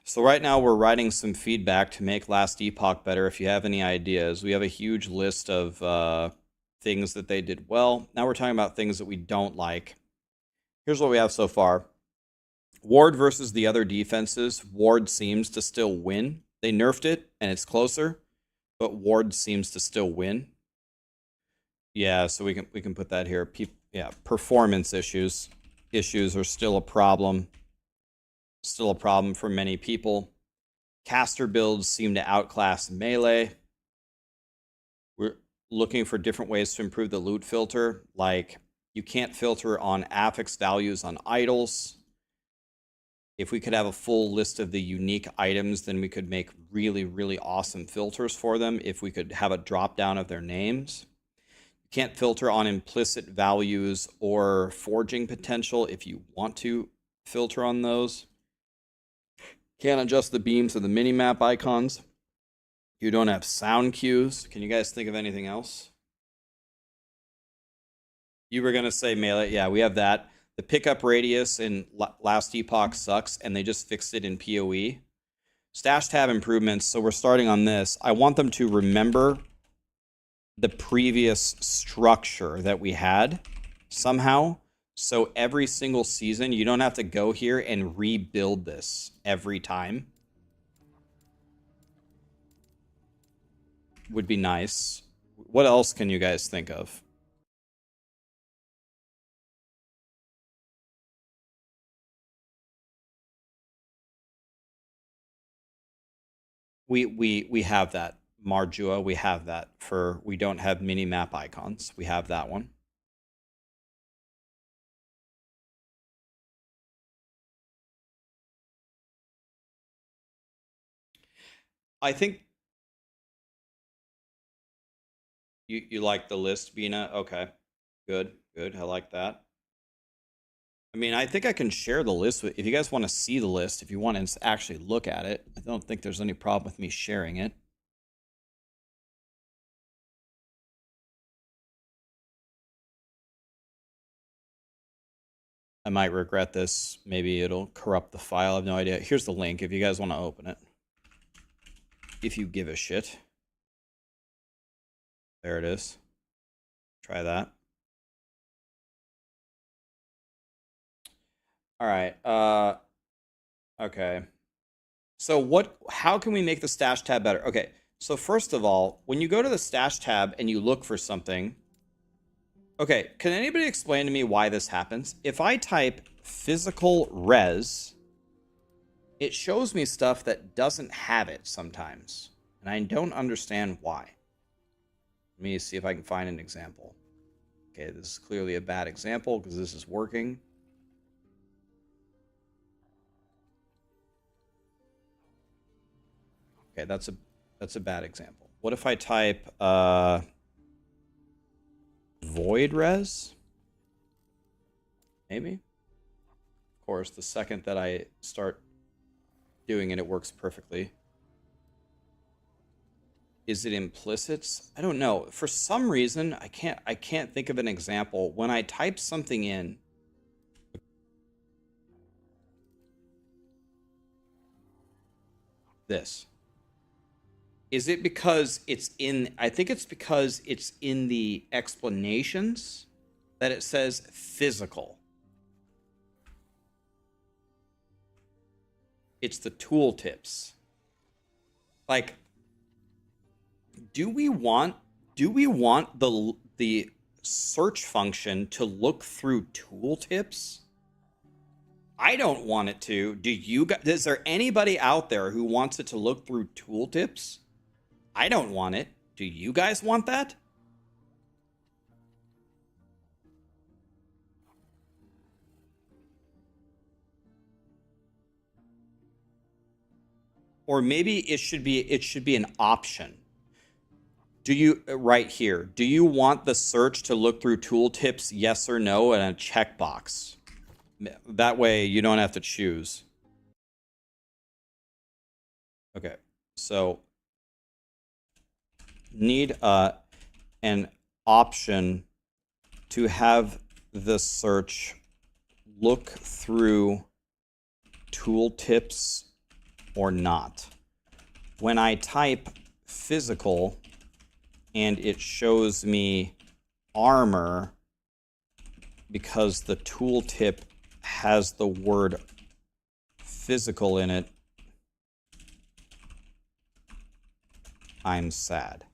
So right now we're writing some feedback to make Last Epoch better. If you have any ideas, we have a huge list of things that they did well. Now we're talking about things that we don't like. Here's what we have so far. Ward versus the other defenses. Ward seems to still win. They nerfed it and it's closer, but Ward seems to still win. Yeah, so we can put that here. Yeah, performance issues are still a problem. Still a problem for many people. Caster builds seem to outclass melee. We're looking for different ways to improve the loot filter, like you can't filter on affix values on idols. If we could have a full list of the unique items, then we could make really, really awesome filters for them if we could have a drop down of their names. You can't filter on implicit values or forging potential if you want to filter on those. Can't adjust the beams of the minimap icons. You don't have sound cues. Can you guys think of anything else? You were going to say melee. Yeah, we have that. The pickup radius in Last Epoch sucks, and they just fixed it in PoE. Stash tab improvements. So we're starting on this. I want them to remember the previous structure that we had somehow. So every single season, you don't have to go here and rebuild this every time. Would be nice. What else can you guys think of? We have that. Marjua, we have that. We don't have mini map icons. We have that one. I think you like the list, Bina. Okay, good. I like that. I mean, I think I can share the list with, if you guys want to see the list, if you want to actually look at it. I don't think there's any problem with me sharing it. I might regret this. Maybe it'll corrupt the file. I have no idea. Here's the link if you guys want to open it. If you give a shit. There it is. Try that. All right. Okay. So how can we make the stash tab better? Okay. So first of all, when you go to the stash tab and you look for something, okay, can anybody explain to me why this happens? If I type physical res, it shows me stuff that doesn't have it sometimes. And I don't understand why. Let me see if I can find an example. Okay, this is clearly a bad example because this is working. Okay, that's a bad example. What if I type void res? Maybe. Of course, the second that I start doing it, it works perfectly. Is it implicits? I don't know. For some reason, I can't think of an example. When I type something in, this. Is it because it's in, I think it's because it's in the explanations that it says physical. It's the tooltips. Like, do we want the search function to look through tooltips? I don't want it to. Do you guys? Is there anybody out there who wants it to look through tooltips? I don't want it. Do you guys want that? Or maybe it should be an option. Do you, right here, do you want the search to look through tooltips, yes or no, and a checkbox? That way you don't have to choose. Okay, so need an option to have the search look through tooltips or not. When I type physical and it shows me armor because the tooltip has the word physical in it, I'm sad.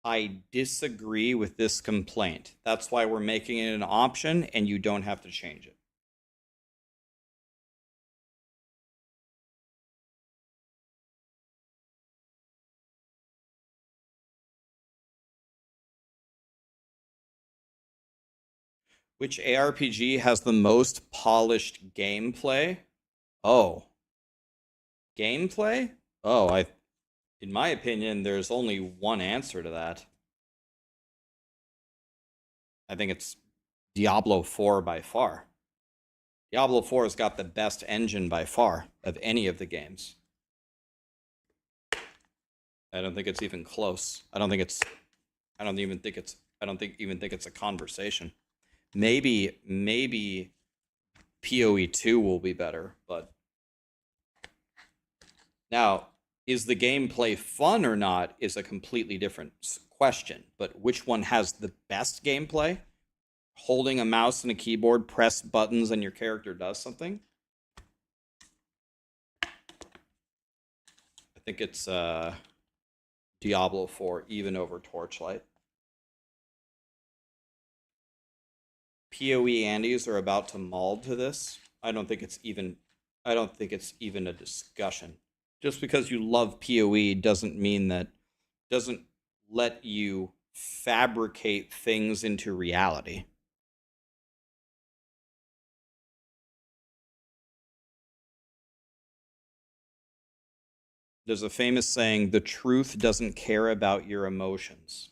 I disagree with this complaint. That's why we're making it an option and you don't have to change it. Which ARPG has the most polished gameplay? Oh. Gameplay? Oh, in my opinion, there's only one answer to that. I think it's Diablo 4 by far. Diablo 4 has got the best engine by far of any of the games. I don't think it's even close. I don't even think it's a conversation. Maybe PoE 2 will be better, but now, is the gameplay fun or not is a completely different question. But which one has the best gameplay? Holding a mouse and a keyboard, press buttons, and your character does something? I think it's Diablo 4, even over Torchlight. PoE Andes are about to maul to this. I don't think it's even a discussion. Just because you love PoE doesn't let you fabricate things into reality. There's a famous saying, the truth doesn't care about your emotions.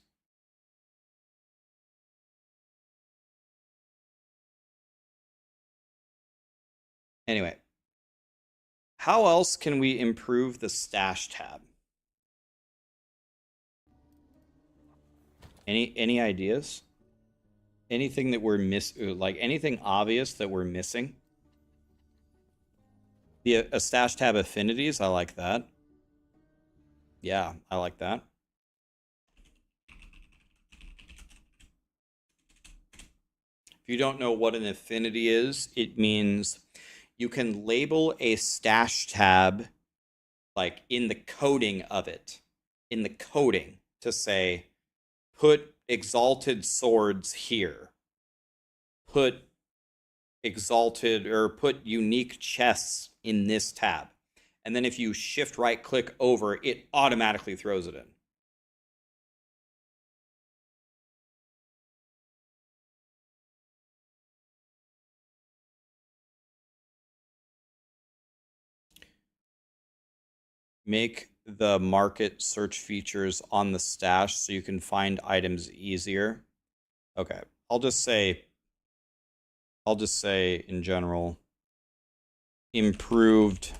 Anyway, how else can we improve the stash tab? Any ideas? Anything that we're like anything obvious that we're missing? A stash tab affinities, I like that. Yeah, I like that. If you don't know what an affinity is, it means you can label a stash tab like in the coding of it, in the coding to say, put exalted swords here, put exalted or put unique chests in this tab. And then if you shift right click over, it automatically throws it in. Make the market search features on the stash so you can find items easier. Okay, I'll just say in general, improved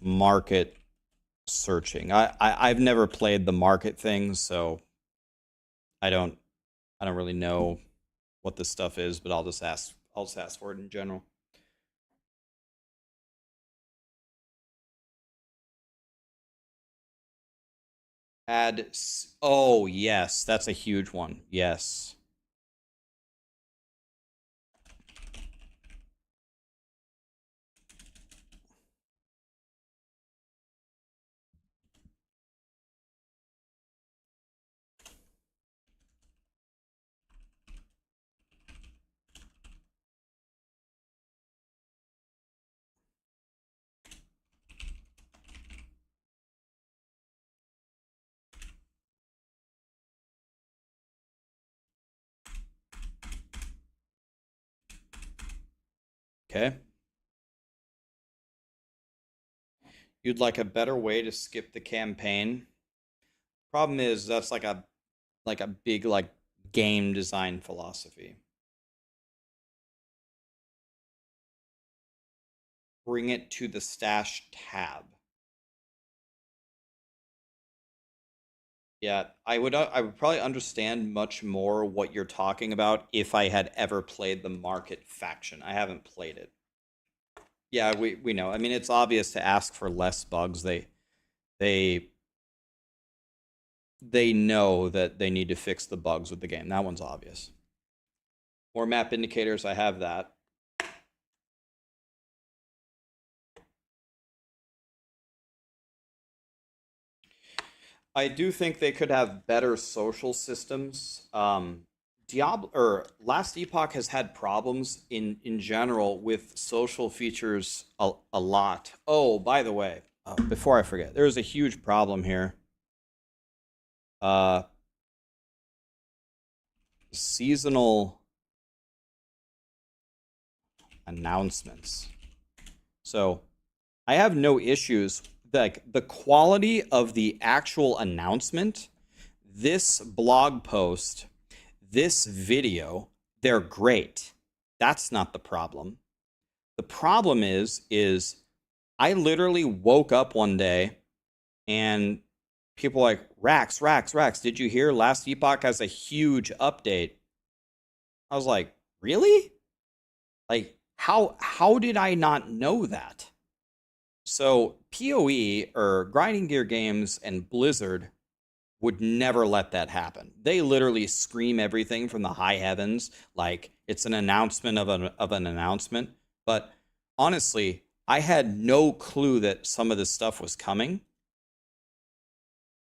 market searching. I've never played the market thing, so I don't really know what this stuff is, but I'll just ask for it in general. Add, oh yes, that's a huge one. Yes. Okay. You'd like a better way to skip the campaign. Problem is that's like a big like game design philosophy. Bring it to the stash tab. Yeah, I would probably understand much more what you're talking about if I had ever played the market faction. I haven't played it. Yeah, we know. I mean, it's obvious to ask for less bugs. They know that they need to fix the bugs with the game. That one's obvious. More map indicators, I have that. I do think they could have better social systems. Diablo or Last Epoch has had problems in general with social features a lot. Oh, by the way, before I forget, there's a huge problem here. Seasonal announcements. So I have no issues. Like the quality of the actual announcement, this blog post, this video, they're great. That's not the problem. The problem is I literally woke up one day and people were like, Rax, did you hear Last Epoch has a huge update? I was like, really? Like, how did I not know that? So PoE or Grinding Gear Games and Blizzard would never let that happen. They literally scream everything from the high heavens like it's an announcement of an announcement. But honestly, I had no clue that some of this stuff was coming.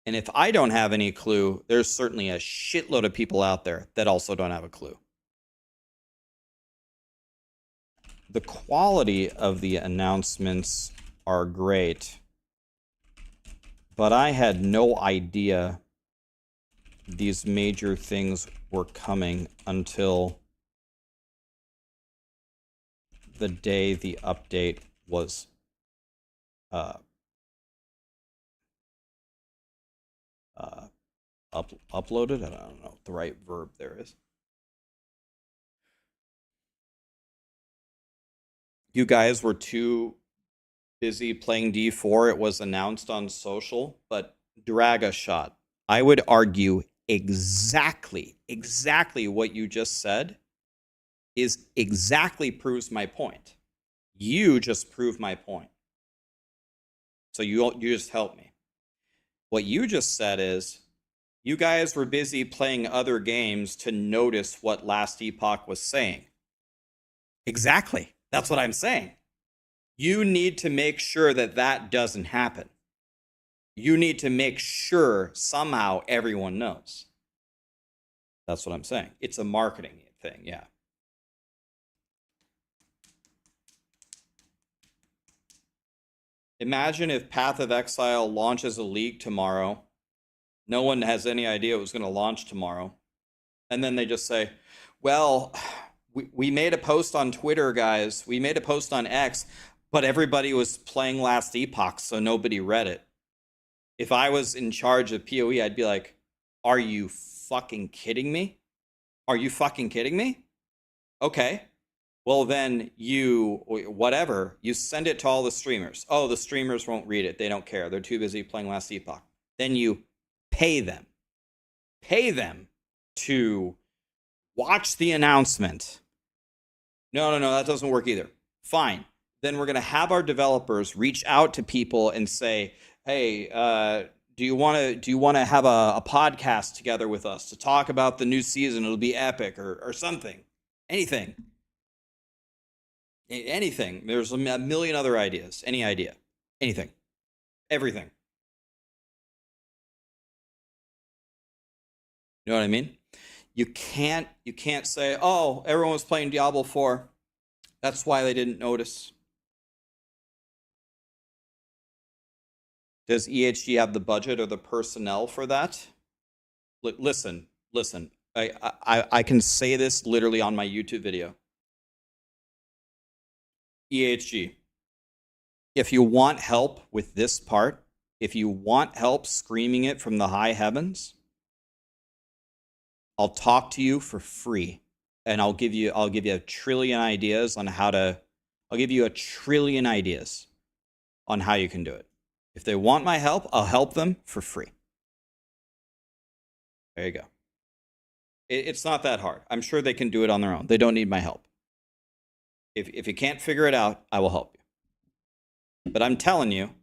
And if I don't have any clue, there's certainly a shitload of people out there that also don't have a clue. The quality of the announcements are great, but I had no idea these major things were coming until the day the update was uploaded. I don't know what the right verb there is. You guys were too busy playing D4. It was announced on social, but drag a shot. I would argue exactly what you just said is exactly proves my point. You just proved my point. So you just helped me. What you just said is you guys were busy playing other games to notice what Last Epoch was saying. Exactly. That's what I'm saying. You need to make sure that that doesn't happen. You need to make sure somehow everyone knows. That's what I'm saying. It's a marketing thing, yeah. Imagine if Path of Exile launches a league tomorrow. No one has any idea it was going to launch tomorrow. And then they just say, well, we made a post on Twitter, guys. We made a post on X, but everybody was playing Last Epoch, so nobody read it. If I was in charge of PoE, I'd be like, are you fucking kidding me? Are you fucking kidding me? Okay. Well, then you send it to all the streamers. Oh, the streamers won't read it. They don't care. They're too busy playing Last Epoch. Then you pay them. Pay them to watch the announcement. No, that doesn't work either. Fine. Then we're going to have our developers reach out to people and say, hey, do you want to have a podcast together with us to talk about the new season? It'll be epic or something. Anything. There's a million other ideas. Any idea. Anything. Everything. You know what I mean? You can't say, oh, everyone was playing Diablo 4. That's why they didn't notice. Does EHG have the budget or the personnel for that? Listen. I can say this literally on my YouTube video. EHG, if you want help with this part, if you want help screaming it from the high heavens, I'll talk to you for free, and I'll give you a trillion ideas on how to. I'll give you a trillion ideas on how you can do it. If they want my help, I'll help them for free. There you go. It's not that hard. I'm sure they can do it on their own. They don't need my help. If you can't figure it out, I will help you. But I'm telling you,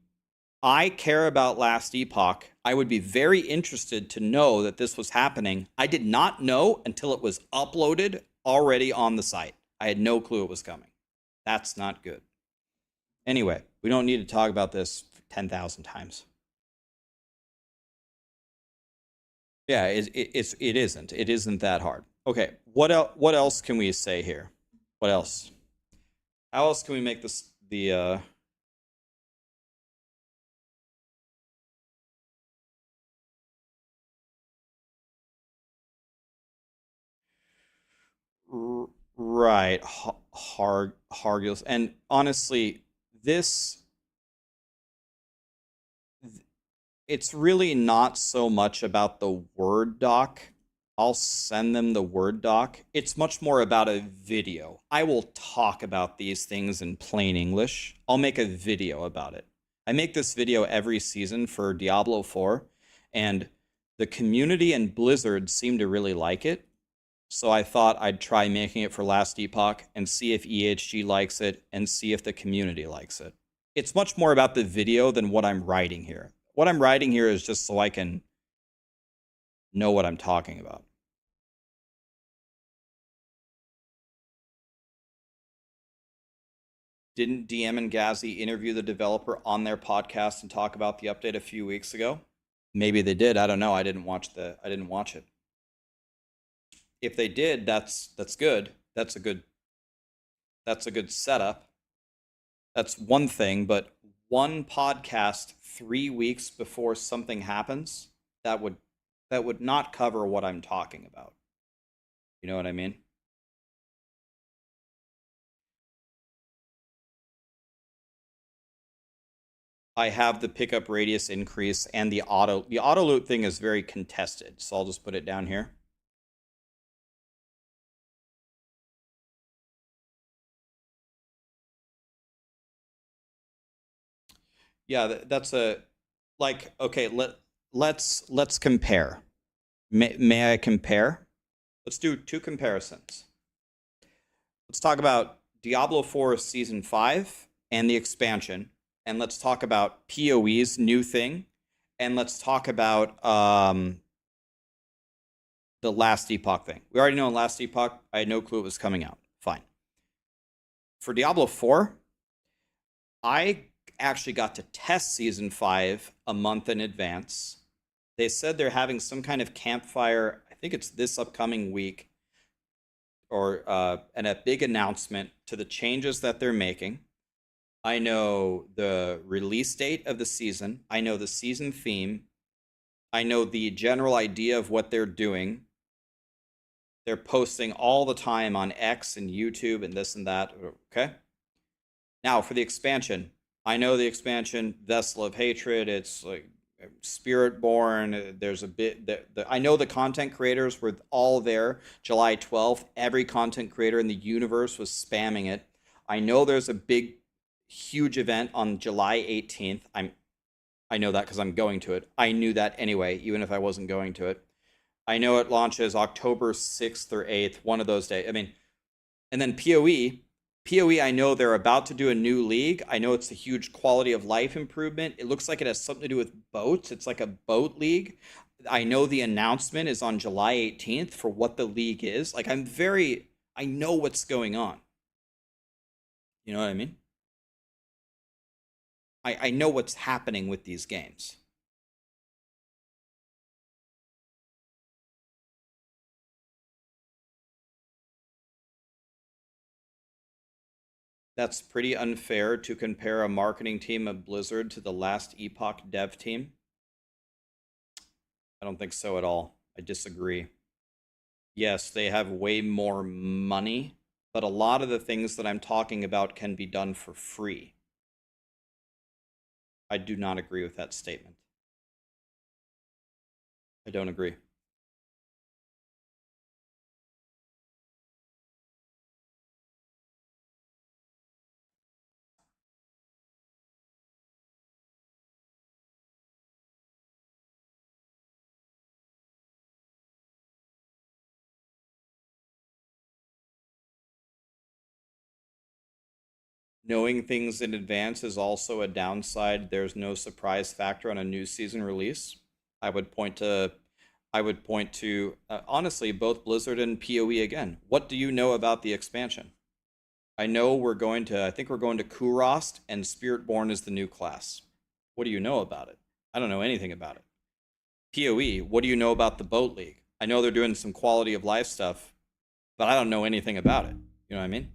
I care about Last Epoch. I would be very interested to know that this was happening. I did not know until it was uploaded already on the site. I had no clue it was coming. That's not good. Anyway, we don't need to talk about this 10,000 times. Yeah, it isn't. It isn't that hard. Okay, what else can we say here? What else? How else can we make this right, Hargils. And honestly, it's really not so much about the Word doc. I'll send them the Word doc. It's much more about a video. I will talk about these things in plain English. I'll make a video about it. I make this video every season for Diablo 4, and the community and Blizzard seem to really like it. So I thought I'd try making it for Last Epoch and see if EHG likes it and see if the community likes it. It's much more about the video than what I'm writing here. What I'm writing here is just so I can know what I'm talking about. Didn't DM and Gazzy interview the developer on their podcast and talk about the update a few weeks ago? Maybe they did. I don't know. I didn't watch it. If they did, that's good. That's a good setup. That's one thing, but one podcast 3 weeks before something happens, that would that would not cover what I'm talking about. You know what I mean? I have the pickup radius increase and the auto loot thing is very contested, so I'll just put it down here. Yeah, that's a like okay, let's compare. May I compare? Let's do two comparisons. Let's talk about Diablo 4 Season 5 and the expansion, and let's talk about PoE's new thing, and let's talk about the Last Epoch thing. We already know Last Epoch. I had no clue it was coming out. Fine. For Diablo 4, I actually got to test Season 5 a month in advance. They said they're having some kind of campfire, I think it's this upcoming week, or and a big announcement to the changes that they're making. I know the release date of the season. I know the season theme. I know the general idea of what they're doing. They're posting all the time on X and YouTube and this and that. Okay. Now for the expansion, I know the expansion, Vessel of Hatred. It's like Spiritborn. There's a bit that I know the content creators were all there July 12th. Every content creator in the universe was spamming it. I know there's a big, huge event on July 18th. I know that because I'm going to it. I knew that anyway, even if I wasn't going to it. I know it launches October 6th or 8th, one of those days. I mean, and then PoE, I know they're about to do a new league. I know it's a huge quality of life improvement. It looks like it has something to do with boats. It's like a boat league. I know the announcement is on July 18th for what the league is. Like, I know what's going on. You know what I mean? I know what's happening with these games. That's pretty unfair to compare a marketing team of Blizzard to the Last Epoch dev team. I don't think so at all. I disagree. Yes, they have way more money, but a lot of the things that I'm talking about can be done for free. I do not agree with that statement. I don't agree. Knowing things in advance is also a downside. There's no surprise factor on a new season release. I would point to honestly both Blizzard and PoE again. What do you know about the expansion? I know I think we're going to Kurost, and Spiritborn is the new class. What do you know about it? I don't know anything about it. PoE, what do you know about the boat league? I know they're doing some quality of life stuff, but I don't know anything about it. You know what I mean?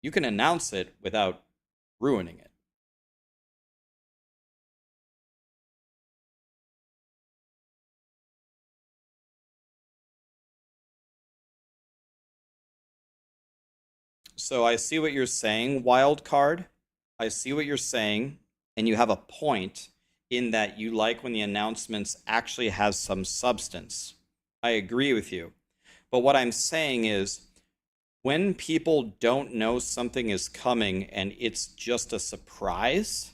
You can announce it without ruining it. So I see what you're saying, Wildcard. I see what you're saying, and you have a point in that you like when the announcements actually have some substance. I agree with you. But what I'm saying is, when people don't know something is coming and it's just a surprise,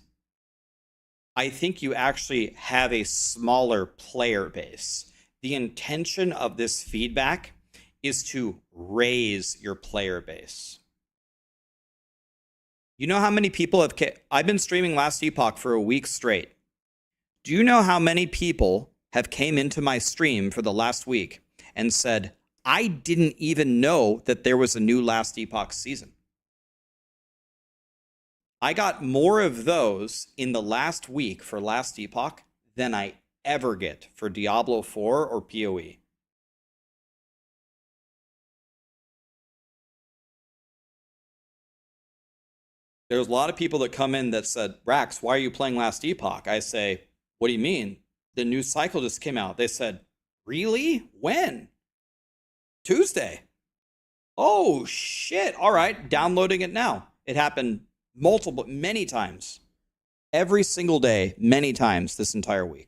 I think you actually have a smaller player base. The intention of this feedback is to raise your player base. You know how many people have... I've been streaming Last Epoch for a week straight. Do you know how many people have came into my stream for the last week and said, I didn't even know that there was a new Last Epoch season? I got more of those in the last week for Last Epoch than I ever get for Diablo 4 or PoE. There's a lot of people that come in that said, Rax, why are you playing Last Epoch? I say, what do you mean? The new cycle just came out. They said, Really? When? Tuesday. Oh, shit. All right. Downloading it now. It happened many times. Every single day, many times this entire week.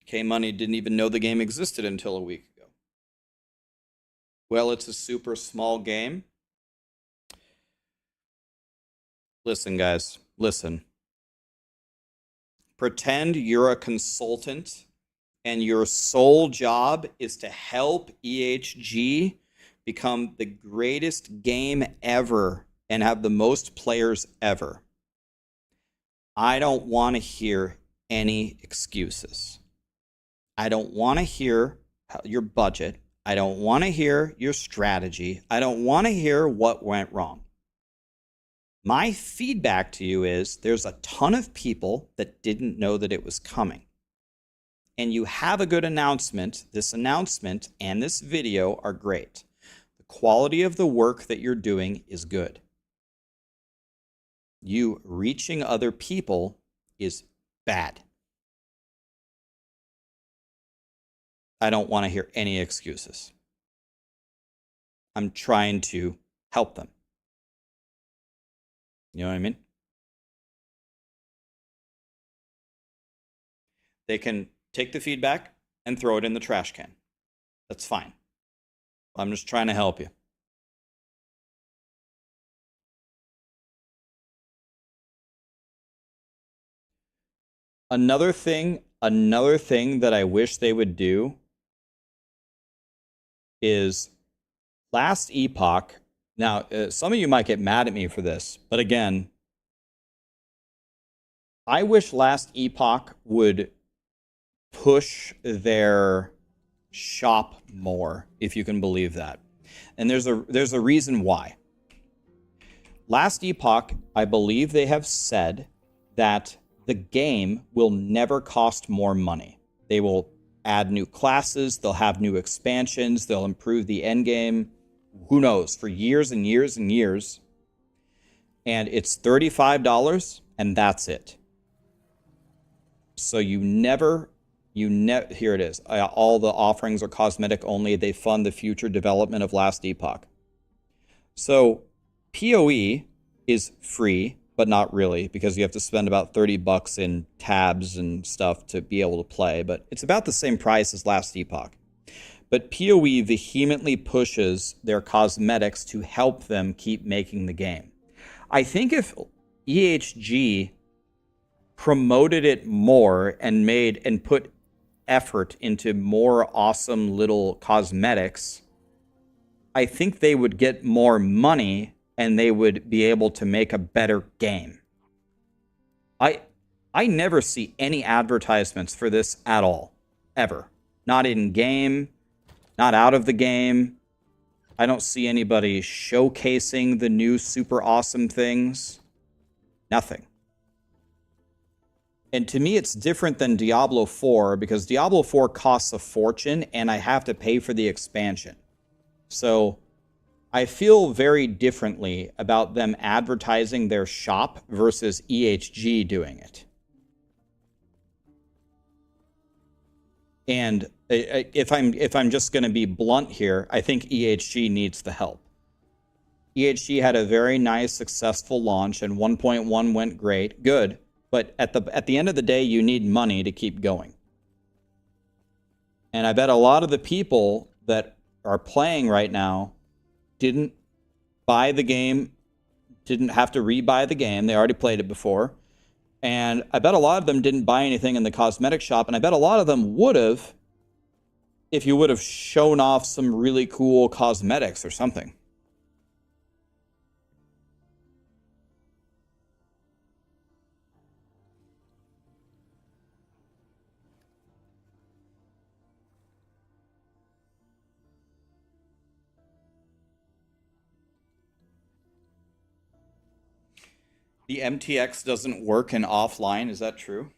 K Money didn't even know the game existed until a week ago. Well, it's a super small game. Listen, guys, listen. Pretend you're a consultant and your sole job is to help EHG become the greatest game ever and have the most players ever. I don't want to hear any excuses. I don't want to hear your budget. I don't want to hear your strategy. I don't want to hear what went wrong. My feedback to you is there's a ton of people that didn't know that it was coming. And you have a good announcement. This announcement and this video are great. The quality of the work that you're doing is good. You reaching other people is bad. I don't want to hear any excuses. I'm trying to help them. You know what I mean? They can take the feedback and throw it in the trash can. That's fine. I'm just trying to help you. Another thing that I wish they would do is last Epoch. Now, some of you might get mad at me for this, but again, I wish last Epoch would push their shop more, if you can believe that. And there's a reason why. Last Epoch, I believe they have said that the game will never cost more money. They will add new classes, they'll have new expansions, they'll improve the endgame. Who knows, for years and years and years. And it's $35 and that's it. So here it is. All the offerings are cosmetic only. They fund the future development of Last Epoch. So PoE is free, but not really, because you have to spend about $30 in tabs and stuff to be able to play. But it's about the same price as Last Epoch. But PoE vehemently pushes their cosmetics to help them keep making the game. I think if EHG promoted it more and put effort into more awesome little cosmetics, I think they would get more money and they would be able to make a better game. I never see any advertisements for this at all, ever. Not in game, not out of the game. I don't see anybody showcasing the new super awesome things. Nothing. And to me, it's different than Diablo 4 because Diablo 4 costs a fortune and I have to pay for the expansion. So I feel very differently about them advertising their shop versus EHG doing it. And if I'm just going to be blunt here, I think EHG needs the help. EHG had a very nice, successful launch, and 1.1 went great, good. But at the end of the day, you need money to keep going. And I bet a lot of the people that are playing right now didn't buy the game, didn't have to rebuy the game. They already played it before. And I bet a lot of them didn't buy anything in the cosmetic shop. And I bet a lot of them would have if you would have shown off some really cool cosmetics or something. The MTX doesn't work in offline, is that true?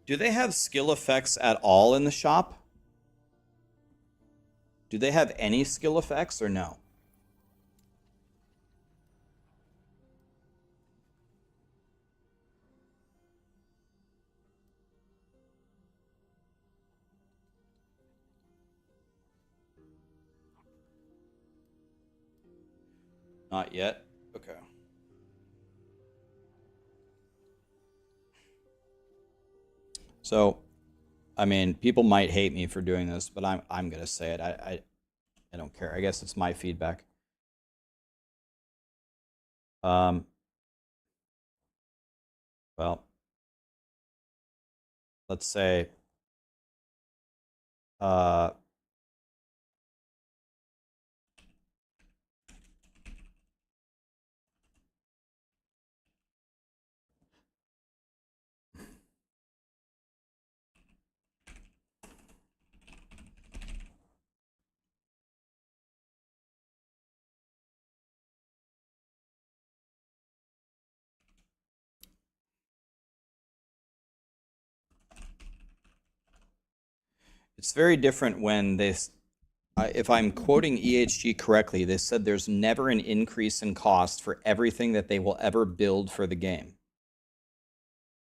Do they have skill effects at all in the shop? Do they have any skill effects or no? Not yet. Okay. So, I mean, people might hate me for doing this, but I'm gonna say it. I don't care. I guess it's my feedback. Well, let's say uh it's very different when if I'm quoting EHG correctly, they said there's never an increase in cost for everything that they will ever build for the game.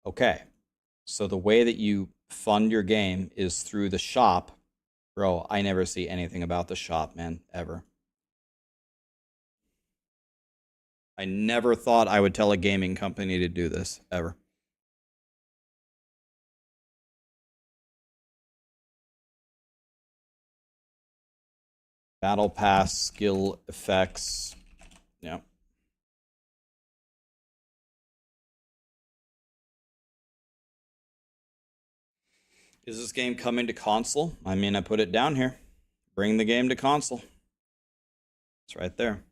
Okay, so the way that you fund your game is through the shop. Bro, I never see anything about the shop, man, ever. I never thought I would tell a gaming company to do this, ever. Battle pass, skill effects. Yeah. Is this game coming to console? I mean, I put it down here. Bring the game to console. It's right there.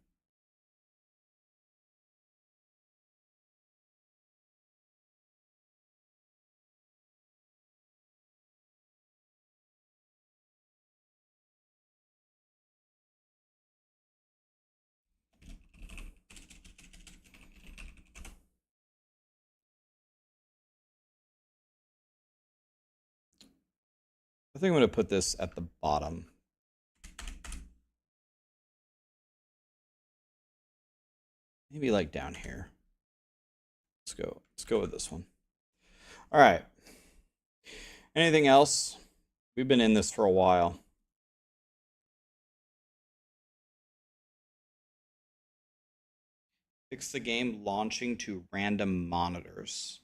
I think I'm going to put this at the bottom. Maybe like down here. Let's go with this one. All right. Anything else? We've been in this for a while. Fix the game launching to random monitors.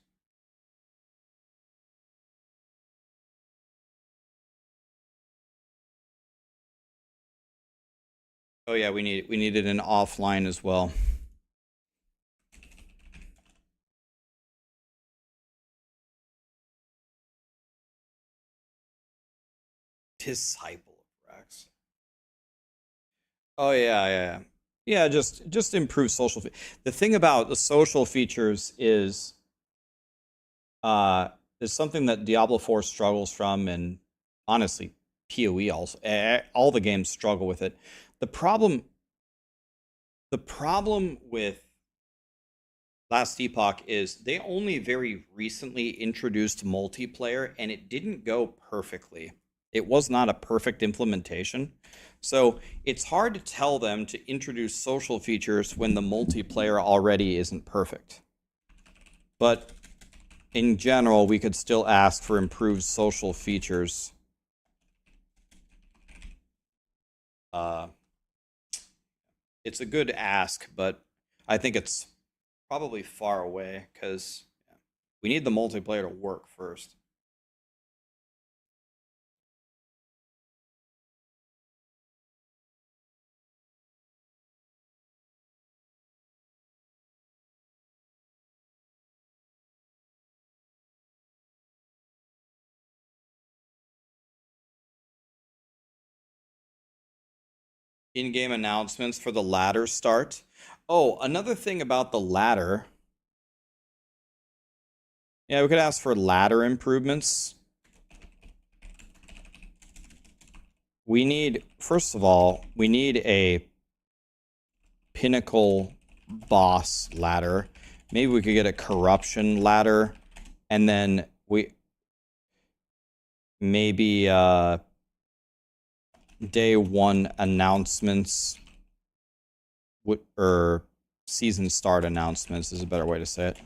Oh yeah, we needed an offline as well. Disciple of Rax. Oh yeah. Just improve social. The thing about the social features is something that Diablo 4 struggles from, and honestly, PoE also. All the games struggle with it. The problem with Last Epoch is they only very recently introduced multiplayer, and it didn't go perfectly. It was not a perfect implementation. So it's hard to tell them to introduce social features when the multiplayer already isn't perfect. But in general, we could still ask for improved social features. It's a good ask, but I think it's probably far away because we need the multiplayer to work first. In-game announcements for the ladder start. Oh, another thing about the ladder. Yeah, we could ask for ladder improvements. We need, first of all, we need a pinnacle boss ladder. Maybe we could get a corruption ladder, and then maybe day one announcements or season start announcements is a better way to say it.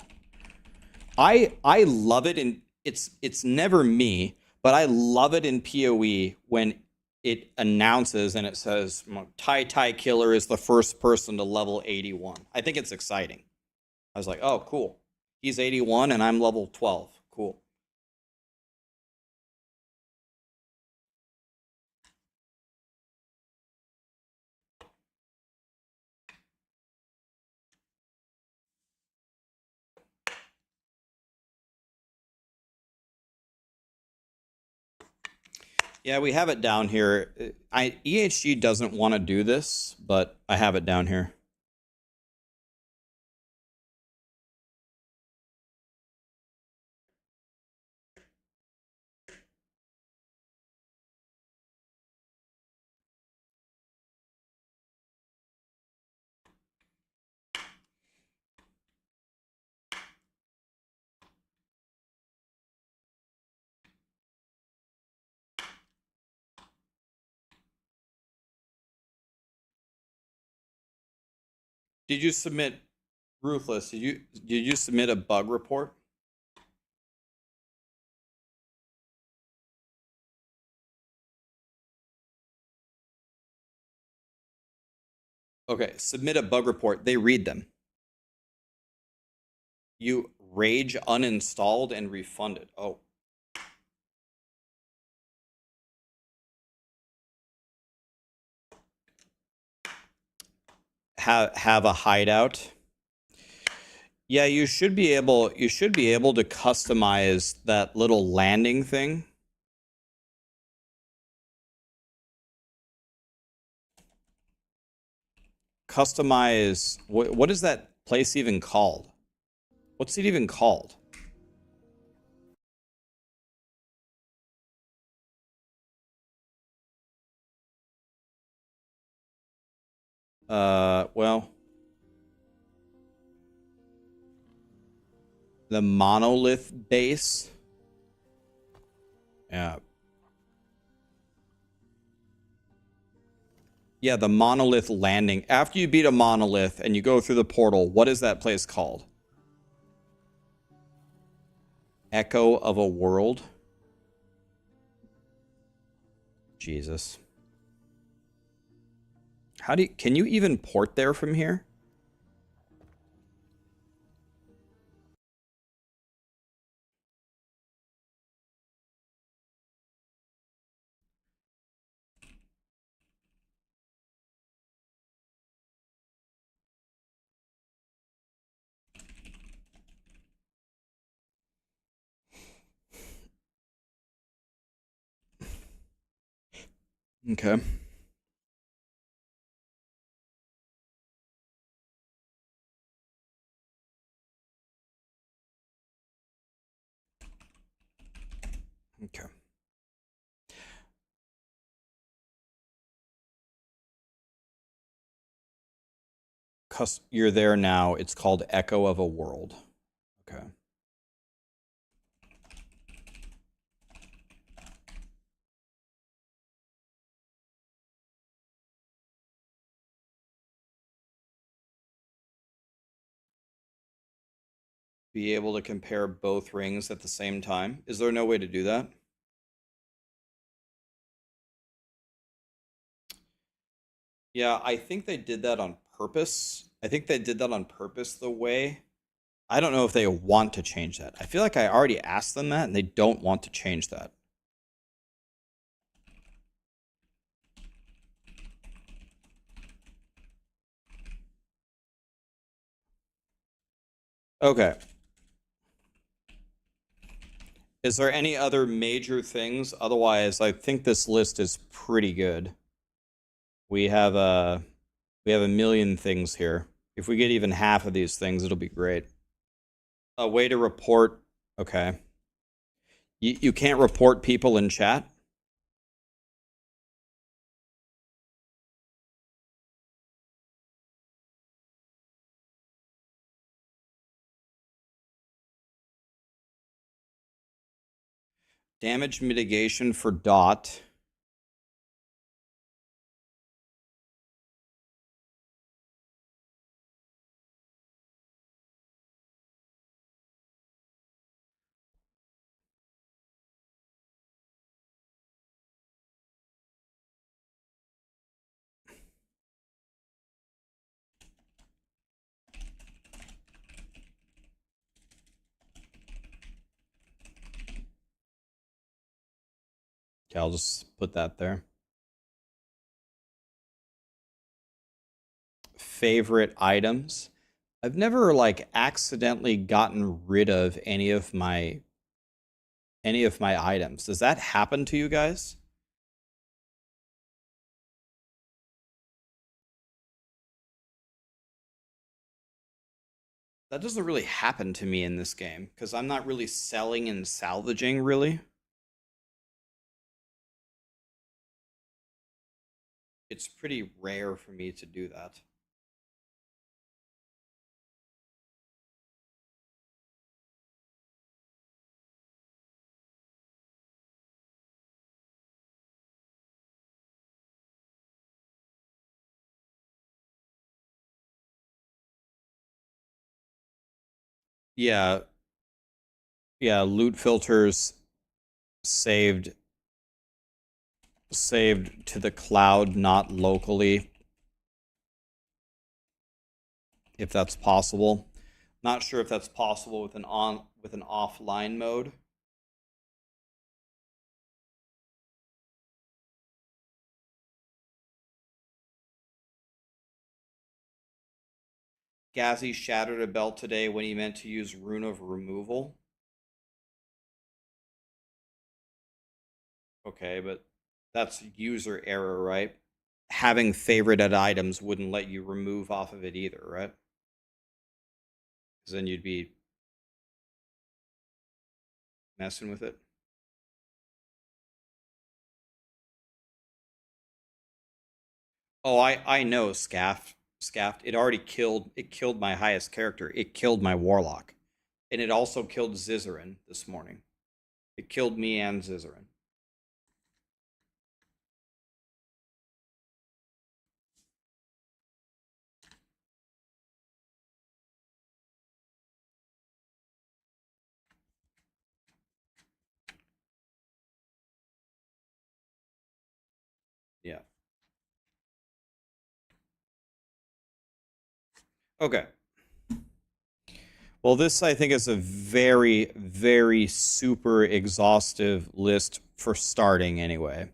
I love it, and it's never me, but I love it in PoE when it announces and it says Tai Killer is the first person to level 81. I think it's exciting. I was like, oh, cool. He's 81 and I'm level 12. Cool. Yeah, we have it down here. EHG doesn't want to do this, but I have it down here. Did you submit Ruthless? Did you submit a bug report? Okay, submit a bug report. They read them. You rage uninstalled and refunded. Oh. Have a hideout. Yeah, you should be able to customize that little landing thing. Customize what is that place even called? What's it even called? Well, the monolith base. Yeah. Yeah, the monolith landing. After you beat a monolith and you go through the portal, what is that place called? Echo of a World? Jesus. Can you even port there from here? Okay. Okay. You're there now. It's called Echo of a World. Okay. Be able to compare both rings at the same time. Is there no way to do that? Yeah, I think they did that on purpose. I think they did that on purpose the way. I don't know if they want to change that. I feel like I already asked them that and they don't want to change that. Okay. Is there any other major things? Otherwise, I think this list is pretty good. We have a million things here. If we get even half of these things, it'll be great. A way to report. Okay. You can't report people in chat? Damage mitigation for dot. Okay, I'll just put that there. Favorite items. I've never like accidentally gotten rid of any of my items. Does that happen to you guys? That doesn't really happen to me in this game because I'm not really selling and salvaging really. It's pretty rare for me to do that. Yeah. Yeah, loot filters saved to the cloud, not locally. If that's possible. Not sure if that's possible with an offline mode. Gazzy shattered a belt today when he meant to use Rune of Removal. Okay, but that's user error, right? Having favorited items wouldn't let you remove off of it either, right? Because then you'd be messing with it. Oh, I know, Scaft. It killed my highest character. It killed my Warlock. And it also killed Zizaran this morning. It killed me and Zizaran. Yeah. Okay. Well, this I think is a very, very super exhaustive list for starting anyway.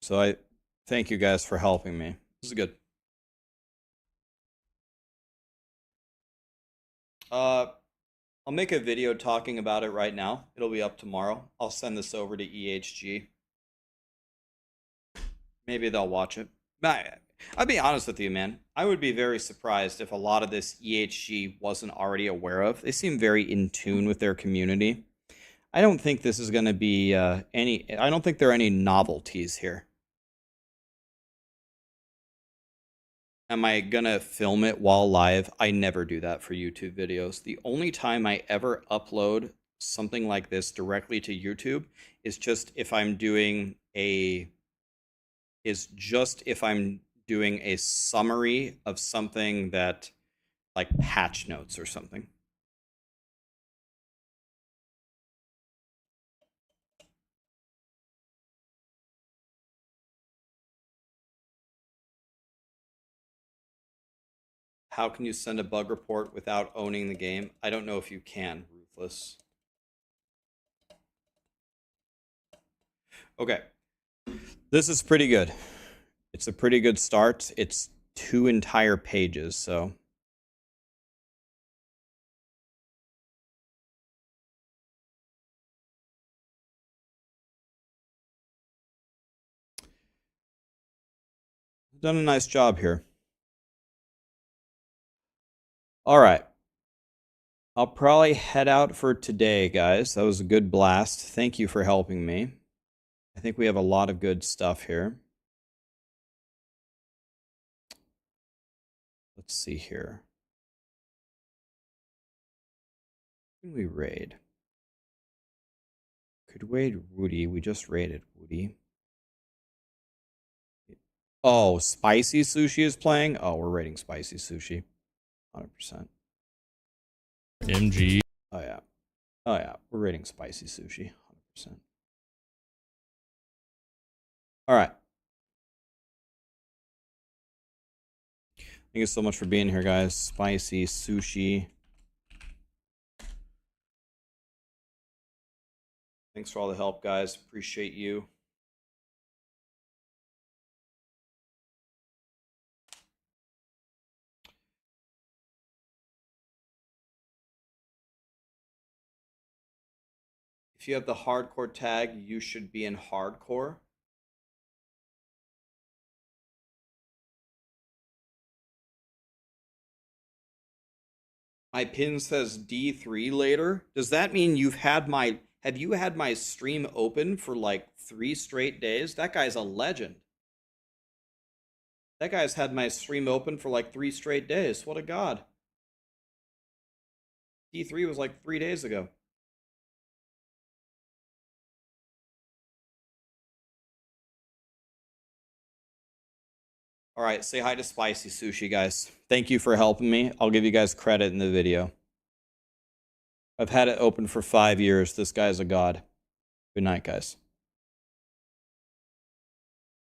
So I thank you guys for helping me. This is good. I'll make a video talking about it right now. It'll be up tomorrow. I'll send this over to EHG. Maybe they'll watch it. I'll be honest with you, man. I would be very surprised if a lot of this EHG wasn't already aware of. They seem very in tune with their community. I don't think this is going to be I don't think there are any novelties here. Am I gonna film it while live? I never do that for YouTube videos. The only time I ever upload something like this directly to YouTube is just if I'm doing a summary of something that like patch notes or something. How can you send a bug report without owning the game? I don't know if you can, Ruthless. Okay. This is pretty good. It's a pretty good start. It's 2 entire pages, so. Done a nice job here. All right. I'll probably head out for today, guys. That was a good blast. Thank you for helping me. I think we have a lot of good stuff here. Let's see here. Who can we raid? Could raid Woody. We just raided Woody. Oh, Spicy Sushi is playing? Oh, we're raiding Spicy Sushi. 100%. MG. Oh, yeah. Oh, yeah. We're raiding Spicy Sushi. 100%. All right. Thank you so much for being here, guys. Spicy Sushi. Thanks for all the help, guys. Appreciate you. If you have the hardcore tag, you should be in hardcore. My pin says D3 later. Does that mean have you had my stream open for like 3 straight days? That guy's a legend. That guy's had my stream open for like 3 straight days. What a god. D3 was like 3 days ago. All right, say hi to Spicy Sushi, guys. Thank you for helping me. I'll give you guys credit in the video. I've had it open for 5 years. This guy's a god. Good night, guys.